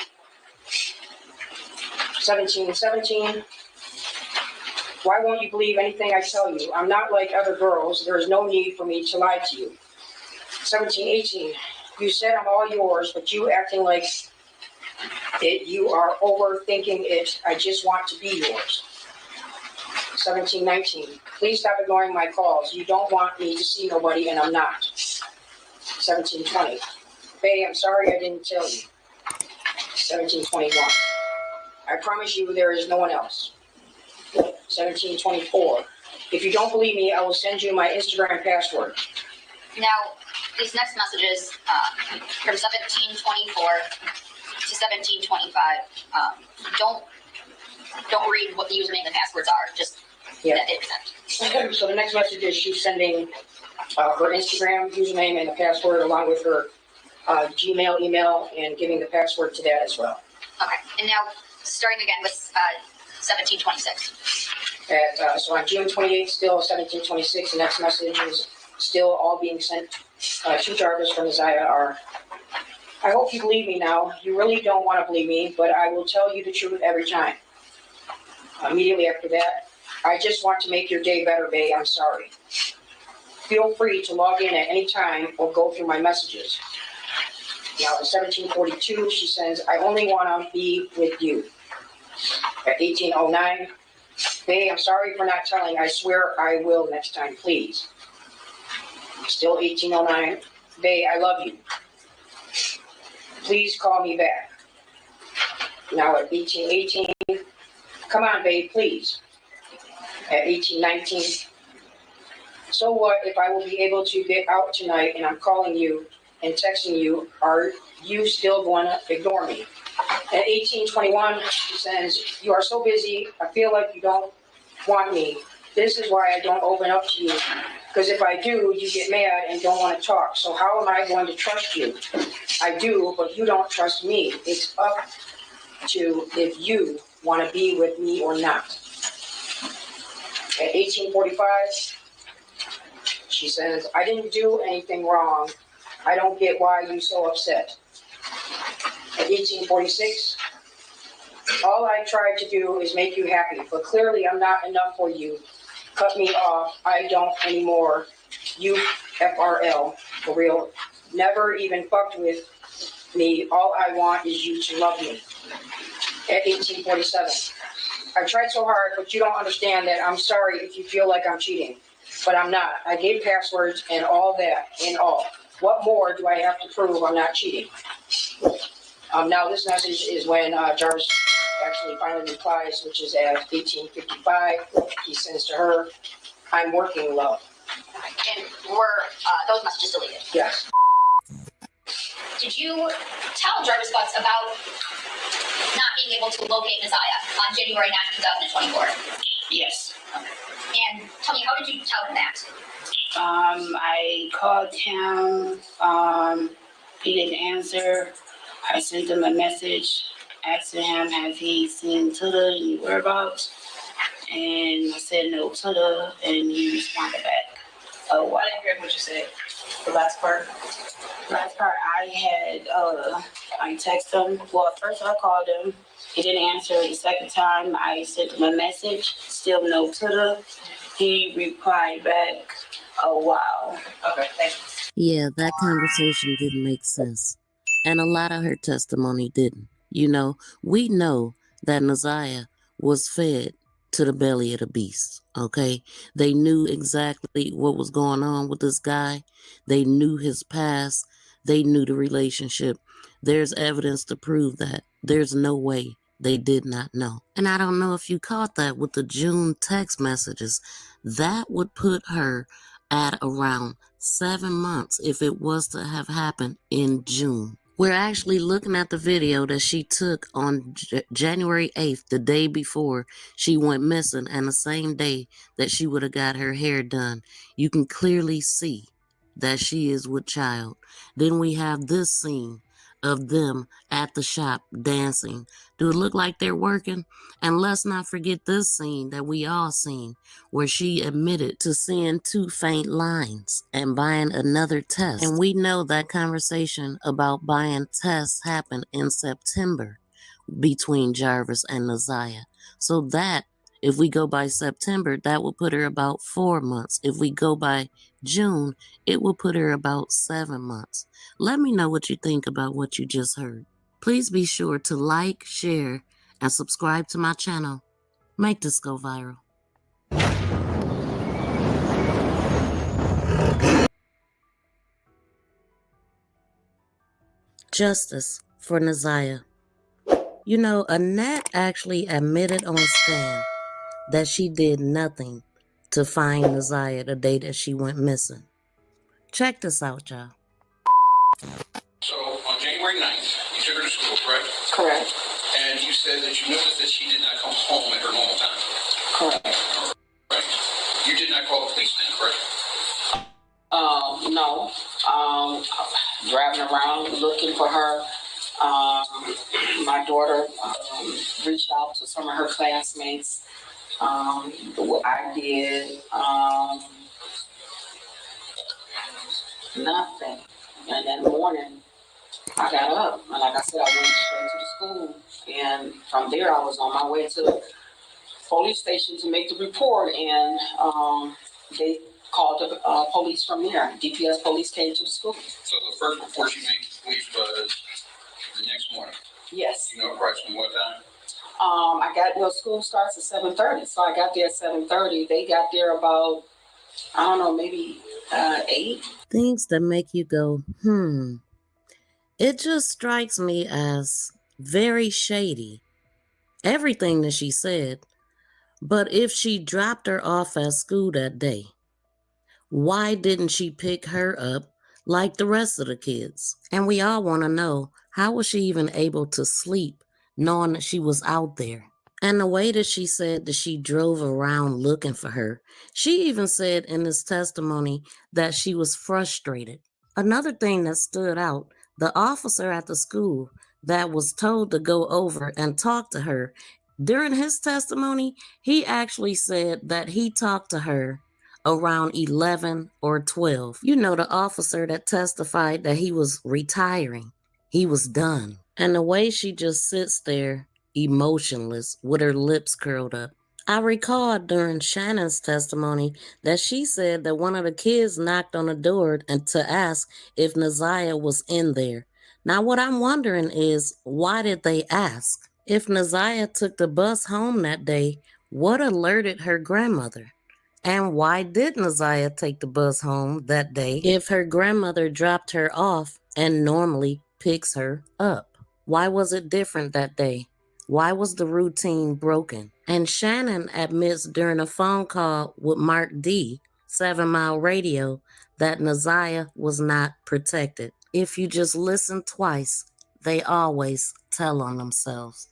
17:17, "Why won't you believe anything I tell you? I'm not like other girls. There is no need for me to lie to you." 17:18, "You said I'm all yours, but you acting like it. You are overthinking it. I just want to be yours." 17:19, "Please stop ignoring my calls. You don't want me to see nobody, and I'm not." 17:20, "Bae, I'm sorry I didn't tell you." 17:21, "I promise you there is no one else." 17:24, "If you don't believe me, I will send you my Instagram password." Now, these next messages from 17:24 to 17:25, don't read what the username and passwords are, just that they sent. Okay, so the next message is she's sending her Instagram username and the password along with her Gmail email and giving the password to that as well. Okay, and now starting again with 17:26. So on June 28th, still 17:26, the next message is still all being sent to Jarvis from Neziah are, "I hope you believe me now. You really don't want to believe me, but I will tell you the truth every time." Immediately after that, "I just want to make your day better, babe. I'm sorry. Feel free to log in at any time or go through my messages." Now at 17:42, she says, "I only want to be with you." At 18:09, "Babe, I'm sorry for not telling. I swear I will next time, please." Still 1809. Babe, I love you. Please call me back. Now at 1818. Come on, babe, please. At 1819. So what if I will be able to get out tonight and I'm calling you and texting you? Are you still going to ignore me? At 1821, she says, you are so busy. I feel like you don't want me. This is why I don't open up to you. Because if I do, you get mad and don't want to talk. So how am I going to trust you? I do, but you don't trust me. It's up to if you want to be with me or not. At 1845, she says, I didn't do anything wrong. I don't get why you're so upset. At 1846, all I tried to do is make you happy, but clearly I'm not enough for you. Cut me off. I don't anymore. You FRL, for real. Never even fucked with me. All I want is you to love me. At 1847, I tried so hard, but you don't understand that. I'm sorry if you feel like I'm cheating, but I'm not. I gave passwords and all that in all. What more do I have to prove I'm not cheating? Now this message is when Jarvis actually finally replies, which is at 1855. He sends to her, I'm working, love. And were those messages deleted? Yes. Did you tell Jarvis Butts about not being able to locate Messiah on January 9th, 2024? Yes. And tell me, how did you tell him that? I called him. He didn't answer. I sent him a message asking him, has he seen Tuda and whereabouts? And I said no, Tuda, and he responded back. Oh, wow. I didn't hear what you said. The last part. I texted him. Well, first I called him. He didn't answer. The second time I sent him a message. Still no Tuda. He replied back, oh, wow. Okay, thank you. Yeah, that conversation didn't make sense. And a lot of her testimony didn't. You know, we know that Naziah was fed to the belly of the beast, okay? They knew exactly what was going on with this guy. They knew his past. They knew the relationship. There's evidence to prove that. There's no way they did not know. And I don't know if you caught that with the June text messages. That would put her at around 7 months if it was to have happened in June. We're actually looking at the video that she took on January 8th, the day before she went missing, and the same day that she would have got her hair done. You can clearly see that she is with child. Then we have this scene of them at the shop dancing. Do it look like they're working? And let's not forget this scene that we all seen where she admitted to seeing 2 faint lines and buying another test. And we know that conversation about buying tests happened in September between Jarvis and Naziah. So that, if we go by September, that will put her about 4 months. If we go by June, it will put her about 7 months. Let me know what you think about what you just heard. Please be sure to like, share, and subscribe to my channel. Make this go viral. Justice for Naziah. You know, Annette actually admitted on stand that she did nothing to find Naziah the day that she went missing. Check this out, y'all. So on January 9th, you took her to school, correct? Correct. And you said that you noticed that she did not come home at her normal time. Correct. Right. You did not call the police then, correct? No. Driving around looking for her. My daughter reached out to some of her classmates. I did nothing. And that morning, I got up, and like I said, I went straight to the school. And from there, I was on my way to the police station to make the report, and they called the police from there. DPS police came to the school. So the first report you made to police was the next morning? Yes. You know approximately what time? School starts at 7:30, so I got there at 7:30. They got there about, I don't know, maybe 8. Things that make you go, It just strikes me as very shady. Everything that she said. But if she dropped her off at school that day, why didn't she pick her up like the rest of the kids? And we all want to know, how was she even able to sleep knowing that she was out there? And the way that she said that she drove around looking for her, she even said in this testimony that she was frustrated. Another thing that stood out, the officer at the school that was told to go over and talk to her, during his testimony, he actually said that he talked to her around 11 or 12. You know, the officer that testified that he was retiring. He was done. And the way she just sits there, emotionless, with her lips curled up. I recall during Shannon's testimony that she said that one of the kids knocked on the door and to ask if Naziah was in there. Now, what I'm wondering is, why did they ask? If Naziah took the bus home that day, what alerted her grandmother? And why did Naziah take the bus home that day if her grandmother dropped her off and normally picks her up? Why was it different that day? Why was the routine broken? And Shannon admits during a phone call with Mark D, 7 Mile Radio, that Naziah was not protected. If you just listen twice, they always tell on themselves.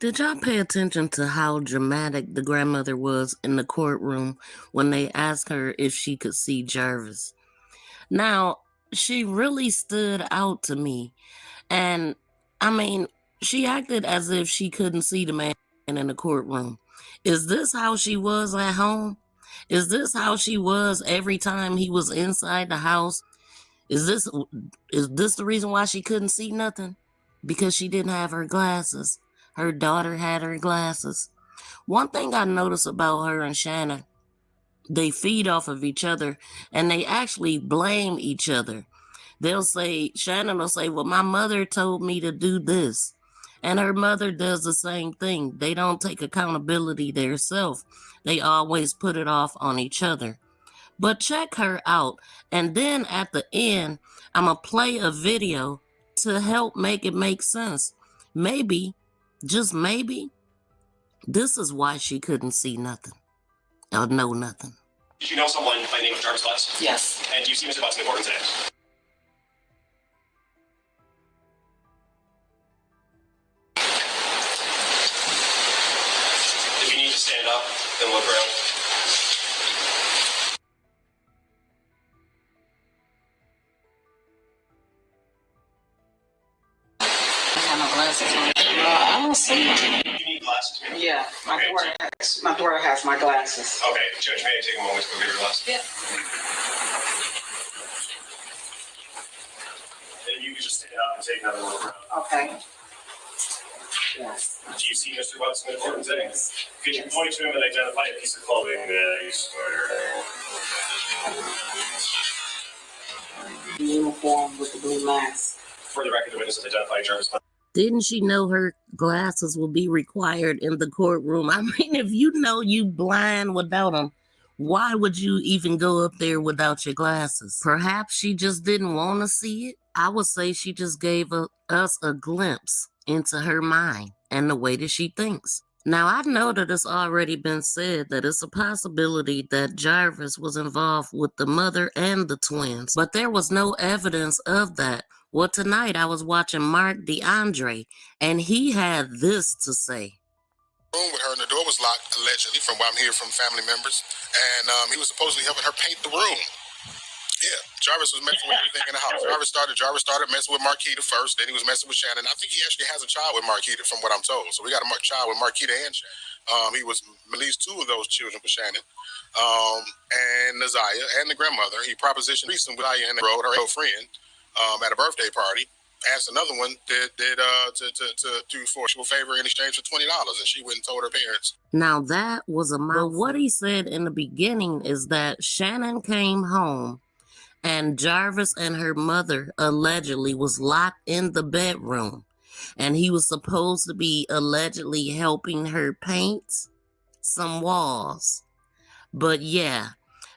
Did y'all pay attention to how dramatic the grandmother was in the courtroom when they asked her if she could see Jarvis? Now, she really stood out to me. And, I mean, she acted as if she couldn't see the man in the courtroom. Is this how she was at home? Is this how she was every time he was inside the house? Is this the reason why she couldn't see nothing? Because she didn't have her glasses. Her daughter had her glasses. One thing I noticed about her and Shannon, they feed off of each other and they actually blame each other. Shannon will say, well, my mother told me to do this. And her mother does the same thing. They don't take accountability themselves. They always put it off on each other. But check her out. And then at the end, I'm going to play a video to help make it make sense. Maybe, just maybe, this is why she couldn't see nothing or know nothing. Did you know someone by the name of Jarvis Butts? Yes. And do you see Mr. Butts in the courtroom today? If you need to stand up, then look around. I don't see them. You need glasses, man? Yeah, my daughter has my glasses. Okay, Judge, may I take a moment to go get her glasses? Yeah. And you can just stand up and take another look around. Okay. Yes. Do you see Mr. Butts in the courtroom today? Could you point to him and identify a piece of clothing that he's wearing? The uniform with the blue mask. For the record, the witness has identified Jarvis Butts. Didn't she know her glasses will be required in the courtroom? I mean, if you know you blind without them, why would you even go up there without your glasses? Perhaps she just didn't want to see it. I would say she just gave us a glimpse into her mind and the way that she thinks. Now, I know that it's already been said that it's a possibility that Jarvis was involved with the mother and the twins, but there was no evidence of that. Well, tonight I was watching Mark DeAndre, and he had this to say. Room with her, and the door was locked, allegedly, from what I'm hearing from family members. And he was supposedly helping her paint the room. Yeah, Jarvis was messing with everything in the house. Jarvis started messing with Marquita first, then he was messing with Shannon. I think he actually has a child with Marquita, from what I'm told. So we got a child with Marquita and Shannon. He was at least 2 of those children with Shannon, and Naziah, and the grandmother. He propositioned recently with Naziah and her old friend at a birthday party. Asked another one to do for a favor in exchange for $20, and she went and told her parents. Now that was a mouthful. But what he said in the beginning is that Shannon came home and Jarvis and her mother allegedly was locked in the bedroom, and he was supposed to be allegedly helping her paint some walls. But yeah,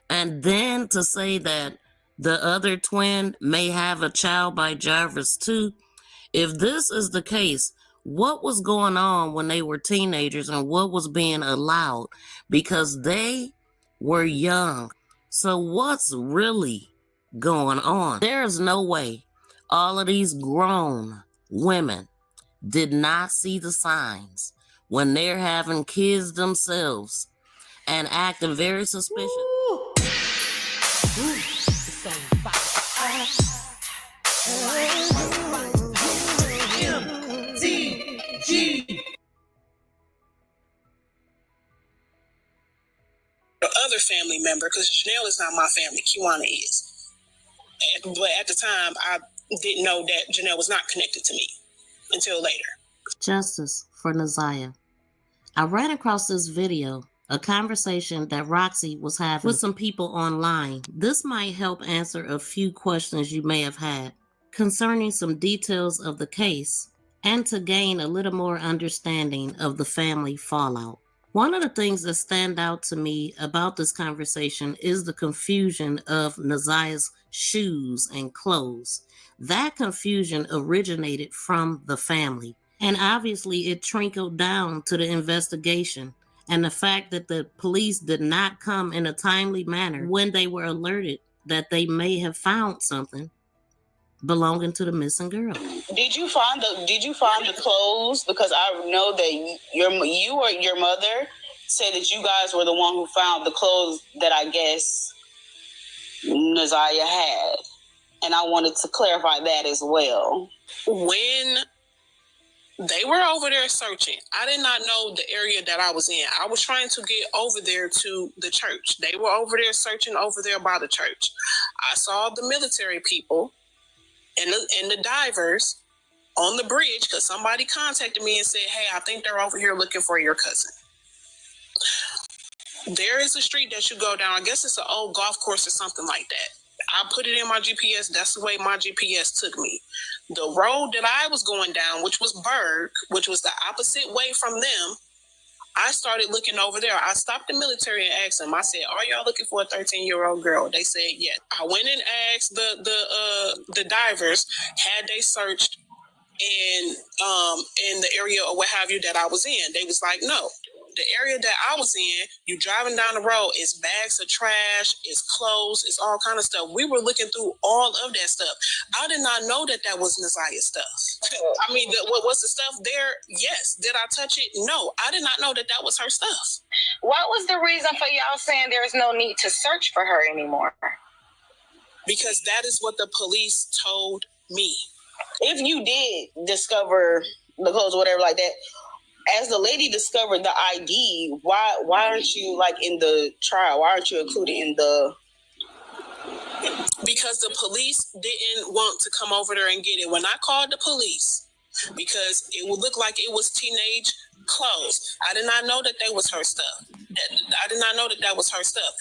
And then to say that the other twin may have a child by Jarvis too. If this is the case, what was going on when they were teenagers and what was being allowed? Because they were young. So what's really going on? There is no way all of these grown women did not see the signs when they're having kids themselves and acting very suspicious. The other family member, because Janelle is not my family, Kiwana is. But at the time, I didn't know that Janelle was not connected to me until later. Justice for Naziah. I ran across this video, a conversation that Roxy was having with some people online. This might help answer a few questions you may have had concerning some details of the case and to gain a little more understanding of the family fallout. One of the things that stand out to me about this conversation is the confusion of Naziah's shoes and clothes. That confusion originated from the family. And obviously it trickled down to the investigation and the fact that the police did not come in a timely manner when they were alerted that they may have found something belonging to the missing girl. Did you find the clothes? Because I know that you or your mother said that you guys were the one who found the clothes that I guess Naziah had. And I wanted to clarify that as well. When they were over there searching, I did not know the area that I was in. I was trying to get over there to the church. They were over there searching over there by the church. I saw the military people and the divers on the bridge because somebody contacted me and said, hey, I think they're over here looking for your cousin. There is a street that you go down. I guess it's an old golf course or something like that. I put it in my GPS. That's the way my GPS took me. The road that I was going down, which was Berg, which was the opposite way from them, I started looking over there. I stopped the military and asked them. I said, are y'all looking for a 13-year-old girl? They said, yes. I went and asked the divers, had they searched in the area or what have you that I was in? They was like, no. The area that I was in, you driving down the road, it's bags of trash, it's clothes, it's all kind of stuff. We were looking through all of that stuff. I did not know that was Naziah's stuff. I mean, what was the stuff there? Yes. Did I touch it? No. I did not know that was her stuff. What was the reason for y'all saying there is no need to search for her anymore? Because that is what the police told me. If you did discover the clothes or whatever like that, as the lady discovered the ID, why aren't you like in the trial? Why aren't you included in the? Because the police didn't want to come over there and get it. When I called the police, because it would look like it was teenage clothes, I did not know that was her stuff. I did not know that was her stuff.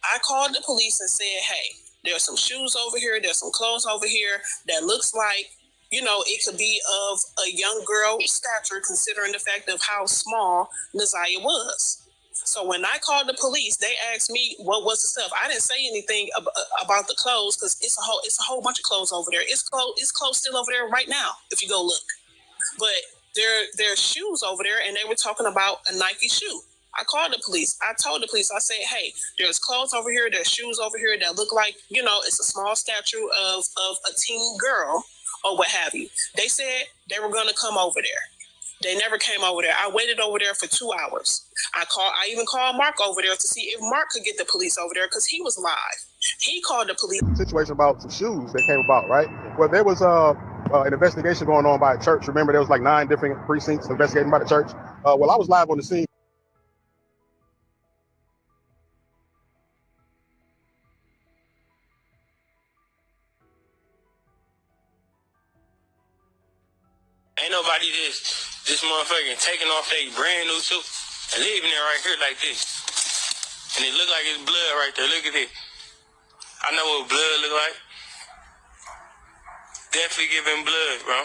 I called the police and said, hey, there's some shoes over here, there's some clothes over here that looks like, it could be of a young girl stature, considering the fact of how small Naziah was. So when I called the police, they asked me what was the stuff. I didn't say anything about the clothes because it's a whole bunch of clothes over there. It's clothes still over there right now if you go look. But there's shoes over there, and they were talking about a Nike shoe. I called the police. I told the police, I said, hey, there's clothes over here, there's shoes over here that look like, it's a small stature of a teen girl or what have you. They said they were going to come over there. They never came over there. I waited over there for 2 hours. I even called Mark over there to see if Mark could get the police over there because he was live. He called the police. Situation about some shoes that came about, right? Well, there was an investigation going on by a church. Remember, there was like 9 different precincts investigating by the church. Well, I was live on the scene. Ain't nobody this motherfucking taking off their brand new suit and leaving it right here like this. And it look like it's blood right there. Look at it. I know what blood look like. Definitely giving blood, bro.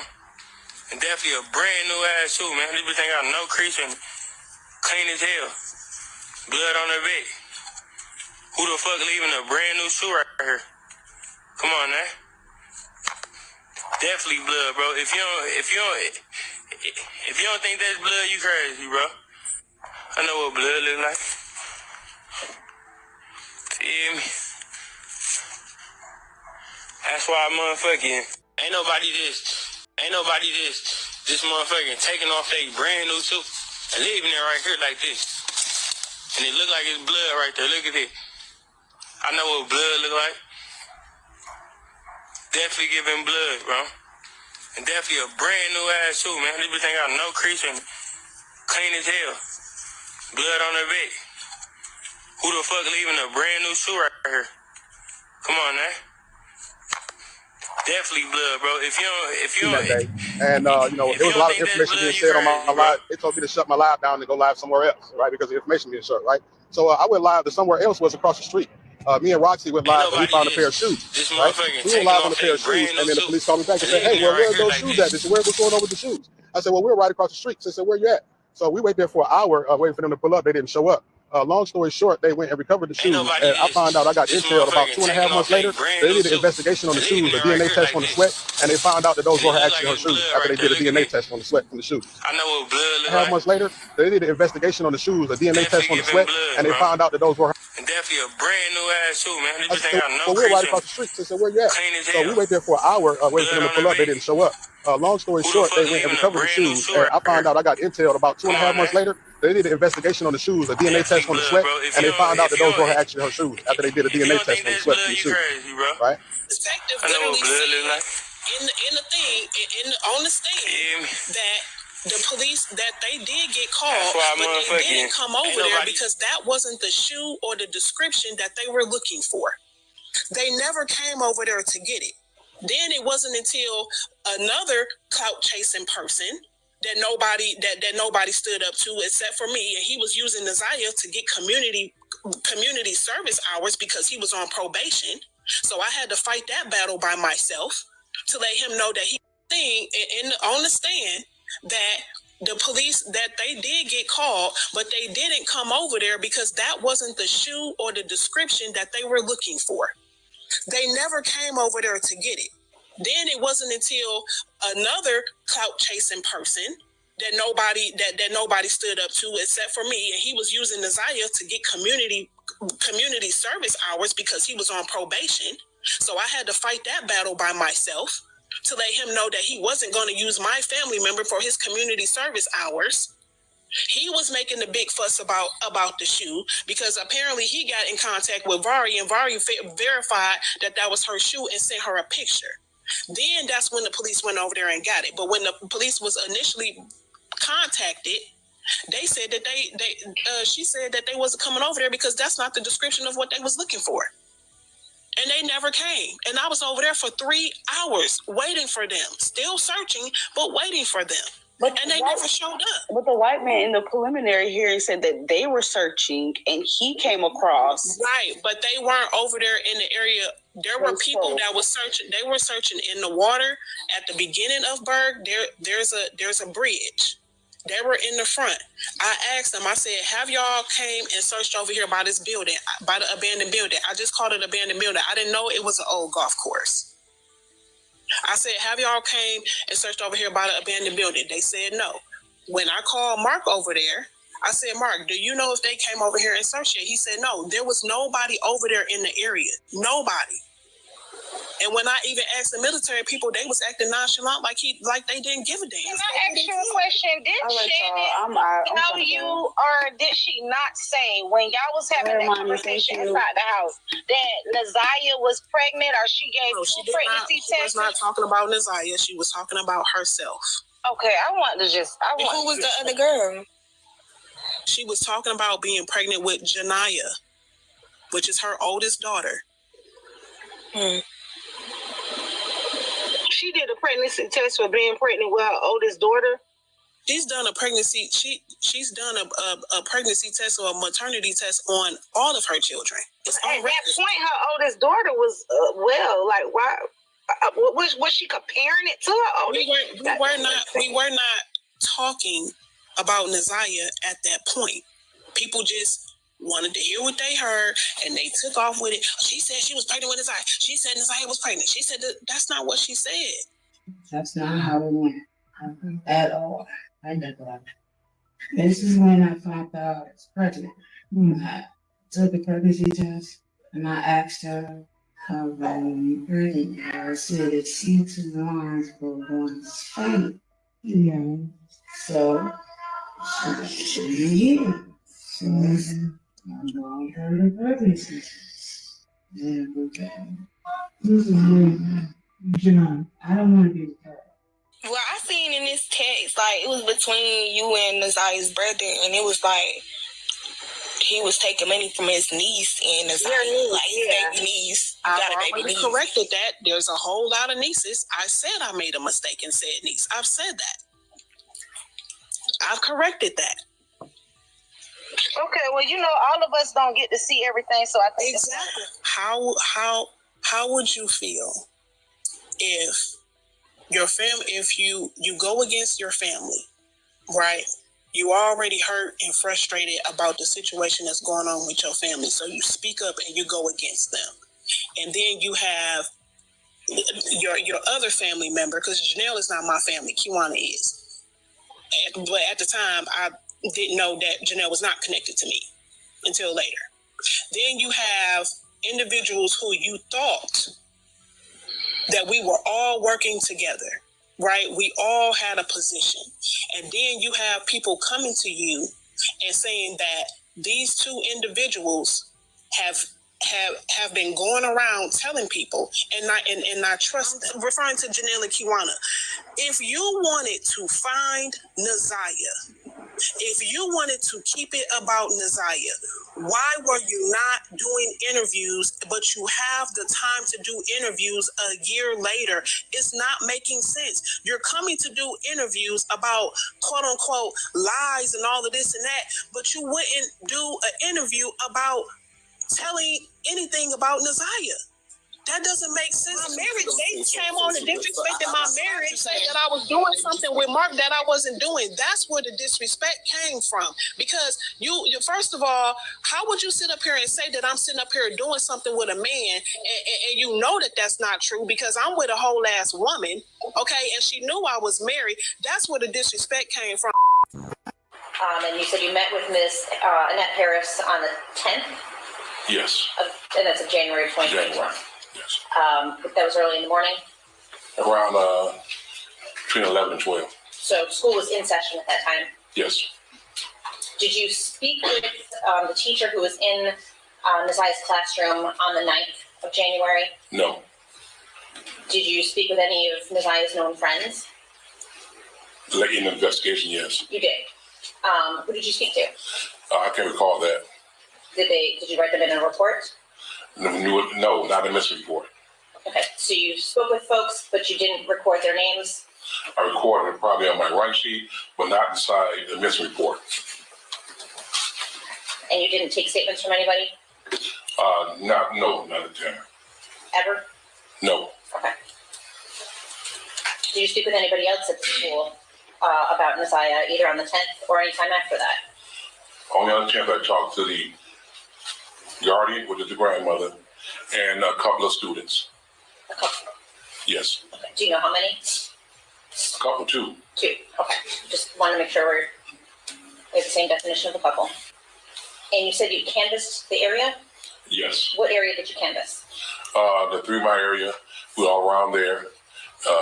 And definitely a brand new ass shoe, man. This bitch ain't got no crease in it. Clean as hell. Blood on her back. Who the fuck leaving a brand new shoe right here? Come on now. Definitely blood, bro. If you don't think that's blood, you crazy, bro. I know what blood look like. Feel me? That's why motherfucking ain't nobody just motherfucking taking off they brand new shoe and leaving it right here like this. And it look like it's blood right there. Look at it. I know what blood look like. Definitely giving blood, bro. And definitely a brand new ass shoe, man. This bitch ain't got no crease in it. Clean as hell. Blood on her back. Who the fuck leaving a brand new shoe right here? Come on now. Definitely blood, bro. If you don't, and there was a lot of information being said on my live. They told me to shut my live down and go live somewhere else, right? Because the information being shut, right? So I went live to somewhere else, was across the street. Me and Roxy went live and we found a pair of shoes. Right? We went live on a pair of shoes, and then the police called me back and said, "Hey, well, where are those shoes at? They said, what's going on with the shoes?" I said, "Well, we're right across the street." So they said, "Where you at?" So we waited there for an hour, waiting for them to pull up. They didn't show up. Long story short, they went and recovered the shoes, and I found out I got intel about 2.5 months later. They did an investigation on the shoes, a DNA test on the sweat, and they found out that those were actually her shoes after they did a DNA test on the sweat from the shoes. I know what blood look 2.5 months later, they did an investigation on the shoes, a DNA test on the sweat, and they found out that those were her. And definitely a brand new ass shoe, man. This bitch ain't got no So we're right across the street. They said, "Where you at?" So we waited there for an hour, waiting for them to pull up. They didn't show up. Long story short, they went and recovered the shoes, and I found out I got intel about 2.5 months later. They did an investigation on the shoes, a DNA test on the sweat, and they found out that those were actually her shoes after they did a DNA test on the sweat from the shoes. Right? Detective literally said in the thing, on the stand, that the police, that they did get called, but they didn't come over there because that wasn't the shoe or the description that they were looking for. They never came over there to get it. Then it wasn't until another clout chasing person that nobody stood up to except for me, and he was using Nasiah to get community service hours because he was on probation. So I had to fight that battle by myself to let him know that he on the stand that the police, that they did get called, but they didn't come over there because that wasn't the shoe or the description that they were looking for. They never came over there to get it. Then it wasn't until another clout chasing person that nobody stood up to except for me, and he was using Nasiah to get community service hours because he was on probation. So I had to fight that battle by myself to let him know that he wasn't going to use my family member for his community service hours. He was making the big fuss about the shoe because apparently he got in contact with Vari, and Vari verified that was her shoe and sent her a picture. Then that's when the police went over there and got it. But when the police was initially contacted, they said that she said that they wasn't coming over there because that's not the description of what they was looking for. And they never came. And I was over there for 3 hours waiting for them, still searching, but waiting for them. And they never showed up. But the white man in the preliminary hearing said that they were searching and he came across. Right, but they weren't over there in the area. There were people that was searching. They were searching in the water at the beginning of Berg. There's a bridge. They were in the front. I asked them, I said, "Have y'all came and searched over here by this building, by the abandoned building?" I just called it abandoned building. I didn't know it was an old golf course. I said, "Have y'all came and searched over here by the abandoned building?" They said no. When I called Mark over there, I said, "Mark, do you know if they came over here and searched it?" He said no. There was nobody over there in the area. Nobody. And when I even asked the military people, they was acting nonchalant like they didn't give a damn. Can I ask you a question? Did Shannon tell you, or did she not say when y'all was having that conversation inside the house that Nasiah was pregnant, or she gave pregnancy tests? She was not talking about Nasiah. She was talking about herself. Okay, who was the other girl? She was talking about being pregnant with Janiyah, which is her oldest daughter. She did a pregnancy test for being pregnant with her oldest daughter. She's done a pregnancy. She's done a pregnancy test or a maternity test on all of her children. At that point, her oldest daughter was like, why? Was she comparing it to her oldest? We were not talking about Nasiah at that point. People just wanted to hear what they heard, and they took off with it. She said she was pregnant with Nasiah. She said Nasiah was pregnant. She said that's not what she said. That's not how it went at all. I neglect. This is when I found out I was pregnant. I took a pregnancy test and I asked her how long pregnant. I said it seemed too long for one state. You know, so yeah. So I'm going for the pregnancy test. Yeah, okay. This is really, John, I don't want to be the parent. Well, I seen in this text, like, it was between you and Naziah's brother, and it was like, he was taking money from his niece, and Naziah, like, his baby niece. You got a baby niece. Corrected that. There's a whole lot of nieces. I said I made a mistake and said niece. I've said that. I've corrected that. Okay, well, all of us don't get to see everything, so I think exactly. How would you feel if your family, if you go against your family, right? You already hurt and frustrated about the situation that's going on with your family, so you speak up and you go against them, and then you have your other family member, because Janelle is not my family, Kiwana is, but at the time I didn't know that Janelle was not connected to me until later. Then you have individuals who you thought that we were all working together, right? We all had a position. And then you have people coming to you and saying that these two individuals have been going around telling people and not trust them. Referring to Janelle and Kiwana. If you wanted to find Naziah, if you wanted to keep it about Naziah, why were you not doing interviews, but you have the time to do interviews a year later? It's not making sense. You're coming to do interviews about quote unquote lies and all of this and that, but you wouldn't do an interview about telling anything about Naziah. That doesn't make sense. My marriage, they came on and disrespected my marriage, saying that I was doing something with Mark that I wasn't doing. That's where the disrespect came from. Because you first of all, how would you sit up here and say that I'm sitting up here doing something with a man, and you know that that's not true, because I'm with a whole ass woman, okay, and she knew I was married. That's where the disrespect came from. And you said you met with Ms. Annette Harris on the 10th? Yes. And that's of January 2021. January. Yes. That was early in the morning? Around between 11 and 12. So school was in session at that time? Yes. Did you speak with the teacher who was in Naziah's classroom on the 9th of January? No. Did you speak with any of Naziah's known friends? Late in the investigation, yes. You did. Who did you speak to? I can't recall that. Did you write them in a report? No, not a missing report. Okay, so you spoke with folks, but you didn't record their names? I recorded it probably on my write sheet, but not inside the missing report. And you didn't take statements from anybody? Not at the time. Ever? No. Okay. Did you speak with anybody else at the school about Naziah, either on the 10th or any time after that? Only other chance I talked to the guardian, which is the grandmother, and a couple of students. A couple? Yes. Okay. Do you know how many? A couple, two. Two. Okay. Just want to make sure we have the same definition of a couple. And you said you canvassed the area? Yes. What area did you canvass? The 3 Mile area. We were all around there,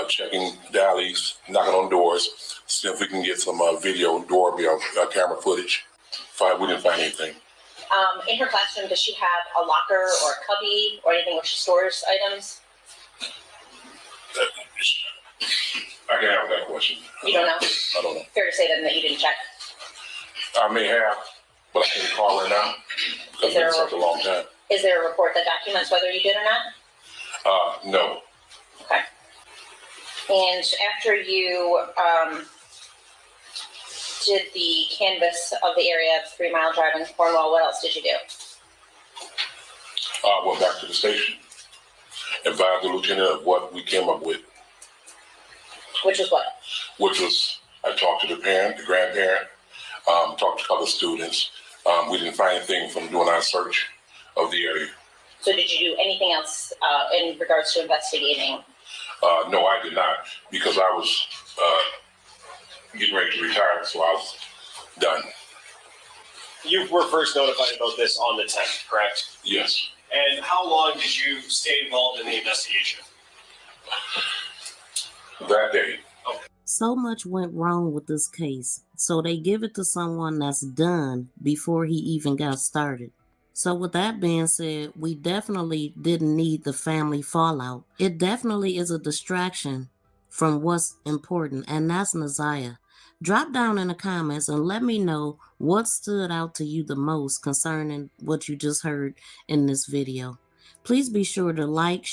checking alleys, knocking on doors, see if we can get some video doorbell camera footage. We didn't find anything. In her classroom, does she have a locker or a cubby or anything where she stores items? I can answer that question. You don't know? I don't know. Fair to say then that you didn't check? I may have, but I can't call right now because it's been such a long time. Is there a report that documents whether you did or not? No. Okay. And after you did the canvass of the area of 3 Mile Drive in Cornwall, what else did you do? I went back to the station, advised the lieutenant of what we came up with. Which was what? Which was, I talked to the parent, the grandparent, talked to other students, We didn't find anything from doing our search of the area. So did you do anything else in regards to investigating? No, I did not, because I was getting ready to retire, so I was done. You were first notified about this on the 10th, correct? Yes. And how long did you stay involved in the investigation? That day. So much went wrong with this case, so they give it to someone that's done before he even got started. So with that being said, we definitely didn't need the family fallout. It definitely is a distraction from what's important, and that's Naziah. Drop down in the comments and let me know what stood out to you the most concerning what you just heard in this video. Please be sure to like,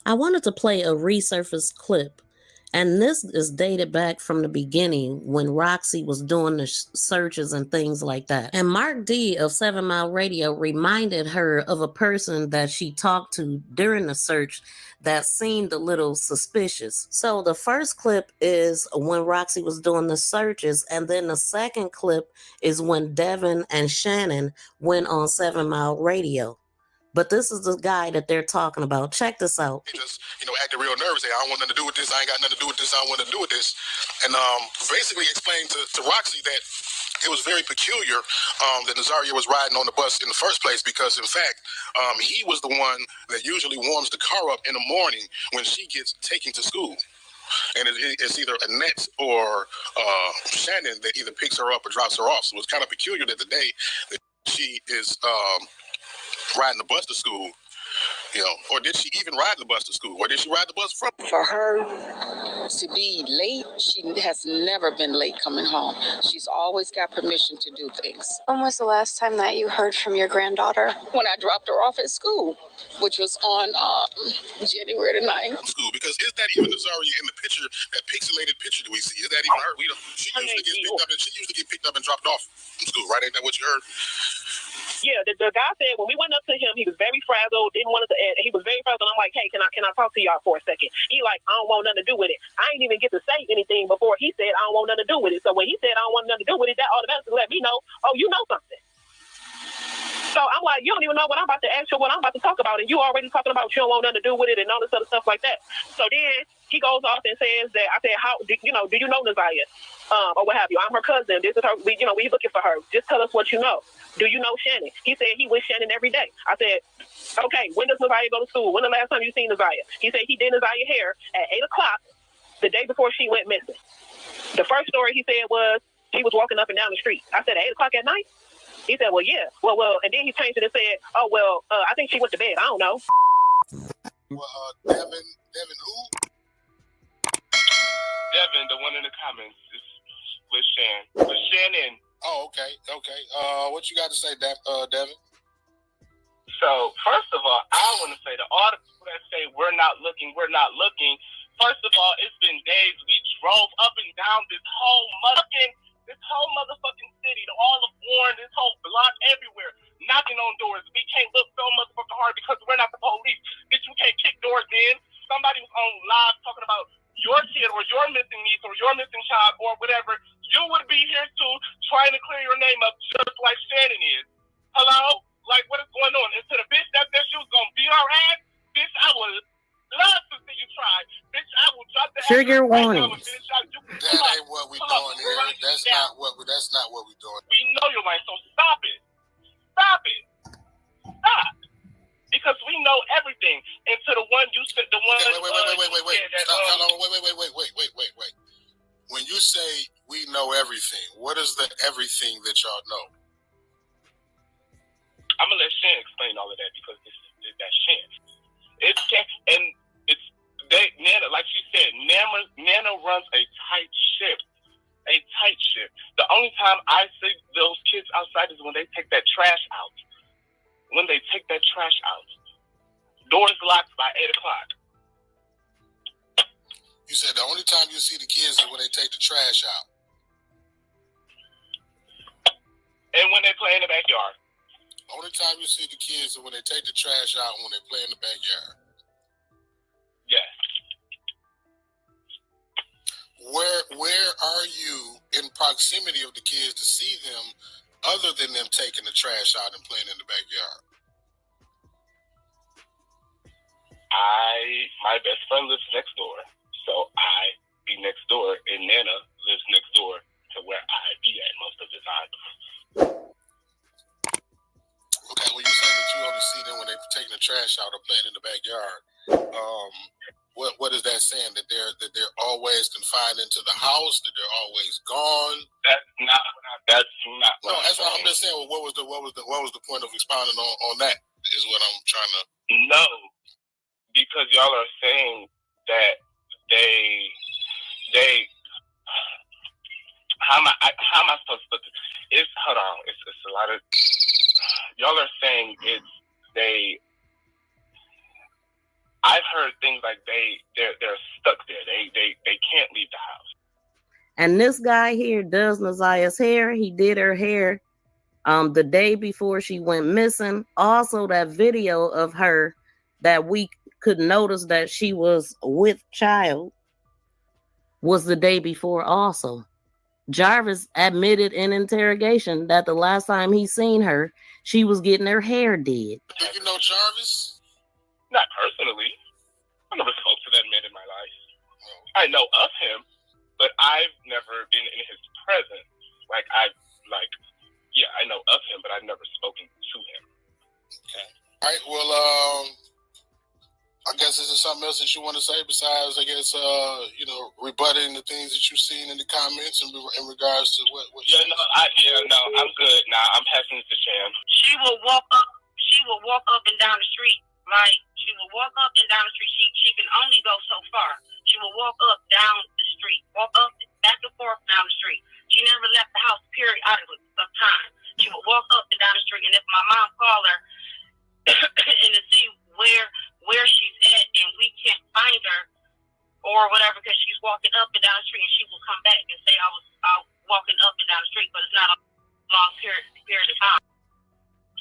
I wanted to play a resurface clip, and this is dated back from the beginning when Roxy was doing the searches and things like that. And Mark D of 7 Mile Radio reminded her of a person that she talked to during the search that seemed a little suspicious. So the first clip is when Roxy was doing the searches, and then the second clip is when Devin and Shannon went on 7 Mile Radio. But this is the guy that they're talking about. Check this out. Just, acting real nervous. Hey, I don't want nothing to do with this. I ain't got nothing to do with this. I don't want nothing to do with this. And basically explained to Roxy that it was very peculiar that Nazaria was riding on the bus in the first place because, in fact, he was the one that usually warms the car up in the morning when she gets taken to school. And it's either Annette or Shannon that either picks her up or drops her off. So it's kind of peculiar that the day that she is riding the bus to school, or did she even ride the bus to school? Or did she ride the bus from? For her to be late, she has never been late coming home. She's always got permission to do things. When was the last time that you heard from your granddaughter? When I dropped her off at school, which was on January the 9th. School, because is that even Nazaria in the picture, that pixelated picture that we see? Is that even her? She usually get picked up and dropped off from school, right? Ain't that what you heard? Yeah, the guy said when we went up to him, he was very frazzled, didn't want to, he was very frazzled. I'm like, hey, can I talk to y'all for a second? He like, I don't want nothing to do with it. I ain't even get to say anything before he said, I don't want nothing to do with it. So when he said, I don't want nothing to do with it, that automatically let me know, oh, you know something. So I'm like, you don't even know what I'm about to ask you, what I'm about to talk about, and you already talking about you don't want nothing to do with it and all this other stuff like that. So then he goes off and says that, I said, how do you know Naziah? Or what have you? I'm her cousin. This is her. We looking for her. Just tell us what you know. Do you know Shannon? He said he with Shannon every day. I said, okay, when does Naziah go to school? When the last time you seen Naziah? He said he did Naziah hair at 8 o'clock the day before she went missing. The first story he said was he was walking up and down the street. I said, at 8 o'clock at night? He said, well, yeah. Well, and then he changed it and said, oh, well, I think she went to bed. I don't know. Well, Devin who? Devin, the one in the comments, is with Shannon. Oh, okay. What you got to say, Devin? So, first of all, I want to say to all the people that say we're not looking. First of all, it's been days. We drove up and down this whole motherfucking city, all of Warren, this whole block, everywhere, knocking on doors. We can't look so motherfucking hard because we're not the police. Bitch, we can't kick doors in. Somebody was on live talking about your kid or your missing niece or your missing child or whatever. You would be here too, trying to clear your name up just like Shannon is. Hello? Like, what is going on? And to the bitch that she was going to beat our ass, bitch, I would love to see you try. Bitch, I will drop the Trigger warnings. That ain't what we doing here. That's not what we doing. We know you're lying, so stop it. Stop. Because we know everything. And to the one you said, the one... Wait. When you say we know everything, what is the everything that y'all know? I'm going to let Shan explain all of that because that's Shan. Nana, like she said, Nana runs a tight ship. The only time I see those kids outside is when they take that trash out. Doors locked by 8 o'clock. You said the only time you see the kids is when they take the trash out. And when they play in the backyard. The only time you see the kids is when they take the trash out and when they play in the backyard. Yes. where are you in proximity of the kids to see them, other than them taking the trash out and playing in the backyard? My best friend lives next door, so I be next door, and Nana lives next door to where I be at most of the time. Okay, well, you say that you only see them when they're taking the trash out or playing in the backyard. What is that saying? That they're always confined into the house? That they're always gone? That's not. No, that's what I'm just saying. Well, what was the point of expounding on that? Is what I'm trying to. No, because y'all are saying that they. How am I supposed to put this? Hold on. It's a lot of. Y'all are saying it's they. I've heard things like they're stuck there. They can't leave the house. And this guy here does Naziah's hair. He did her hair the day before she went missing. Also, that video of her that we could notice that she was with child was the day before also. Jarvis admitted in interrogation that the last time he seen her, she was getting her hair did. Do you know Jarvis? Not personally. I never spoke to that man in my life. I know of him, but I've never been in his presence. I know of him, but I've never spoken to him. Okay. All right. Well, I guess this is something else that you want to say besides, I guess, rebutting the things that you've seen in the comments in regards to what I'm good. Nah, I'm passing it to Sham. She will walk up and down the street. Like, she will walk up and down the street. She can only go so far. She will walk up, down the street. Walk up, back and forth down the street. She never left the house periodically of time. She would walk up and down the street. And if my mom called her and to see where she's at and we can't find her or whatever because she's walking up and down the street, and she will come back and say I was walking up and down the street, but it's not a long period of time.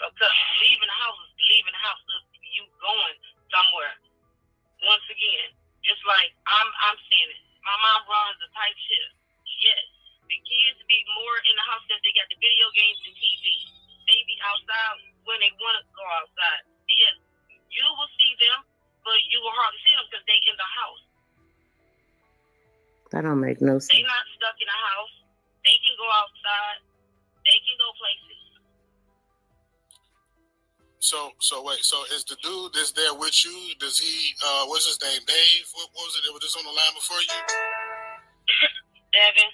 So because leaving the house is leaving the house is you going somewhere. Once again, just like I'm saying it, my mom runs a tight ship. Yes, the kids be more in the house because they got the video games and TV. They be outside when they want to go outside. And yes, you will see them, but you will hardly see them because they in the house. That don't make no sense. They not stuck in the house. They can go outside. They can go places. So wait. So is the dude that's there with you? Does he? What's his name? Dave? What was it? That was just on the line before you? Devin.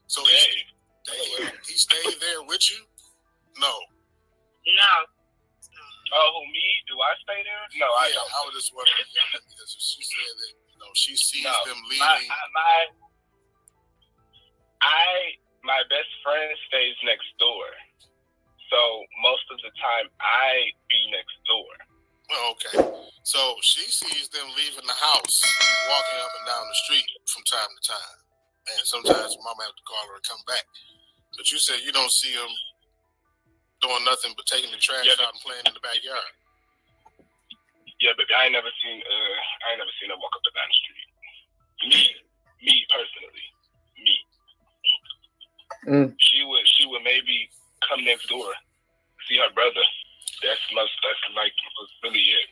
So he stayed there with you? No. Oh, me? Do I stay there? No, I don't. I was just wondering because she said that she sees them leaving. My best friend stays next door, so most of the time I be next door. Well, okay. So she sees them leaving the house, walking up and down the street from time to time, and sometimes Mama have to call her and come back. But you said you don't see them doing nothing but taking the trash out and playing in the backyard. Yeah, baby, I ain't never seen her walk up and down the street. Me personally, me. She would maybe come next door, see her brother. That's really it.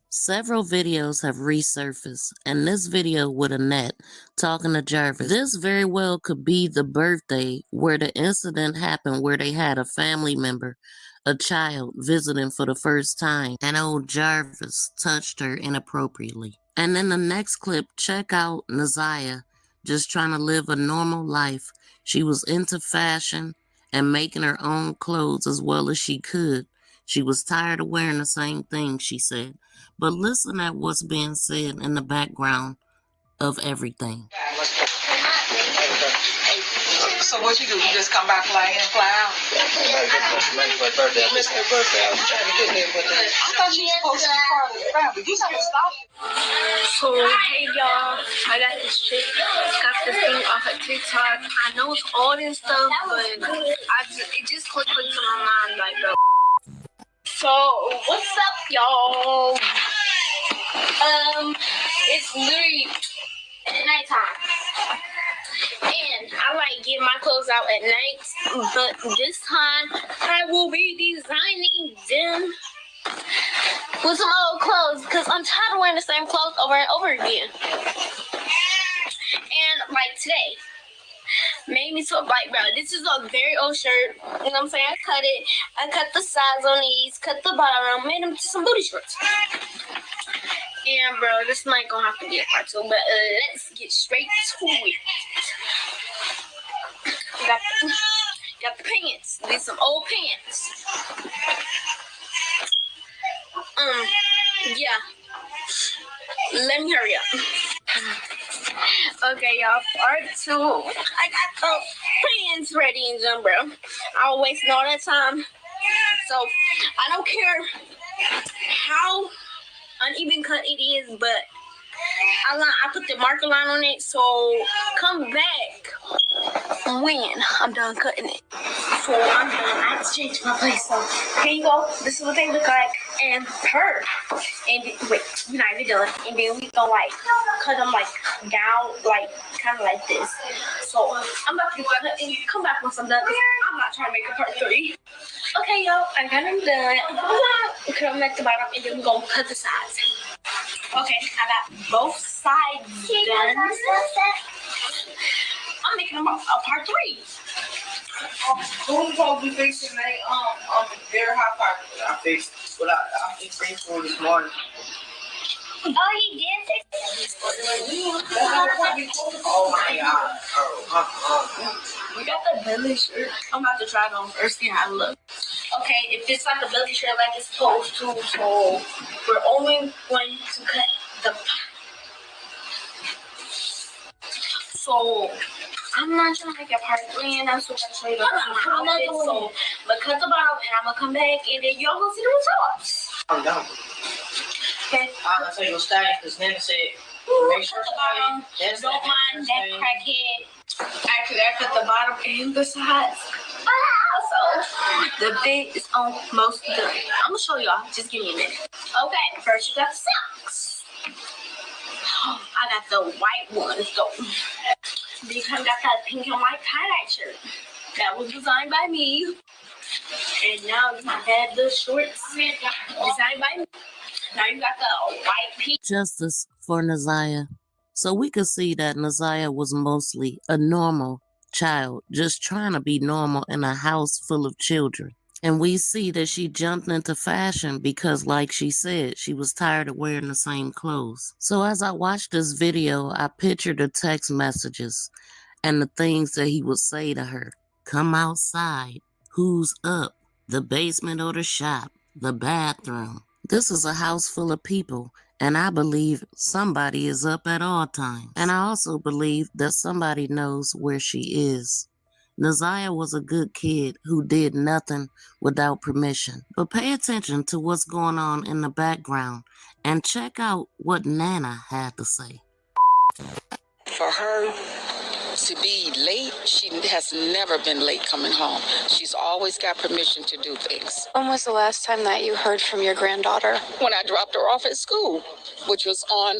Several videos have resurfaced, and this video with Annette talking to Jarvis. This very well could be the birthday where the incident happened, where they had a family member, a child, visiting for the first time, and old Jarvis touched her inappropriately. And in the next clip, check out Naziah just trying to live a normal life. She was into fashion and making her own clothes as well as she could. She was tired of wearing the same thing, she said. But listen at what's being said in the background of everything. So what you do? You just come back flying and fly out? I missed her birthday. I was trying to get there, but I thought she was supposed to be part of the family. You supposed to stop. So, hey y'all, I got this chick, got this thing off of TikTok. I know it's old and stuff, but it just clicked into my mind like, bro. So, what's up, y'all? It's literally nighttime. And I like get my clothes out at night, but this time I will be designing them with some old clothes because I'm tired of wearing the same clothes over and over again. And like today, made me so like, bro, this is a very old shirt. You know what I'm saying? I cut the sides on these, cut the bottom, made them to some booty shorts. And bro, this might gonna have to be a part two, but let's get straight to it. Got the pants. These some old pants. Yeah. Let me hurry up. Okay, y'all. Part two. I got the pants ready and done, bro. I was wasting all that time. So I don't care how uneven cut it is, but I put the marker line on it, so come back when I'm done cutting it. So I'm done. I have to change my place. So here you go. This is what they look like. And her. And wait, we're not even done. And then we go like cut them like down, like kind of like this. So I'm about to cut and you come back once I'm done. I'm not trying to make a part 3. Okay, y'all, I got them done. Cut them at the bottom, and then we're gonna cut the sides. Okay, I got both sides done. I'm making them a part 3. Who's supposed to be fixing their hot pocket? I fixed things for this morning. Oh, you did fix it? Oh my God. We got the belly shirt. I'm about to try it on first, see how it looks. Okay, if it's like a belly shirt like it's supposed to, so we're only going to cut the top. So I'm not trying to make a part 3, and I'm still going to show you the outfit. So I'm going to cut the bottom, and I'm going to come back, and then y'all will see the results. I'm done. Okay. I'm going to tell you a style, because Nana said, make sure cut the bottom. Don't mind that crackhead. Actually, I cut the bottom and the sides. So the bit is almost done. I'm going to show y'all. Just give me a minute. Okay, first you got the socks. I got the white ones, though. Then you got that pink and white tie-dye shirt. That was designed by me. And now you have the shorts designed by me. Now you got the white pink. Justice for Naziah. So we could see that Naziah was mostly a normal child, just trying to be normal in a house full of children. And we see that she jumped into fashion because, like she said, she was tired of wearing the same clothes. So as I watched this video, I pictured the text messages and the things that he would say to her. Come outside. Who's up? The basement or the shop? The bathroom? This is a house full of people, and I believe somebody is up at all times. And I also believe that somebody knows where she is. Naziah was a good kid who did nothing without permission. But pay attention to what's going on in the background and check out what Nana had to say. For her to be late, she has never been late coming home. She's always got permission to do things. When was the last time that you heard from your granddaughter? When I dropped her off at school, which was on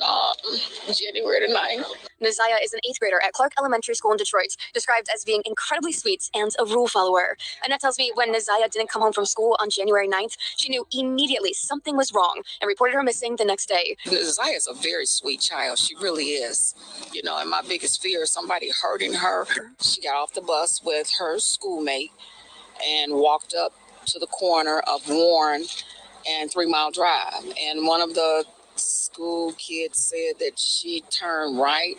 January the 9th. Naziah is an 8th grader at Clark Elementary School in Detroit, described as being incredibly sweet and a rule follower. Annette tells me when Naziah didn't come home from school on January 9th, she knew immediately something was wrong and reported her missing the next day. Naziah is a very sweet child. She really is. You know, and my biggest fear is somebody hurting her. She got off the bus with her schoolmate and walked up to the corner of Warren and 3 Mile Drive. And one of the school kids said that she turned right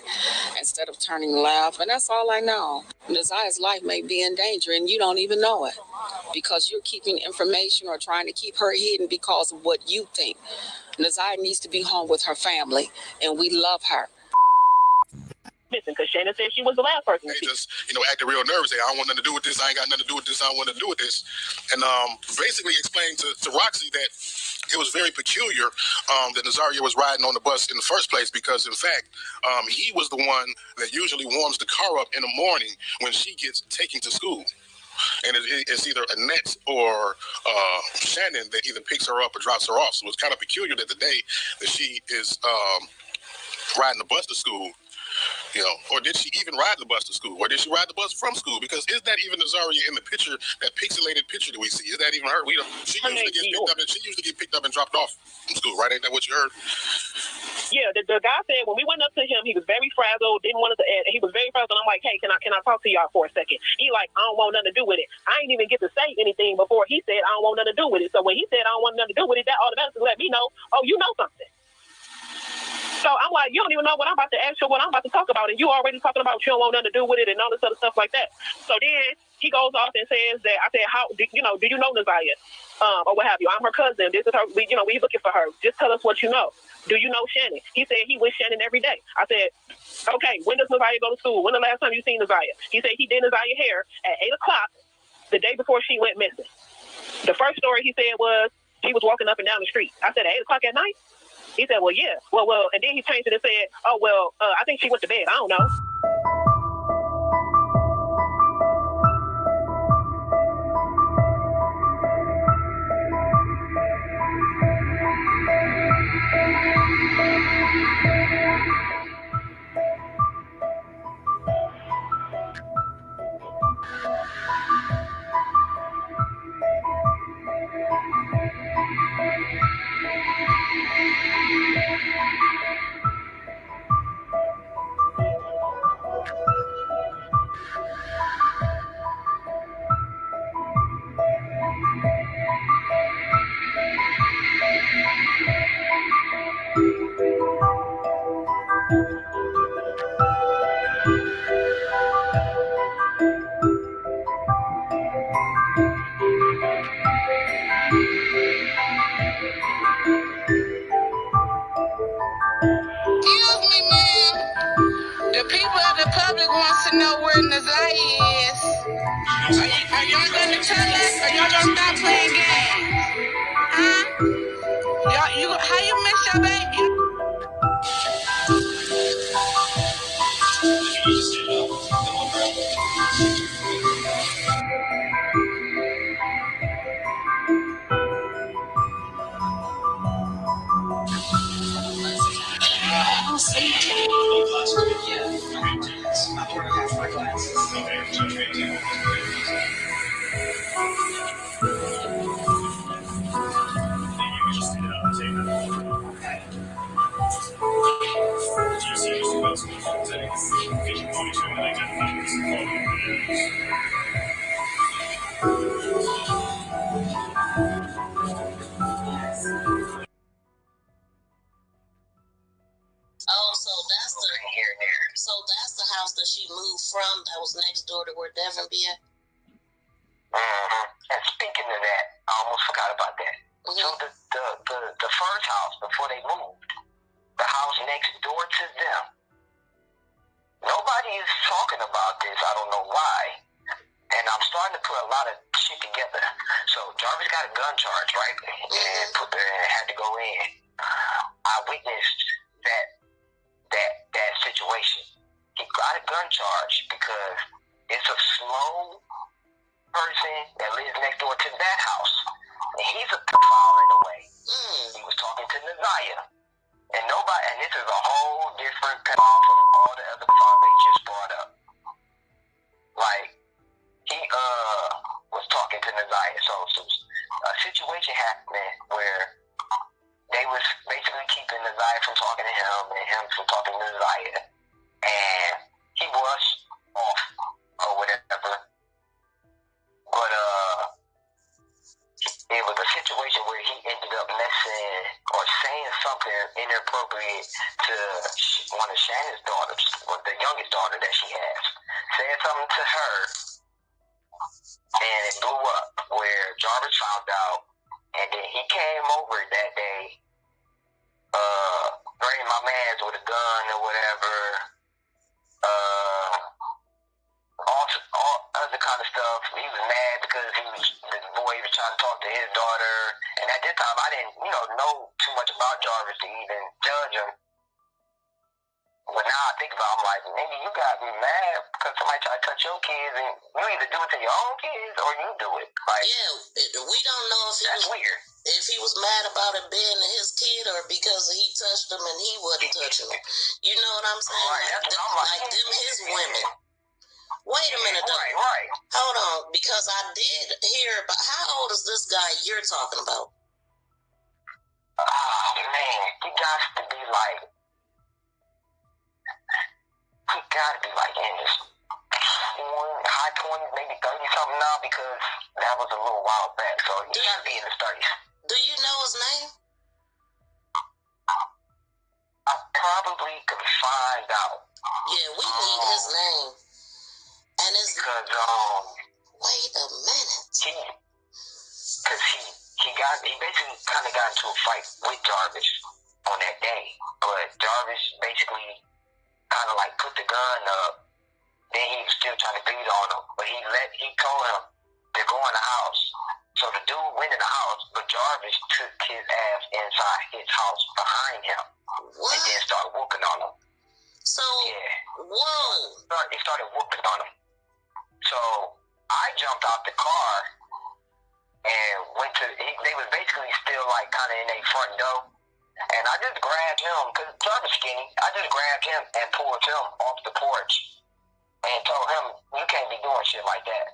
instead of turning left, and that's all I know. Naziah's life may be in danger, and you don't even know it because you're keeping information or trying to keep her hidden because of what you think. Naziah needs to be home with her family, and we love her. Because Shannon said she was the last person. They just, acted real nervous. I don't want nothing to do with this. I ain't got nothing to do with this. I don't want to do with this. And basically explained to Roxy that it was very peculiar that Nazaria was riding on the bus in the first place because, in fact, he was the one that usually warms the car up in the morning when she gets taken to school. And it's either Annette or Shannon that either picks her up or drops her off. So it's kind of peculiar that the day that she is riding the bus to school, you know, or did she even ride the bus to school? Or did she ride the bus from school? Because is that even Nazaria in the picture, that pixelated picture that we see? Is that even her? She usually get picked up and dropped off from school, right? Ain't that what you heard? Yeah, the guy said when we went up to him, he was very frazzled, didn't want us to, he was very frazzled. I'm like, hey, can I talk to y'all for a second? He like, I don't want nothing to do with it. I ain't even get to say anything before he said, I don't want nothing to do with it. So when he said, I don't want nothing to do with it, that automatically let me know, oh, you know something. So I'm like, you don't even know what I'm about to ask you, what I'm about to talk about, and you already talking about you don't want nothing to do with it and all this other stuff like that. So then he goes off and says that I said, how do you know Nazaria, or what have you? I'm her cousin. This is her. We looking for her. Just tell us what you know. Do you know Shannon? He said he with Shannon every day. I said, okay. When does Nazaria go to school? When the last time you seen Nazaria? He said he did Nazaria's hair at 8:00 the day before she went missing. The first story he said was she was walking up and down the street. I said, at 8:00 at night? He said, well, yeah. Well, and then he changed it and said, oh, well, I think she went to bed. I don't know. To know where Nazaria is. Are y'all gonna tell us? Or y'all gonna stop playing games? Huh? How you miss your baby? So that's the house that she moved from that was next door to where Devin be at? And speaking of that, I almost forgot about that. So the first house, before they moved, the house next door to them, nobody is talking about this. I don't know why. And I'm starting to put a lot of shit together. So Jarvis got a gun charge, right? And had to go in. I witnessed that situation. He got a gun charge because it's a slow person that lives next door to that house. And he's a pedophile in a way. He was talking to Nazaria. And this is a whole different pedophile from all the other pedophiles they just brought up. Like, he was talking to Nazaria. So a situation happened where they was basically keeping Nazaria from talking to him and him from talking to Nazaria. And he was off or whatever. But it was a situation where he ended up messing or saying something inappropriate to one of Shannon's daughters, or the youngest daughter that she has. Said something to her, and it blew up where Jarvis found out, and then he came over that day, bringing my mans with a gun or whatever, all other kind of stuff. He was mad because the boy was trying to talk to his daughter, and at this time I didn't, know too much about Jarvis to even judge him. But now I think about it, I'm like, nigga, you got me mad because somebody tried to touch your kids, and you either do it to your own kids or you do it. Like, yeah, we don't know if that's weird. If he was mad about it being his kid or because he touched him and he wasn't touching him. You know what I'm saying? Right, like them his women. Wait a minute, though. Right. Hold on, because I did hear about how old is this guy you're talking about? Oh man, he got to be like in his high 20s, maybe 30 something now, because that was a little while back. So he got to be in his 30s. Do you know his name? I probably could find out. Yeah, we need his name. And it's because wait a minute. He basically kind of got into a fight with Jarvis on that day, but Jarvis basically kind of like put the gun up. Then he was still trying to beat on him, but he told him to go in the house. So the dude went in the house, but Jarvis took his ass inside his house behind him. What? And then started whooping on him. So yeah, whoa! He started whooping on him. So I jumped out the car and went to. They was basically still like kind of in their front door, and I just grabbed him because Jarvis skinny. I just grabbed him and pulled him off the porch and told him, "You can't be doing shit like that.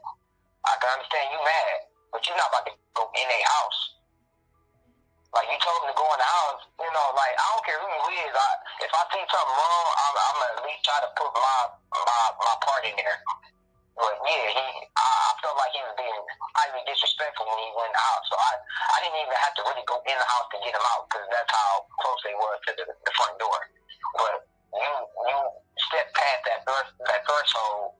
I can understand you mad, but you're not about to go in a house. Like, you told him to go in the house, you know, like, I don't care who you is. If I see something wrong, I'm going to at least try to put my part in there." But yeah, I felt like he was being highly disrespectful when he went in the house. So I didn't even have to really go in the house to get him out, because that's how close they were to the front door. But you step past that threshold.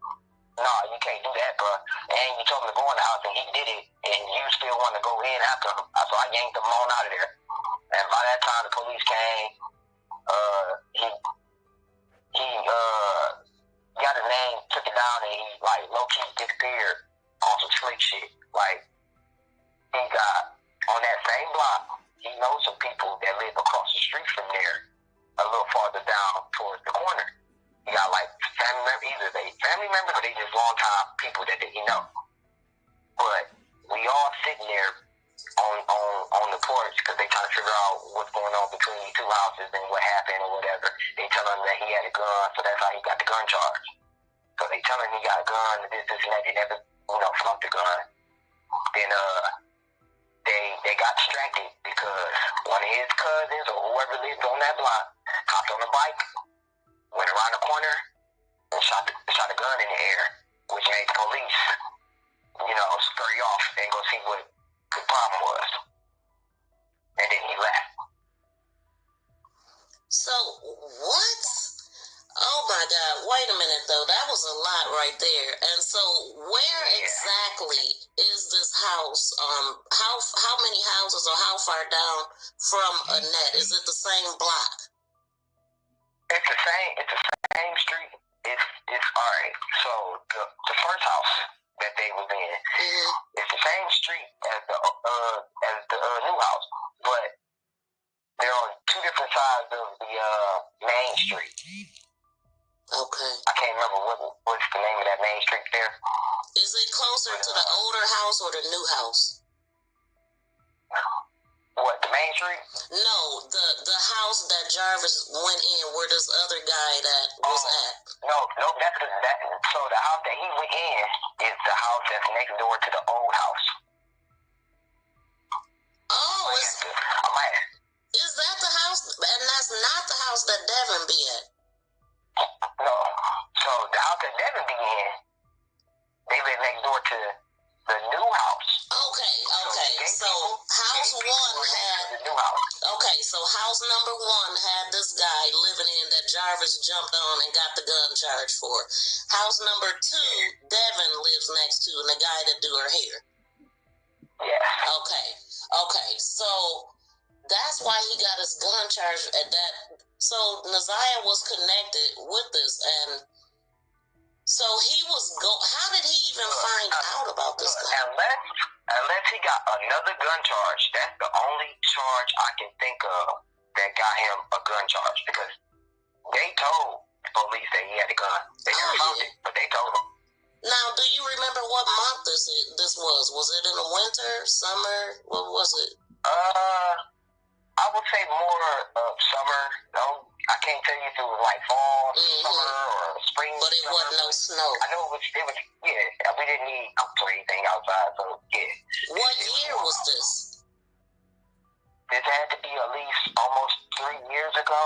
No, you can't do that, bro. And you told him to go in the house, and he did it, and you still want to go in after him. So I yanked him on out of there. And by that time, the police came. He got his name, took it down, and he, like, low-key disappeared on some slick shit. Like, he got on that same block. He knows some people that live across the street from there, a little farther down towards the corner. He got, like, family members, either they family members or they just long-time people that he know. But we all sitting there on the porch because they trying to figure out what's going on between these two houses and what happened or whatever. They tell him that he had a gun, so that's how he got the gun charge. So they tell him he got a gun, this and that. They never, flunked the gun. Then they got distracted because one of his cousins or whoever lived on that block hopped on a bike, went around the corner, and shot a gun in the air, which made the police, scurry off and go see what the problem was. And then he left. So, what? Oh my God, wait a minute though, that was a lot right there. And so, where exactly is this house? How many houses or how far down from Annette? Is it the same block? It's the same street. It's all right. So the first house that they was in, it's the same street as the new house, but they're on two different sides of the main street. Okay. I can't remember what's the name of that main street there. Is it closer to the older house or the new house? What, the main street? No, the house that Jarvis went in where this other guy that was at. No, that's that. So the house that he went in is the house that's next door to the old house. Oh, is that the house? And that's not the house that Devin be at. No. So the house that Devin be in, they live next door to the new house. Okay. So house one had the new house. Okay, so house number one had this guy living in that Jarvis jumped on and got the gun charge for. House number two, Devin lives next to, and the guy that do her hair. Yeah. Okay. So that's why he got his gun charge at that. So Naziah was connected with this, and so he was how did he even find out about this gun? Unless he got another gun charge. That's the only charge I can think of that got him a gun charge, because they told police that he had a gun. They never found it, but they told him. Now, do you remember what month this was? Was it in the winter, summer? What was it? I would say more of summer. No, I can't tell you if it was like fall, summer, or spring. But it wasn't no snow. I know it was, yeah, we didn't need or anything outside, so yeah. What year was this? This had to be at least almost 3 years ago.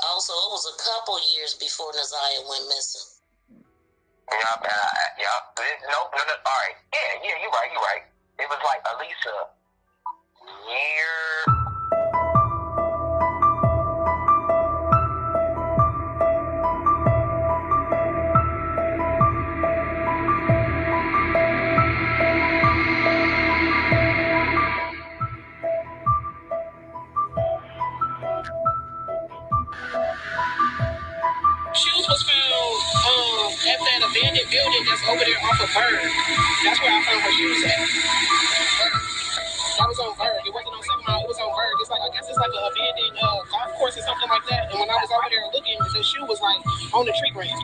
Oh, so it was a couple years before Naziah went missing. Yeah. No. All right. Yeah, you're right. It was like at least a year. Shoes was found at that abandoned building that's over there off of Bird. That's where I found her shoes at. That was on Bird. It wasn't on 7 Mile. It was on Bird. It's like, I guess it's like an abandoned golf course or something like that. And when I was over there looking, the shoe was like on the tree branch.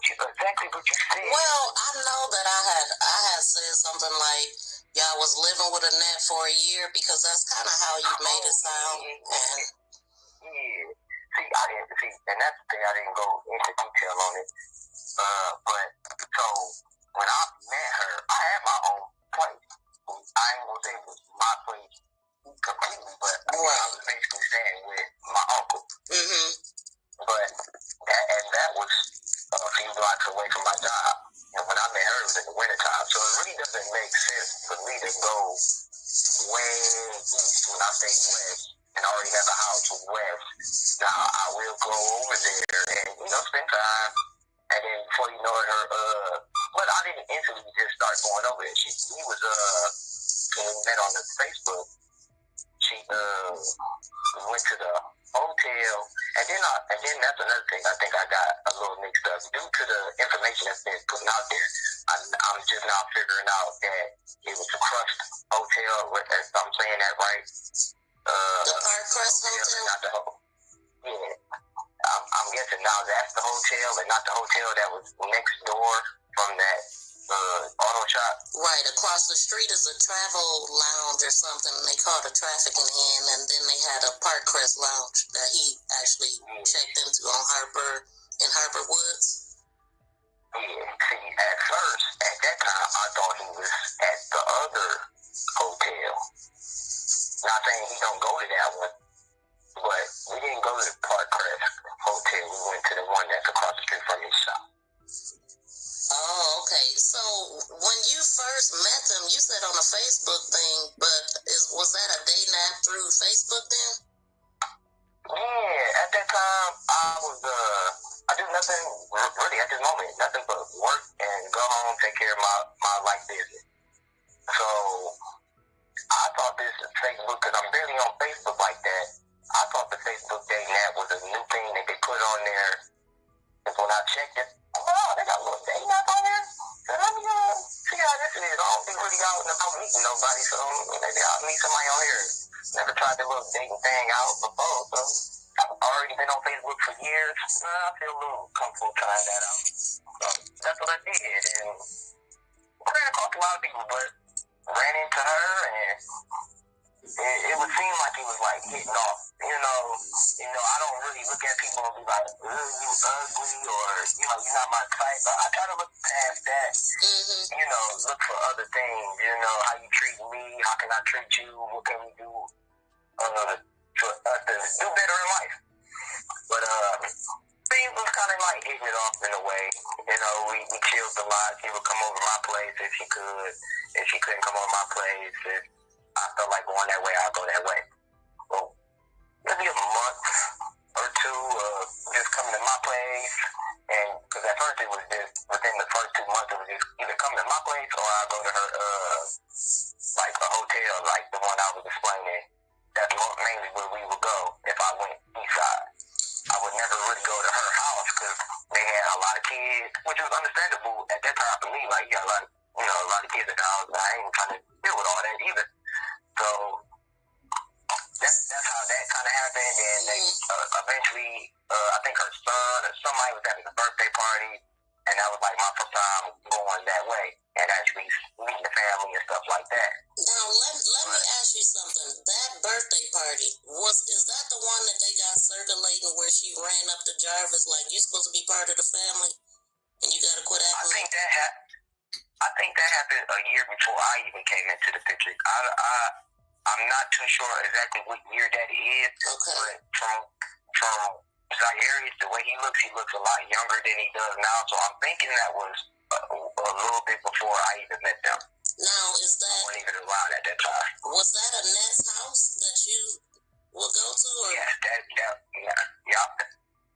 Exactly what you said. Well, I know that I had said something like y'all was living with Annette for a year, because that's kind of how you made it sound. And and that's the thing, I didn't go into detail on it. But so when I met her, I had my own place. I ain't gonna say it was my place completely, but I was basically staying with my uncle. Mm-hmm. But that was a few blocks away from my job. And when I met her, it was in the wintertime. So it really doesn't make sense for me to go way east when I say west and already have a house west. Now, I will go over there and, spend time. And then before you know it, but I didn't instantly just start going over there. He was, when we met on the Facebook, she went to the hotel, and then that's another thing. I think I got a little mixed up due to the information that's been put out there. I'm just now figuring out that it was a crushed hotel. If I'm saying that right? The Park Crest Hotel. Not the hotel. Yeah, I'm guessing now that's the hotel and not the hotel that was next door from that auto shop. Right, across the street is a travel lounge or something. They call it a trafficking inn, and then they had a Park Crest lounge that he actually checked into on Harper Woods. Yeah, see, at first, at that time, I thought he was at the other hotel. Not saying he don't go to that one, but we didn't go to the Park Crest Hotel. We went to the one that's across the street from his shop. Oh, okay. So when you first met them, you said on a Facebook thing, but was that a dating app through Facebook then? Yeah, at that time, I do nothing really at this moment, nothing but work and go home, take care of my life business. So I thought this Facebook, because I'm barely on Facebook like that, I thought the Facebook dating app was a new thing that they put on there. Because when I checked it, they got a little dating app on there. So let me see how this is. I don't think really out about meeting nobody, so maybe I'll meet somebody on here. Never tried the little dating thing out before, so I've already been on Facebook for years. I feel a little comfortable trying that out. So that's what I did, and I ran across a lot of people, but ran into her, and it would seem like it was like hitting off. I don't really look at people and be like, you ugly, or, you're not my type. I try to look past that, look for other things, how you treat me, how can I treat you, what can we do to do better in life. But, things was kind of like hitting it off in a way. You know, we chilled a lot. She would come over my place if she could. If she couldn't come over my place, if I felt like going that way, I'll go that way. Well, maybe a month or two of just coming to my place. And because at first it was just within the first 2 months, it was just either coming to my place or I'll go to her, like a hotel, like the one I was explaining. That's mainly where we would go if I went east side. I would never really go to her house because they had a lot of kids, which was understandable at that time for me. Like, you got a lot of kids at the house. I ain't trying to deal with all that either. So that's how that kind of happened. And they eventually, I think her son or somebody was having a birthday party, and that was like my first time going that way and actually meeting the family and stuff like that. Now, let me ask you something. That birthday party, is that the one that they got circulating where she ran up to Jarvis like, you're supposed to be part of the family and you got to quit acting? I think that happened a year before I even came into the picture. I'm not too sure exactly what year that is. Okay. But from Zaharius, the way he looks a lot younger than he does now. So I'm thinking that was a little bit before I even met them. Now, I wasn't even around at that time. Was that Annette's house that you will go to? Or? Yeah,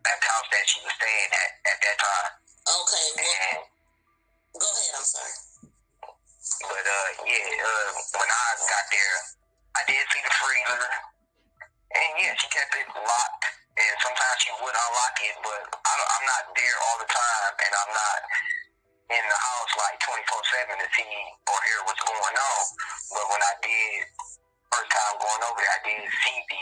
that house that she was staying at that time. Okay, well, go ahead, I'm sorry. But when I got there, I did see the freezer, and yeah, she kept it locked, and sometimes she would unlock it, but I'm not there all the time, and I'm not in the house like 24/7 to see or hear what's going on. But when I did, first time going over there, I did see the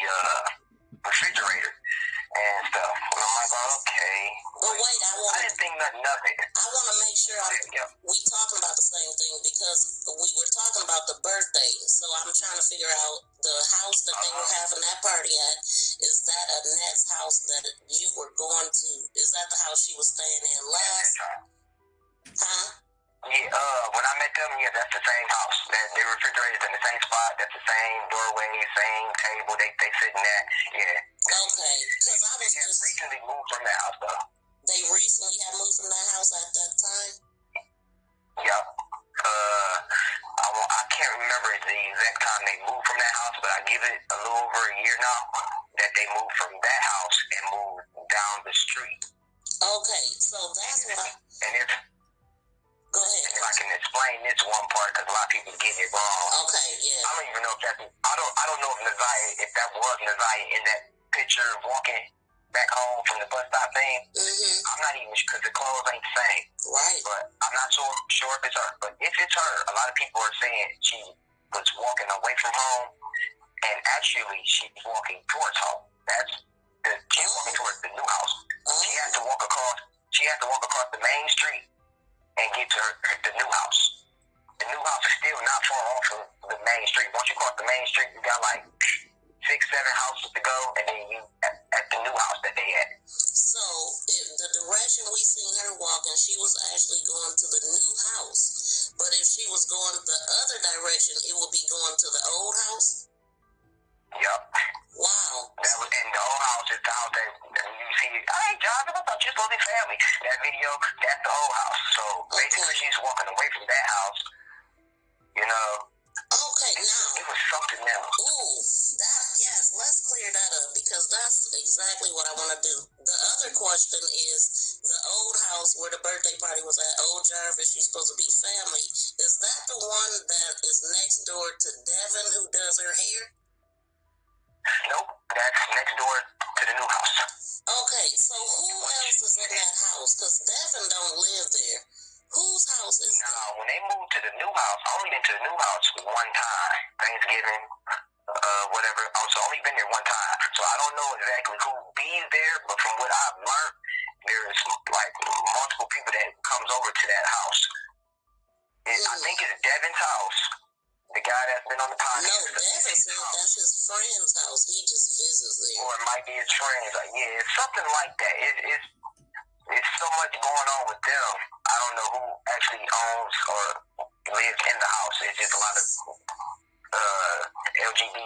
refrigerator and stuff. And I'm like, okay. But wait, I didn't think nothing of it. I want to make sure we talking about the same thing because we were talking about the birthday. So I'm trying to figure out the house that they were having that party at. Is that Annette's house that you were going to? Is that the house she was staying in last? Huh? Yeah, when I met them, yeah, that's the same house. The refrigerator's in the same spot. That's the same doorway, same table. They sitting at. Yeah. Okay. Because I was just recently moved from that house, though. They recently had moved from that house at that time? Yep. I can't remember the exact time they moved from that house, but I give it a little over a year now that they moved from that house and moved down the street. Okay, so that's what Go ahead. If I can explain this one part, because a lot of people get it wrong. Okay, yeah. I don't even know if I don't know if that was Nazaya in that picture walking back home from the bus stop thing. Mm-hmm. I'm not even sure because the clothes ain't the same. Right. But I'm not sure if it's her. But if it's her, a lot of people are saying she was walking away from home, and actually she's walking towards home. She's walking towards the new house. She had to walk across the main street and get to the new house. The new house is still not far off of the main street. Once you cross the main street, you got like 6-7 houses to go, and then you at the new house that they had. So, the direction we seen her walking, she was actually going to the new house. But if she was going the other direction, it would be going to the old house? Yep. Wow. And the old house is the house that you see. Hey, Jonathan, I thought you were supposed to be family. That video, that's the old house. So basically, she's walking away from that house. You know. Okay, now. It was something else. Ooh, yes, let's clear that up because that's exactly what I want to do. The other question is the old house where the birthday party was at, Old Jarvis, she's supposed to be family. Is that the one that is next door to Devin who does her hair? Nope, that's next door to the new house. Okay, so who else is in that house? Because Devin don't live there. Whose house is that? No, when they moved to the new house, I only been to the new house one time. Thanksgiving, whatever. I was only been there one time. So I don't know exactly who bees there, but from what I've learned, there's like multiple people that comes over to that house. I think it's Devin's house. The guy that's been on the podcast. No, Devin said that's his friend's house. He just visits there. Or it might be his friends. Like, yeah, it's something like that. It's so much going on with them. I don't know who actually owns or lives in the house. It's just a lot of LGBT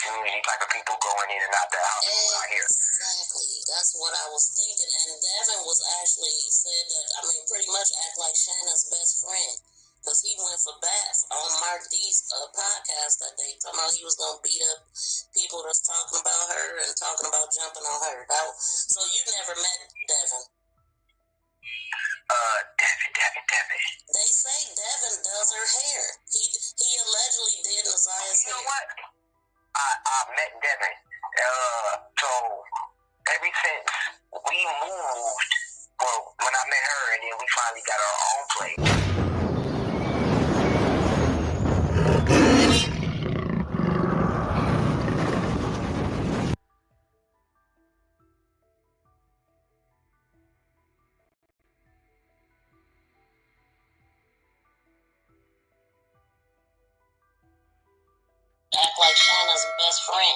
community type of people going in and out that house out here. Exactly. That's what I was thinking. And Devin was actually said that, I mean, pretty much act like Shanna's best friend. Because he went for bat on Mark D's podcast that day, talking about he was going to beat up people that's talking about her and talking about jumping on her. So you never met Devin? Devin. They say Devin does her hair. He allegedly did Nazia's hair. You know what? I met Devin. So ever since we moved, well, when I met her and then we finally got our own place. Act like Shanna's best friend.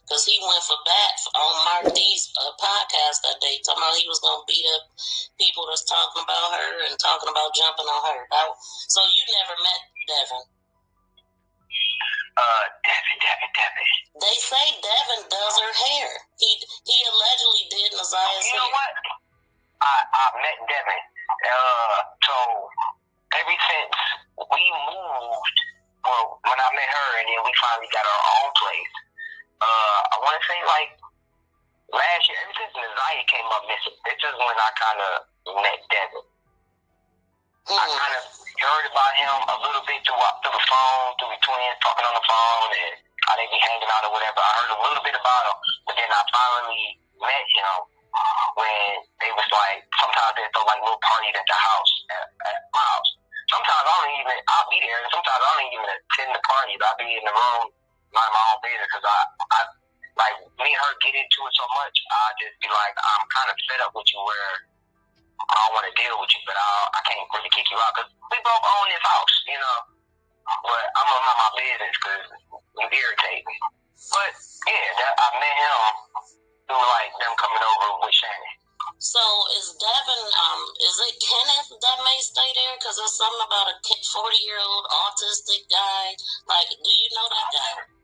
Because he went for bat on Mark D's podcast that day, talking about he was going to beat up people that's talking about her and talking about jumping on her. So you never met Devin? Devin. They say Devin does her hair. He allegedly did Nazia's hair. You know what? I met Devin. So ever since we moved, well, when I met her and then we finally got our own place, I want to say like last year, ever since Nazia came up missing, this is when I kind of met Devin. I kind of heard about him a little bit through the phone, through the twins talking on the phone, and how they be hanging out or whatever. I heard a little bit about him, but then I finally met him when they was like, sometimes they throw like little parties at the house, at my house. Sometimes I'll be there, and sometimes I don't even attend the parties. I'll be in the room, mind my own business, because I like, me and her get into it so much, I just be like, I'm kind of fed up with you where I don't want to deal with you, but I can't really kick you out, because we both own this house, you know. But I'm gonna mind my business, because you irritate me. But, yeah, I met him through, like, them coming over with Shannon. So is Devin, is it Kenneth that may stay there? Because there's something about a 40-year-old autistic guy. Like, do you know that guy?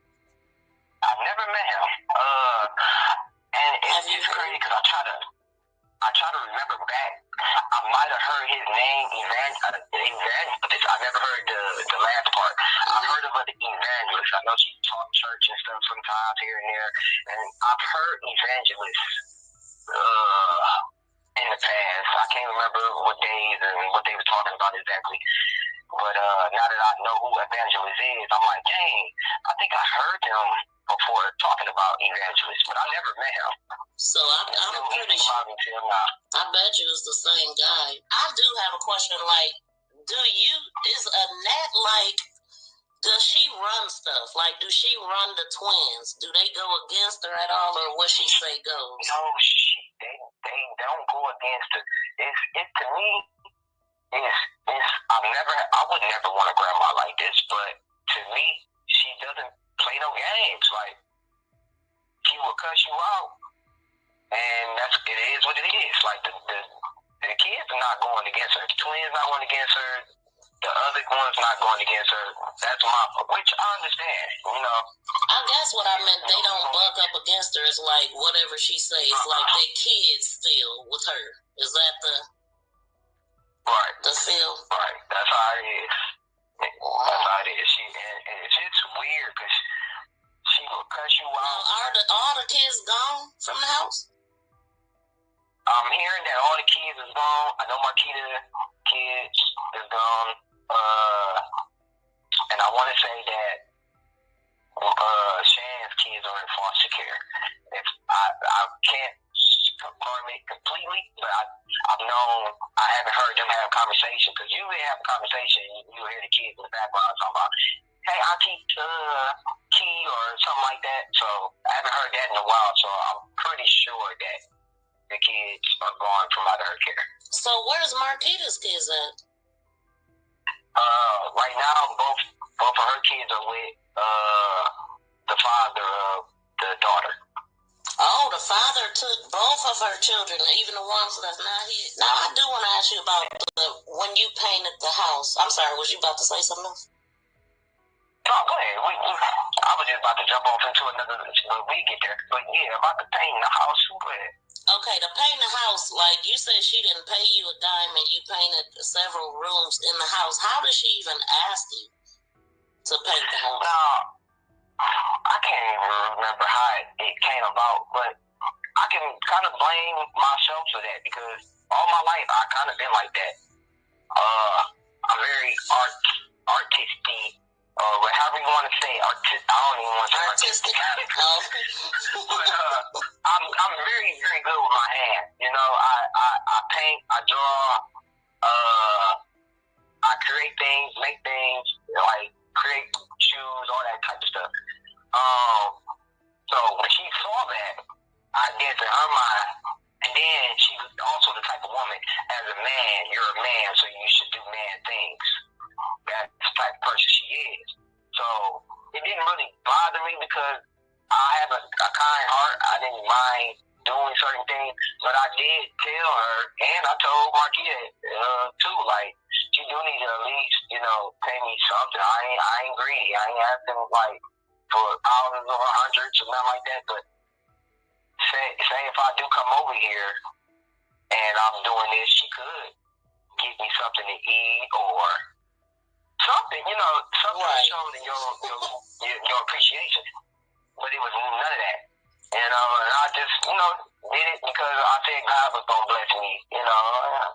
I've never met him. And it's crazy because I try to remember back. I might have heard his name, Evangelist, but I never heard the last part. I've heard of the Evangelist. I know she taught church and stuff sometimes here and there. And I've heard Evangelist in the past. I can't remember what days and what they were talking about exactly. But now that I know who Evangelist is, I'm like, dang, I think I heard them before talking about Evangelist, but I never met him. So I'm pretty sure. I bet you it's the same guy. I do have a question, like, is Annette, like, does she run stuff? Like, do she run the twins? Do they go against her at all, or what she say goes? No, they don't go against her. It's to me, I would never want a grandma like this, but to me, she doesn't play no games. Like, she will cuss you out, and it is what it is. Like, the kids are not going against her. The twins not going against her. The other one's not going against her. That's which I understand, you know. I guess what I meant, they don't buck up against her. It's like whatever she says, like they kids still with her. Is that the feel? Right. That's how it is. Wow. That's how it is. And it's just weird because she will cuss you out. Now, are all the kids gone from the house? I'm hearing that all the kids is gone. I know Marquita kids is gone. And I want to say that Shan's kids are in foster care. I can't confirm it completely, but I've known, I haven't heard them have a conversation, because usually they have a conversation and you'll hear the kids in the background talking about, hey, Auntie Key or something like that. So I haven't heard that in a while, so I'm pretty sure that the kids are gone from out of her care. So where's Marquita's kids at? Right now, both of her kids are with the father of the daughter. Oh, the father took both of her children, even the ones that's not here. Now, I do want to ask you about when you painted the house. I'm sorry, was you about to say something else? No, go ahead. I was just about to jump off into another, but we get there. But yeah, about the painting the house, go ahead. say she didn't pay you a dime and you painted several rooms in the house. How did she even ask you to paint the house? No, I can't even remember how it came about, but I can kind of blame myself for that because all my life I kind of been like that. I'm very artistic, however you want to say I don't even want to say artistic. But I'm very, very good with my hands. You know, I paint, I draw, I create things, make things, like create shoes, all that type of stuff. So when she saw that, I guess in her mind, and then she was also the type of woman, as a man, you're a man, so you should do man things. That's the type of person she is. So it didn't really bother me because I have a kind heart. I didn't mind doing certain things, but I did tell her, and I told Marquita too, like, she do need to at least, you know, pay me something. I ain't greedy. I ain't asking like for thousands or hundreds or nothing like that, but say if I do come over here and I'm doing this, she could give me something to eat or something, you know, something to show your appreciation. But it was none of that. You know, and I just, you know, did it because I said God was gonna bless me. You know,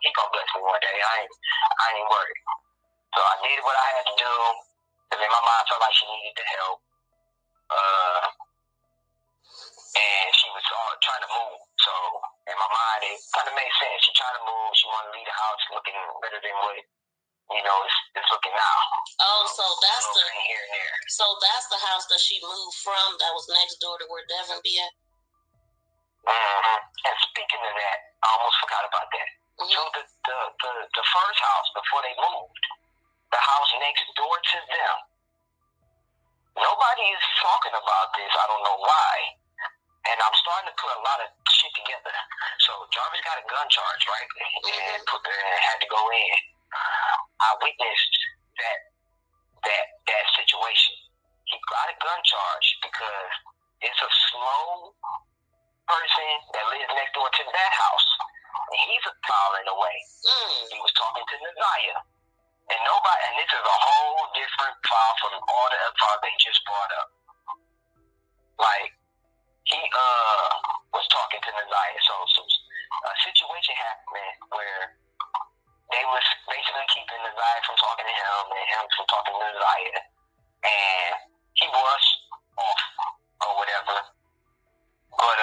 He gonna bless me one day. I ain't worried. So I did what I had to do. And then my mom felt like she needed the help. And she was trying to move. So in my mind, it kind of made sense. She trying to move. She wanted to leave the house looking better than what, you know, it's looking now. Oh, so that's here and there. So that's the house that she moved from. That was next door to where Devin be at. And speaking of that, I almost forgot about that. So the first house before they moved, the house next door to them, nobody is talking about this. I don't know why. And I'm starting to put a lot of shit together. So Jarvis got a gun charge, right? And had to go in. I witnessed that situation. He got a gun charge because it's a slow person that lives next door to that house. And he's a pile in a way. He was talking to Nazaya. And this is a whole different file from all the other files they just brought up. Like, he was talking to Nazaya. So a situation happened where they was basically keeping Nazaya from talking to him and him from talking to Nazaya. And he was off or whatever. But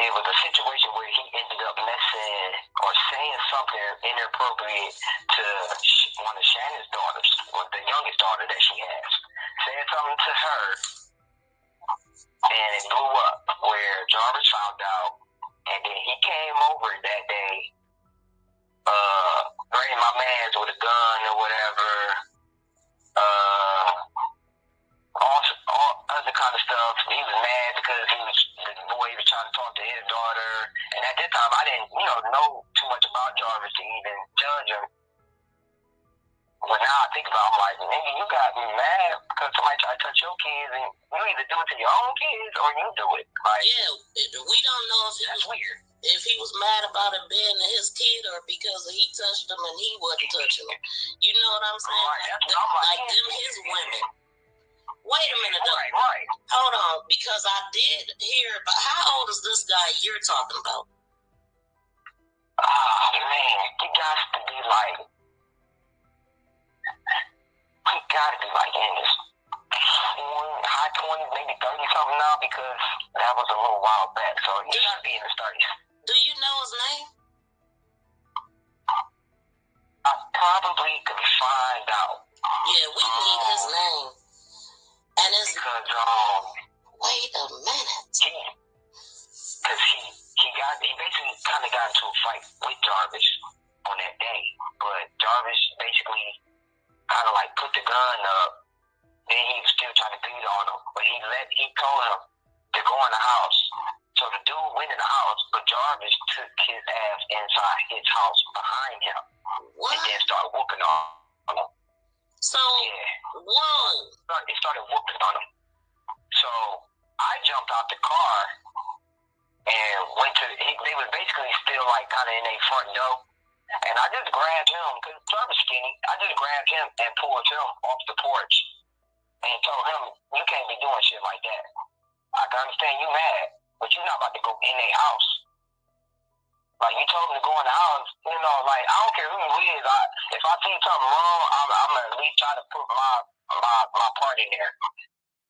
it was a situation where he ended up messing or saying something inappropriate to one of Shannon's daughters, the youngest daughter that she has. Said something to her, and it blew up where Jarvis found out, and then he came over that day, bringing my mans with a gun or whatever, all other kind of stuff. He was mad because the boy was trying to talk to his daughter, and at that time I didn't, know too much about Jarvis to even judge him. But now I think about it, I'm like, nigga, you got me mad because somebody tried to touch your kids, and you either do it to your own kids or you do it. Like, yeah, we don't know if that's weird. If he was mad about it being his kid or because he touched him and he wasn't touching him. You know what I'm saying? Like them his women. Wait a minute though. Right. Hold on, because I did hear about how old is this guy you're talking about? Oh man, he got to be like in his high 20s, maybe 30 something now, because that was a little while back. So he got to be in his 30s. Do you know his name? I probably could find out. Yeah, we need his name. And it's because wait a minute. Because he basically kind of got into a fight with Jarvis on that day, but Jarvis basically kind of like put the gun up. Then he was still trying to beat on him, but he told him to go in the house. So the dude went in the house, but Jarvis took his ass inside his house behind him. What? And then started whooping on him. So, yeah. Whoa. He started whooping on him. So I jumped out the car and went to, they was basically still like kind of in their front door. And I just grabbed him, because I was skinny. I just grabbed him and pulled him off the porch and told him, you can't be doing shit like that. I can understand you mad, but you're not about to go in their house. Like, you told him to go in the house, you know, like, I don't care who you is. If I see something wrong, I'm going to at least try to put my part in there.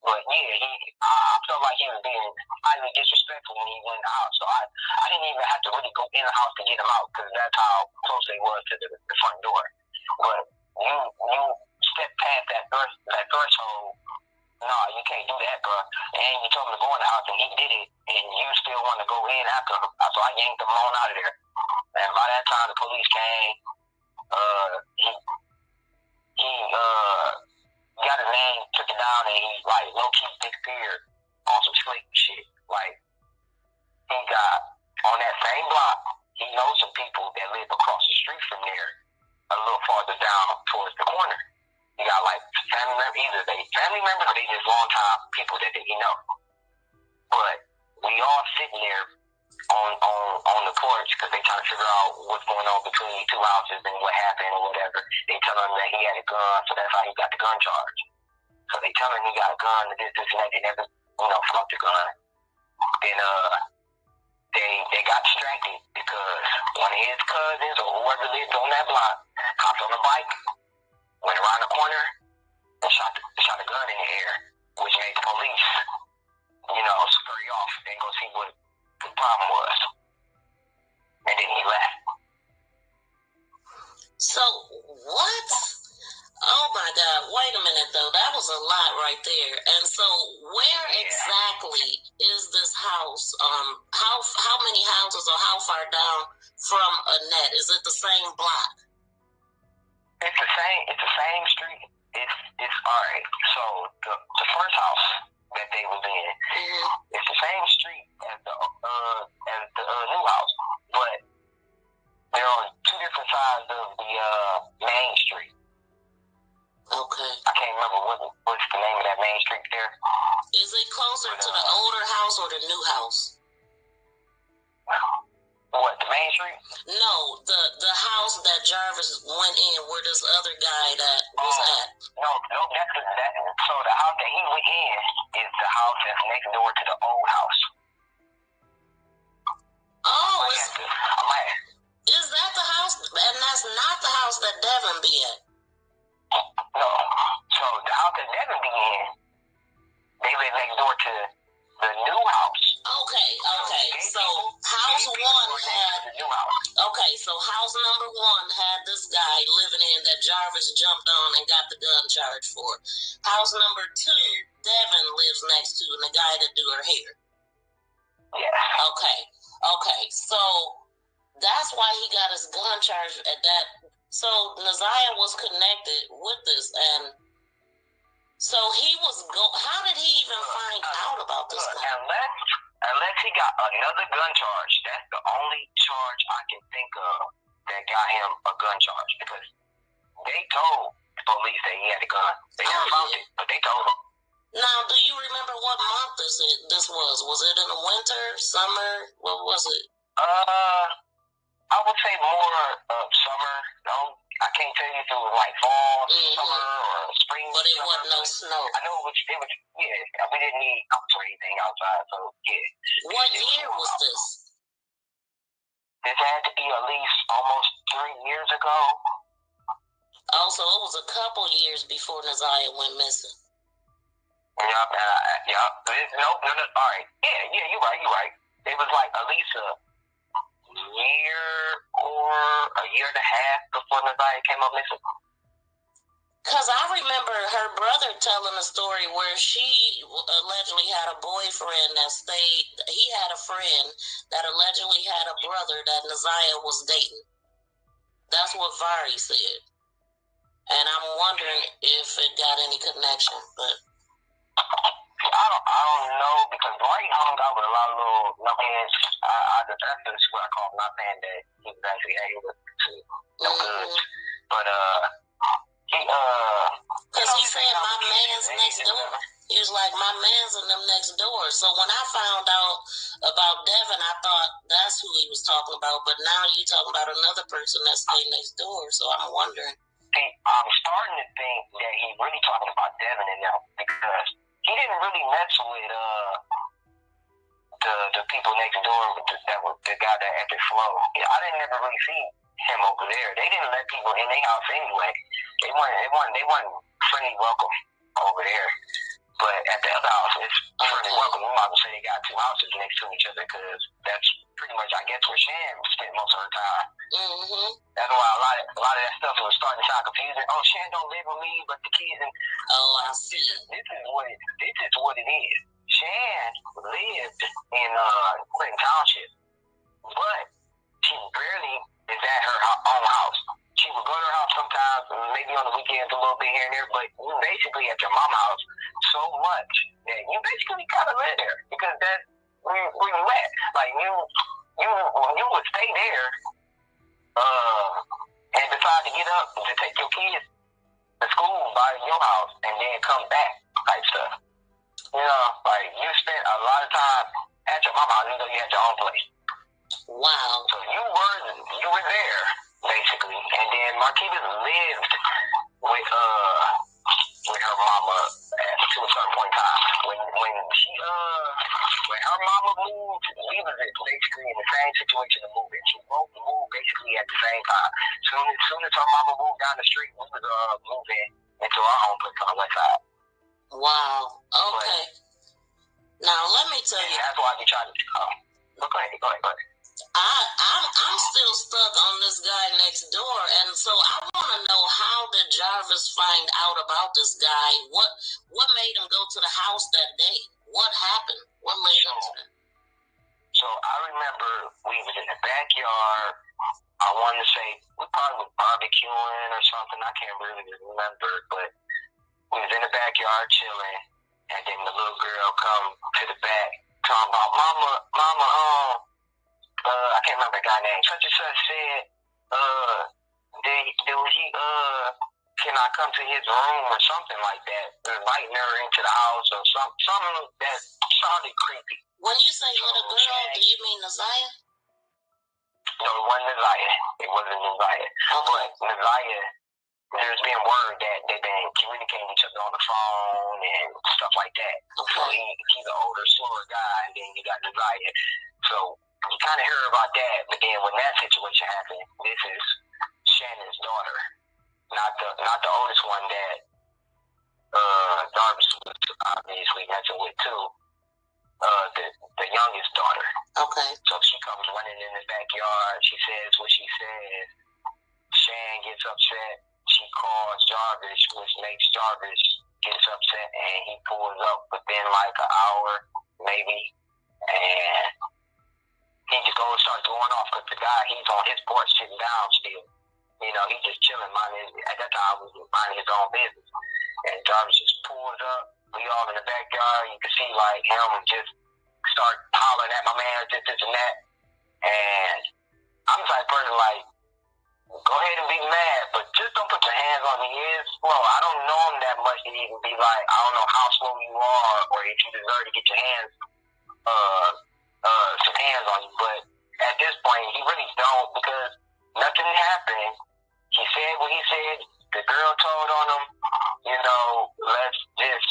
But yeah, I felt like he was being highly disrespectful when he went in the house. So I didn't even have to really go in the house to get him out, because that's how close they was to the front door. But you stepped past that threshold. No, you can't do that, bro. And you told him to go in the house, and he did it, and you still want to go in after him. So I yanked him on out of there. And by that time, the police came. He got his name, took it down, and he, like, low-key disappeared on some slick shit. Like, he got on that same block, he knows some people that live across the street from there, a little farther down towards the corner. He got, like, family members, either they family members or they just long-time people that he know. But we all sitting there on the porch, because they trying to figure out what's going on between these two houses and what happened or whatever. They tell him that he had a gun, so that's how he got the gun charge. So they tell him he got a gun, and this and that. They never, fucked the gun. And they got distracted because one of his cousins or whoever lived on that block hopped on the bike, went around the corner, and shot a gun in the air, which made the police, scurry off and go see what the problem was. And then he left. So, what? Oh my God, wait a minute though, that was a lot right there. And so, where exactly is this house? How many houses or how far down from Annette? Is it the same block? It's the same street. It's all right. So the first house that they was in, it's the same street as the new house, but they're on two different sides of the main street. Okay. I can't remember what's the name of that main street there. Is it closer to the older house or the new house? What, the main street? No, the house that Jarvis went in where this other guy that was at. No, that's that. So the house that he went in is the house that's next door to the old house. Oh, is that the house? And that's not the house that Devin be at? No. So the house that Devin be in, they live next door to the new house. Okay. So house one had the new house. Okay, so house number one had this guy living in that Jarvis jumped on and got the gun charge for. House number two, Devin lives next to, and the guy that do her hair. Yeah. Okay. So that's why he got his gun charge at that. So Naziah was connected with this, and so he was how did he even find out about this guy? Unless he got another gun charge. That's the only charge I can think of that got him a gun charge, because they told the police that he had a gun. They never found it, but they told him. Now, do you remember what month this was? Was it in the winter, summer? What was it? I would say more of summer. No, I can't tell you if it was like fall, summer, or spring. But it wasn't no snow. I know it was, yeah, we didn't need coats or anything outside, so yeah. What year was this? This had to be at least almost 3 years ago. Oh, so it was a couple years before Naziah went missing. Yup. No, all right. Yeah, you're right. It was like at least a year or a year and a half before Naziah came up missing. Because I remember her brother telling a story where she allegedly had a boyfriend that stayed. He had a friend that allegedly had a brother that Naziah was dating. That's what Vari said. And I'm wondering if it got any connection, but I don't know, because Vari hung out with a lot of little numbheads. That's what I call him, not saying that he was actually hanging with no goods. But because he said my man's next door. He was like, my man's in them next door. So when I found out about Devin, I thought that's who he was talking about. But now you're talking about another person that stayed next door. So I'm wondering. See, I'm starting to think that he's really talking about Devin and them because he didn't really mess with the people next door with the guy that at the flow. Yeah, I didn't ever really see him over there. They didn't let people in their house anyway. They weren't friendly welcome over there. But at the other house, it's friendly welcome. We might as well say they got two houses next to each other because that's pretty much, I guess, where Shan spent most of her time. Mm-hmm. That's why a lot of that stuff was starting to sound confusing. Oh, Shan don't live with me, but the kids. I see. This is what it is. Shan lived in Clinton Township, but she barely is at her own house. She would go to her house sometimes, maybe on the weekends a little bit here and there, but you basically at your mama's house so much that you basically gotta live there because that's where you at. Like you would stay there and decide to get up to take your kids to school by your house and then come back type stuff. You know, like you spent a lot of time at your mama's house even though you had your own place. Wow. So you were there basically, and then Marquita lived with her mama to a certain point in time. When her mama moved, we was basically in the same situation to move in. She both moved basically at the same time. Soon as her mama moved down the street, we was moving into our own place on the west side. Wow. Okay. But, now let me tell you. That's why I be trying to. Go ahead. I'm still stuck on this guy next door, and so I want to know, how did Jarvis find out about this guy? What made him go to the house that day? What happened? What led him to that? So I remember we was in the backyard. I want to say we probably was barbecuing or something. I can't really remember, but we was in the backyard chilling, and then the little girl come to the back talking about, Mama, I can't remember the guy's name. Such and such said, can I come to his room or something like that? Inviting her into the house or something that sounded creepy. When you say little girl, do you mean Naziah? No, it wasn't Naziah. It wasn't Naziah. Okay. But Naziah, there's been word that they've been communicating each other on the phone and stuff like that. Okay. So he's an older, slower guy, and then you got Naziah. So you kind of hear about that, but then when that situation happened, this is Shannon's daughter, not the oldest one that Jarvis was obviously messing with too. The youngest daughter. Okay. So she comes running in the backyard. She says what she says. Shan gets upset. She calls Jarvis, which makes Jarvis gets upset, and he pulls up within like an hour, maybe, and he just goes start going off because the guy, he's on his porch sitting down still. You know, he's just chilling, at that time, he was minding his own business. And Jarvis just pulls up. We all in the backyard. You can see like him just start hollering at my man, this and that. And I'm the type of person like, go ahead and be mad, but just don't put your hands on me. He is slow. I don't know him that much to even be like, I don't know how slow you are or if you deserve to get your hands, some hands on you. But at this point, he really don't, because nothing happened. He said what he said. The girl told on him, you know, let's just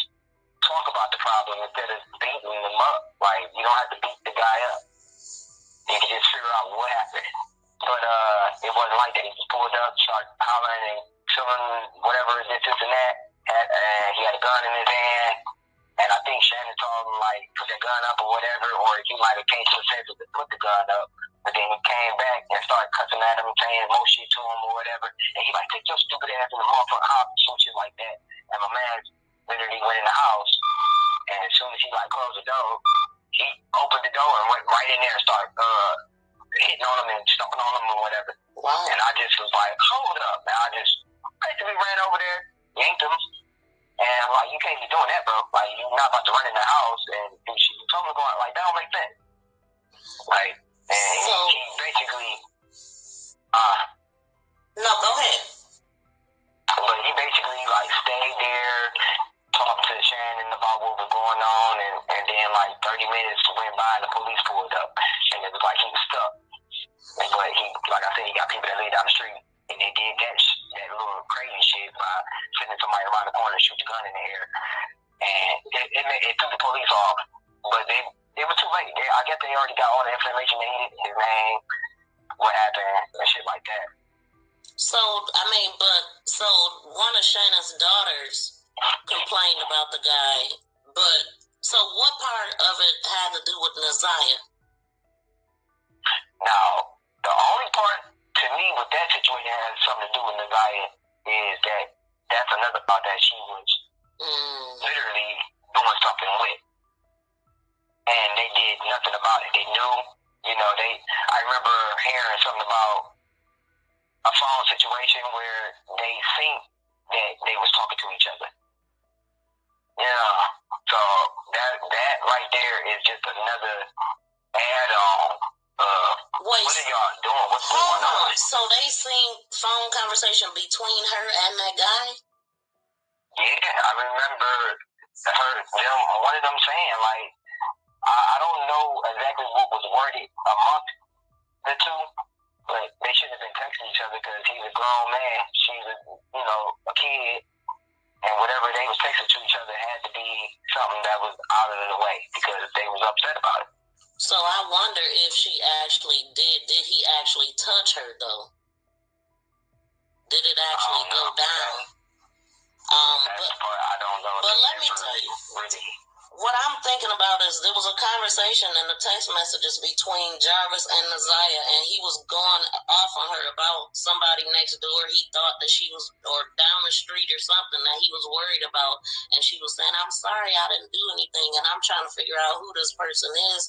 talk about the problem instead of beating them up. Like, you don't have to beat the guy up. You can just figure out what happened. But it wasn't like that. He just pulled up, started hollering and chilling, whatever, this and that. And he had a gun in his hand. And I think Shannon told him, like, put the gun up or whatever, or he might have came to the senses to put the gun up. But then he came back and started cussing at him and saying more shit to him or whatever. And he like, take your stupid ass in the motherfucking house and some shit like that. And my man literally went in the house. And as soon as he like closed the door, he opened the door and went right in there and started hitting on him and stomping on him or whatever. Wow. And I just was like, hold up. And I just basically ran over there, yanked him. And I'm like, you can't be doing that, bro. Like, you're not about to run in the house and do shit. You told him to go out. Like, that don't make sense. Like, and he basically, no, go ahead. But he basically, like, stayed there, talked to Shannon about what going on, and then like 30 minutes went by and the police pulled up, and it was like he was stuck. But he, like I said, he got people that lay down the street, and they did that little crazy shit by sending somebody around the corner to shoot the gun in the air, and it threw the police off. But they were too late. I guess they already got all the information they needed, his name, what happened, and shit like that. So, I mean, so one of Shayna's daughters complained about the guy, but so what part of it had to do with Naziah? Now, the only part to me with that situation has something to do with Naziah is that's another part that she was literally doing something with. And they did nothing about it. They knew, I remember hearing something about a phone situation where they think that they was talking to each other. Yeah. So that right there is just another add-on. What are y'all doing? What's going on? So they seen phone conversation between her and that guy? Yeah, I remember one of them saying, like, I don't know exactly what was worded amongst the two, but they shouldn't have been texting each other because he's a grown man, she's a kid, and whatever they was texting to each other had to be something that was out of the way because they was upset about it. So I wonder if she actually did he actually touch her though? Did it actually go down? I don't know. But let me tell you, what I'm thinking about is there was a conversation in the text messages between Jarvis and Naziah, and he was going off on her about somebody next door. He thought that she was, or down the street or something that he was worried about, and she was saying, "I'm sorry, I didn't do anything," and I'm trying to figure out who this person is,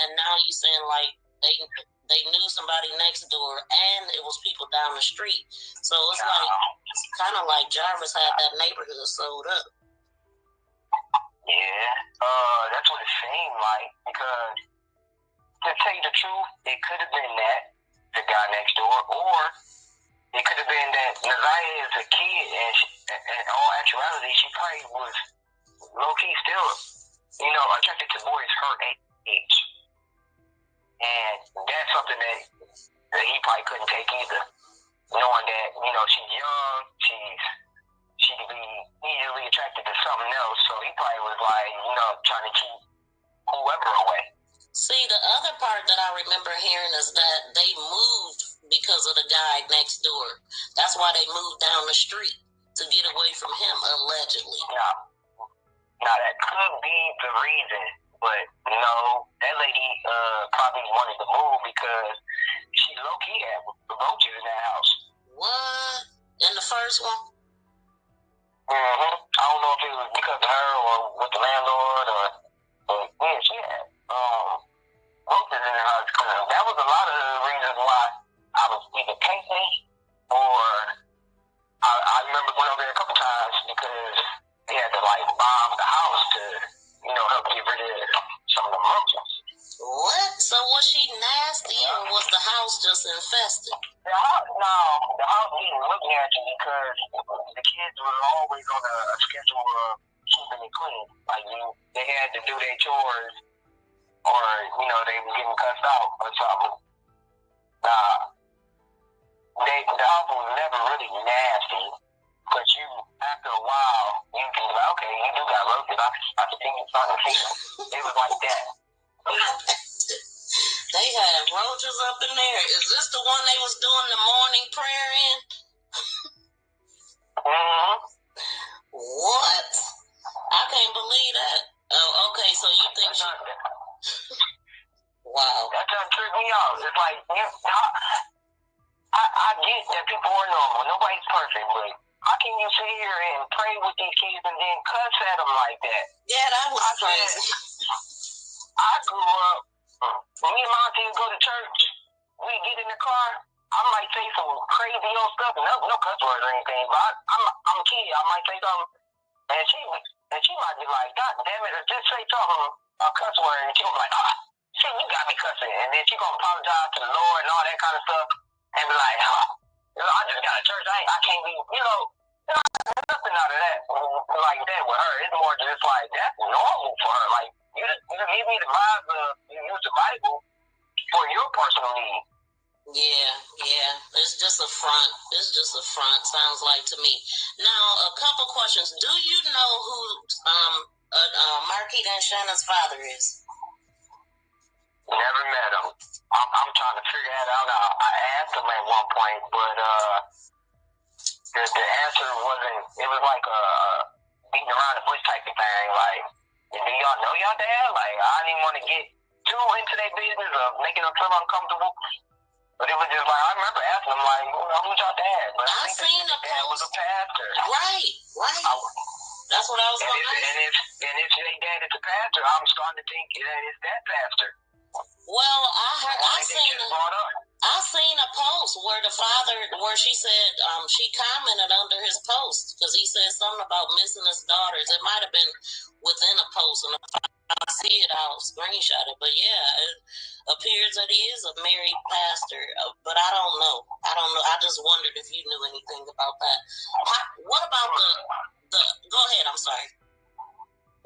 and now you saying like they knew somebody next door, and it was people down the street. So it's like it's kind of like Jarvis had that neighborhood sold up. Yeah, that's what it seemed like, because to tell you the truth, it could have been that, the guy next door, or it could have been that Naziah is a kid, and in all actuality, she probably was low-key still, attracted to boys her age. And that's something that he probably couldn't take either, knowing that, she's young, she could be easily attracted to something else, so he probably was like, trying to keep whoever away. See, the other part that I remember hearing is that they moved because of the guy next door. That's why they moved down the street, to get away from him, allegedly. Now that could be the reason, but no, that lady probably wanted to move because she low-key had roaches in that house. What? In the first one? I don't know if it was because of her or with the landlord, but yeah, she had roaches in the house. That was a lot of the reasons why I was either pacing or I remember going over there a couple times because they had to like bomb the house to, help get rid of some of the roaches. What? So was she nasty or was the house just infested? The house didn't look nasty because the kids were always on a schedule of keeping it clean. Like they had to do their chores or, they were getting cussed out or something. The house was never really nasty, but after a while, you can be like, okay, you do got roaches. I can think it's starting to feel. It was like that. They had roaches up in there. Is this the one they was doing the morning prayer in? What? I can't believe that. Oh, okay, so you think she... Wow. That doesn't trip me out. It's like, I get that people are normal. Nobody's perfect, but how can you sit here and pray with these kids and then cuss at them like that? Yeah, that was crazy. I grew up, me and my auntie go to church, we get in the car, I might say some crazy old stuff, no cuss words or anything, but I'm a kid, I might say something, and she might be like, God damn it, or just say something, a cuss word, and she gonna be like, shit, you got me cussing, and then she gonna apologize to the Lord and all that kind of stuff, and be like, I just got to church, I can't be, nothing out of that like that with her. It's more just like that's normal for her. Like you need me to use the Bible for your personal need. Yeah. It's just a front. Sounds like to me. Now, a couple questions. Do you know who Marquita and Shannon's father is? Never met him. I'm trying to figure that out. I asked him at one point, but the answer wasn't. It was like beating around the bush type of thing. Like, do y'all know y'all dad? Like, I didn't want to get too into their business of making them feel uncomfortable. But it was just like, I remember asking them, like, who's your dad? But I seen a post. Was a pastor. Right. That's what I was going to ask. And if your dad is a pastor, I'm starting to think that it's that pastor. Well, I seen a post where she said she commented under his post because he said something about missing his daughters. It might have been within a post, and if I see it, I'll screenshot it. But yeah, it appears that he is a married pastor, but I don't know. I just wondered if you knew anything about that. What about the? Go ahead. I'm sorry.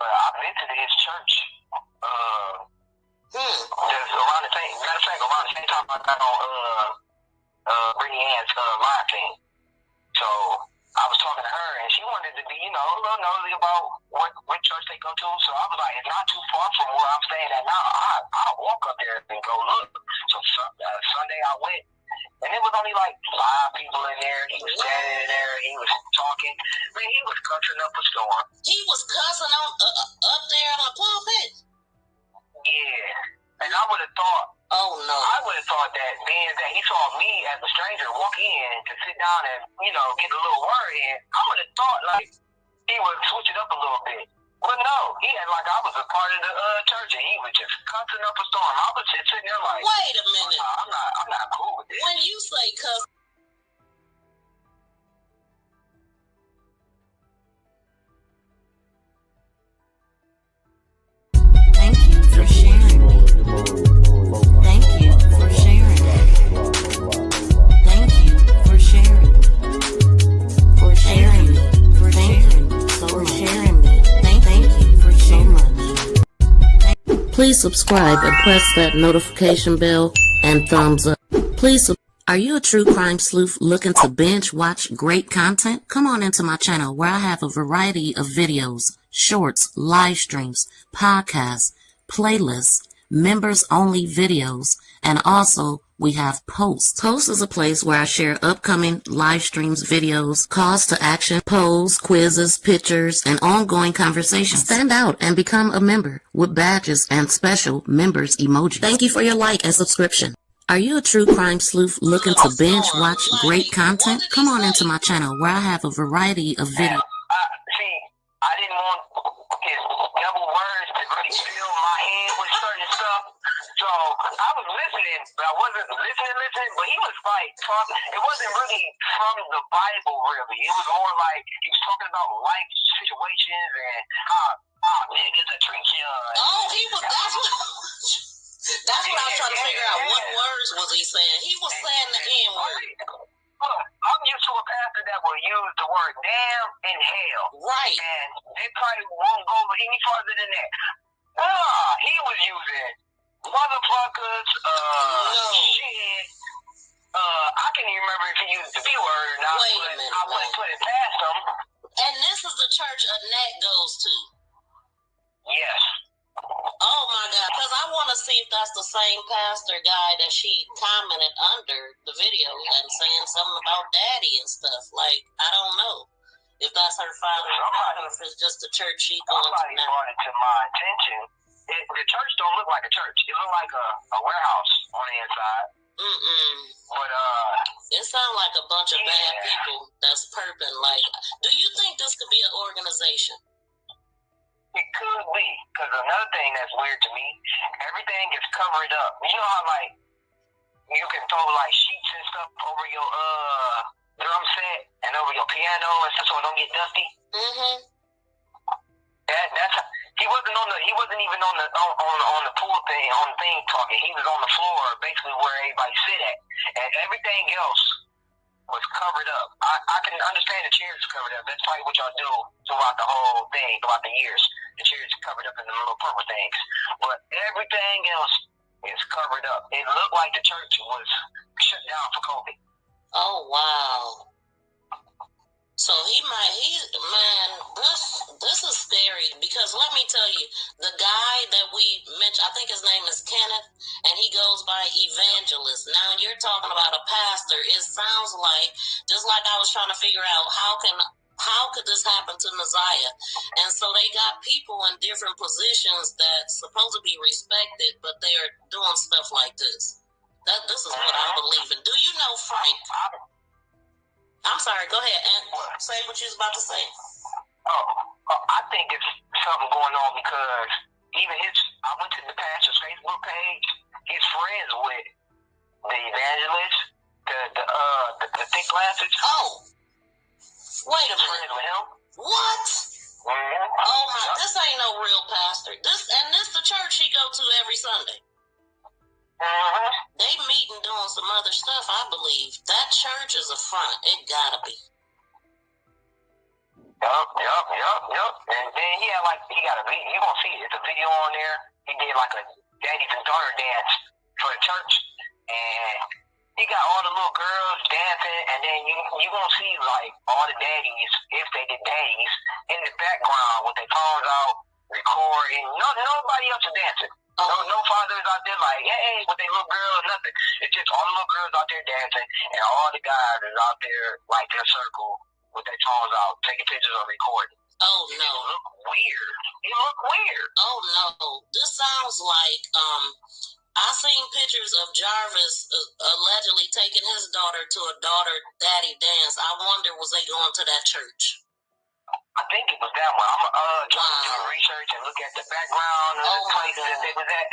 I visited his church. Just around the same. Matter of fact, around the same time I got on Brittany Ann's live thing. So I was talking to her, and she wanted to be, a little nosy about what church they go to. So I was like, it's not too far from where I'm staying at now. I'll walk up there and go look. So Sunday I went, and it was only like 5 people in there. He was standing in there, he was talking. Man, he was cussing up a storm. He was cussing up there on the pulpit. Yeah, and I would have thought. Oh no! I would have thought that being that he saw me as a stranger walk in to sit down and get a little word in, I would have thought like he would switch it up a little bit. But no, he had like I was a part of the church and he was just cussing up a storm. I was just sitting there like, wait a minute, I'm not cool with this. When you say cuss. Please subscribe and press that notification bell and thumbs up. Are you a true crime sleuth looking to binge watch great content? Come on into my channel where I have a variety of videos, shorts, live streams, podcasts, playlists, members only videos, and also we have posts. Posts is a place where I share upcoming live streams, videos, calls to action, polls, quizzes, pictures, and ongoing conversations. Stand out and become a member with badges and special members emojis. Thank you for your like and subscription. Are you a true crime sleuth looking to binge watch great content? Come on into my channel where I have a variety of videos. See, I didn't want his double words to really fill my head with certain stuff. So I was listening, but I wasn't listening, but he was like talking. It wasn't really from the Bible, really. It was more like he was talking about life situations and how niggas are treat you. Oh, he was. That's what I was trying to figure out. What words was he saying? He was saying the N word. Look, I'm used to a pastor that will use the word damn and hell. Right. And they probably won't go any further than that. He was using motherfuckers, shit. I can't even remember if he used the B word or not. Wait a minute. I wouldn't put it past him. And this is the church Annette goes to. Yes. Oh my God, because I want to see if that's the same pastor guy that she commented under the video and saying something about daddy and stuff. Like, I don't know if that's her father or if it's just the church she going to somebody now. brought it to my attention. The church don't look like a church. It look like a warehouse on the inside. But it sounds like a bunch of bad people that's perping. Like, do you think this could be an organization? It could be, because another thing that's weird to me, everything is covered up. You know how, like, you can throw, like, sheets and stuff over your drum set and over your piano and stuff so it don't get dusty? He wasn't even on the pool thing, on the thing talking. He was on the floor, basically where everybody sit at. And everything else was covered up. I can understand the chairs covered up. That's probably what y'all do throughout the whole thing, throughout the years. The chairs covered up in the little purple things. But everything else is covered up. It looked like the church was shut down for COVID. Oh, wow. So this is scary because let me tell you, the guy that we mentioned, I think his name is Kenneth, and he goes by Evangelist. Now you're talking about a pastor. It sounds like, just like I was trying to figure out how could this happen to Naziah? And so they got people in different positions that supposed to be respected, but they're doing stuff like this. This is what I'm believing. Do you know Frank? I'm sorry, go ahead and say what you was about to say. I think it's something going on because even I went to the pastor's Facebook page, he's friends with the evangelist, the thick glasses. Oh, wait a minute. Friends with him. What? Mm-hmm. Oh my, this ain't no real pastor. This the church he go to every Sunday. Mm-hmm. They meet and doing some other stuff, I believe. That church is a front. It gotta be. Yup. And then he got a video. You gonna see it. It's a video on there. He did like a daddies and daughter dance for the church. And he got all the little girls dancing. And then you gonna see like all the daddies, if they did daddies, in the background with their phones out, recording. Nobody else is dancing. No fathers out there like, hey, with their little girls, nothing. It's just all the little girls out there dancing, and all the guys is out there like in a circle with their phones out, taking pictures or recording. Oh no. It look weird. Oh no. This sounds like I seen pictures of Jarvis allegedly taking his daughter to a daughter daddy dance. I wonder, was they going to that church? I think it was that one. I'm trying to do research and look at the background of the place that they was at.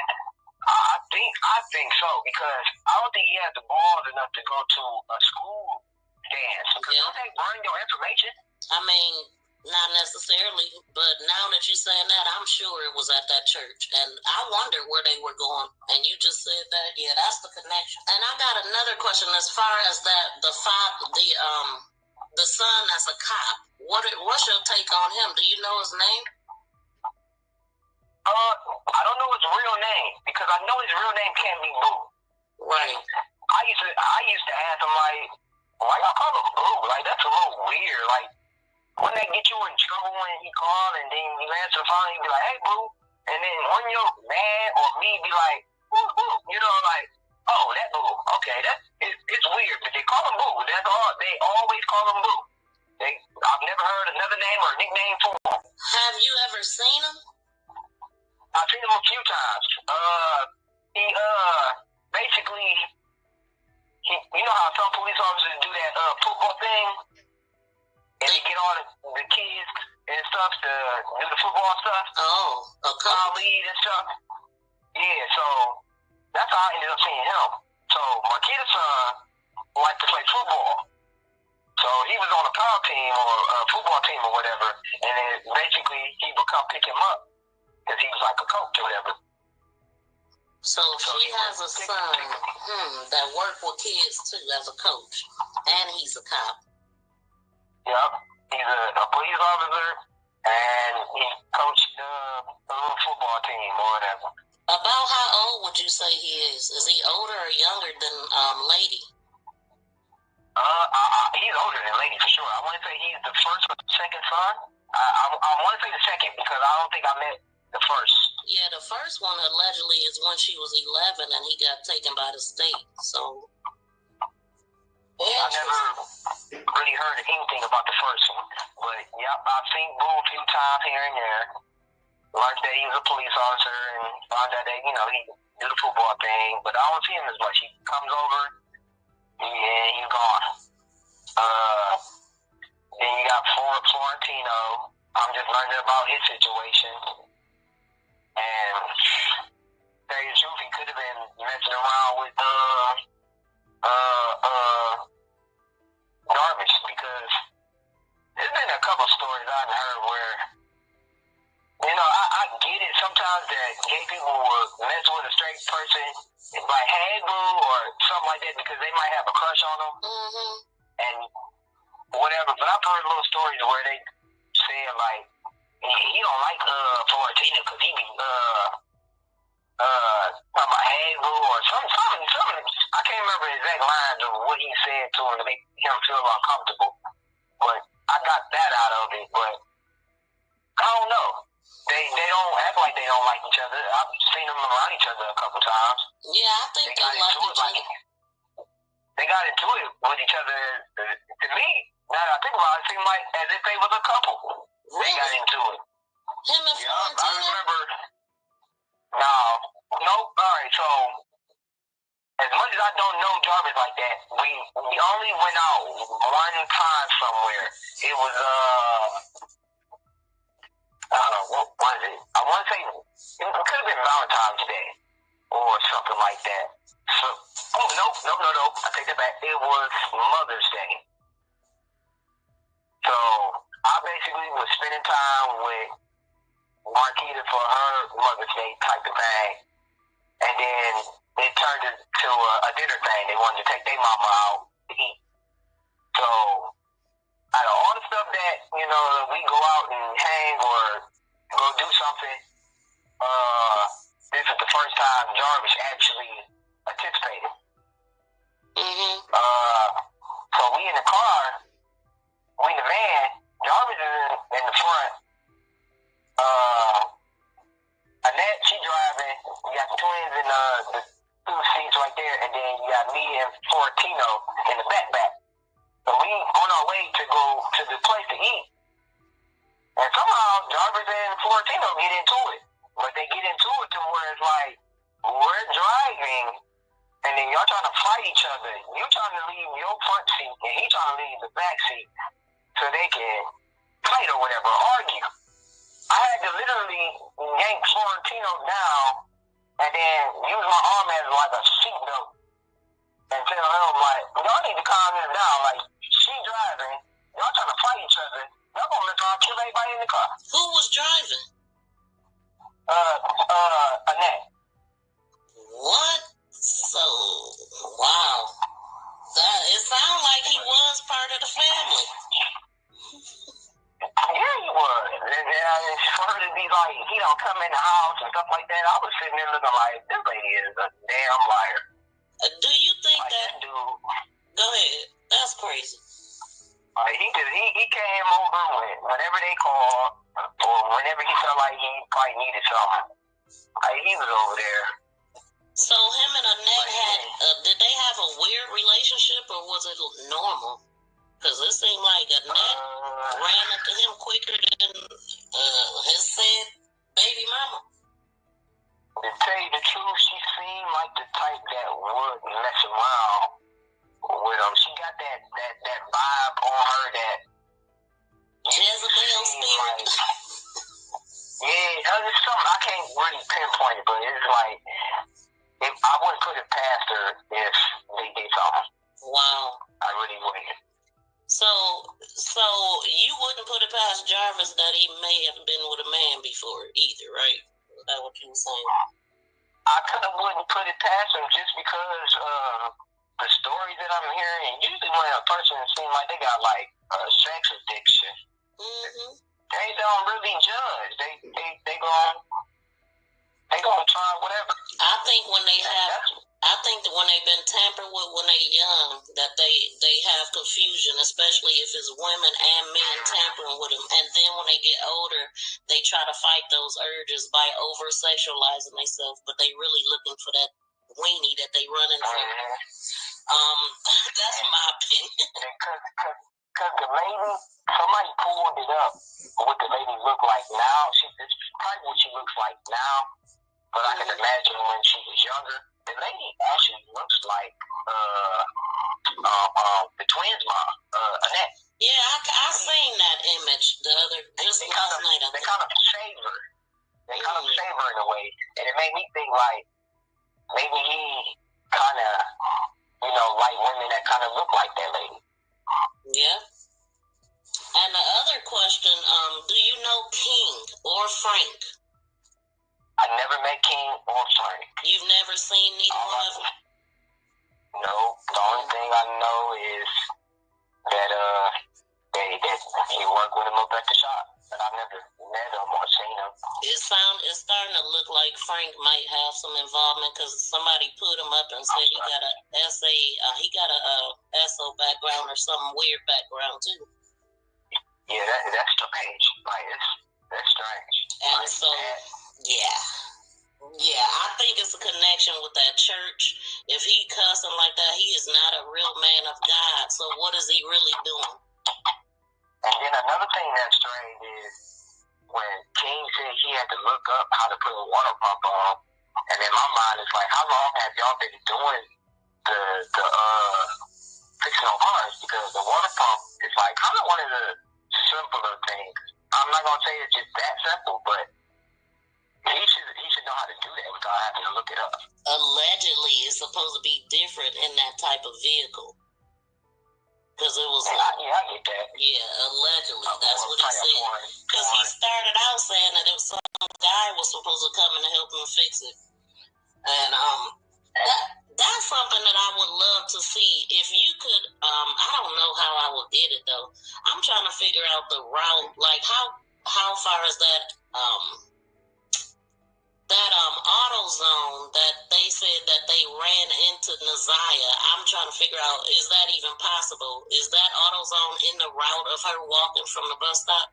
I think so, because I don't think he has the balls enough to go to a school dance. Because don't they burn your information? I mean, not necessarily, but now that you're saying that, I'm sure it was at that church. And I wonder where they were going. And you just said that, yeah, that's the connection. And I got another question as far as that, the son that's a cop. What's your take on him? Do you know his name? I don't know his real name, because I know his real name can't be Boo. Right. I used to ask him like, why y'all call him Boo? Like, that's a little weird. Like, wouldn't that get you in trouble when he called and then you answer the phone and you be like, hey Boo? And then when you're mad or me be like, Boo, you know, like, oh, that Boo. Okay, it's weird, but they call him Boo. That's all. They always call him Boo. I've never heard another name or nickname for him. Have you ever seen him? I've seen him a few times. He basically, you know how some police officers do that football thing, and they get all the kids and stuff to do the football stuff. Oh, okay. Lead and stuff. Yeah, so that's how I ended up seeing him. So my kid's son liked to play football. So he was on a power team or a football team or whatever, and then basically he would come pick him up because he was like a coach or whatever. So he has a son that worked with kids too as a coach, and he's a cop. Yep, he's a police officer, and he coached a little football team or whatever. About how old would you say he is? Is he older or younger than Lady? He's older than Lady for sure. I want to say he's the first or second son. I want to say the second because I don't think I met the first. Yeah, the first one allegedly is when she was 11 and he got taken by the state. So I never really heard anything about the first one. But yep, I've seen Boo a few times here and there. Learned that he was a police officer and found out that, you know, he did a football thing. But I don't see him as much. He comes over, and he's gone. Then you got Florentino. I'm just learning about his situation. And tell you the truth, he could have been messing around with garbage, because there's been a couple stories I've heard where, you know, I get it sometimes that gay people will mess with a straight person, like, hey boo, or something like that, because they might have a crush on them. Mm-hmm. and whatever. But I've heard little stories where they said like he don't like Florentino because he be talking about Hazel or something. I can't remember the exact lines of what he said to him to make him feel uncomfortable. But I got that out of it. But I don't know. They don't act like they don't like each other. I've seen them around each other a couple times. Yeah, I think they like each other. They got into it with each other. To me, now that I think about it, it seemed like as if they was a couple. Really? They got into it. Him and Florentino? I remember. No. All right. So, as much as I don't know Jarvis like that, we only went out one time somewhere. It was what was it? I want to say it could have been Valentine's Day or something like that. So, no. I take that back. It was Mother's Day. So I basically was spending time with Marquita for her Mother's Day type of thing, and then it turned into a dinner thing. They wanted to take their mama out to eat. So out of all the stuff that we go out and hang or go do something, this is the first time Jarvis actually participated. So we in the car, we in the van, Jarvis is in the front. Annette, she driving. You got the twins in the two seats right there, and then you got me and Florentino in the back. So we on our way to go to the place to eat. And somehow Jarvis and Florentino get into it. But they get into it to where it's like, we're driving, and then y'all trying to fight each other. You trying to leave your front seat, and he trying to leave the back seat so they can fight or whatever, argue. I had to literally yank Florentino down and then use my arm as like a seatbelt and tell him like, y'all need to calm this down. Like, she driving, y'all trying to fight each other. Y'all gonna let y'all kill everybody in the car. Who was driving? Annette. What? So, wow. It sounds like he was part of the family. Yeah, he was. And for her to be like, he don't come in the house and stuff like that, I was sitting there looking like, this lady is a damn liar. Do you think like that dude? Go ahead. That's crazy. He came over whenever they called, or whenever he felt like he probably needed something. He was over there. So him and Annette had, did they have a weird relationship, or was it normal? Because it seemed like Annette ran up to him quicker than his said baby mama. To tell you the truth, she seemed like the type that would mess around with him. She got that vibe on her that Jezebel spirit. Yeah, it's something I can't really pinpoint it, but it's like I wouldn't put it past her if they did something. Wow. I really wouldn't. So you wouldn't put it past Jarvis that he may have been with a man before either, right? Is that what you were saying? I kind of wouldn't put it past him just because the stories that I'm hearing. Usually when a person seems like they got like a sex addiction, they don't really judge. They gonna try whatever. I think when they've been tampered with when they're young, that they have confusion, especially if it's women and men tampering with them. And then when they get older, they try to fight those urges by over-sexualizing themselves, but they really looking for that weenie that they running from. That's my opinion. Because the lady, somebody pulled it up, what the lady looked like now. It's probably what she looks like now, but I can imagine when she was younger. The lady actually looks like the twins' mom, Annette. Yeah, I seen that image the other just last night. They kind of shave her. They kind of shave her in a way, and it made me think like maybe he kind of, like women that kind of look like that lady. Yeah. And the other question, do you know King or Frank? I never met King or Frank. You've never seen neither one of them? No. The only thing I know is and said he got a SO background or some weird background too. Yeah, that's strange. Like that's strange. And so, yeah, I think it's a connection with that church. If he cussing like that, he is not a real man of God. So what is he really doing? And then another thing that's strange is when King said he had to look up how to put a water pump on, and in my mind it's like, how long have y'all been doing the fixing on cars? Because the water pump is like kind of one of the simpler things. I'm not gonna say it's just that simple, but he should know how to do that without having to look it up. Allegedly, it's supposed to be different in that type of vehicle. Because it was... I get that. Yeah, allegedly. That's what he said. Because he started out saying that some guy was supposed to come and help him fix it. And that's something that I would love to see. If you could... I don't know how I would get it, though. I'm trying to figure out the route. Like, how far is that... AutoZone that they said that they ran into Naziah, I'm trying to figure out, is that even possible? Is that AutoZone in the route of her walking from the bus stop?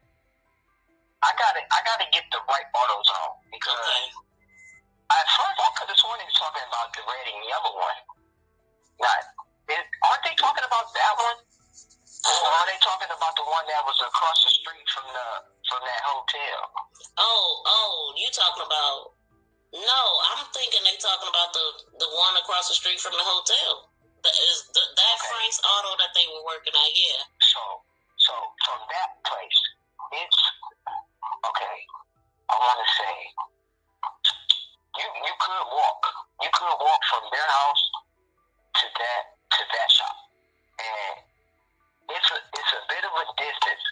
I gotta get the right AutoZone because at first I could have sworn he was talking about the red and yellow one. Aren't they talking about that one? Or are they talking about the one that was across the street from that hotel? Oh, you talking about... No, I'm thinking they talking about the one across the street from the hotel. That Frank's Auto that they were working at, yeah. So from that place, it's okay. I want to say you could walk. You could walk from their house to that shop, and it's a bit of a distance,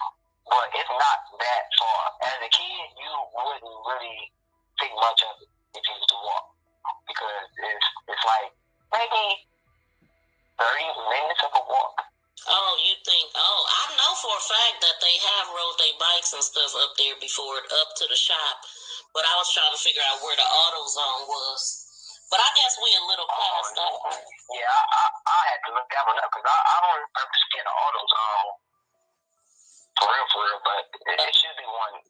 but it's not that far. As a kid, you wouldn't really think much of it if you used to walk, because it's like maybe 30 minutes of a walk. Oh, you think? Oh, I know for a fact that they have rode their bikes and stuff up there before, up to the shop. But I was trying to figure out where the AutoZone was. But I guess we a little past that. Yeah, I had to look that one up because I don't remember seeing an AutoZone for real, but it should be one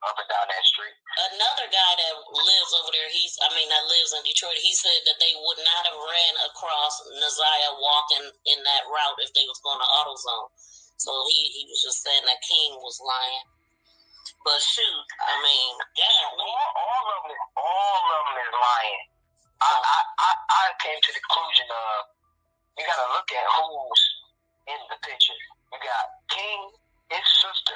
up and down that street. Another guy that lives over there, that lives in Detroit, he said that they would not have ran across Naziah walking in that route if they was going to AutoZone. So he was just saying that King was lying. But shoot, all of them is lying. I came to the conclusion of you got to look at who's in the picture. You got King, his sister,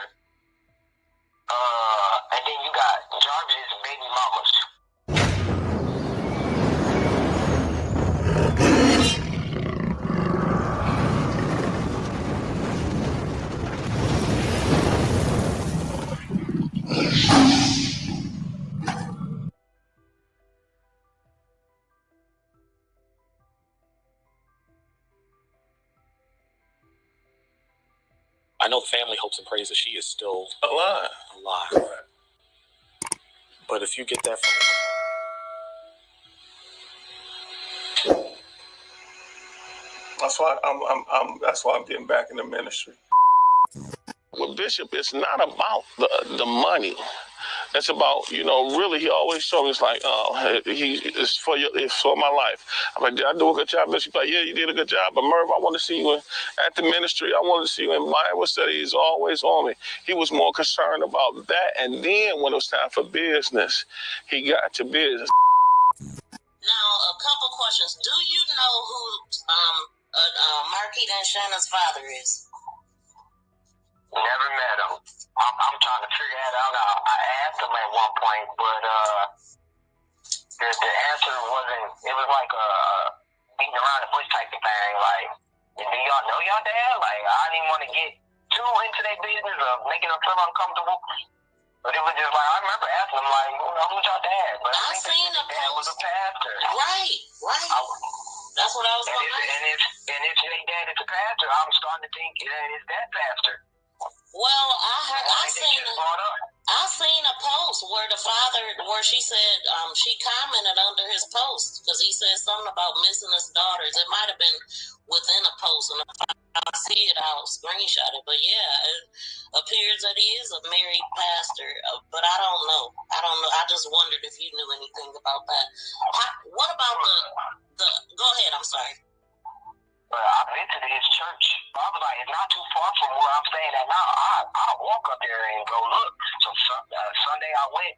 and then you got Jarvis's baby mamas. I know the family hopes and prays that she is still alive. But if you get that from... That's why I'm getting back in the ministry. Well, Bishop, it's not about the money. It's about, really, he always told me, it's like, it's for my life. I'm like, did I do a good job, Bishop? Like, yeah, you did a good job, but Merv, I want to see you at the ministry. I want to see you in Bible study. He's always on me. He was more concerned about that, and then when it was time for business, he got to business. Now, a couple questions. Do you know who Marquita and Shannon's father is? Never met him. I'm trying to figure that out. I asked him at one point, but the answer wasn't. It was like beating around the bush type of thing. Like, do y'all know y'all dad? Like, I didn't want to get too into their business of making them feel uncomfortable. But it was just like, I remember asking him, like, who's your dad? But I think his dad was a pastor. Right. That's what I was going to ask. And if your dad is a pastor, I'm starting to think it's that pastor. Well, I seen seen a post where the father, where she said she commented under his post because he said something about missing his daughters. It might have been within a post, and if I see it, I'll screenshot it. But yeah, it appears that he is a married pastor. But I don't know. I just wondered if you knew anything about that. What about the? Go ahead. I'm sorry. I visited his church. I was like, it's not too far from where I'm staying at now. I'll walk up there and go look. So Sunday I went,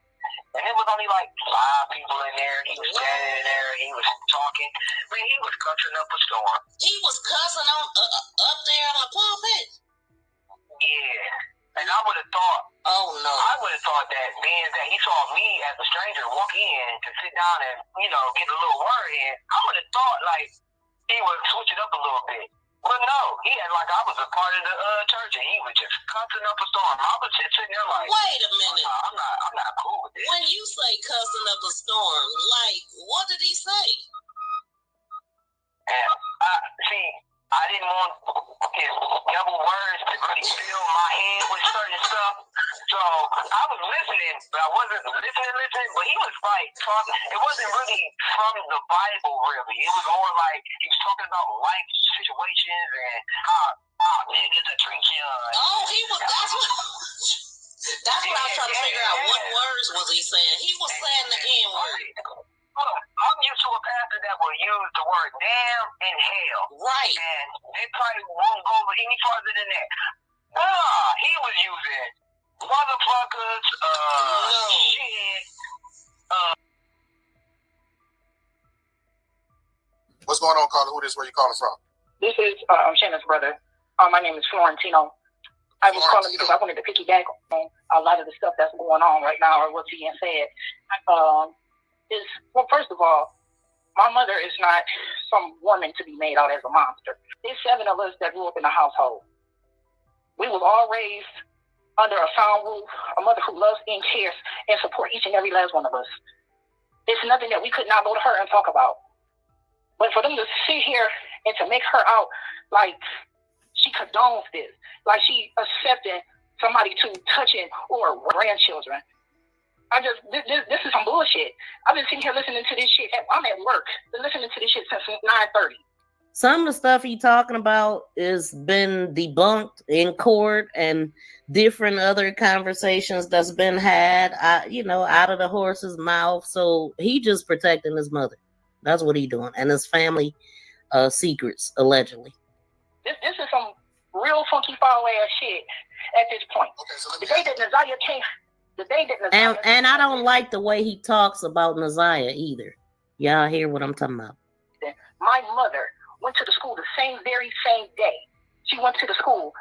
and it was only like 5 people in there. He was standing in there. He was talking. Man, he was cussing up a storm. He was cussing on up there on the pulpit. Yeah. And I would have thought, I would have thought that being that he saw me as a stranger walk in to sit down and, get a little word in, I would have thought like he would switch it up a little bit. But no, he had like I was a part of the church and he was just cussing up a storm. I was just sitting there like, wait a minute. I'm not cool with this. When you say cussing up a storm, like, what did he say? And I didn't want his devil words to really fill my head with certain stuff. So I was listening, but I wasn't listening. But he was like talking. It wasn't really from the Bible, really. It was more like he was talking about life situations and how niggas are treating you. Oh, he was. That's what I was trying to figure out. What words was he saying? He was saying the N word. I'm used to a pastor that will use the word damn and hell. Right. And they probably won't go any further than that. He was using motherfuckers, shit. What's going on, caller? Who this? Where you calling from? This is Shannon's brother. My name is Florentino. I was calling because I wanted to piggyback on a lot of the stuff that's going on right now, or what's being said. Well, first of all, my mother is not some woman to be made out as a monster. There's 7 of us that grew up in a household. We were all raised under a sound roof, a mother who loves and cares and support each and every last one of us. It's nothing that we could not go to her and talk about. But for them to sit here and to make her out like she condones this, like she accepting somebody to touching or grandchildren. This is some bullshit. I've been sitting here listening to this shit. I'm at work. Been listening to this shit since 9:30. Some of the stuff he talking about has been debunked in court and different other conversations that's been had, out of the horse's mouth. So he just protecting his mother. That's what he doing. And his family secrets, allegedly. This is some real funky foul ass shit at this point. Okay, so the day that Naziah came... And I don't like the way he talks about Naziah either. Y'all hear what I'm talking about? My mother went to the school the very same day. She went to the school.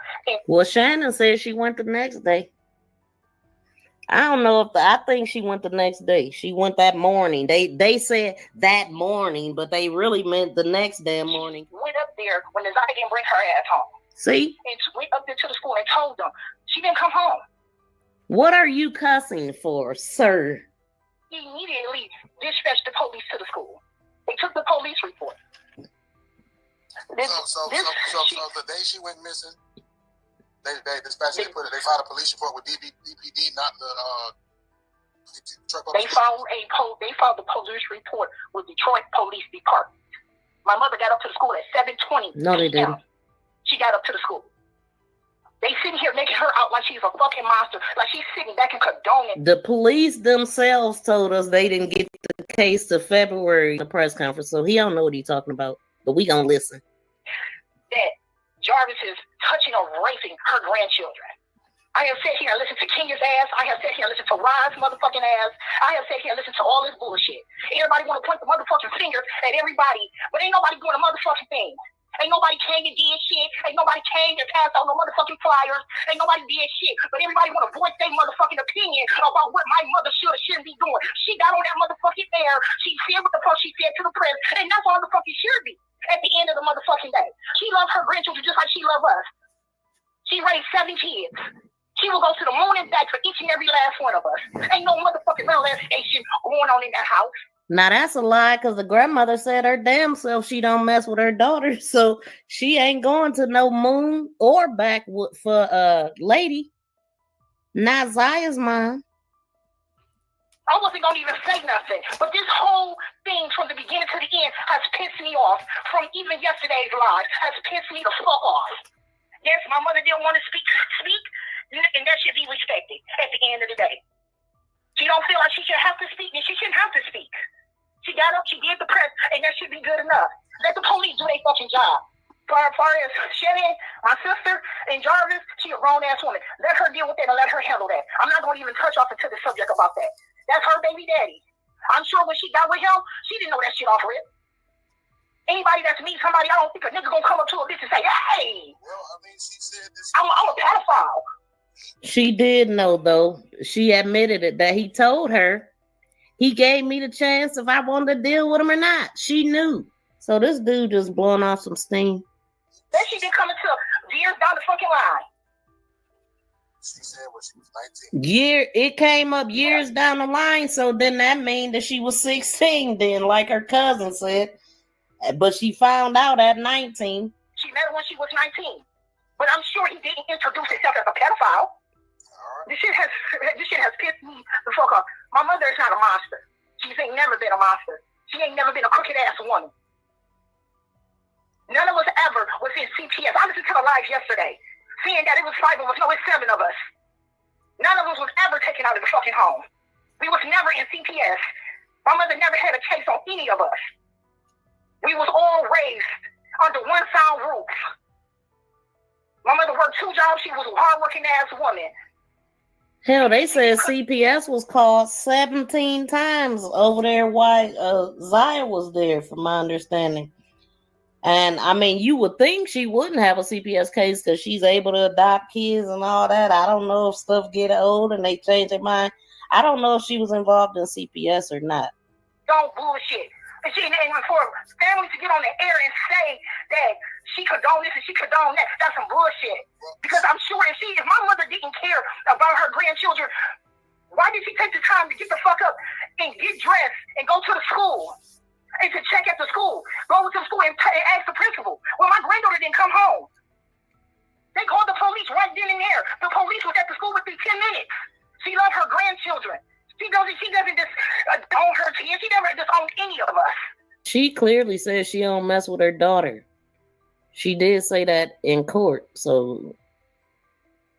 Well, Shannon said she went the next day. I don't know I think she went the next day. She went that morning. They said that morning, but they really meant the next damn morning. She went up there when Naziah didn't bring her ass home. See? And she went up there to the school and told them she didn't come home. What are you cussing for, sir? He immediately dispatched the police to the school. They took the police report. So the day she went missing, they dispatched. They filed a police report with DPD, not the Detroit Police. They filed the police report with Detroit Police Department. My mother got up to the school at 7:20. No, they didn't. She got up to the school. They sitting here making her out like she's a fucking monster, like she's sitting back and condoning. The police themselves told us they didn't get the case to February, the press conference, so he don't know what he's talking about, but we gonna listen. That Jarvis is touching or raping her grandchildren. I have sat here and listened to Kenya's ass. I have sat here and listened to Rod's motherfucking ass. I have sat here and listened to all this bullshit. Everybody want to point the motherfucking finger at everybody, but ain't nobody doing a motherfucking thing. Ain't nobody came and did shit. Ain't nobody came and passed out no motherfucking flyers. Ain't nobody did shit. But everybody want to voice their motherfucking opinion about what my mother should or shouldn't be doing. She got on that motherfucking air. She said what the fuck she said to the press. And that's all the fuck it should be at the end of the motherfucking day. She loves her grandchildren just like she loves us. She raised 7 kids. She will go to the moon and back for each and every last one of us. Ain't no motherfucking molestation going on in that house. Now that's a lie, because the grandmother said her damn self she don't mess with her daughter, so she ain't going to no moon or back for lady. Naziah's mom. I wasn't going to even say nothing. But this whole thing from the beginning to the end has pissed me off. From even yesterday's live has pissed me the fuck off. Yes, my mother didn't want to speak, and that should be respected at the end of the day. She don't feel like she should have to speak, and she shouldn't have to speak. She got up, she did the press, and that should be good enough. Let the police do their fucking job. As far as Shetty, my sister, and Jarvis, she a grown-ass woman. Let her deal with that and let her handle that. I'm not going to even touch off into the subject about that. That's her baby daddy. I'm sure when she got with him, she didn't know that shit off rip. Anybody that's meet somebody, I don't think a nigga gonna come up to a bitch and say, hey, well, I mean, she said this. I'm a pedophile. She did know, though. She admitted it, that he told her. He gave me the chance if I wanted to deal with him or not. She knew. So this dude just blowing off some steam. Then she been coming to years down the fucking line. She said when she was 19. It came up years down the line, so then that mean that she was 16 then, like her cousin said. But she found out at 19. She met her when she was 19. But I'm sure he didn't introduce himself as a pedophile. This shit has pissed me the fuck off. My mother is not a monster. She ain't never been a monster. She ain't never been a crooked ass woman. None of us ever was in CPS. I listened to the live yesterday, seeing that it was 5 of us. No, it's 7 of us. None of us was ever taken out of the fucking home. We was never in CPS. My mother never had a case on any of us. We was all raised under one sound roof. My mother worked 2 jobs. She was a hardworking ass woman. Hell, they said CPS was called 17 times over there while Zaya was there, from my understanding. And I mean, you would think she wouldn't have a CPS case because she's able to adopt kids and all that. I don't know if stuff get old and they change their mind. I don't know if she was involved in CPS or not. Don't bullshit. And for families to get on the air and say that she condoned this and she condoned that, that's some bullshit. Because I'm sure if my mother didn't care about her grandchildren, why did she take the time to get the fuck up and get dressed and go to the school? And to check at the school, go to the school and ask the principal. Well, my granddaughter didn't come home. They called the police right then and there. The police was at the school within 10 minutes. She loved her grandchildren. She doesn't just own her kids. She never disowned any of us. She clearly says she don't mess with her daughter. She did say that in court. So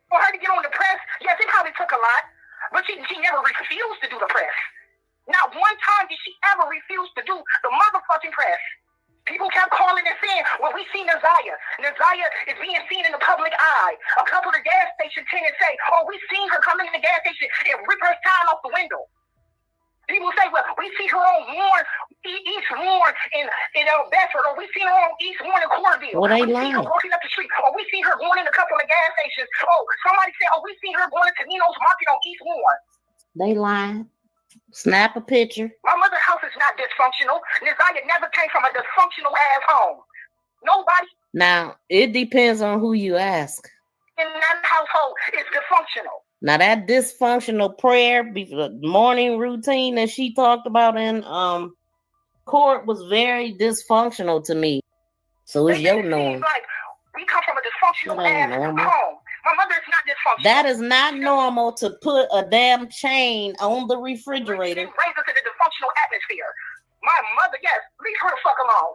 for her to get on the press, yes, it probably took a lot, but she never refused to do the press. Not one time did she ever refuse to do the motherfucking press. People kept calling and saying, well, we see Nazaya. Nazaya is being seen in the public eye. A couple of gas station tenants say, oh, we seen her coming in the gas station and rip her sign off the window. People say, well, we see her on East Warren in Bedford, or we seen her on East Warren in Cornville. Well, they we see her walking up the street, or we see her going in a couple of gas stations. Oh, somebody said, oh, we see her going to Nino's Market on East Warren. They lying. Snap a picture. My mother's house is not dysfunctional. Nazaya never came from a dysfunctional ass home. Nobody. Now, it depends on who you ask. In that household is dysfunctional. Now, that dysfunctional prayer, morning routine that she talked about in court was very dysfunctional to me. So it's your norm. Like we come from a dysfunctional ass home. My mother is not dysfunctional. That is not normal to put a damn chain on the refrigerator. Raise us in a dysfunctional atmosphere. My mother, yes, leave her the fuck alone.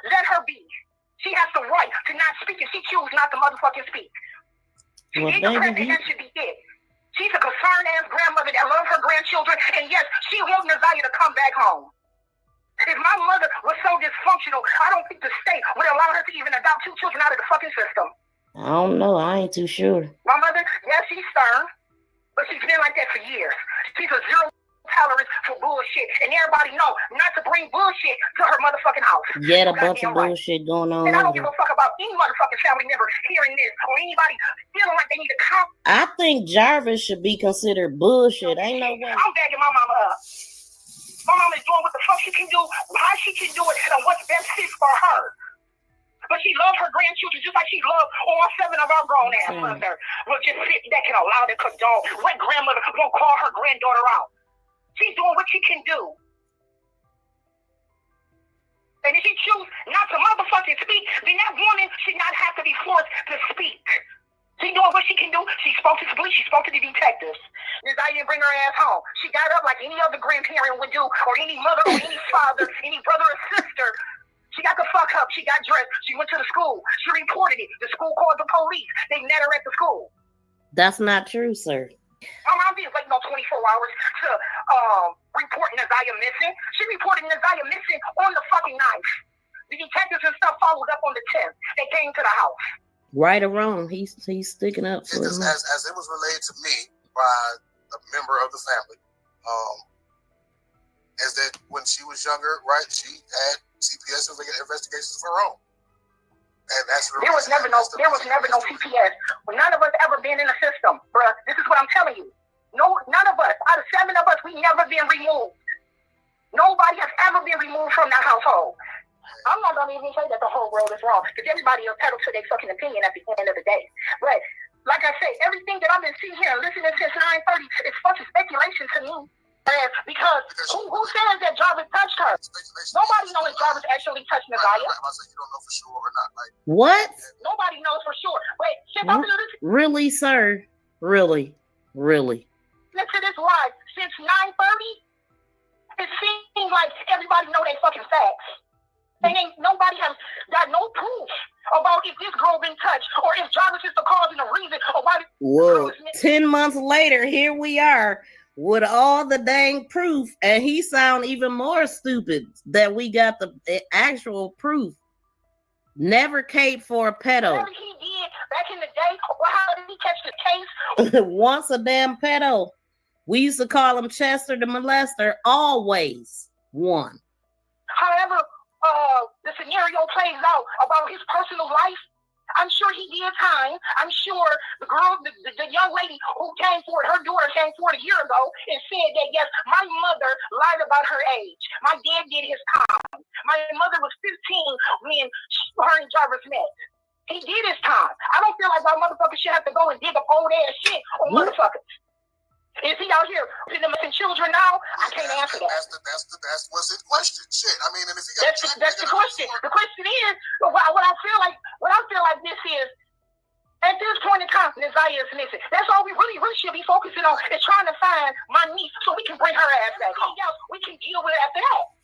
Let her be. She has the right to not speak if she chooses not to motherfucking speak. She Well, needs to press and that should be it. She's a concerned ass grandmother that loves her grandchildren, and yes, she wants Nazaya to come back home. If my mother was so dysfunctional, I don't think the state would allow her to even adopt 2 children out of the fucking system. I don't know. I ain't too sure. My mother, yes, she's stern, but she's been like that for years. She's a zero tolerance for bullshit, and everybody know not to bring bullshit to her motherfucking house. Yet a bunch of bullshit going on. And I don't give a fuck about any motherfucking family member hearing this or anybody feeling like they need to come. I think Jarvis should be considered bullshit. Ain't no way. I'm bagging my mama up. My mama is doing what the fuck she can do, how she can do it, and what's best fit for her. But she loved her grandchildren just like she loved all 7 of our grown ass mother. Well, just sit that can allow to condone. What grandmother won't call her granddaughter out? She's doing what she can do. And if she chooses not to motherfucking speak, then that woman should not have to be forced to speak. She doing what she can do. She spoke to the police. She spoke to the detectives. Desire didn't bring her ass home. She got up like any other grandparent would do, or any mother, or any father, any brother or sister. She got the fuck up. She got dressed. She went to the school. She reported it. The school called the police. They met her at the school. That's not true, sir. My mom didn't wait no 24 hours to report Nazaya missing. She reported Nazaya missing on the fucking 9th. The detectives and stuff followed up on the 10th. They came to the house. Right or wrong, he's sticking up for Because him. as it was relayed to me by a member of the family, is that when she was younger, right, she had CPS investigations of her own. And that's the there was never no CPS. None of us ever been in the system, bruh. This is what I'm telling you. No, none of us. Out of 7 of us, we never been removed. Nobody has ever been removed from that household. I'm not gonna even say that the whole world is wrong, because everybody is entitled to their fucking opinion at the end of the day. But like I say, everything that I've been sitting here and listening since 9:30 is fucking speculation to me. Because who says that Jarvis touched her? Nobody knows if Jarvis actually touched Nazaya. You don't know for sure or not. Like, what? Nobody knows for sure. Wait, Really, sir? Really? Listen to this live. Since 9:30, it seems like everybody know they fucking facts. And ain't nobody has got no proof about if this girl been touched or if Jarvis is the cause and the reason or why. Whoa! 10 months later, here we are with all the dang proof, and he sound even more stupid that we got the actual proof. Never caped for a pedo. Whatever he did back in the day, or how did he catch the case? Once a damn pedo. We used to call him Chester the molester. Always one. However, the scenario plays out about his personal life, I'm sure he did time. I'm sure the girl, the young lady who came forward, her daughter came forward a year ago and said that, yes, my mother lied about her age. My dad did his time. My mother was 15 when her and Jarvis met. He did his time. I don't feel like my motherfucker should have to go and dig up old ass shit on motherfuckers. Is he out here putting them missing children now? I can't answer that. That's what's in question. Shit. I mean, and if you got that's the question. The question is, what I feel like this is, at this point in time, Nazaya is missing. That's all we really should be focusing on, is trying to find my niece so we can bring her ass back home. We can deal with it after that.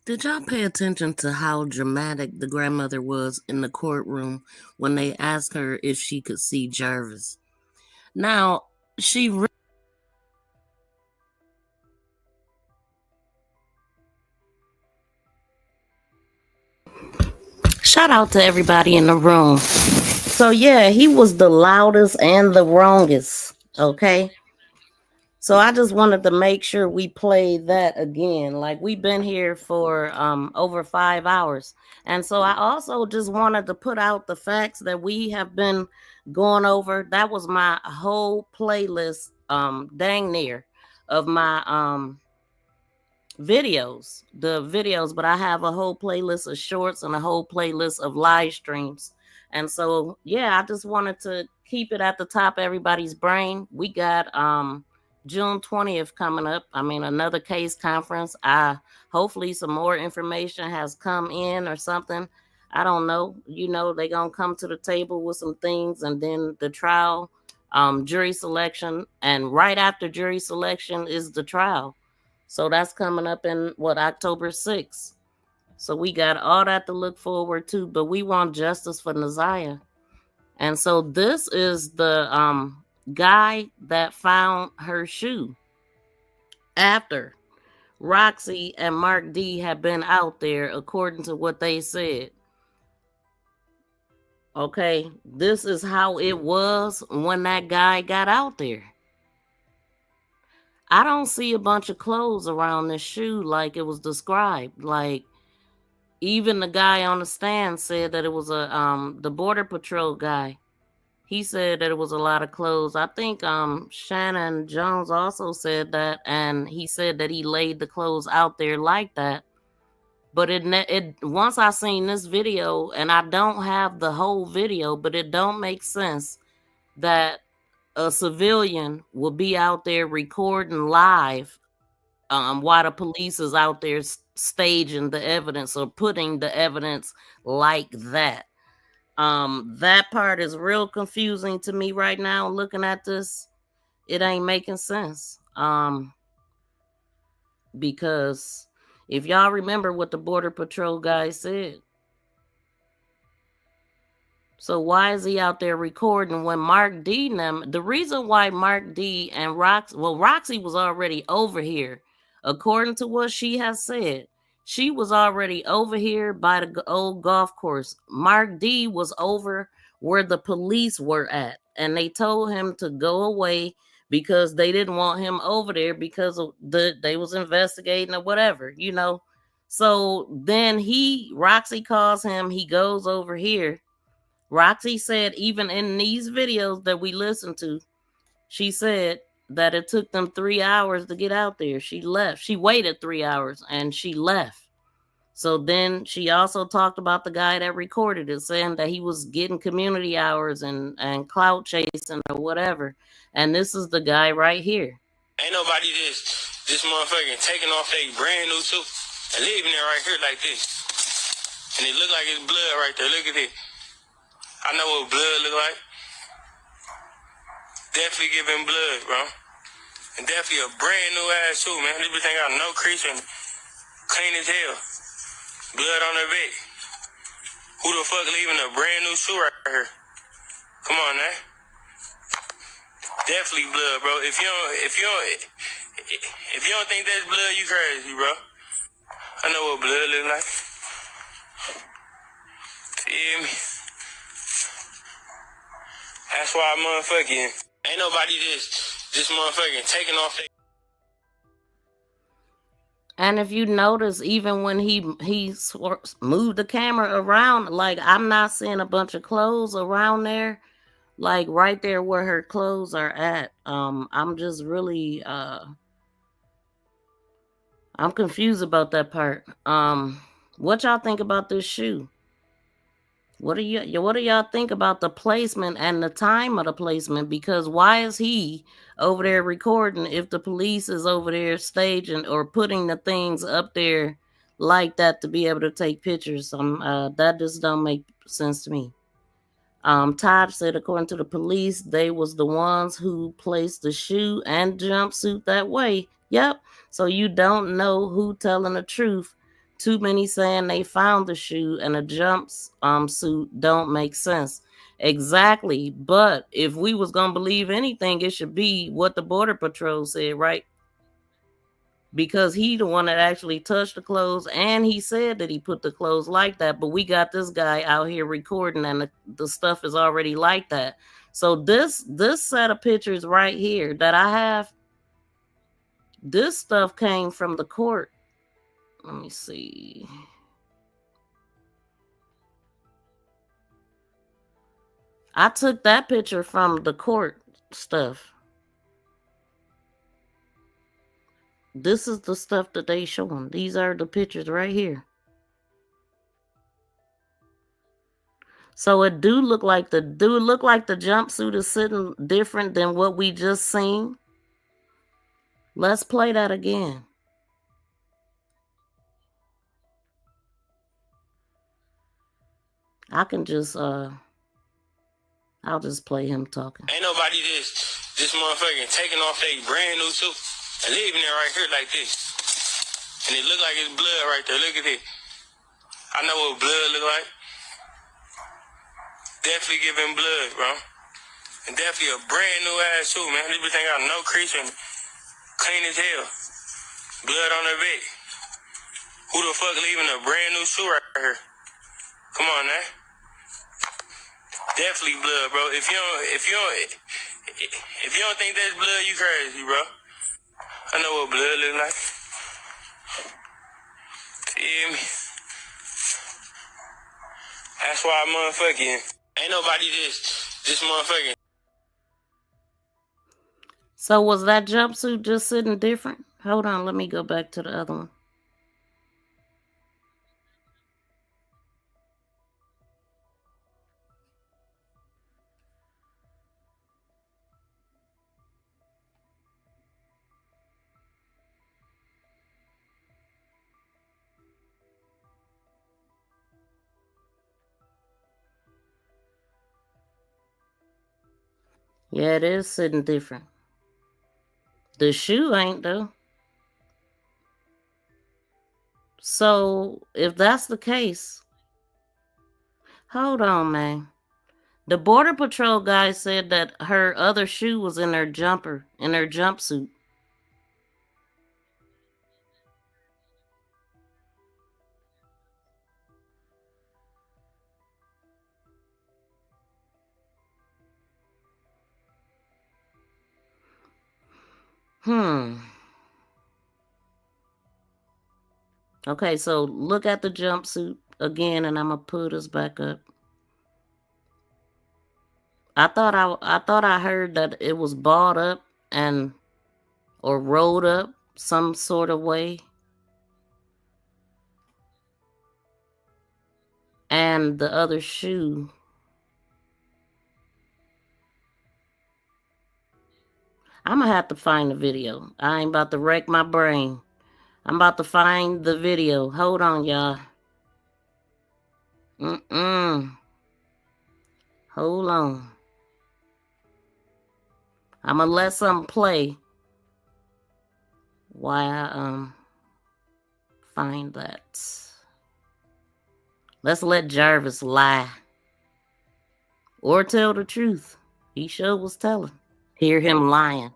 Did y'all pay attention to how dramatic the grandmother was in the courtroom when they asked her if she could see Jarvis? Now, shout out to everybody in the room. So yeah, he was the loudest and the wrongest, okay? So I just wanted to make sure we played that again. Like, we've been here for over 5 hours. And so I also just wanted to put out the facts that we have been going over. That was my whole playlist, dang near, of my videos. But I have a whole playlist of shorts and a whole playlist of live streams. And so, yeah, I just wanted to keep it at the top of everybody's brain. We got June 20th coming up. I mean, another case conference. Hopefully some more information has come in or something. I don't know. You know, they're going to come to the table with some things, and then the trial, jury selection. And right after jury selection is the trial. So that's coming up in October 6th. So we got all that to look forward to, but we want justice for Nazaya. And so this is the guy that found her shoe after Roxy and Mark D had been out there, according to what they said. Okay, this is how it was when that guy got out there. I don't see a bunch of clothes around this shoe like it was described. Like, even the guy on the stand said that it was the Border Patrol guy. He said that it was a lot of clothes. I think Shannon Jones also said that, and he said that he laid the clothes out there like that. But it once I seen this video, and I don't have the whole video, but it don't make sense that a civilian will be out there recording live Why the police is out there staging the evidence or putting the evidence like that. That part is real confusing to me right now. Looking at this, it ain't making sense. Because if y'all remember what the Border Patrol guy said, so why is he out there recording when Mark D and them? The reason why Mark D and Roxy was already over here, according to what she has said. She was already over here by the old golf course. Mark D was over where the police were at, and they told him to go away because they didn't want him over there because of they was investigating or whatever, you know. So then Roxy calls him. He goes over here. Roxy said even in these videos that we listened to, she said that it took them 3 hours to get out there. She left. She waited 3 hours and she left. So then she also talked about the guy that recorded it, saying that he was getting community hours and clout chasing or whatever. And this is the guy right here. Ain't nobody this motherfucking taking off a brand new suit and leaving it right here like this. And it look like it's blood right there. Look at it. I know what blood look like. Definitely giving blood, bro. And definitely a brand new ass shoe, man. This bitch ain't got no crease and clean as hell. Blood on her back. Who the fuck leaving a brand new shoe right here? Come on, man. Definitely blood, bro. If you don't think that's blood, you crazy, bro. I know what blood look like. Feel me? That's why motherfucking ain't nobody this motherfucking taking off. And if you notice, even when he moved the camera around, like I'm not seeing a bunch of clothes around there, like right there where her clothes are at. I'm just really I'm confused about that part. What y'all think about this shoe? What do y'all think about the placement and the time of the placement? Because why is he over there recording if the police is over there staging or putting the things up there like that to be able to take pictures? That just don't make sense to me. Todd said, according to the police, they was the ones who placed the shoe and jumpsuit that way. Yep. So you don't know who telling the truth. Too many saying they found the shoe and a jumpsuit don't make sense. Exactly. But if we was gonna believe anything, it should be what the Border Patrol said, right? Because he the one that actually touched the clothes, and he said that he put the clothes like that. But we got this guy out here recording, and the stuff is already like that. So this set of pictures right here that I have, this stuff came from the court. Let me see. I took that picture from the court stuff. This is the stuff that they showing. These are the pictures right here. So it do look like the jumpsuit is sitting different than what we just seen. Let's play that again. I can just I'll just play him talking. Ain't nobody this motherfucking taking off a brand new suit and leaving it right here like this. And it look like it's blood right there. Look at it. I know what blood look like. Definitely giving blood, bro. And definitely a brand new ass shoe, man. This bitch ain't got no crease and clean as hell. Blood on her back. Who the fuck leaving a brand new shoe right here? Come on, man. Definitely blood, bro. If you don't think that's blood, you crazy, bro. I know what blood look like. Feel me? That's why motherfucking ain't nobody this motherfucking. So was that jumpsuit just sitting different? Hold on, let me go back to the other one. Yeah, it is sitting different. The shoe ain't though. So if that's the case, hold on, man. The Border Patrol guy said that her other shoe was in her jumper, in her jumpsuit. Okay, so look at the jumpsuit again, and I'm gonna put us back up. I thought I heard that it was balled up and or rolled up some sort of way. And the other shoe. I'm gonna have to find the video. I ain't about to wreck my brain. I'm about to find the video. Hold on, y'all. Hold on. I'm gonna let something play while I find that. Let's let Jarvis lie. Or tell the truth. He sure was telling. Hear him lying.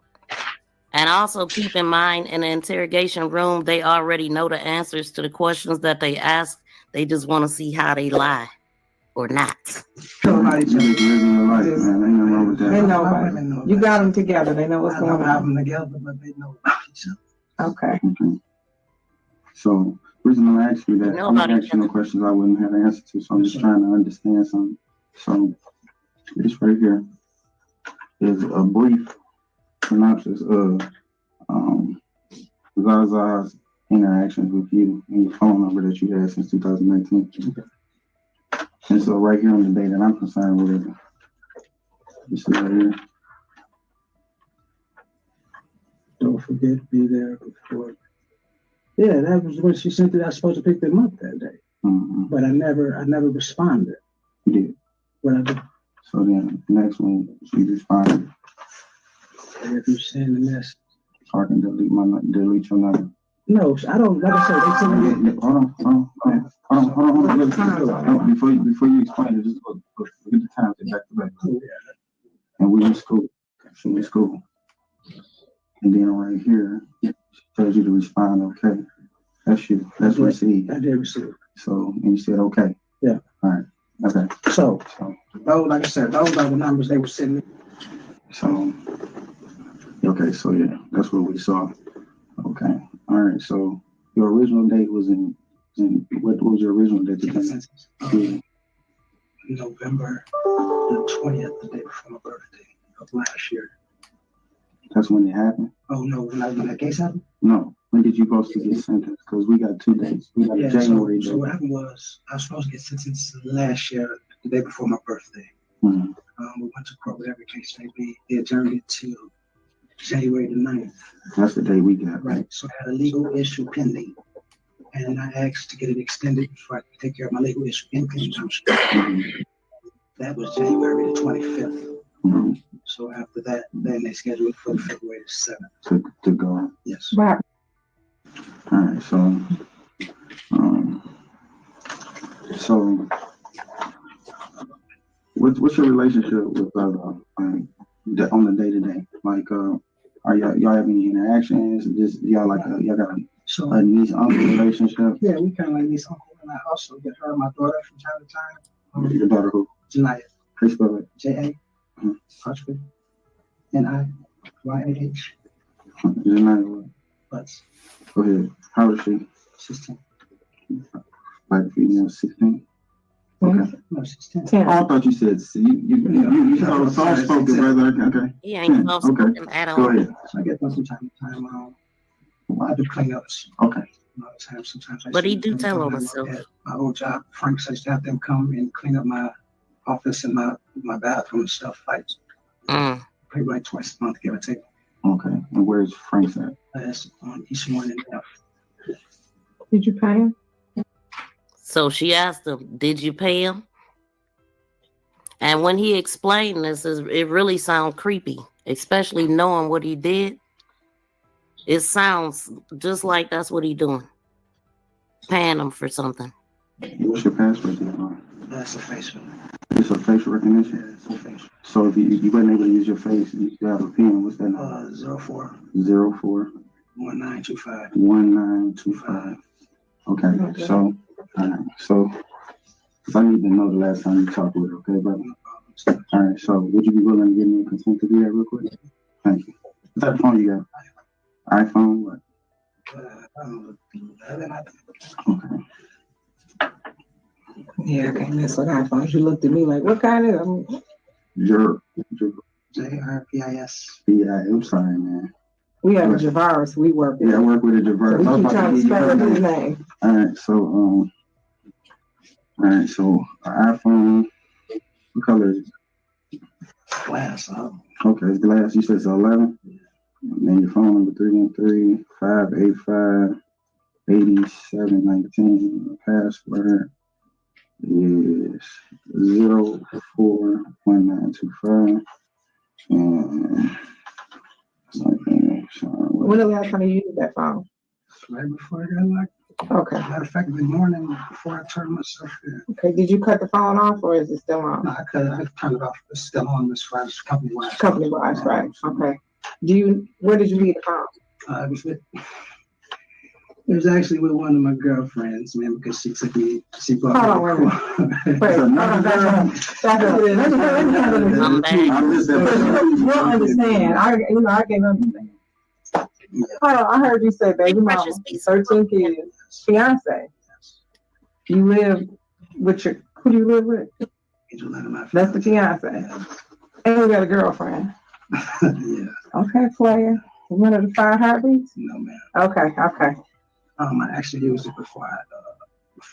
And also keep in mind, in the interrogation room, they already know the answers to the questions that they ask. They just want to see how they lie or not. They know. You got them together. They know what's going on. I have them together, but they know about each other. Okay. So, the reason I'm asking you that, I'm not asking no questions I wouldn't have an answer to, so I'm just trying to understand something. So, this right here is a brief synopsis of Zaza's interactions with you and your phone number that you had since 2019. And so right here on the day that I'm concerned with it, this is right here. Don't forget to be there before. Yeah, that was when she sent it. I was supposed to pick them up that day. But I never responded. You did. What I did. So then the next one, she responded. And if you send a message. So I can delete your number. No, I don't. Like I said, they tell me. Hold on. Before you explain it, just look at the times back to back. And we in school. So we in school. And then right here, it tells you to respond, okay. That's you. That's received. I did receive. So, and you said, okay. Yeah. All right. Okay. So those, like I said, those are the numbers they were sending me. So, okay. So, yeah, that's what we saw. Okay. All right. So, your original date was in what was your original date? November the 20th, the day before my birthday of last year. That's when it happened? Oh, no, when that case happened? No. When did you supposed to get sentenced? Because we got 2 days. We got January. So what happened was, I was supposed to get sentenced last year, the day before my birthday. We went to court with every case may be. They adjourned it to January the 9th. That's the day we got. Right. So I had a legal issue pending. And I asked to get it extended before I could take care of my legal issue in conjunction. That was January the 25th. So after that, then they scheduled it for February the 7th. To go. Yes. Right. All right. So what's your relationship with on the day to day? Like, are y'all have any interactions? Just y'all got a niece uncle relationship? Yeah, we kind of like niece uncle, and I also get her and my daughter from time to time. Your daughter who? Janaya. How you spell it? J-A. N-I-Y-A-H. Janaya what? Butts. Go ahead. How old is she? 16. Like female 16? Okay. No, 16. Oh, I thought you said you soft spoken, brother. Okay. He ain't soft spoken at all. Go ahead. I get them from time to time. I do cleanups. Okay. Sometimes But he do tell on himself. My old job, Frank says to have them come and clean up my office and my bathroom and stuff. Like, probably like twice a month, give or take. Okay. And where's Frank's at? That's on East 1 and F. Did you pay him? So she asked him, did you pay him? And when he explained this, it really sounds creepy, especially knowing what he did. It sounds just like that's what he doing. Paying him for something. What's your password? That's a facial. It's a facial recognition? Yeah, it's a facial. So if you weren't able to use your face, you have a pen. What's that number? 04 04 1925. 1925. Okay, so, all right, so, because I need to know the last time you talked with her, okay, brother? All right, so would you be willing to give me a consent to do that real quick? Thank you. What type of phone you got? iPhone? What? Okay. Yeah, I can't mess with iPhones. You looked at me like, what kind of? JRPIS. Yeah, I'm sorry, man. We have a Javaris we work with. Yeah, I work with a Javaris. So we keep trying to spell his name. All right, so iPhone, what color is it? Glass. Okay, it's glass. You said it's 11? And then your phone number 313-585-8719. Password is 041925. And when the last time you used that phone? Right before I got locked. Okay. Matter of fact, the morning before I turned myself in. Okay, did you cut the phone off or is it still on? No, I turned it off. It's still on as far as company-wise. Company-wise, right. Okay. Where did you leave the phone? It was actually with one of my girlfriends, man, because she bought me Hold on, wait a minute. You don't understand. I can't understand. Hold on, I heard you say baby mama, 13 kids, fiance. You live with who do you live with? That's the fiance. And you got a girlfriend. Yeah. Okay, player. One of the 5 heartbeats? No, man. Okay. I actually used it before I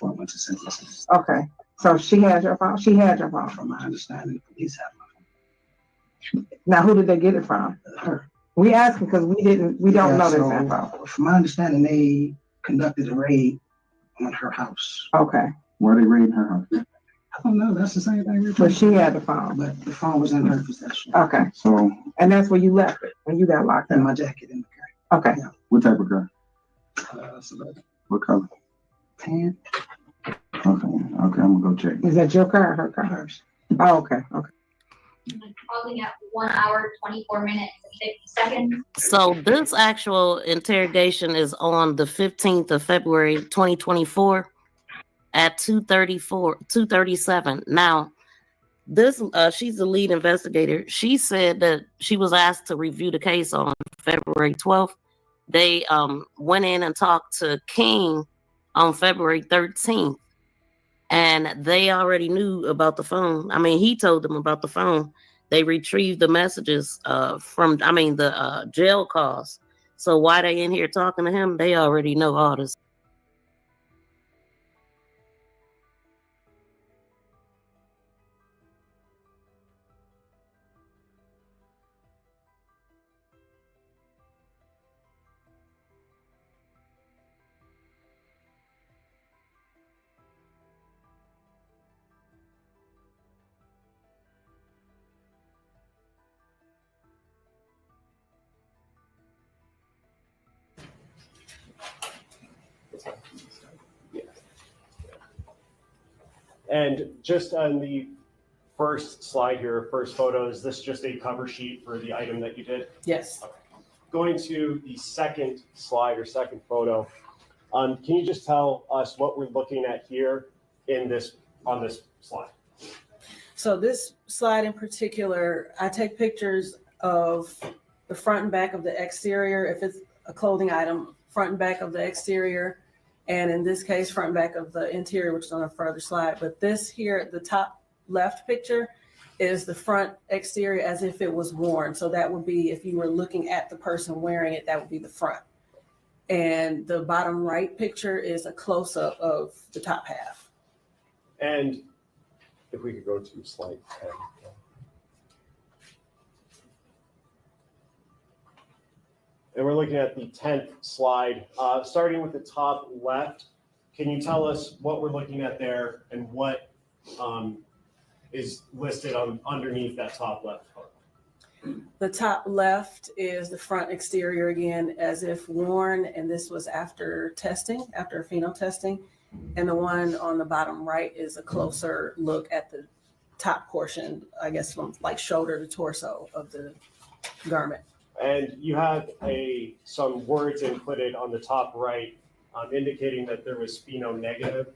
went to St. Louis. Okay. So she had your phone? She had your phone. From my understanding, the police have my phone. Now, who did they get it from? Her. We asking because we don't know this info. From my understanding, they conducted a raid on her house. Okay. Why are they raiding her house? I don't know. That's the same thing. But she had the phone. But the phone was in her possession. Okay. So. And that's where you left it when you got locked up. In my jacket in the car. Okay. Yeah. What type of car? What color? Tan. Okay, I'm gonna go check. Is that your car or her car? Hers. Oh, okay. Probably at 1 hour, 24 minutes, and 50 seconds. So this actual interrogation is on the 15th of February, 2024 at 2:37. Now, this she's the lead investigator. She said that she was asked to review the case on February 12th. They went in and talked to King on February 13th, and they already knew about the phone. I mean, he told them about the phone. They retrieved the messages from the jail calls. So why they in here talking to him, they already know all this. And just on the first slide here, first photo, is this just a cover sheet for the item that you did? Yes. Okay. Going to the second slide or second photo, can you just tell us what we're looking at here on this slide? So this slide in particular, I take pictures of the front and back of the exterior. If it's a clothing item, front and back of the exterior. And in this case, front and back of the interior, which is on a further slide. But this here, the top left picture is the front exterior as if it was worn. So that would be, if you were looking at the person wearing it, that would be the front. And the bottom right picture is a close-up of the top half. And if we could go to slide 10. And we're looking at the 10th slide, starting with the top left. Can you tell us what we're looking at there and what is listed on underneath that top left photo? The top left is the front exterior again, as if worn, and this was after testing, after phenol testing. And the one on the bottom right is a closer look at the top portion, I guess from like shoulder to torso of the garment. And you have some words included on the top right indicating that there was phenol negative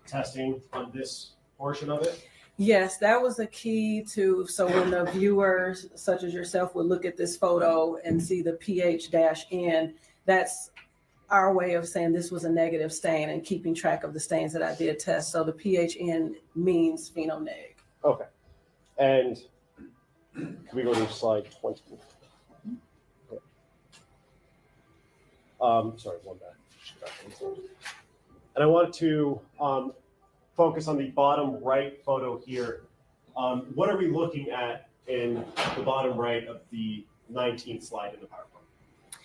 testing on this portion of it. Yes, that was a key to, so when the viewers such as yourself would look at this photo and see the pH-N, that's our way of saying this was a negative stain and keeping track of the stains that I did test. So the pH-N means phenol neg. Okay. And can we go to slide 20? Sorry, one back. And I want to focus on the bottom right photo here. What are we looking at in the bottom right of the 19th slide in the PowerPoint?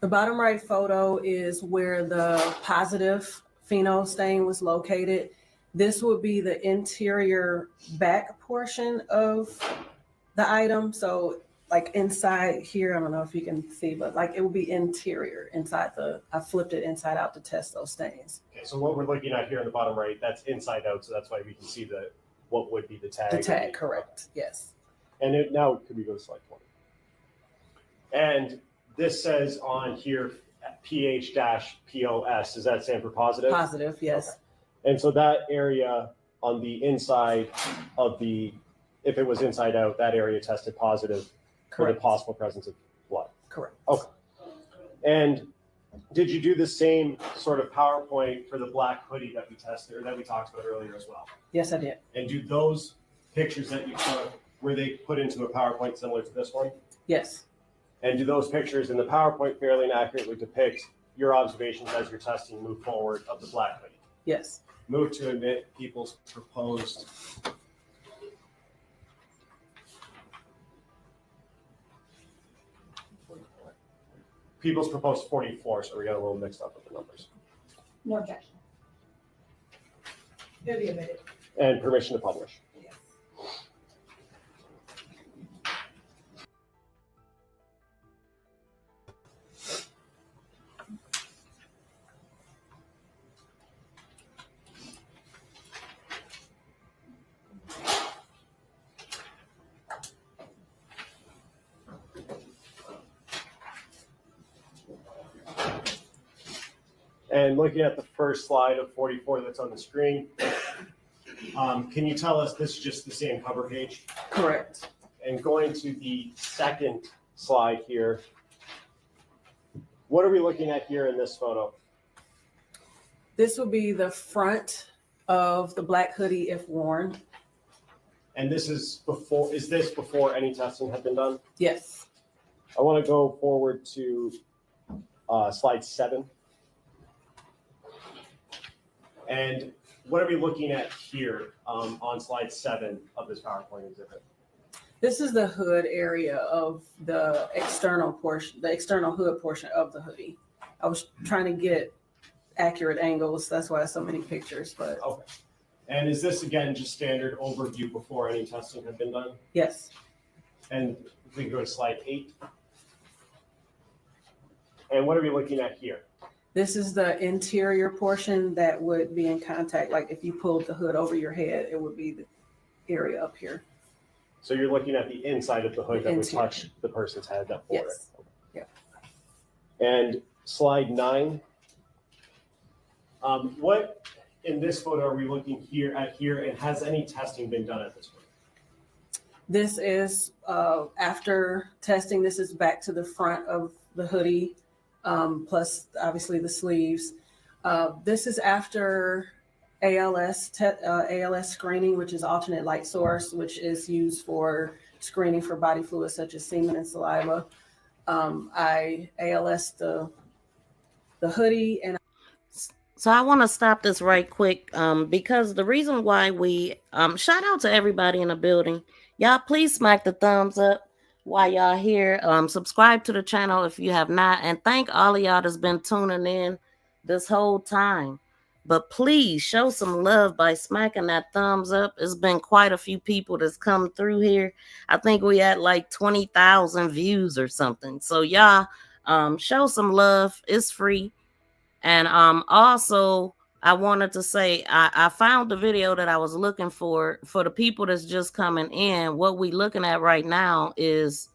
The bottom right photo is where the positive phenol stain was located. This would be the interior back portion of the item. So like inside here, I don't know if you can see, but like it will be interior inside I flipped it inside out to test those stains. Okay, so what we're looking at here in the bottom right, that's inside out. So that's why we can see what would be the tag. The tag, correct, yes. And now could we go to slide 20? And this says on here, PH-POS, does that stand for positive? Positive, yes. Okay. And so that area on the inside of if it was inside out, that area tested positive. Correct. For the possible presence of blood. Correct. Okay. And did you do the same sort of PowerPoint for the black hoodie that we tested or that we talked about earlier as well? Yes, I did. And do those pictures that you took, were they put into a PowerPoint similar to this one? Yes. And do those pictures in the PowerPoint fairly and accurately depict your observations as you're testing move forward of the black hoodie? Yes. Move to admit people's proposed People's proposed 44, so we got a little mixed up with the numbers. No objection. It'll be a minute. And permission to publish. Yes. And looking at the first slide of 44 that's on the screen, can you tell us this is just the same cover page? Correct. And going to the second slide here, what are we looking at here in this photo? This will be the front of the black hoodie if worn. And this is before any testing had been done? Yes. I want to go forward to slide 7. And what are we looking at here on slide 7 of this PowerPoint exhibit? This is the hood area of the external portion, the external hood portion of the hoodie. I was trying to get accurate angles. That's why so many pictures, but. Okay. And is this again just standard overview before any testing had been done? Yes. And if we can go to slide 8. And what are we looking at here? This is the interior portion that would be in contact. Like if you pulled the hood over your head, it would be the area up here. So you're looking at the inside of the hood that would touch the person's head that pulled it. Yeah. And slide 9. What in this photo are we looking at here, and has any testing been done at this point? This is after testing. This is back to the front of the hoodie, plus obviously the sleeves. This is after ALS screening, which is alternate light source, which is used for screening for body fluids such as semen and saliva. I ALS the hoodie, and so I want to stop this right quick because the reason why we shout out to everybody in the building. Y'all please smack the thumbs up while y'all here. Subscribe to the channel if you have not, and thank all of y'all that's been tuning in this whole time. But please show some love by smacking that thumbs up. It's been quite a few people that's come through here. I think we had like 20,000 views or something. So y'all show some love. It's free. And also I wanted to say I found the video that I was looking for the people that's just coming in. What we looking at right now is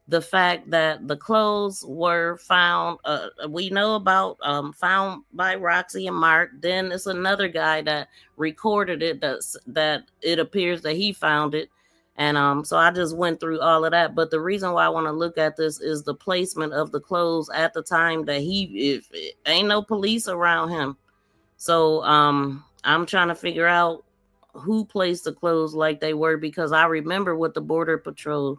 the fact that the clothes were found, we know about, found by Roxy and Mark. Then it's another guy that recorded it that it appears that he found it. And so I just went through all of that. But the reason why I want to look at this is the placement of the clothes at the time that if ain't no police around him. So I'm trying to figure out who placed the clothes like they were, because I remember what the Border Patrol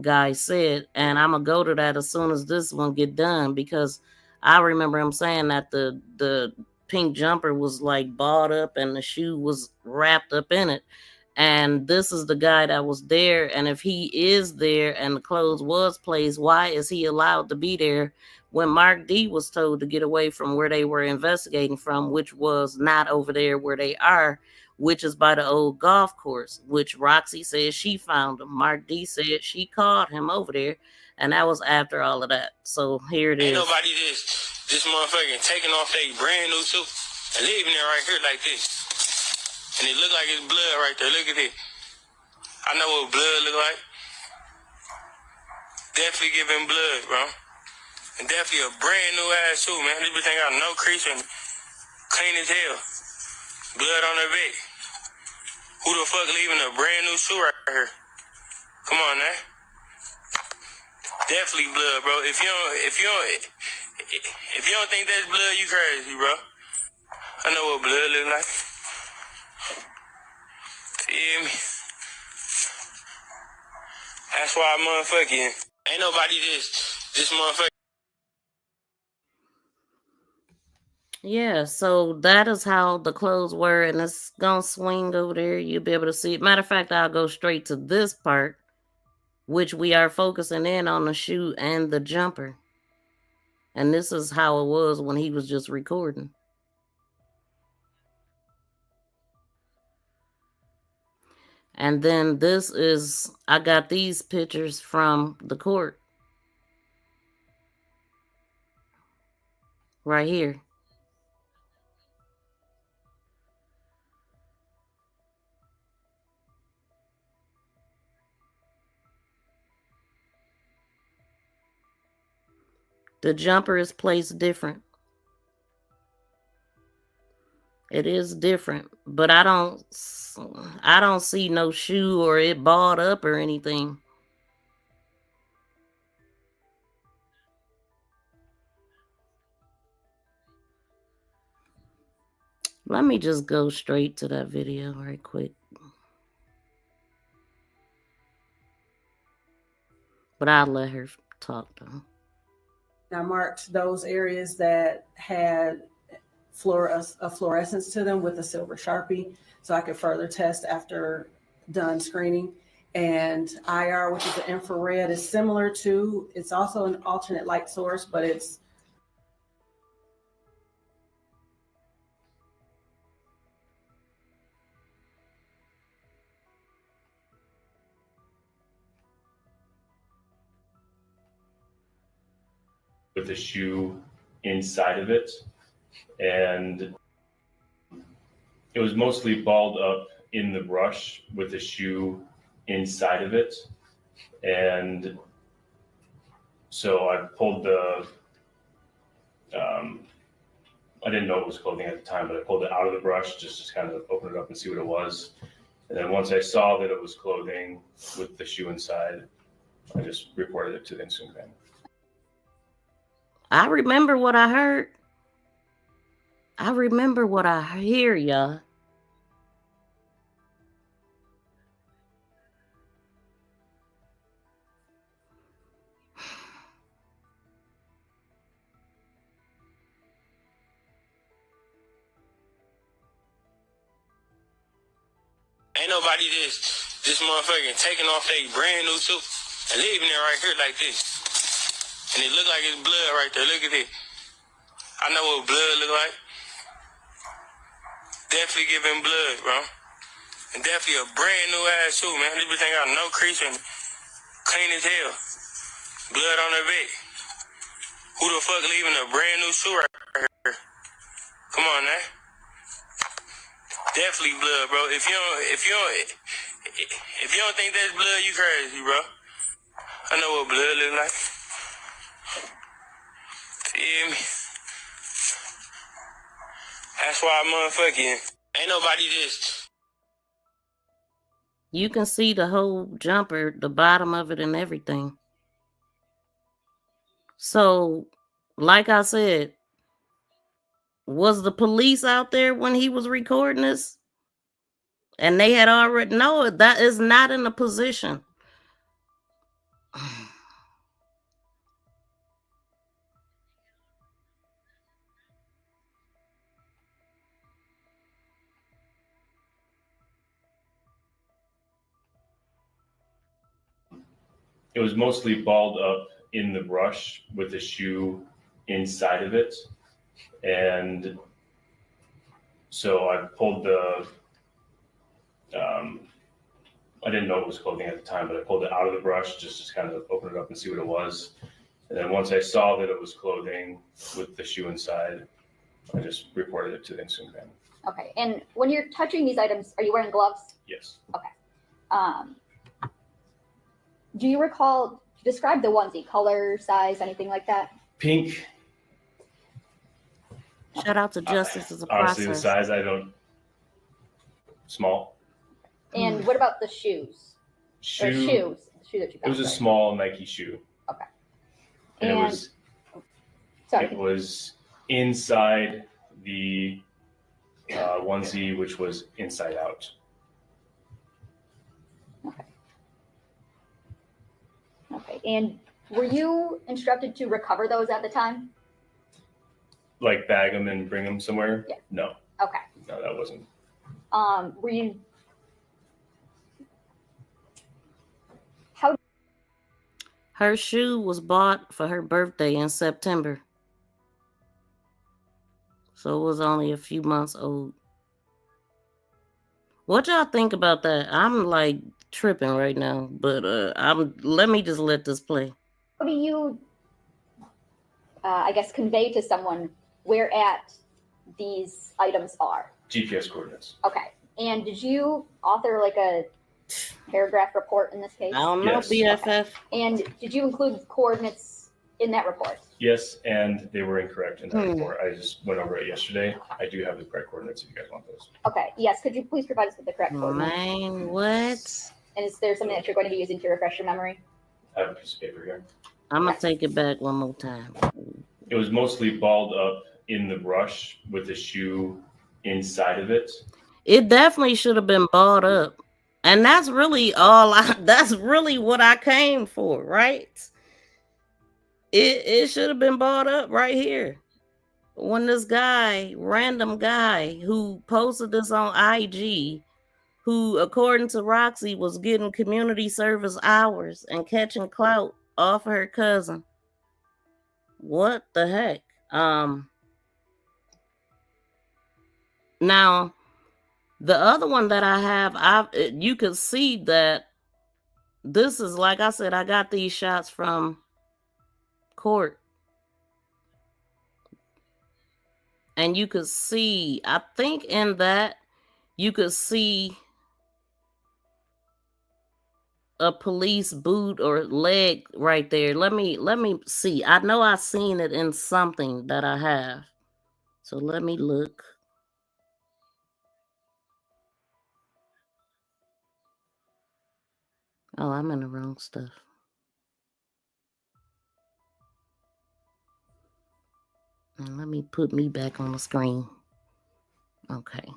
guy said, and I'm gonna go to that as soon as this one get done, because I remember him saying that the pink jumper was like balled up and the shoe was wrapped up in it. And this is the guy that was there, and if he is there and the clothes was placed, why is he allowed to be there when Mark D was told to get away from where they were investigating from, which was not over there where they are, which is by the old golf course, which Roxy said she found him. Mark D said she called him over there, and that was after all of that. So here it is. Ain't nobody this motherfucking taking off their brand new suit and leaving it right here like this. And it look like it's blood right there. Look at it. I know what blood look like. Definitely giving blood, bro. And definitely a brand new ass shoe, man. This bitch ain't got no crease and clean as hell. Blood on her back. Who the fuck leaving a brand new shoe right here? Come on, man. Definitely blood, bro. If you don't think that's blood, you crazy, bro. I know what blood look like. Feel me? That's why motherfucking ain't nobody this motherfucking. Yeah, so that is how the clothes were, and it's gonna swing over there. You'll be able to see it. Matter of fact, I'll go straight to this part, which we are focusing in on the shoe and the jumper. And this is how it was when he was just recording. And then this is, I got these pictures from the court. Right here. The jumper is placed different. It is different, but I don't see no shoe or it balled up or anything. Let me just go straight to that video right quick. But I'll let her talk though. I marked those areas that had a fluorescence to them with a silver Sharpie, so I could further test after done screening. And IR, which is the infrared, is similar to, it's also an alternate light source, but it's with the shoe inside of it, and it was mostly balled up in the brush with the shoe inside of it. And so I pulled the I didn't know it was clothing at the time, but I pulled it out of the brush just to kind of open it up and see what it was. And then once I saw that it was clothing with the shoe inside, I just reported it to the Instagram family. I remember what I heard. I remember what I hear, y'all. Ain't nobody this motherfucking taking off their brand new suit and leaving it right here like this. And it look like it's blood right there. Look at it. I know what blood look like. definitely giving blood, bro. And definitely a brand new ass shoe, man. This bitch ain't got no crease in it. Clean as hell. Blood on her back. Who the fuck leaving a brand new shoe right here? Come on, man. Definitely blood, bro. If you don't think that's blood, you crazy, bro. I know what blood look like. Feel me? That's why motherfucking ain't nobody just. You can see the whole jumper, the bottom of it and everything. So, like I said, was the police out there when he was recording this? And they had already know that is not in a position. It was mostly balled up in the brush with the shoe inside of it. And so I pulled the, I didn't know it was clothing at the time, but I pulled it out of the brush just to kind of open it up and see what it was. And then once I saw that it was clothing with the shoe inside, I just reported it to the incident van. Okay, and when you're touching these items, are you wearing gloves? Yes. Okay. Do you recall, describe the onesie, color, size, anything like that? Pink. Shout out to Justice as a Honestly, process. the size, I don't, small. And what about the shoes? Shoe. Or shoes. The shoe that you got. It was a small Nike shoe. Okay. And it was inside the onesie, which was inside out. Okay, and were you instructed to recover those at the time? Like bag them and bring them somewhere? Yeah. No. Okay. No, that wasn't. Were you? Her shoe was bought for her birthday in September. So it was only a few months old. What y'all think about that? I'm like tripping right now, but let me just let this play. How do you, I guess, convey to someone where at these items are? GPS coordinates. Okay, and did you author like a paragraph report in this case? I don't know, Yes. BFF. And did you include coordinates in that report? Yes, and they were incorrect in that report. I just went over it yesterday. I do have the correct coordinates if you guys want those. Okay, yes, could you please provide us with the correct coordinates? Man, what? And is there something that you're going to be using to refresh your memory? I have a piece of paper here. I'm going to take it back one more time. It was mostly balled up in the brush with the shoe inside of it. It definitely should have been balled up. And that's really that's really what I came for, right? It should have been balled up right here. When this random guy who posted this on IG, who according to Roxy was getting community service hours and catching clout off her cousin. What the heck? Now, the other one that I have, you can see that this is, like I said, I got these shots from court. And you could see, I think in that, you could see a police boot or leg right there. Let me see. I know I've seen it in something that I have. So let me look. Oh, I'm in the wrong stuff. And let me put me back on the screen. Okay.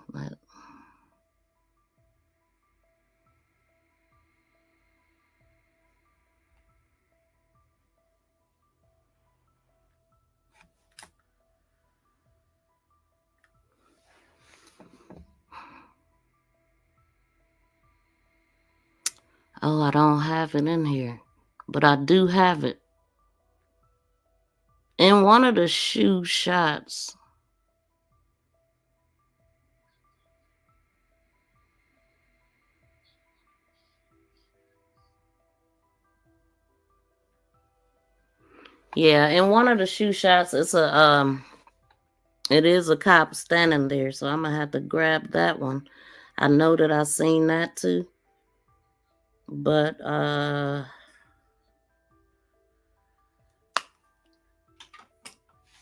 Oh, I don't have it in here, but I do have it. In one of the shoe shots, Yeah, in one of the shoe shots, it is a cop standing there, so I'm gonna have to grab that one. I know that I seen that too. But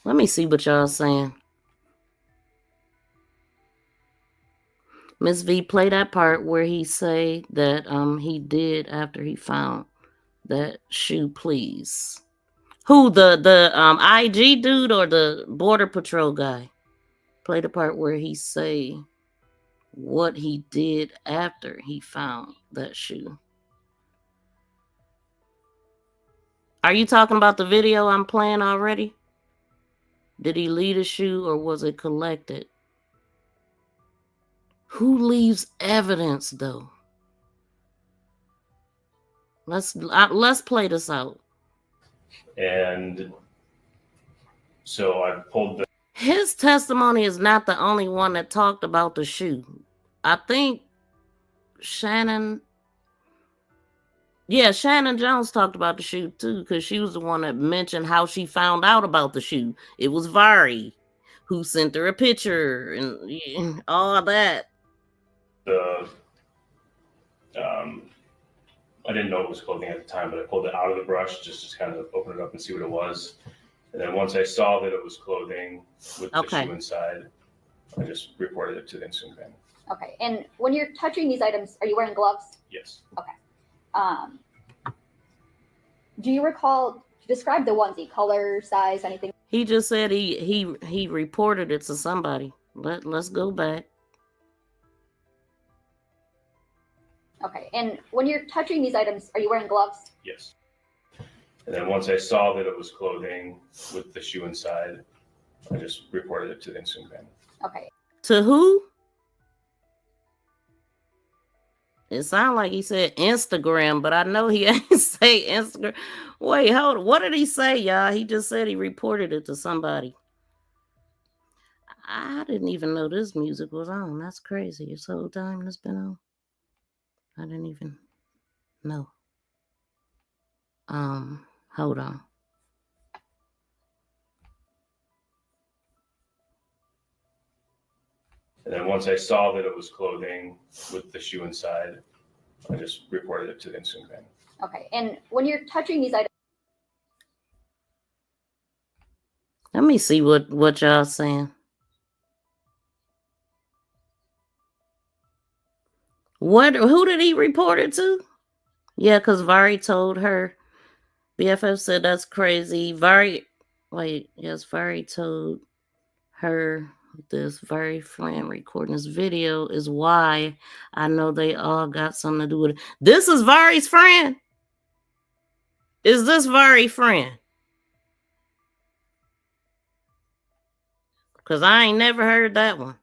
let me see what y'all saying. Miss V, play that part where he say that he did after he found that shoe, please. Who, the IG dude or the Border Patrol guy? Play the part where he say what he did after he found that shoe. Are you talking about the video I'm playing already? Did he leave a shoe or was it collected? Who leaves evidence though? Let's play this out. And so I pulled the... His testimony is not the only one that talked about the shoe. I think Shannon Jones talked about the shoe too, because she was the one that mentioned how she found out about the shoe. It was Vari who sent her a picture and all that. I didn't know it was clothing at the time, but I pulled it out of the brush just to kind of open it up and see what it was. And then once I saw that it was clothing with the shoe inside, I just reported it to the incident van. Okay. And when you're touching these items, are you wearing gloves? Yes. Okay. Do you recall, describe the onesie, color, size, anything? He just said he reported it to somebody. Let's go back. Okay. And when you're touching these items, are you wearing gloves? Yes. And then once I saw that it was clothing with the shoe inside, I just reported it to the incident van. Okay. To who? It sounded like he said Instagram, but I know he ain't say Instagram. Wait, hold on. What did he say, y'all? He just said he reported it to somebody. I didn't even know this music was on. That's crazy. This whole time it's been on. I didn't even know. Hold on. And then once I saw that it was clothing with the shoe inside, I just reported it to the incident van. Okay. And when you're touching these items, Let me see what y'all saying. Who did he report it to? Yeah, because Vari told her. BFF said that's crazy. Vari told her this Vari friend recording this video is why I know they all got something to do with it. This is Vari's friend. Is this Vari's friend? Because I ain't never heard that one.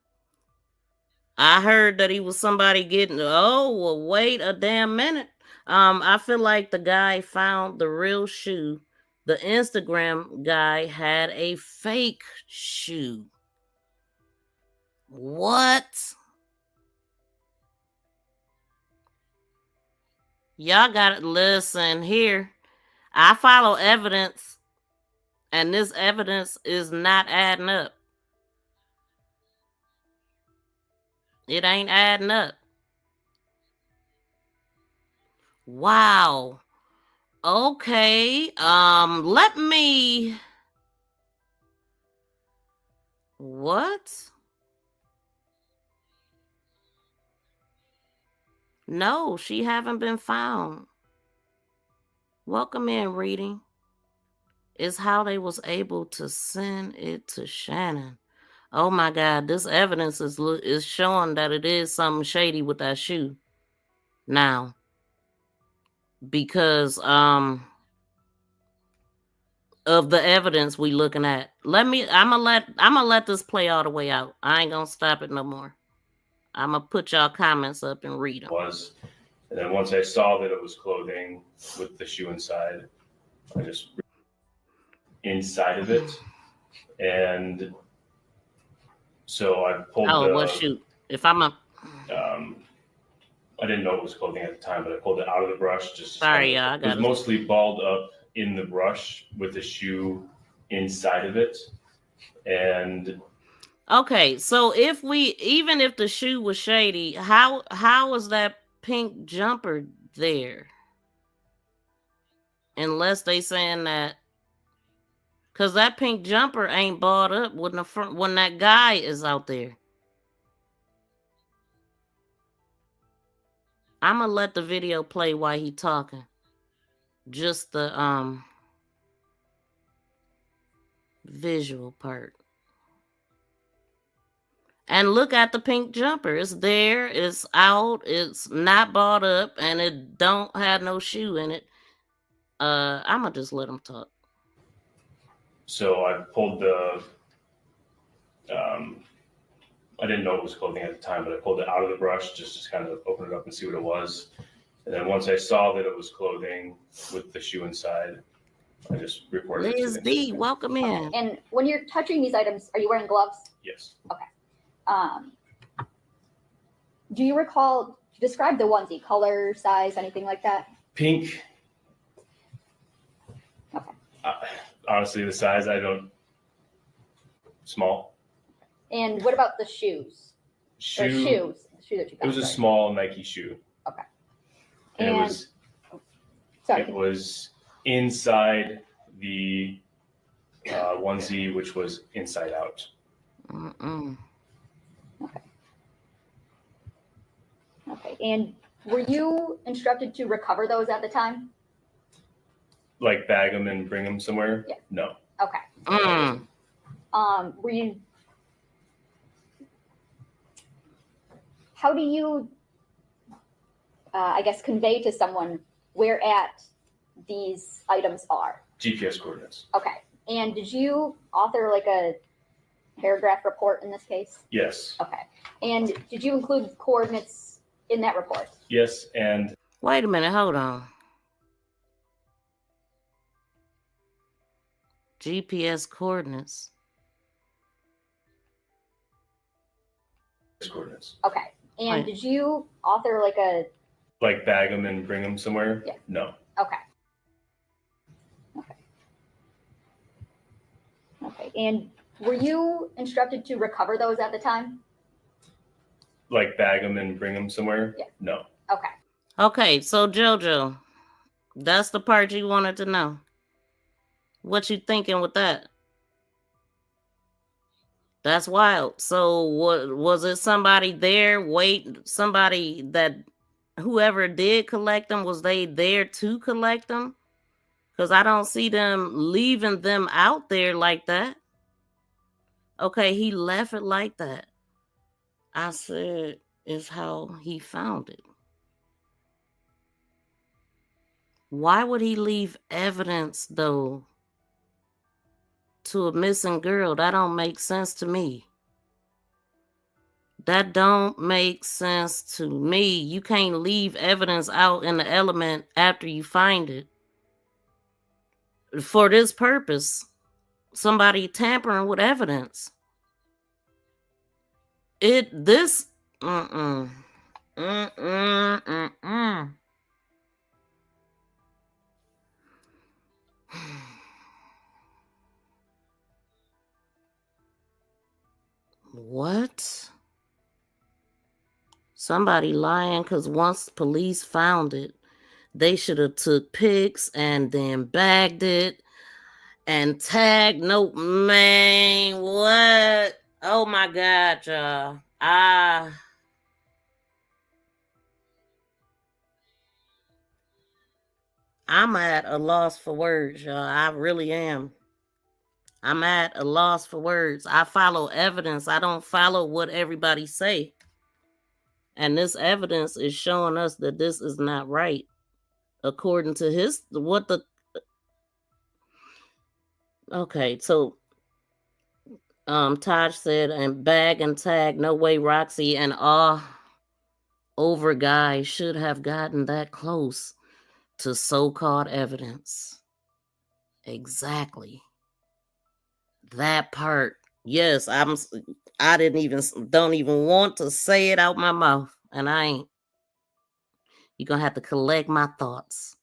I heard that he was somebody getting, well, wait a damn minute. I feel like the guy found the real shoe. The Instagram guy had a fake shoe. What? Y'all gotta listen here. I follow evidence, and this evidence is not adding up. It ain't adding up. Wow. Okay. Let me. What? No, she haven't been found. Welcome in, reading. Is how they was able to send it to Shannon. Oh my God, this evidence is showing that it is something shady with that shoe. Now, because of the evidence we looking at. I'm gonna let this play all the way out. I ain't gonna stop it no more. I'm gonna put y'all comments up and read them. And then once I saw that it was clothing with the shoe inside, I just inside of it, and so I pulled. What shoe? If I'm a. I didn't know it was clothing at the time, but I pulled it out of the brush. Just sorry, y'all. It was mostly balled up in the brush with a shoe inside of it. And okay, so even if the shoe was shady, how was that pink jumper there? Unless they saying that, because that pink jumper ain't bought up when that guy is out there. I'm gonna let the video play while he talking. Just the visual part. And look at the pink jumper. It's there, it's out, it's not bought up, and it don't have no shoe in it. I'm gonna just let him talk. so I pulled the, I didn't know it was clothing at the time, but I pulled it out of the brush just to kind of open it up and see what it was. And then once I saw that it was clothing with the shoe inside, I just reported it. Liz D, welcome in. And when you're touching these items, are you wearing gloves? Yes. Okay. Do you recall, describe the onesie, color, size, anything like that? Pink. Okay. Honestly, the size, small. And what about the shoes? Shoe. Or shoes. The shoe that you got. It was a small Nike shoe. Okay. And it was inside the onesie, which was inside out. Okay. And were you instructed to recover those at the time? Like bag them and bring them somewhere? Yeah. No. Okay. Were you? How do you, I guess, convey to someone where at these items are? GPS coordinates. Okay. And did you author like a paragraph report in this case? Yes. Okay. And did you include coordinates in that report? Yes, and wait a minute, hold on. GPS coordinates. Coordinates. Okay. And Right. did you author like a? Like bag them and bring them somewhere? Yeah. No. Okay. Okay. And were you instructed to recover those at the time? Like bag them and bring them somewhere? Yeah. No. Okay. Okay, so JoJo, that's the part you wanted to know. What you thinking with that? That's wild. So what was it? Somebody there? Somebody that whoever did collect them, was they there to collect them? Because I don't see them leaving them out there like that. Okay, he left it like that. I said is how he found it. Why would he leave evidence though to a missing girl? That don't make sense to me. That don't make sense to me. You can't leave evidence out in the element after you find it. For this purpose, somebody tampering with evidence. What? Somebody lying because once police found it, they should have took pics and then bagged it and tagged. No, man, what? Oh my God, y'all. I'm at a loss for words, y'all. I really am. I'm at a loss for words. I follow evidence. I don't follow what everybody say. And this evidence is showing us that this is not right. According to okay, so Taj said, and bag and tag, no way Roxy and all over guys should have gotten that close to so-called evidence. Exactly. That part. Yes, don't even want to say it out my mouth, and I ain't. You're gonna have to collect my thoughts.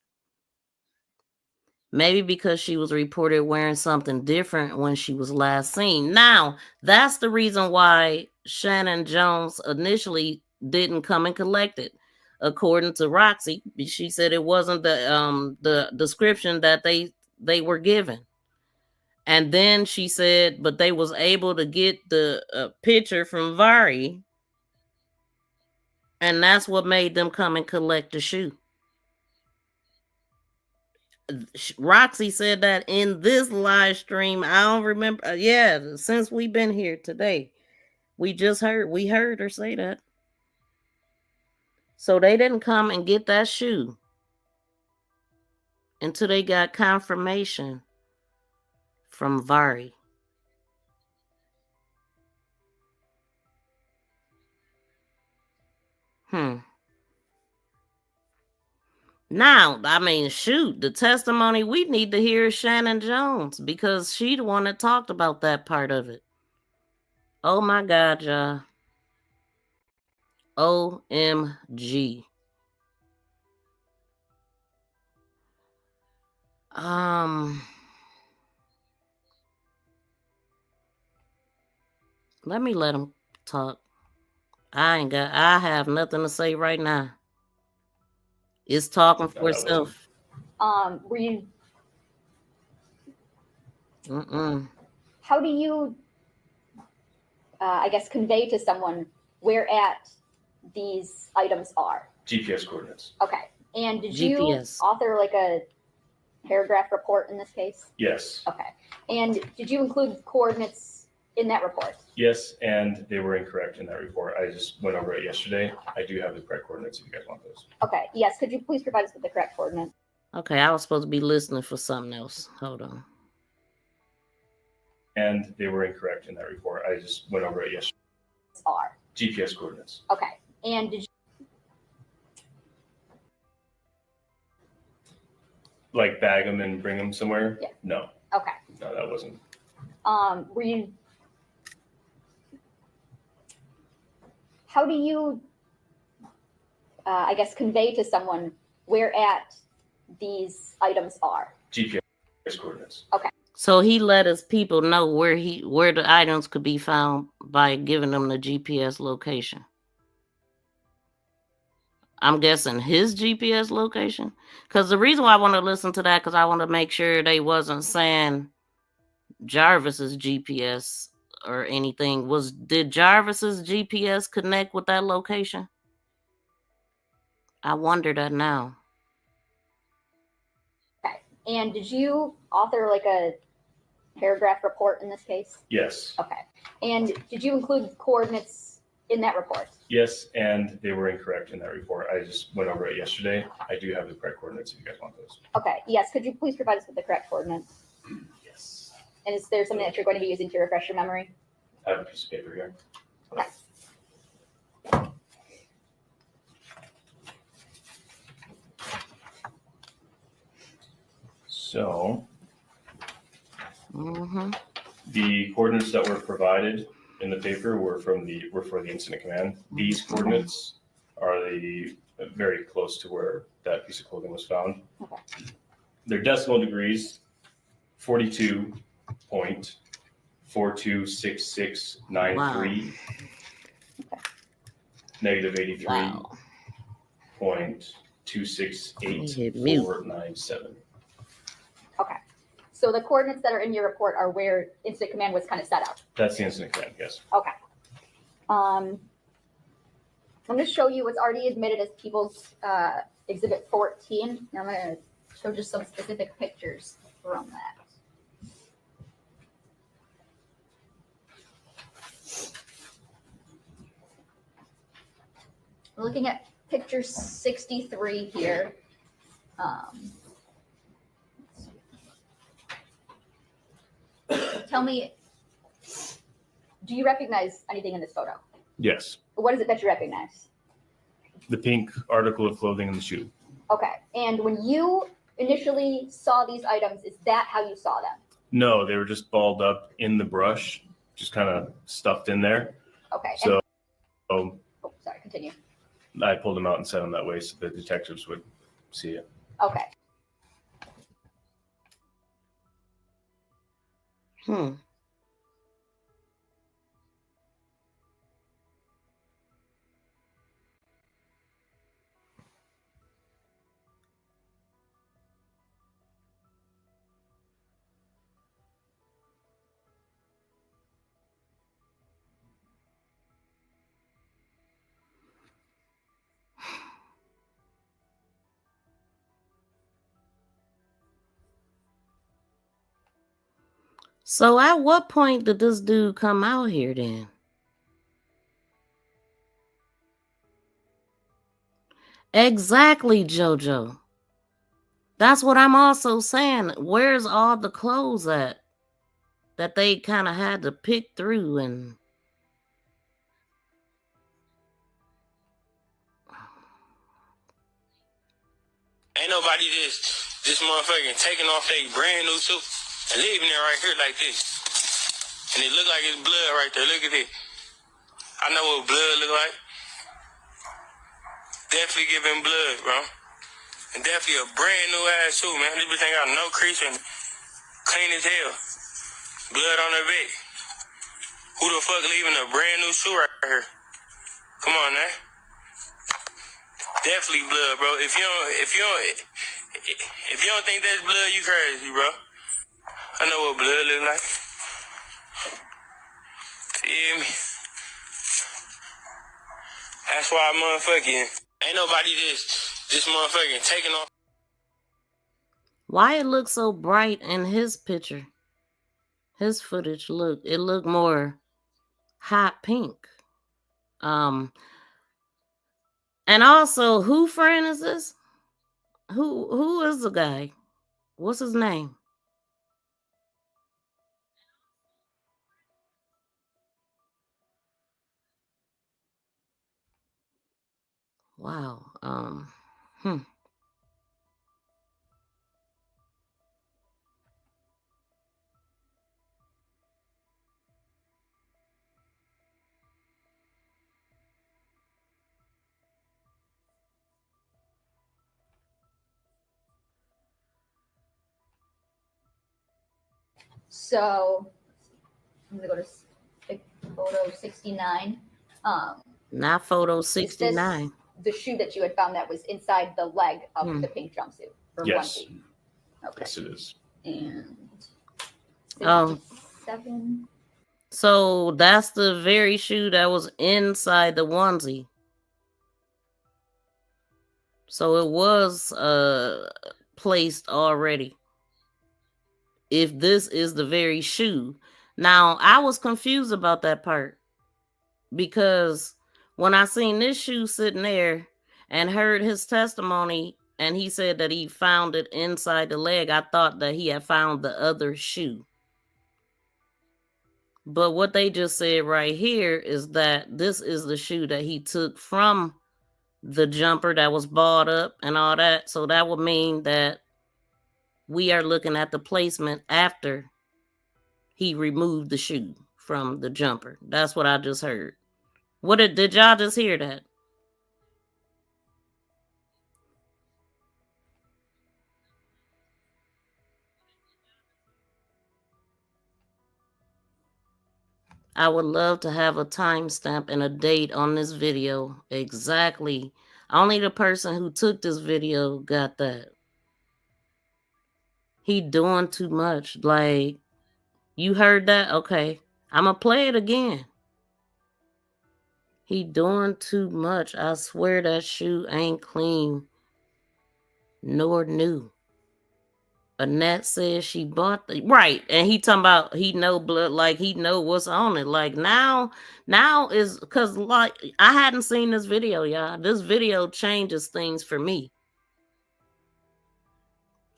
Maybe because she was reported wearing something different when she was last seen. Now, that's the reason why Shannon Jones initially didn't come and collect it. According to Roxy, she said it wasn't the description that they were given. And then she said, but they was able to get the picture from Vari, and that's what made them come and collect the shoe. Roxy said that in this live stream. I don't remember. Yeah, since we've been here today, we heard her say that. So they didn't come and get that shoe until they got confirmation from Vari. Now, I mean, shoot, the testimony we need to hear is Shannon Jones, because she the one that talked about that part of it. Oh my God, y'all. OMG. Let me let him talk. I have nothing to say right now. It's talking for itself. Were you? How do you, I guess, convey to someone where at these items are? GPS coordinates. Okay. And did you author like a paragraph report in this case? Yes. Okay. And did you include coordinates in that report? Yes, and they were incorrect in that report. I just went over it yesterday. I do have the correct coordinates if you guys want those. Okay. Yes. Could you please provide us with the correct coordinates? Okay, I was supposed to be listening for something else. Hold on. And they were incorrect in that report. I just went over it yesterday. Are GPS coordinates. Okay. And did you like bag them and bring them somewhere? Yeah. No. Okay. No, that wasn't. Were you? How do you, I guess, convey to someone where at these items are? GPS coordinates. Okay. So he let his people know where the items could be found by giving them the GPS location. I'm guessing his GPS location. Because the reason why I want to listen to that, because I want to make sure they wasn't saying Jarvis's GPS or anything. Did Jarvis's GPS connect with that location? I wonder that now. Okay. And did you author like a paragraph report in this case? Yes. Okay. And did you include coordinates in that report? Yes, and they were incorrect in that report. I just went over it yesterday. I do have the correct coordinates if you guys want those. Okay. Yes. Could you please provide us with the correct coordinates? Yes. And is there something that you're going to be using to refresh your memory? I have a piece of paper here. Okay. So, the coordinates that were provided in the paper were for the incident command. These coordinates are very close to where that piece of clothing was found. Okay. Their decimal degrees: 42.426693, Wow. negative Wow. 83.268497. Okay. So the coordinates that are in your report are where incident command was kind of set up. That's the incident command, yes. Okay. I'm going to show you what's already admitted as People's Exhibit 14. And I'm going to show just some specific pictures from that. We're looking at picture 63 here. Tell me, do you recognize anything in this photo? Yes. What is it that you recognize? The pink article of clothing in the shoe. Okay. And when you initially saw these items, is that how you saw them? No, they were just balled up in the brush, just kind of stuffed in there. Okay. So sorry, continue. I pulled them out and set them that way so the detectives would see it. Okay. So at what point did this dude come out here then? Exactly, JoJo. That's what I'm also saying. Where's all the clothes at that they kind of had to pick through? And Ain't nobody this motherfucking taking off their brand new suit and leaving it right here like this. And it look like it's blood right there. Look at it. I know what blood look like. Definitely giving blood, bro. And definitely a brand new ass suit, man. This bitch ain't got no crease and clean as hell. Blood on her back. Who the fuck leaving a brand new suit right here? Come on, man. Definitely blood, bro. If you don't think that's blood, you crazy, bro. I know what blood look like. Feel me? That's why motherfucking ain't nobody this motherfucking taking off. why it looks so bright in his picture? His footage it looked more hot pink. And also, who friend is this? Who is the guy? What's his name? Wow. So I'm gonna go to photo 69. Not photo 69. The shoe that you had found that was inside the leg of the pink jumpsuit. Or Yes. onesie. Okay. Yes, it is. And 67. So that's the very shoe that was inside the onesie. So it was placed already. If this is the very shoe. Now, I was confused about that part because when I seen this shoe sitting there and heard his testimony and he said that he found it inside the leg, I thought that he had found the other shoe. But what they just said right here is that this is the shoe that he took from the jumper that was balled up and all that. So that would mean that we are looking at the placement after he removed the shoe from the jumper. That's what I just heard. Did y'all just hear that? I would love to have a timestamp and a date on this video. Exactly. Only the person who took this video got that. He doing too much. Like, you heard that? Okay. I'm going to play it again. He doing too much. I swear that shoe ain't clean nor new. Annette says she bought the right, and he talking about he know blood, like he know what's on it. Like now is because like I hadn't seen this video, y'all. This video changes things for me.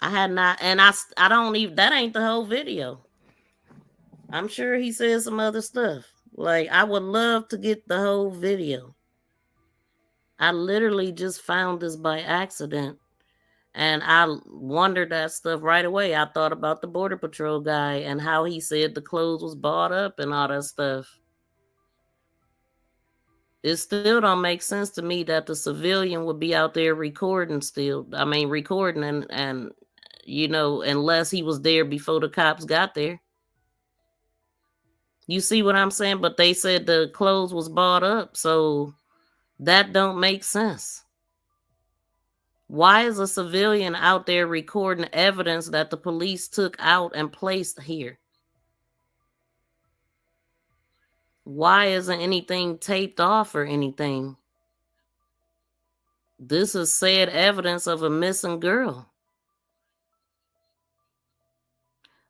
I had not, and I don't even. That ain't the whole video. I'm sure he said some other stuff. Like I would love to get the whole video. I literally just found this by accident. And I wondered that stuff right away. I thought about the Border Patrol guy and how he said the clothes was bought up and all that stuff. It still don't make sense to me that the civilian would be out there recording still. I mean, recording and you know, unless he was there before the cops got there. You see what I'm saying? But they said the clothes was bought up, so that don't make sense. Why is a civilian out there recording evidence that the police took out and placed here? Why isn't anything taped off or anything? This is said evidence of a missing girl.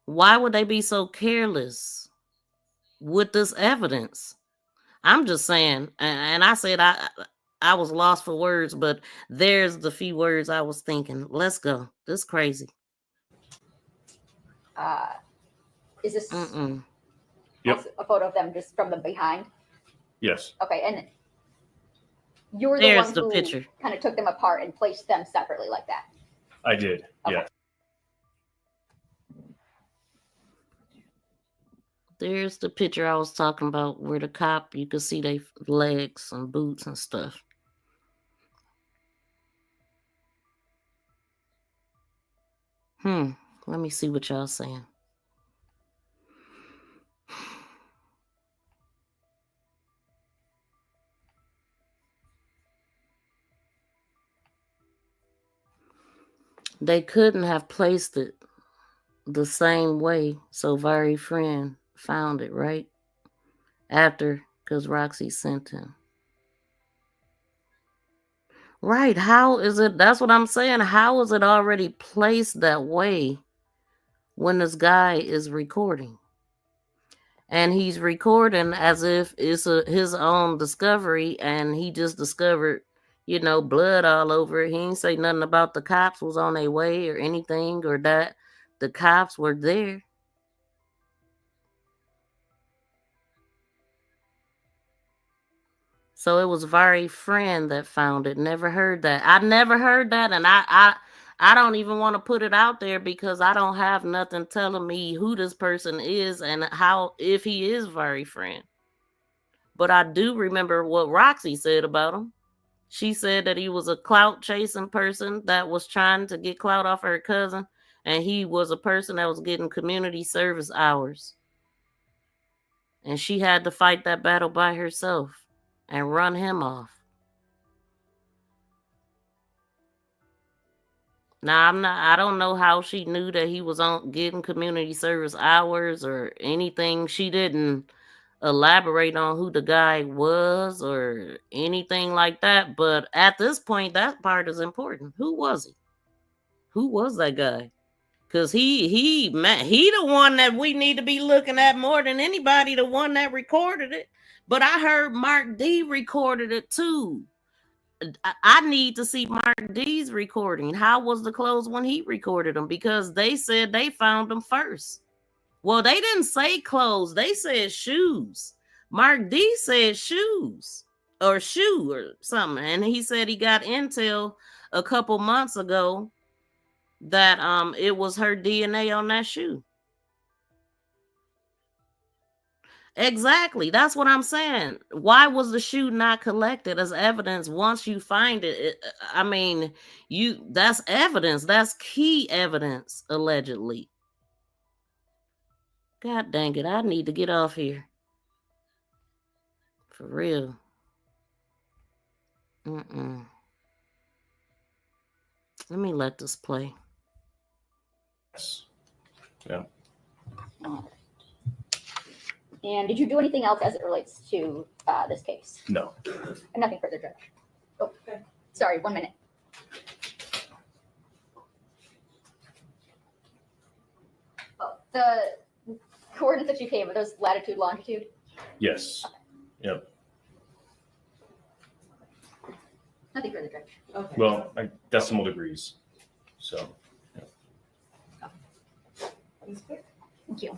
Why would they be so careless with this evidence? I'm just saying, and I said I was lost for words, but there's the few words I was thinking. Let's go. This crazy. Is this Yep. a photo of them just from the behind? Yes. Okay, and you're the There's one the who picture. kind of took them apart and placed them separately like that. I did. Okay. Yes. There's the picture I was talking about where the cop, you could see their legs and boots and stuff. Let me see what y'all saying. They couldn't have placed it the same way, so very friend found it, right? After, because Roxy sent him. Right, how is it? That's what I'm saying. How is it already placed that way when this guy is recording? And he's recording as if it's his own discovery, and he just discovered, blood all over it. He ain't say nothing about the cops was on their way or anything, or that the cops were there. So it was very friend that found it. Never heard that. I never heard that, and I don't even want to put it out there because I don't have nothing telling me who this person is and how, if he is very friend. But I do remember what Roxy said about him. She said that he was a clout chasing person that was trying to get clout off her cousin, and he was a person that was getting community service hours. And she had to fight that battle by herself and run him off. Now I don't know how she knew that he was on getting community service hours or anything. She didn't elaborate on who the guy was or anything like that. But at this point, that part is important. Who was he? Who was that guy? Because he the one that we need to be looking at more than anybody, the one that recorded it. But I heard Mark D recorded it too. I need to see Mark D's recording. How was the clothes when he recorded them? Because they said they found them first. Well, they didn't say clothes. They said shoes. Mark D said shoes or shoe or something. And he said he got intel a couple months ago that it was her DNA on that shoe. Exactly. That's what I'm saying. Why was the shoe not collected as evidence once you find it? That's evidence. That's key evidence, allegedly. God dang it. I need to get off here. For real. Let me let this play. Yes. Yeah. And did you do anything else as it relates to this case? No. And nothing further, Judge. Oh, okay. Sorry, 1 minute. Oh, the coordinates that you gave, are those latitude, longitude? Yes. Okay. Yep. Nothing further, Judge. Okay. Well, decimal degrees. So. Yeah. Thank you.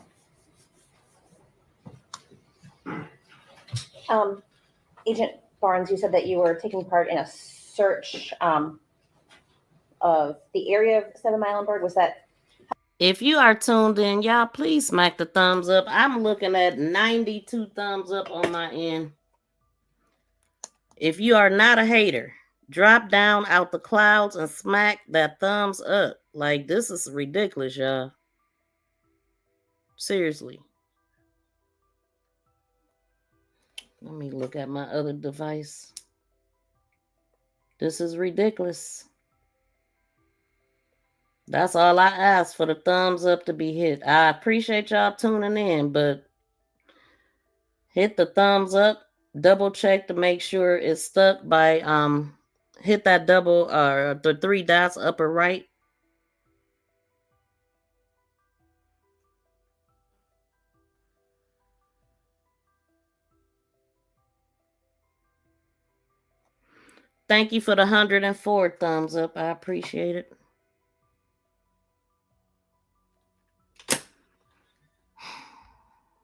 Agent Barnes, you said that you were taking part in a search of the area of 7 Mile and Bird. Was that? If you are tuned in, y'all, please smack the thumbs up. I'm looking at 92 thumbs up on my end. If you are not a hater, drop down out the clouds and smack that thumbs up. Like, this is ridiculous, y'all. Seriously. Let me look at my other device. This is ridiculous. That's all I ask, for the thumbs up to be hit. I appreciate y'all tuning in, but hit the thumbs up. Double check to make sure it's stuck by hit that double the 3 dots upper right. Thank you for the 104 thumbs up. I appreciate it.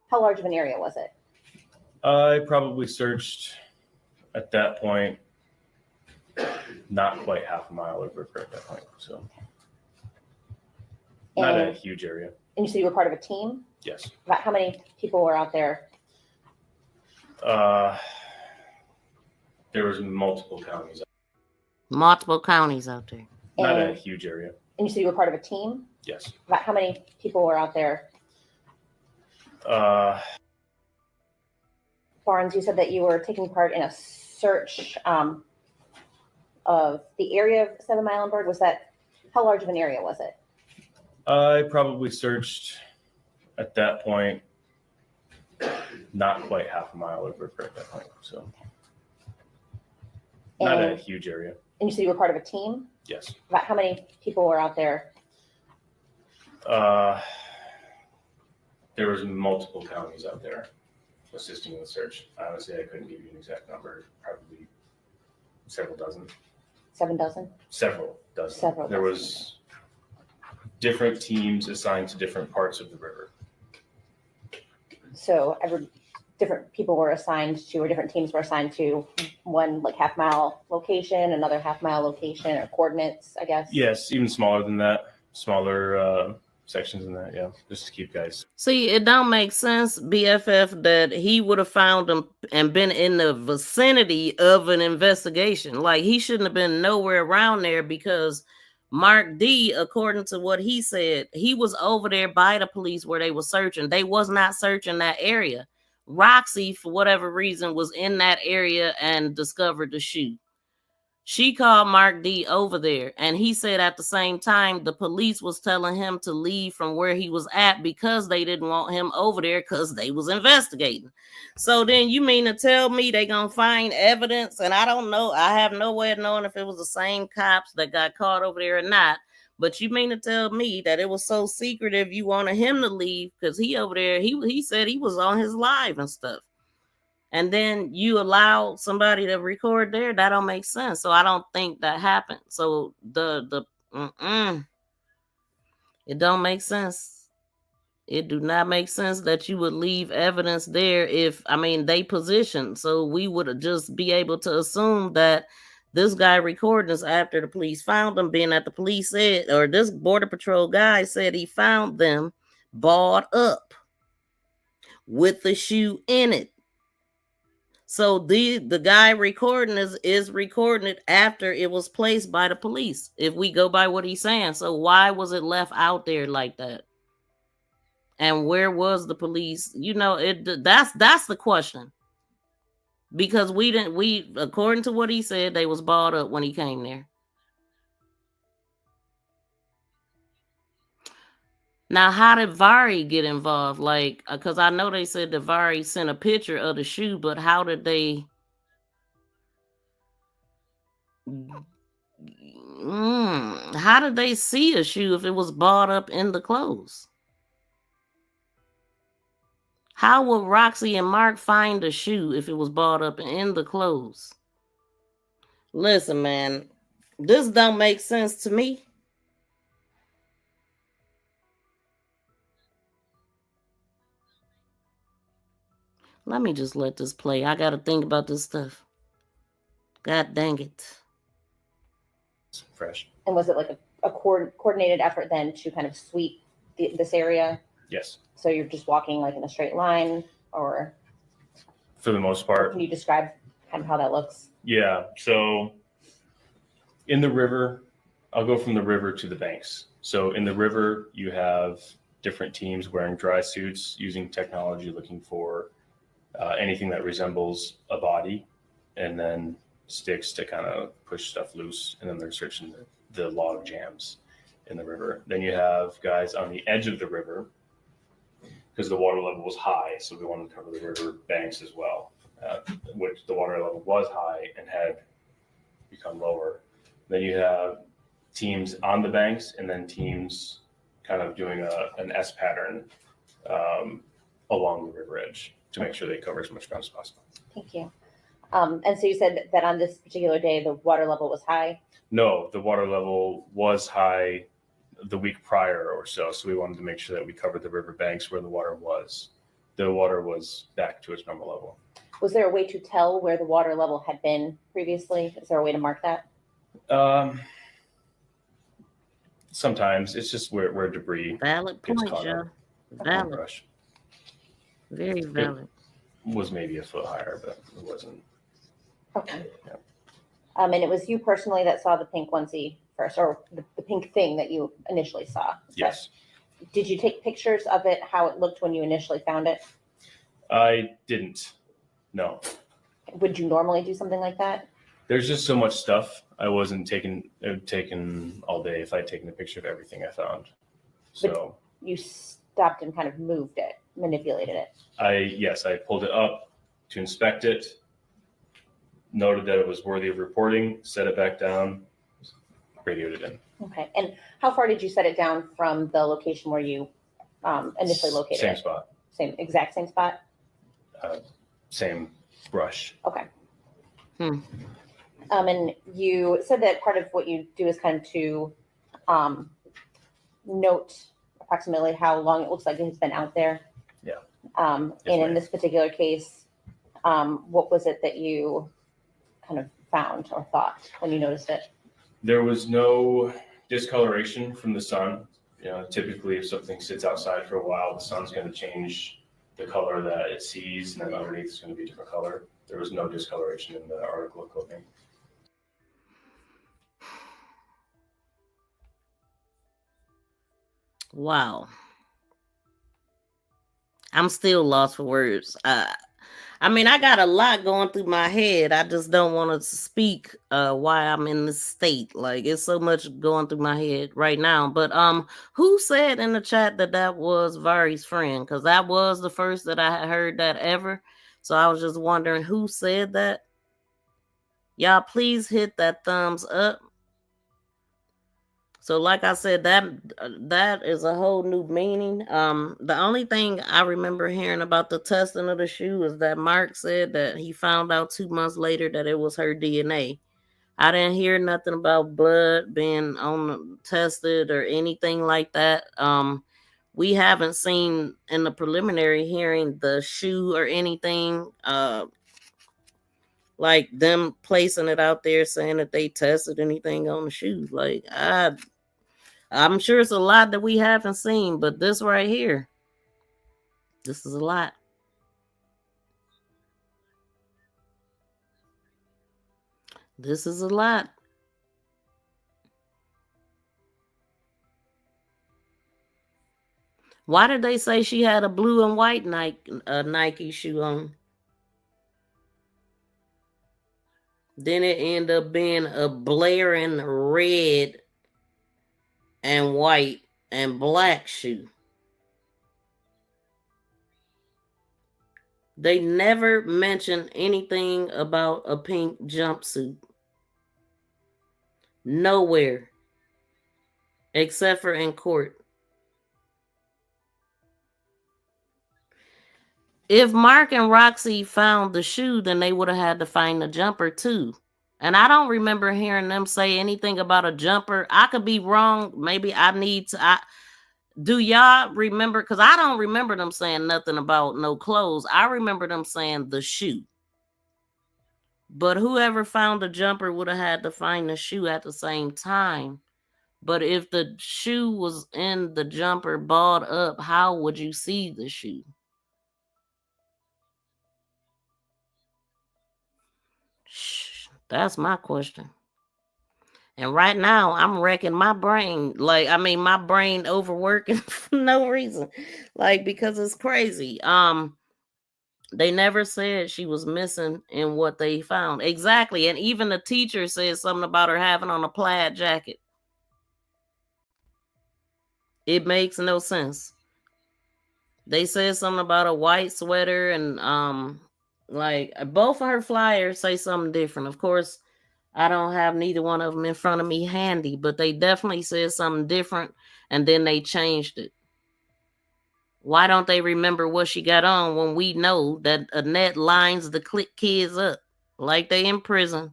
How large of an area was it? I probably searched at that point not quite half a mile of river at that point. So not a huge area. And you said you were part of a team? Yes. About how many people were out there? There was multiple counties. Multiple counties out there. Not a huge area. And you said you were part of a team? Yes. About how many people were out there? Barnes, you said that you were taking part in a search of the area of 7 Mile and Bird. Was that, how large of an area was it? I probably searched at that point not quite half a mile of river at that point. So not a huge area. And you said you were part of a team? Yes. About how many people were out there? There was multiple counties out there assisting in the search. Honestly, I couldn't give you an exact number. Probably several dozen. 7 dozen? Several dozen. Several There dozen. was different teams assigned to different parts of the river. So different people were assigned to, or different teams were assigned to one like half-mile location, another half-mile location, or coordinates, I guess? Yes, even smaller than that. Smaller sections than that, yeah. Just to keep guys. See, it don't make sense, BFF, that he would have found them and been in the vicinity of an investigation. Like, he shouldn't have been nowhere around there, because Mark D, according to what he said, he was over there by the police where they were searching. They was not searching that area. Roxy, for whatever reason, was in that area and discovered the shoe. She called Mark D over there, and he said at the same time the police was telling him to leave from where he was at because they didn't want him over there because they was investigating. So then you mean to tell me they gonna find evidence? And I don't know. I have no way of knowing if it was the same cops that got caught over there or not. But you mean to tell me that it was so secretive you wanted him to leave because he over there, he said he was on his live and stuff. And then you allow somebody to record there? That don't make sense. So I don't think that happened. So it don't make sense. It do not make sense that you would leave evidence there if, I mean, they positioned. So we would just be able to assume that this guy recording this after the police found them, being that the police said, or this Border Patrol guy said he found them balled up with the shoe in it. So the guy recording is recording it after it was placed by the police, if we go by what he's saying. So why was it left out there like that? And where was the police? You know, that's the question. Because we according to what he said, they was balled up when he came there. Now, how did Vari get involved? Like, because I know they said that Vari sent a picture of the shoe, but how did they? How did they see a shoe if it was balled up in the clothes? How would Roxy and Mark find a shoe if it was balled up in the clothes? Listen, man, this don't make sense to me. Let me just let this play. I got to think about this stuff. God dang it. Fresh. And was it like a coordinated effort then to kind of sweep this area? Yes. So you're just walking like in a straight line, or? For the most part. Can you describe kind of how that looks? Yeah. So in the river, I'll go from the river to the banks. So in the river, you have different teams wearing dry suits, using technology, looking for anything that resembles a body, and then sticks to kind of push stuff loose. And then they're searching the log jams in the river. Then you have guys on the edge of the river because the water level was high, so we wanted to cover the river banks as well, which the water level was high and had become lower. Then you have teams on the banks, and then teams kind of doing an S pattern along the river edge to make sure they cover as much ground as possible. Thank you. And so you said that on this particular day, the water level was high? No, the water level was high the week prior or so. So we wanted to make sure that we covered the river banks where the water was. The water was back to its normal level. Was there a way to tell where the water level had been previously? Is there a way to mark that? Sometimes it's just where debris Valid gets point, caught Joe. up. Valid. Brush. Very valid. It was maybe a foot higher, but it wasn't. Okay. Yeah. And it was you personally that saw the pink onesie first, or the pink thing that you initially saw? Yes. Did you take pictures of it, how it looked when you initially found it? I didn't. No. Would you normally do something like that? There's just so much stuff. I wasn't taking all day if I'd taken a picture of everything I found. So you stopped and kind of moved it, manipulated it. I pulled it up to inspect it, noted that it was worthy of reporting, set it back down, radioed it in. Okay. And how far did you set it down from the location where you initially located it? Same spot. Exact same spot? Same brush. Okay. And you said that part of what you do is kind of to note approximately how long it looks like it has been out there. Yeah. And in this particular case, what was it that you kind of found or thought when you noticed it? There was no discoloration from the sun. You know, typically if something sits outside for a while, the sun's going to change the color that it sees, and then underneath it's going to be a different color. There was no discoloration in the article of clothing. Wow. I'm still lost for words. I mean, I got a lot going through my head. I just don't want to speak why I'm in this state. Like, it's so much going through my head right now. But who said in the chat that was Vari's friend? Because that was the first that I had heard that ever. So I was just wondering who said that. Y'all, please hit that thumbs up. So like I said, that is a whole new meaning. The only thing I remember hearing about the testing of the shoe is that Mark said that he found out 2 months later that it was her DNA. I didn't hear nothing about blood being tested or anything like that. We haven't seen in the preliminary hearing the shoe or anything like them placing it out there saying that they tested anything on the shoes. Like, I'm sure it's a lot that we haven't seen, but this right here, this is a lot. This is a lot. Why did they say she had a blue and white Nike shoe on? Then it ended up being a blaring red and white and black shoe. They never mentioned anything about a pink jumpsuit. Nowhere. Except for in court. If Mark and Roxy found the shoe, then they would have had to find the jumper too. And I don't remember hearing them say anything about a jumper. I could be wrong. Maybe I need to. Do y'all remember? Because I don't remember them saying nothing about no clothes. I remember them saying the shoe. But whoever found the jumper would have had to find the shoe at the same time. But if the shoe was in the jumper balled up, how would you see the shoe? That's my question. And right now, I'm wrecking my brain. Like, I mean, my brain overworking for no reason. Like, because it's crazy. They never said she was missing in what they found. Exactly. And even the teacher said something about her having on a plaid jacket. It makes no sense. They said something about a white sweater and like both of her flyers say something different. Of course, I don't have neither one of them in front of me handy, but they definitely said something different and then they changed it. Why don't they remember what she got on when we know that Annette lines the click kids up like they in prison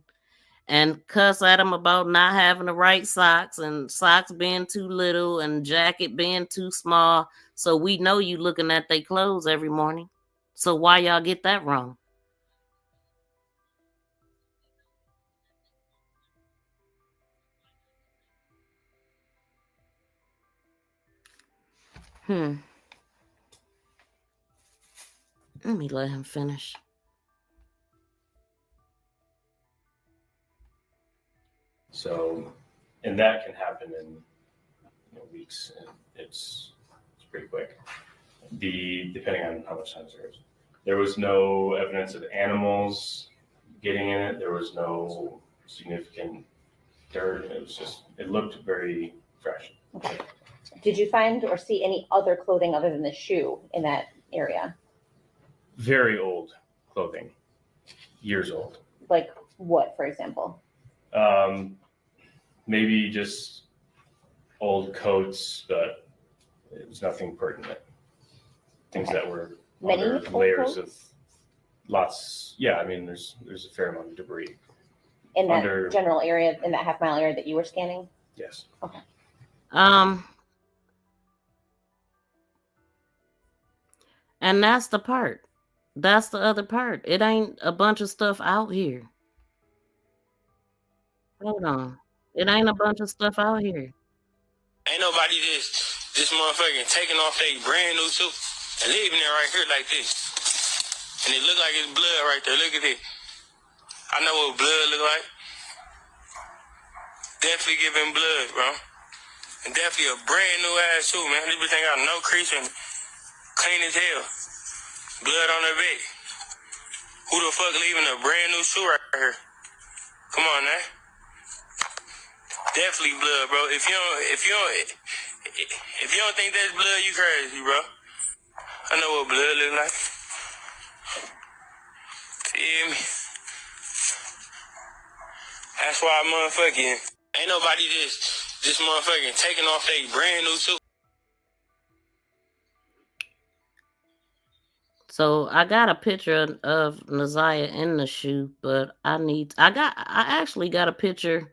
and cuss at them about not having the right socks and socks being too little and jacket being too small. So we know you looking at their clothes every morning. So why y'all get that wrong? Let me let him finish. So, and that can happen in weeks. It's pretty quick. Depending on how much time there is. There was no evidence of animals getting in it. There was no significant dirt. It looked very fresh. Okay. Did you find or see any other clothing other than the shoe in that area? Very old clothing, years old. Like what, for example? Maybe just old coats, but it was nothing pertinent. Things that were under layers of lots. Yeah, I mean, there's a fair amount of debris. In that general area, in that half-mile area that you were scanning? Yes. Okay. And that's the part. That's the other part. It ain't a bunch of stuff out here. Hold on. It ain't a bunch of stuff out here. Ain't nobody this motherfucking taking off their brand new suit and leaving it right here like this. And it look like it's blood right there. Look at it. I know what blood look like. Definitely giving blood, bro. And definitely a brand new ass suit, man. This bitch ain't got no crease in it. Clean as hell. Blood on her back. Who the fuck leaving a brand new shoe right here? Come on, man. Definitely blood, bro. If you don't think that's blood, you crazy, bro. I know what blood look like. Feel me? That's why motherfucking ain't nobody this motherfucking taking off their brand new suit. So I got a picture of Naziah in the shoe, but I actually got a picture.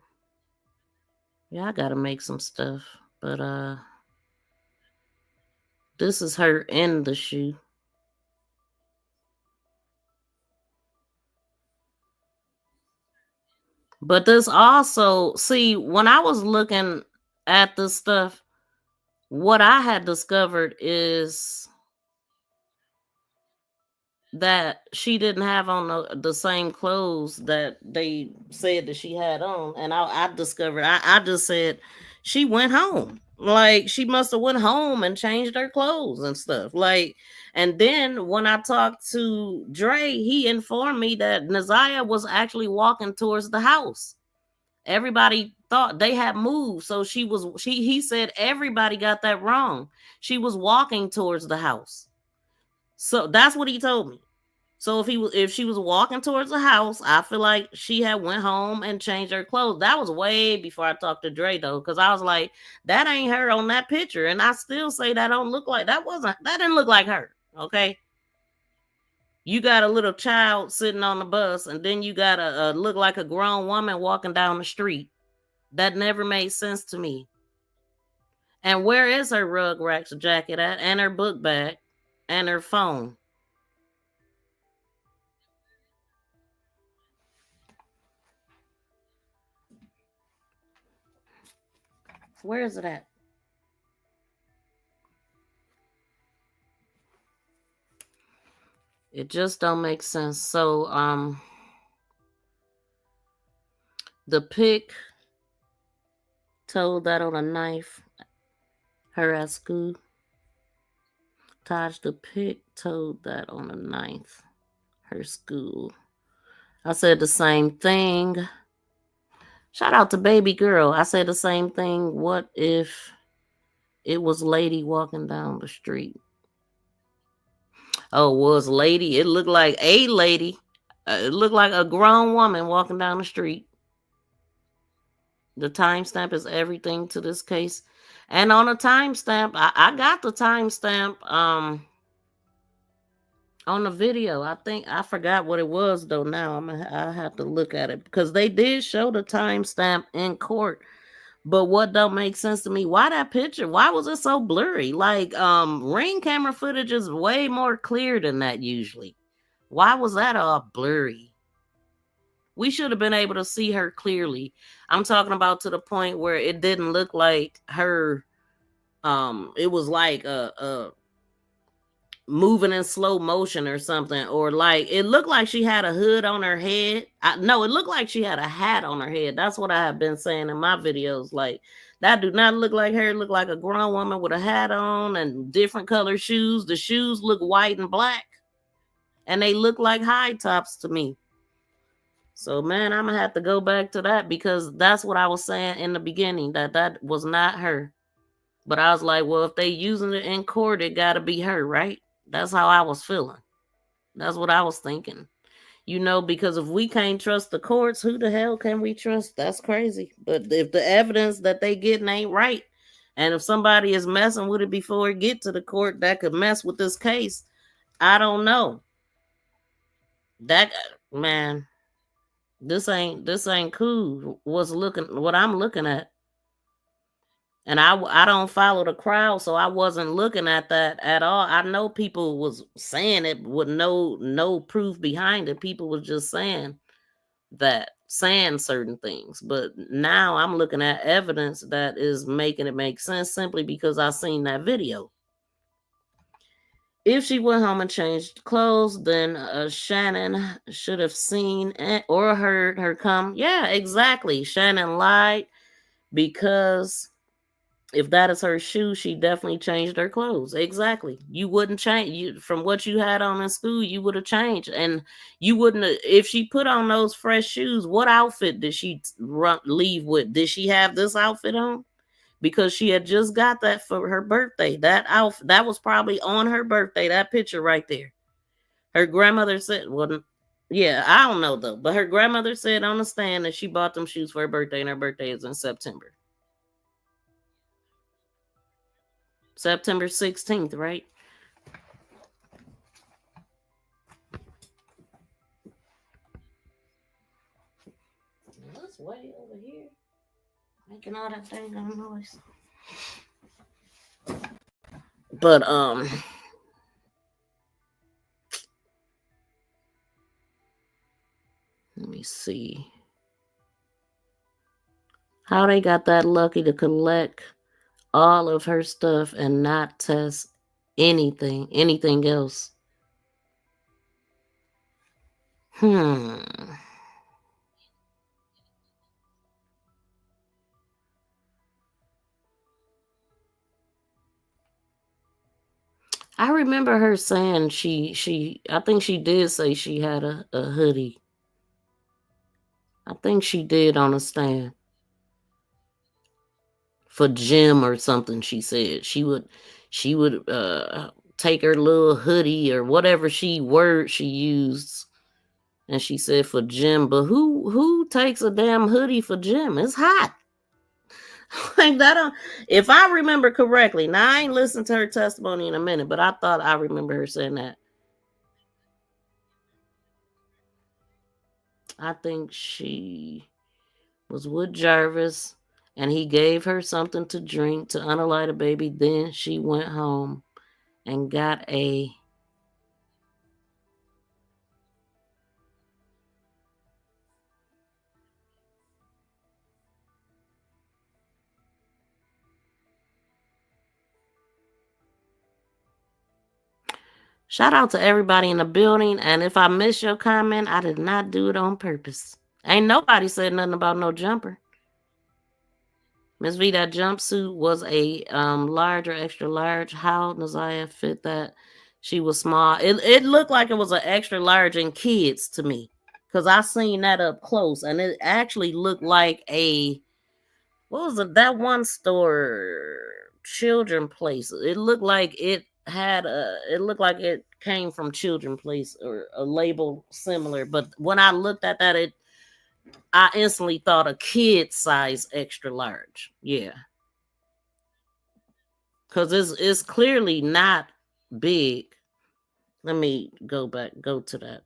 Yeah, I gotta make some stuff, but this is her in the shoe. But this also, see, when I was looking at this stuff, what I had discovered is that she didn't have on the same clothes that they said that she had on. And I discovered, I just said she went home. Like she must have went home and changed her clothes and stuff. Like, and then when I talked to Dre, he informed me that Naziah was actually walking towards the house. Everybody thought they had moved. So he said everybody got that wrong. She was walking towards the house. So that's what he told me. So if she was walking towards the house, I feel like she had went home and changed her clothes. That was way before I talked to Dre though, because I was like, that ain't her on that picture, and I still say that didn't look like her. Okay, you got a little child sitting on the bus, and then you got a look like a grown woman walking down the street. That never made sense to me. And where is her Rugrats jacket at, and her book bag, and her phone? Where is it at? It just don't make sense. So, the pic told that on a knife. Her at school. Taj, the pic told that on a knife. her school. I said the same thing. Shout out to baby girl. I said the same thing. What if it was lady walking down the street? Oh, was lady? It looked like a lady. It looked like a grown woman walking down the street. The timestamp is everything to this case. And on a timestamp, I got the timestamp on the video. I think I forgot what it was though. Now I have to look at it because they did show the timestamp in court. But what don't make sense to me, why that picture? Why was it so blurry? Like ring camera footage is way more clear than that usually. Why was that all blurry? We should have been able to see her clearly. I'm talking about to the point where it didn't look like her. It was like a moving in slow motion or something, or like it looked like she had a hood on her head. No, it looked like she had a hat on her head. That's what I have been saying in my videos. Like that do not look like her. It looked like a grown woman with a hat on and different color shoes. The shoes look white and black, and they look like high tops to me. So man, I'm gonna have to go back to that because that's what I was saying in the beginning, that was not her. But I was like, well, if they using it in court, it gotta be her, right? That's how I was feeling. That's what I was thinking. Because if we can't trust the courts, who the hell can we trust? That's crazy. But if the evidence that they getting ain't right, and if somebody is messing with it before it get to the court, that could mess with this case. I don't know. That man. This ain't cool. What I'm looking at, and I don't follow the crowd, so I wasn't looking at that at all. I know people was saying it with no proof behind it. People was just saying certain things, but now I'm looking at evidence that is making it make sense simply because I seen that video. If she went home and changed clothes, then Shannon should have seen or heard her come. Yeah, exactly. Shannon lied because if that is her shoe, she definitely changed her clothes. Exactly. You wouldn't change from what you had on in school. You would have changed, and you wouldn't if she put on those fresh shoes. What outfit did she leave with? Did she have this outfit on? Because she had just got that for her birthday. That outfit, that was probably on her birthday, that picture right there. Her grandmother said, well, yeah, I don't know though, but her grandmother said on the stand that she bought them shoes for her birthday, and her birthday is in September. September 16th, right? That's way over here. Making all that dang noise. But let me see how they got that lucky to collect all of her stuff and not test anything else. I remember her saying I think she did say she had a hoodie. I think she did on a stand. For gym or something, she said. She would take her little hoodie or whatever word she used. And she said for gym, but who takes a damn hoodie for gym? It's hot. Like that. If I remember correctly, now I ain't listened to her testimony in a minute, but I thought I remember her saying that. I think she was with Jarvis and he gave her something to drink to unalight a baby. Then she went home and got a shout out to everybody in the building. And if I missed your comment, I did not do it on purpose. Ain't nobody said nothing about no jumper. Miss V, that jumpsuit was a large or extra large. How Naziah fit that? She was small. It looked like it was an extra large in kids to me, because I seen that up close, and it actually looked like a, what was it? That one store, Children Place. It looked like it had a. It looked like it came from Children Place or a label similar. But when I looked at that, I instantly thought a kid size extra large. Yeah, because it's clearly not big. Let me go to that.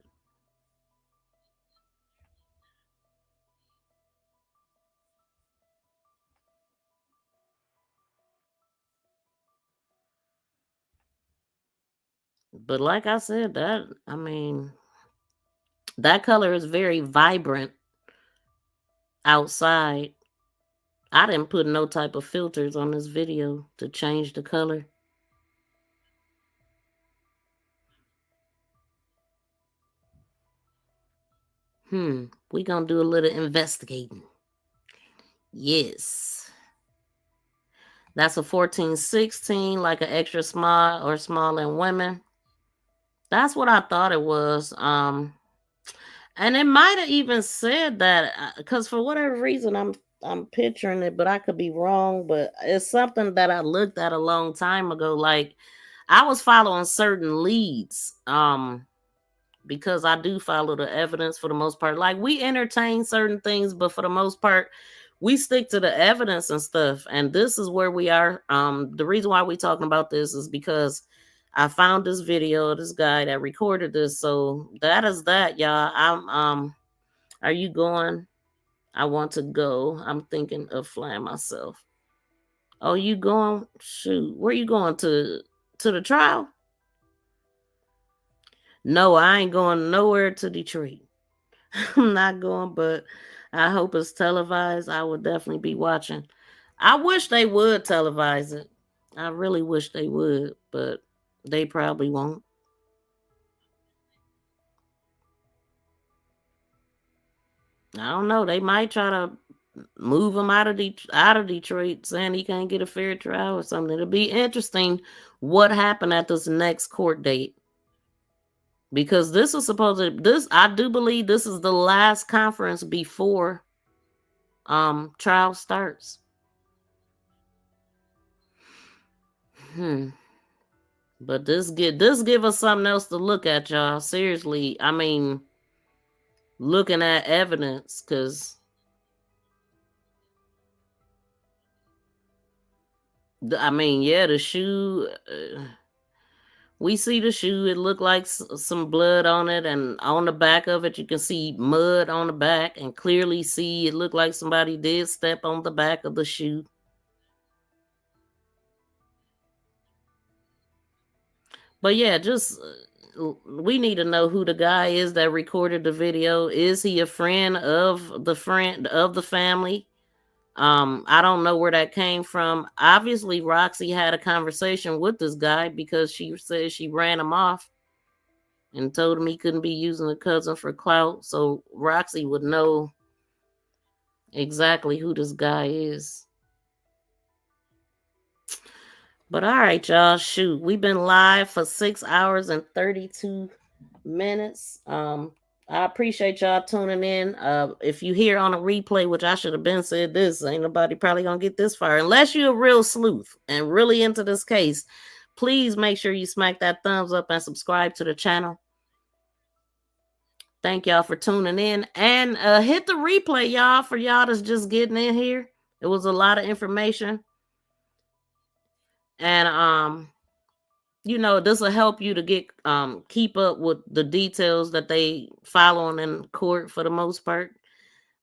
But like I said, that color is very vibrant outside. I didn't put no type of filters on this video to change the color. We gonna do a little investigating. Yes. That's a 14-16, like an extra small or small in women. That's what I thought it was. And it might have even said that, because for whatever reason I'm picturing it, but I could be wrong. But it's something that I looked at a long time ago. Like, I was following certain leads, because I do follow the evidence for the most part. Like, we entertain certain things, but for the most part, we stick to the evidence and stuff. And this is where we are. The reason why we're talking about this is because I found this video of this guy that recorded this. So that is that, y'all. Are you going? I want to go. I'm thinking of flying myself. Oh, you going? Shoot. Where you going to the trial? No, I ain't going nowhere to Detroit. I'm not going, but I hope it's televised. I would definitely be watching. I wish they would televise it. I really wish they would, but they probably won't. I don't know. They might try to move him out of Detroit, saying he can't get a fair trial or something. It'll be interesting what happened at this next court date, because this is I do believe this is the last conference before trial starts. But this give us something else to look at, y'all. Seriously, I mean, looking at evidence, because the shoe. We see the shoe. It looked like some blood on it, and on the back of it, you can see mud on the back, and clearly see it looked like somebody did step on the back of the shoe. But yeah, just we need to know who the guy is that recorded the video. Is he a friend of the family? I don't know where that came from. Obviously, Roxy had a conversation with this guy, because she said she ran him off and told him he couldn't be using a cousin for clout. So Roxy would know exactly who this guy is. But all right, y'all. Shoot, we've been live for 6 hours and 32 minutes. I appreciate y'all tuning in. If you hear on a replay, which I should have been said this, ain't nobody probably gonna get this far unless you're a real sleuth and really into this case. Please make sure you smack that thumbs up and subscribe to the channel. Thank y'all for tuning in, and hit the replay, y'all, for y'all that's just getting in here. It was a lot of information, and this will help you to get keep up with the details that they following in court for the most part.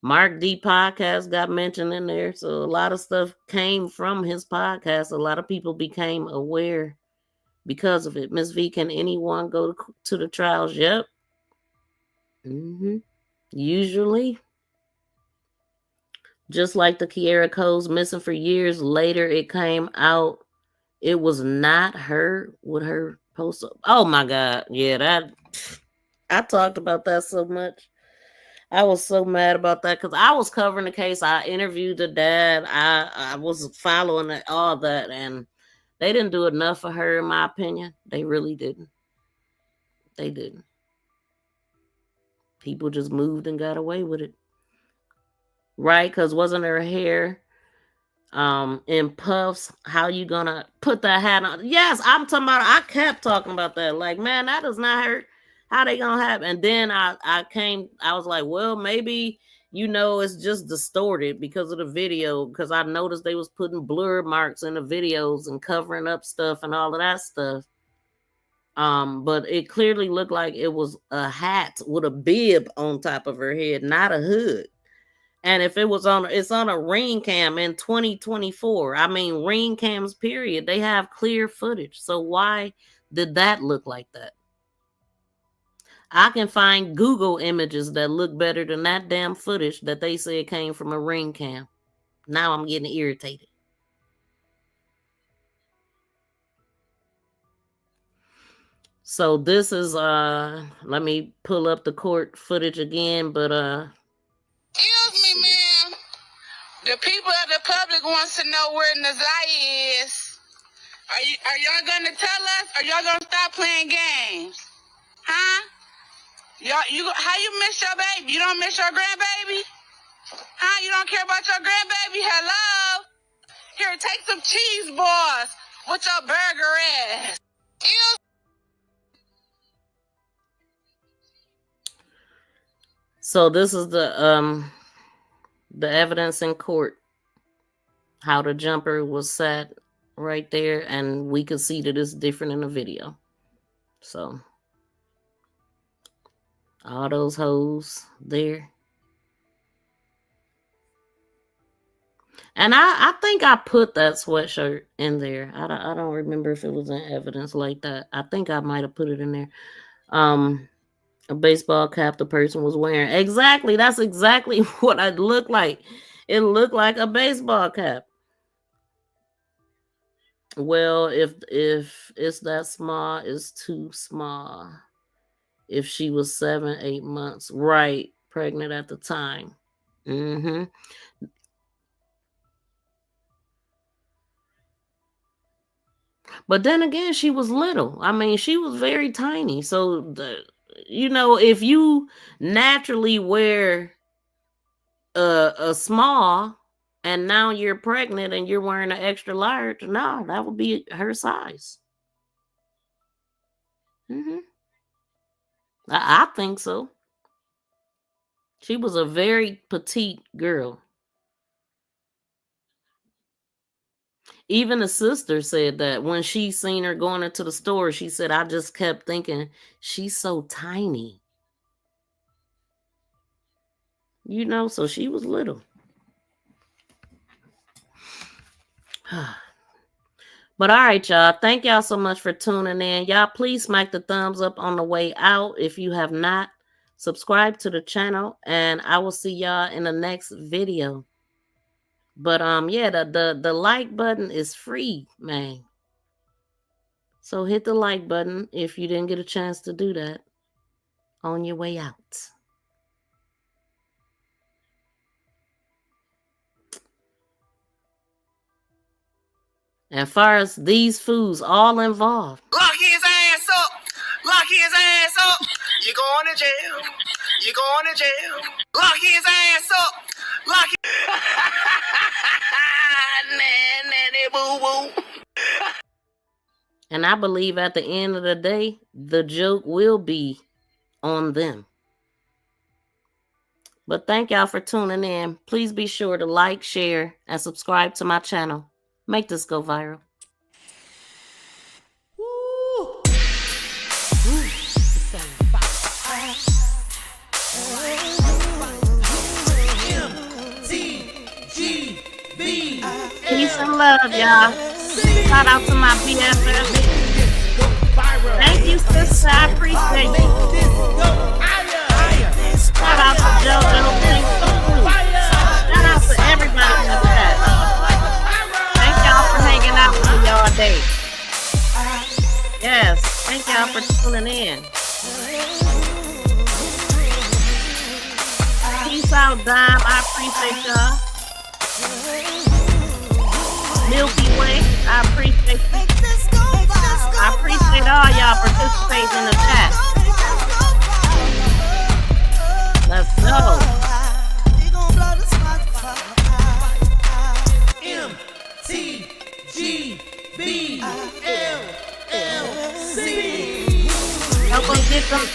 Mark D podcast got mentioned in there, so a lot of stuff came from his podcast. A lot of people became aware because of it. Miss V, can anyone go to the trials? Yep. Usually, just like the Kiera Coles missing for years, later it came out it was not her with her post. Oh my God. Yeah, I talked about that so much. I was so mad about that, because I was covering the case. I interviewed the dad. I was following all that, and they didn't do enough for her, in my opinion. They really didn't. they didn't. People just moved and got away with it. Right? Because wasn't her hair in puffs? How you gonna put that hat on? Yes, I'm talking about, I kept talking about that. Like, man, that does not hurt. How they gonna have? And then I was like, well, maybe, you know, it's just distorted because of the video, because I noticed they was putting blur marks in the videos and covering up stuff and all of that stuff. But it clearly looked like it was a hat with a bib on top of her head, not a hood. And if it was it's on a ring cam in 2024. I mean, ring cams, period. They have clear footage. So why did that look like that? I can find Google images that look better than that damn footage that they said came from a ring cam. Now I'm getting irritated. So this is let me pull up the court footage again, but Excuse me, ma'am. The people of the public wants to know where Nazaya is. Are y'all gonna tell us, or y'all gonna stop playing games? Huh? Y'all, how you miss your baby? You don't miss your grandbaby? Huh? You don't care about your grandbaby? Hello? Here, take some cheese balls with your burger ass. so this is the evidence in court. How the jumper was set right there, and we could see that it's different in the video. So all those hoes there. And I think I put that sweatshirt in there. I don't remember if it was in evidence like that. I think I might have put it in there. A baseball cap the person was wearing. Exactly. That's exactly what it looked like. It looked like a baseball cap. Well, if it's that small, it's too small. If she was 7-8 months, right, pregnant at the time. Mm-hmm. But then again, she was little. I mean, she was very tiny. So, you know, if you naturally wear a small and now you're pregnant and you're wearing an extra large, no, that would be her size. Mm-hmm. I think so. She was a very petite girl. Even the sister said that when she seen her going into the store, she said, I just kept thinking, she's so tiny. You know, so she was little. But all right, y'all. Thank y'all so much for tuning in. Y'all, please smack the thumbs up on the way out. If you have not, subscribe to the channel. And I will see y'all in the next video. But yeah, the like button is free, man. So hit the like button if you didn't get a chance to do that on your way out. As far as these foods, all involved. Lock his ass up. Lock his ass up. You going to jail. You going to jail. Lock his ass up. Lock his... Nanny boo-boo. And I believe at the end of the day, the joke will be on them. But thank y'all for tuning in. Please be sure to like, share, and subscribe to my channel. Make this go viral. Peace and love, y'all. Shout out to my BFF. Thank you, sister. I appreciate you. Shout out to JoJo. Shout out to everybody in the chat. Thank y'all for hanging out with me all day. Yes, thank y'all for tuning in. Peace out, Dime. I appreciate y'all. Milky Way, I appreciate you. I appreciate all y'all participating in the chat.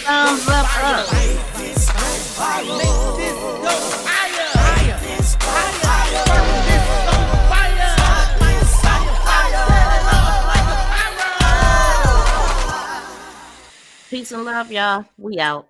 thumbs up. Peace and love, y'all. We out.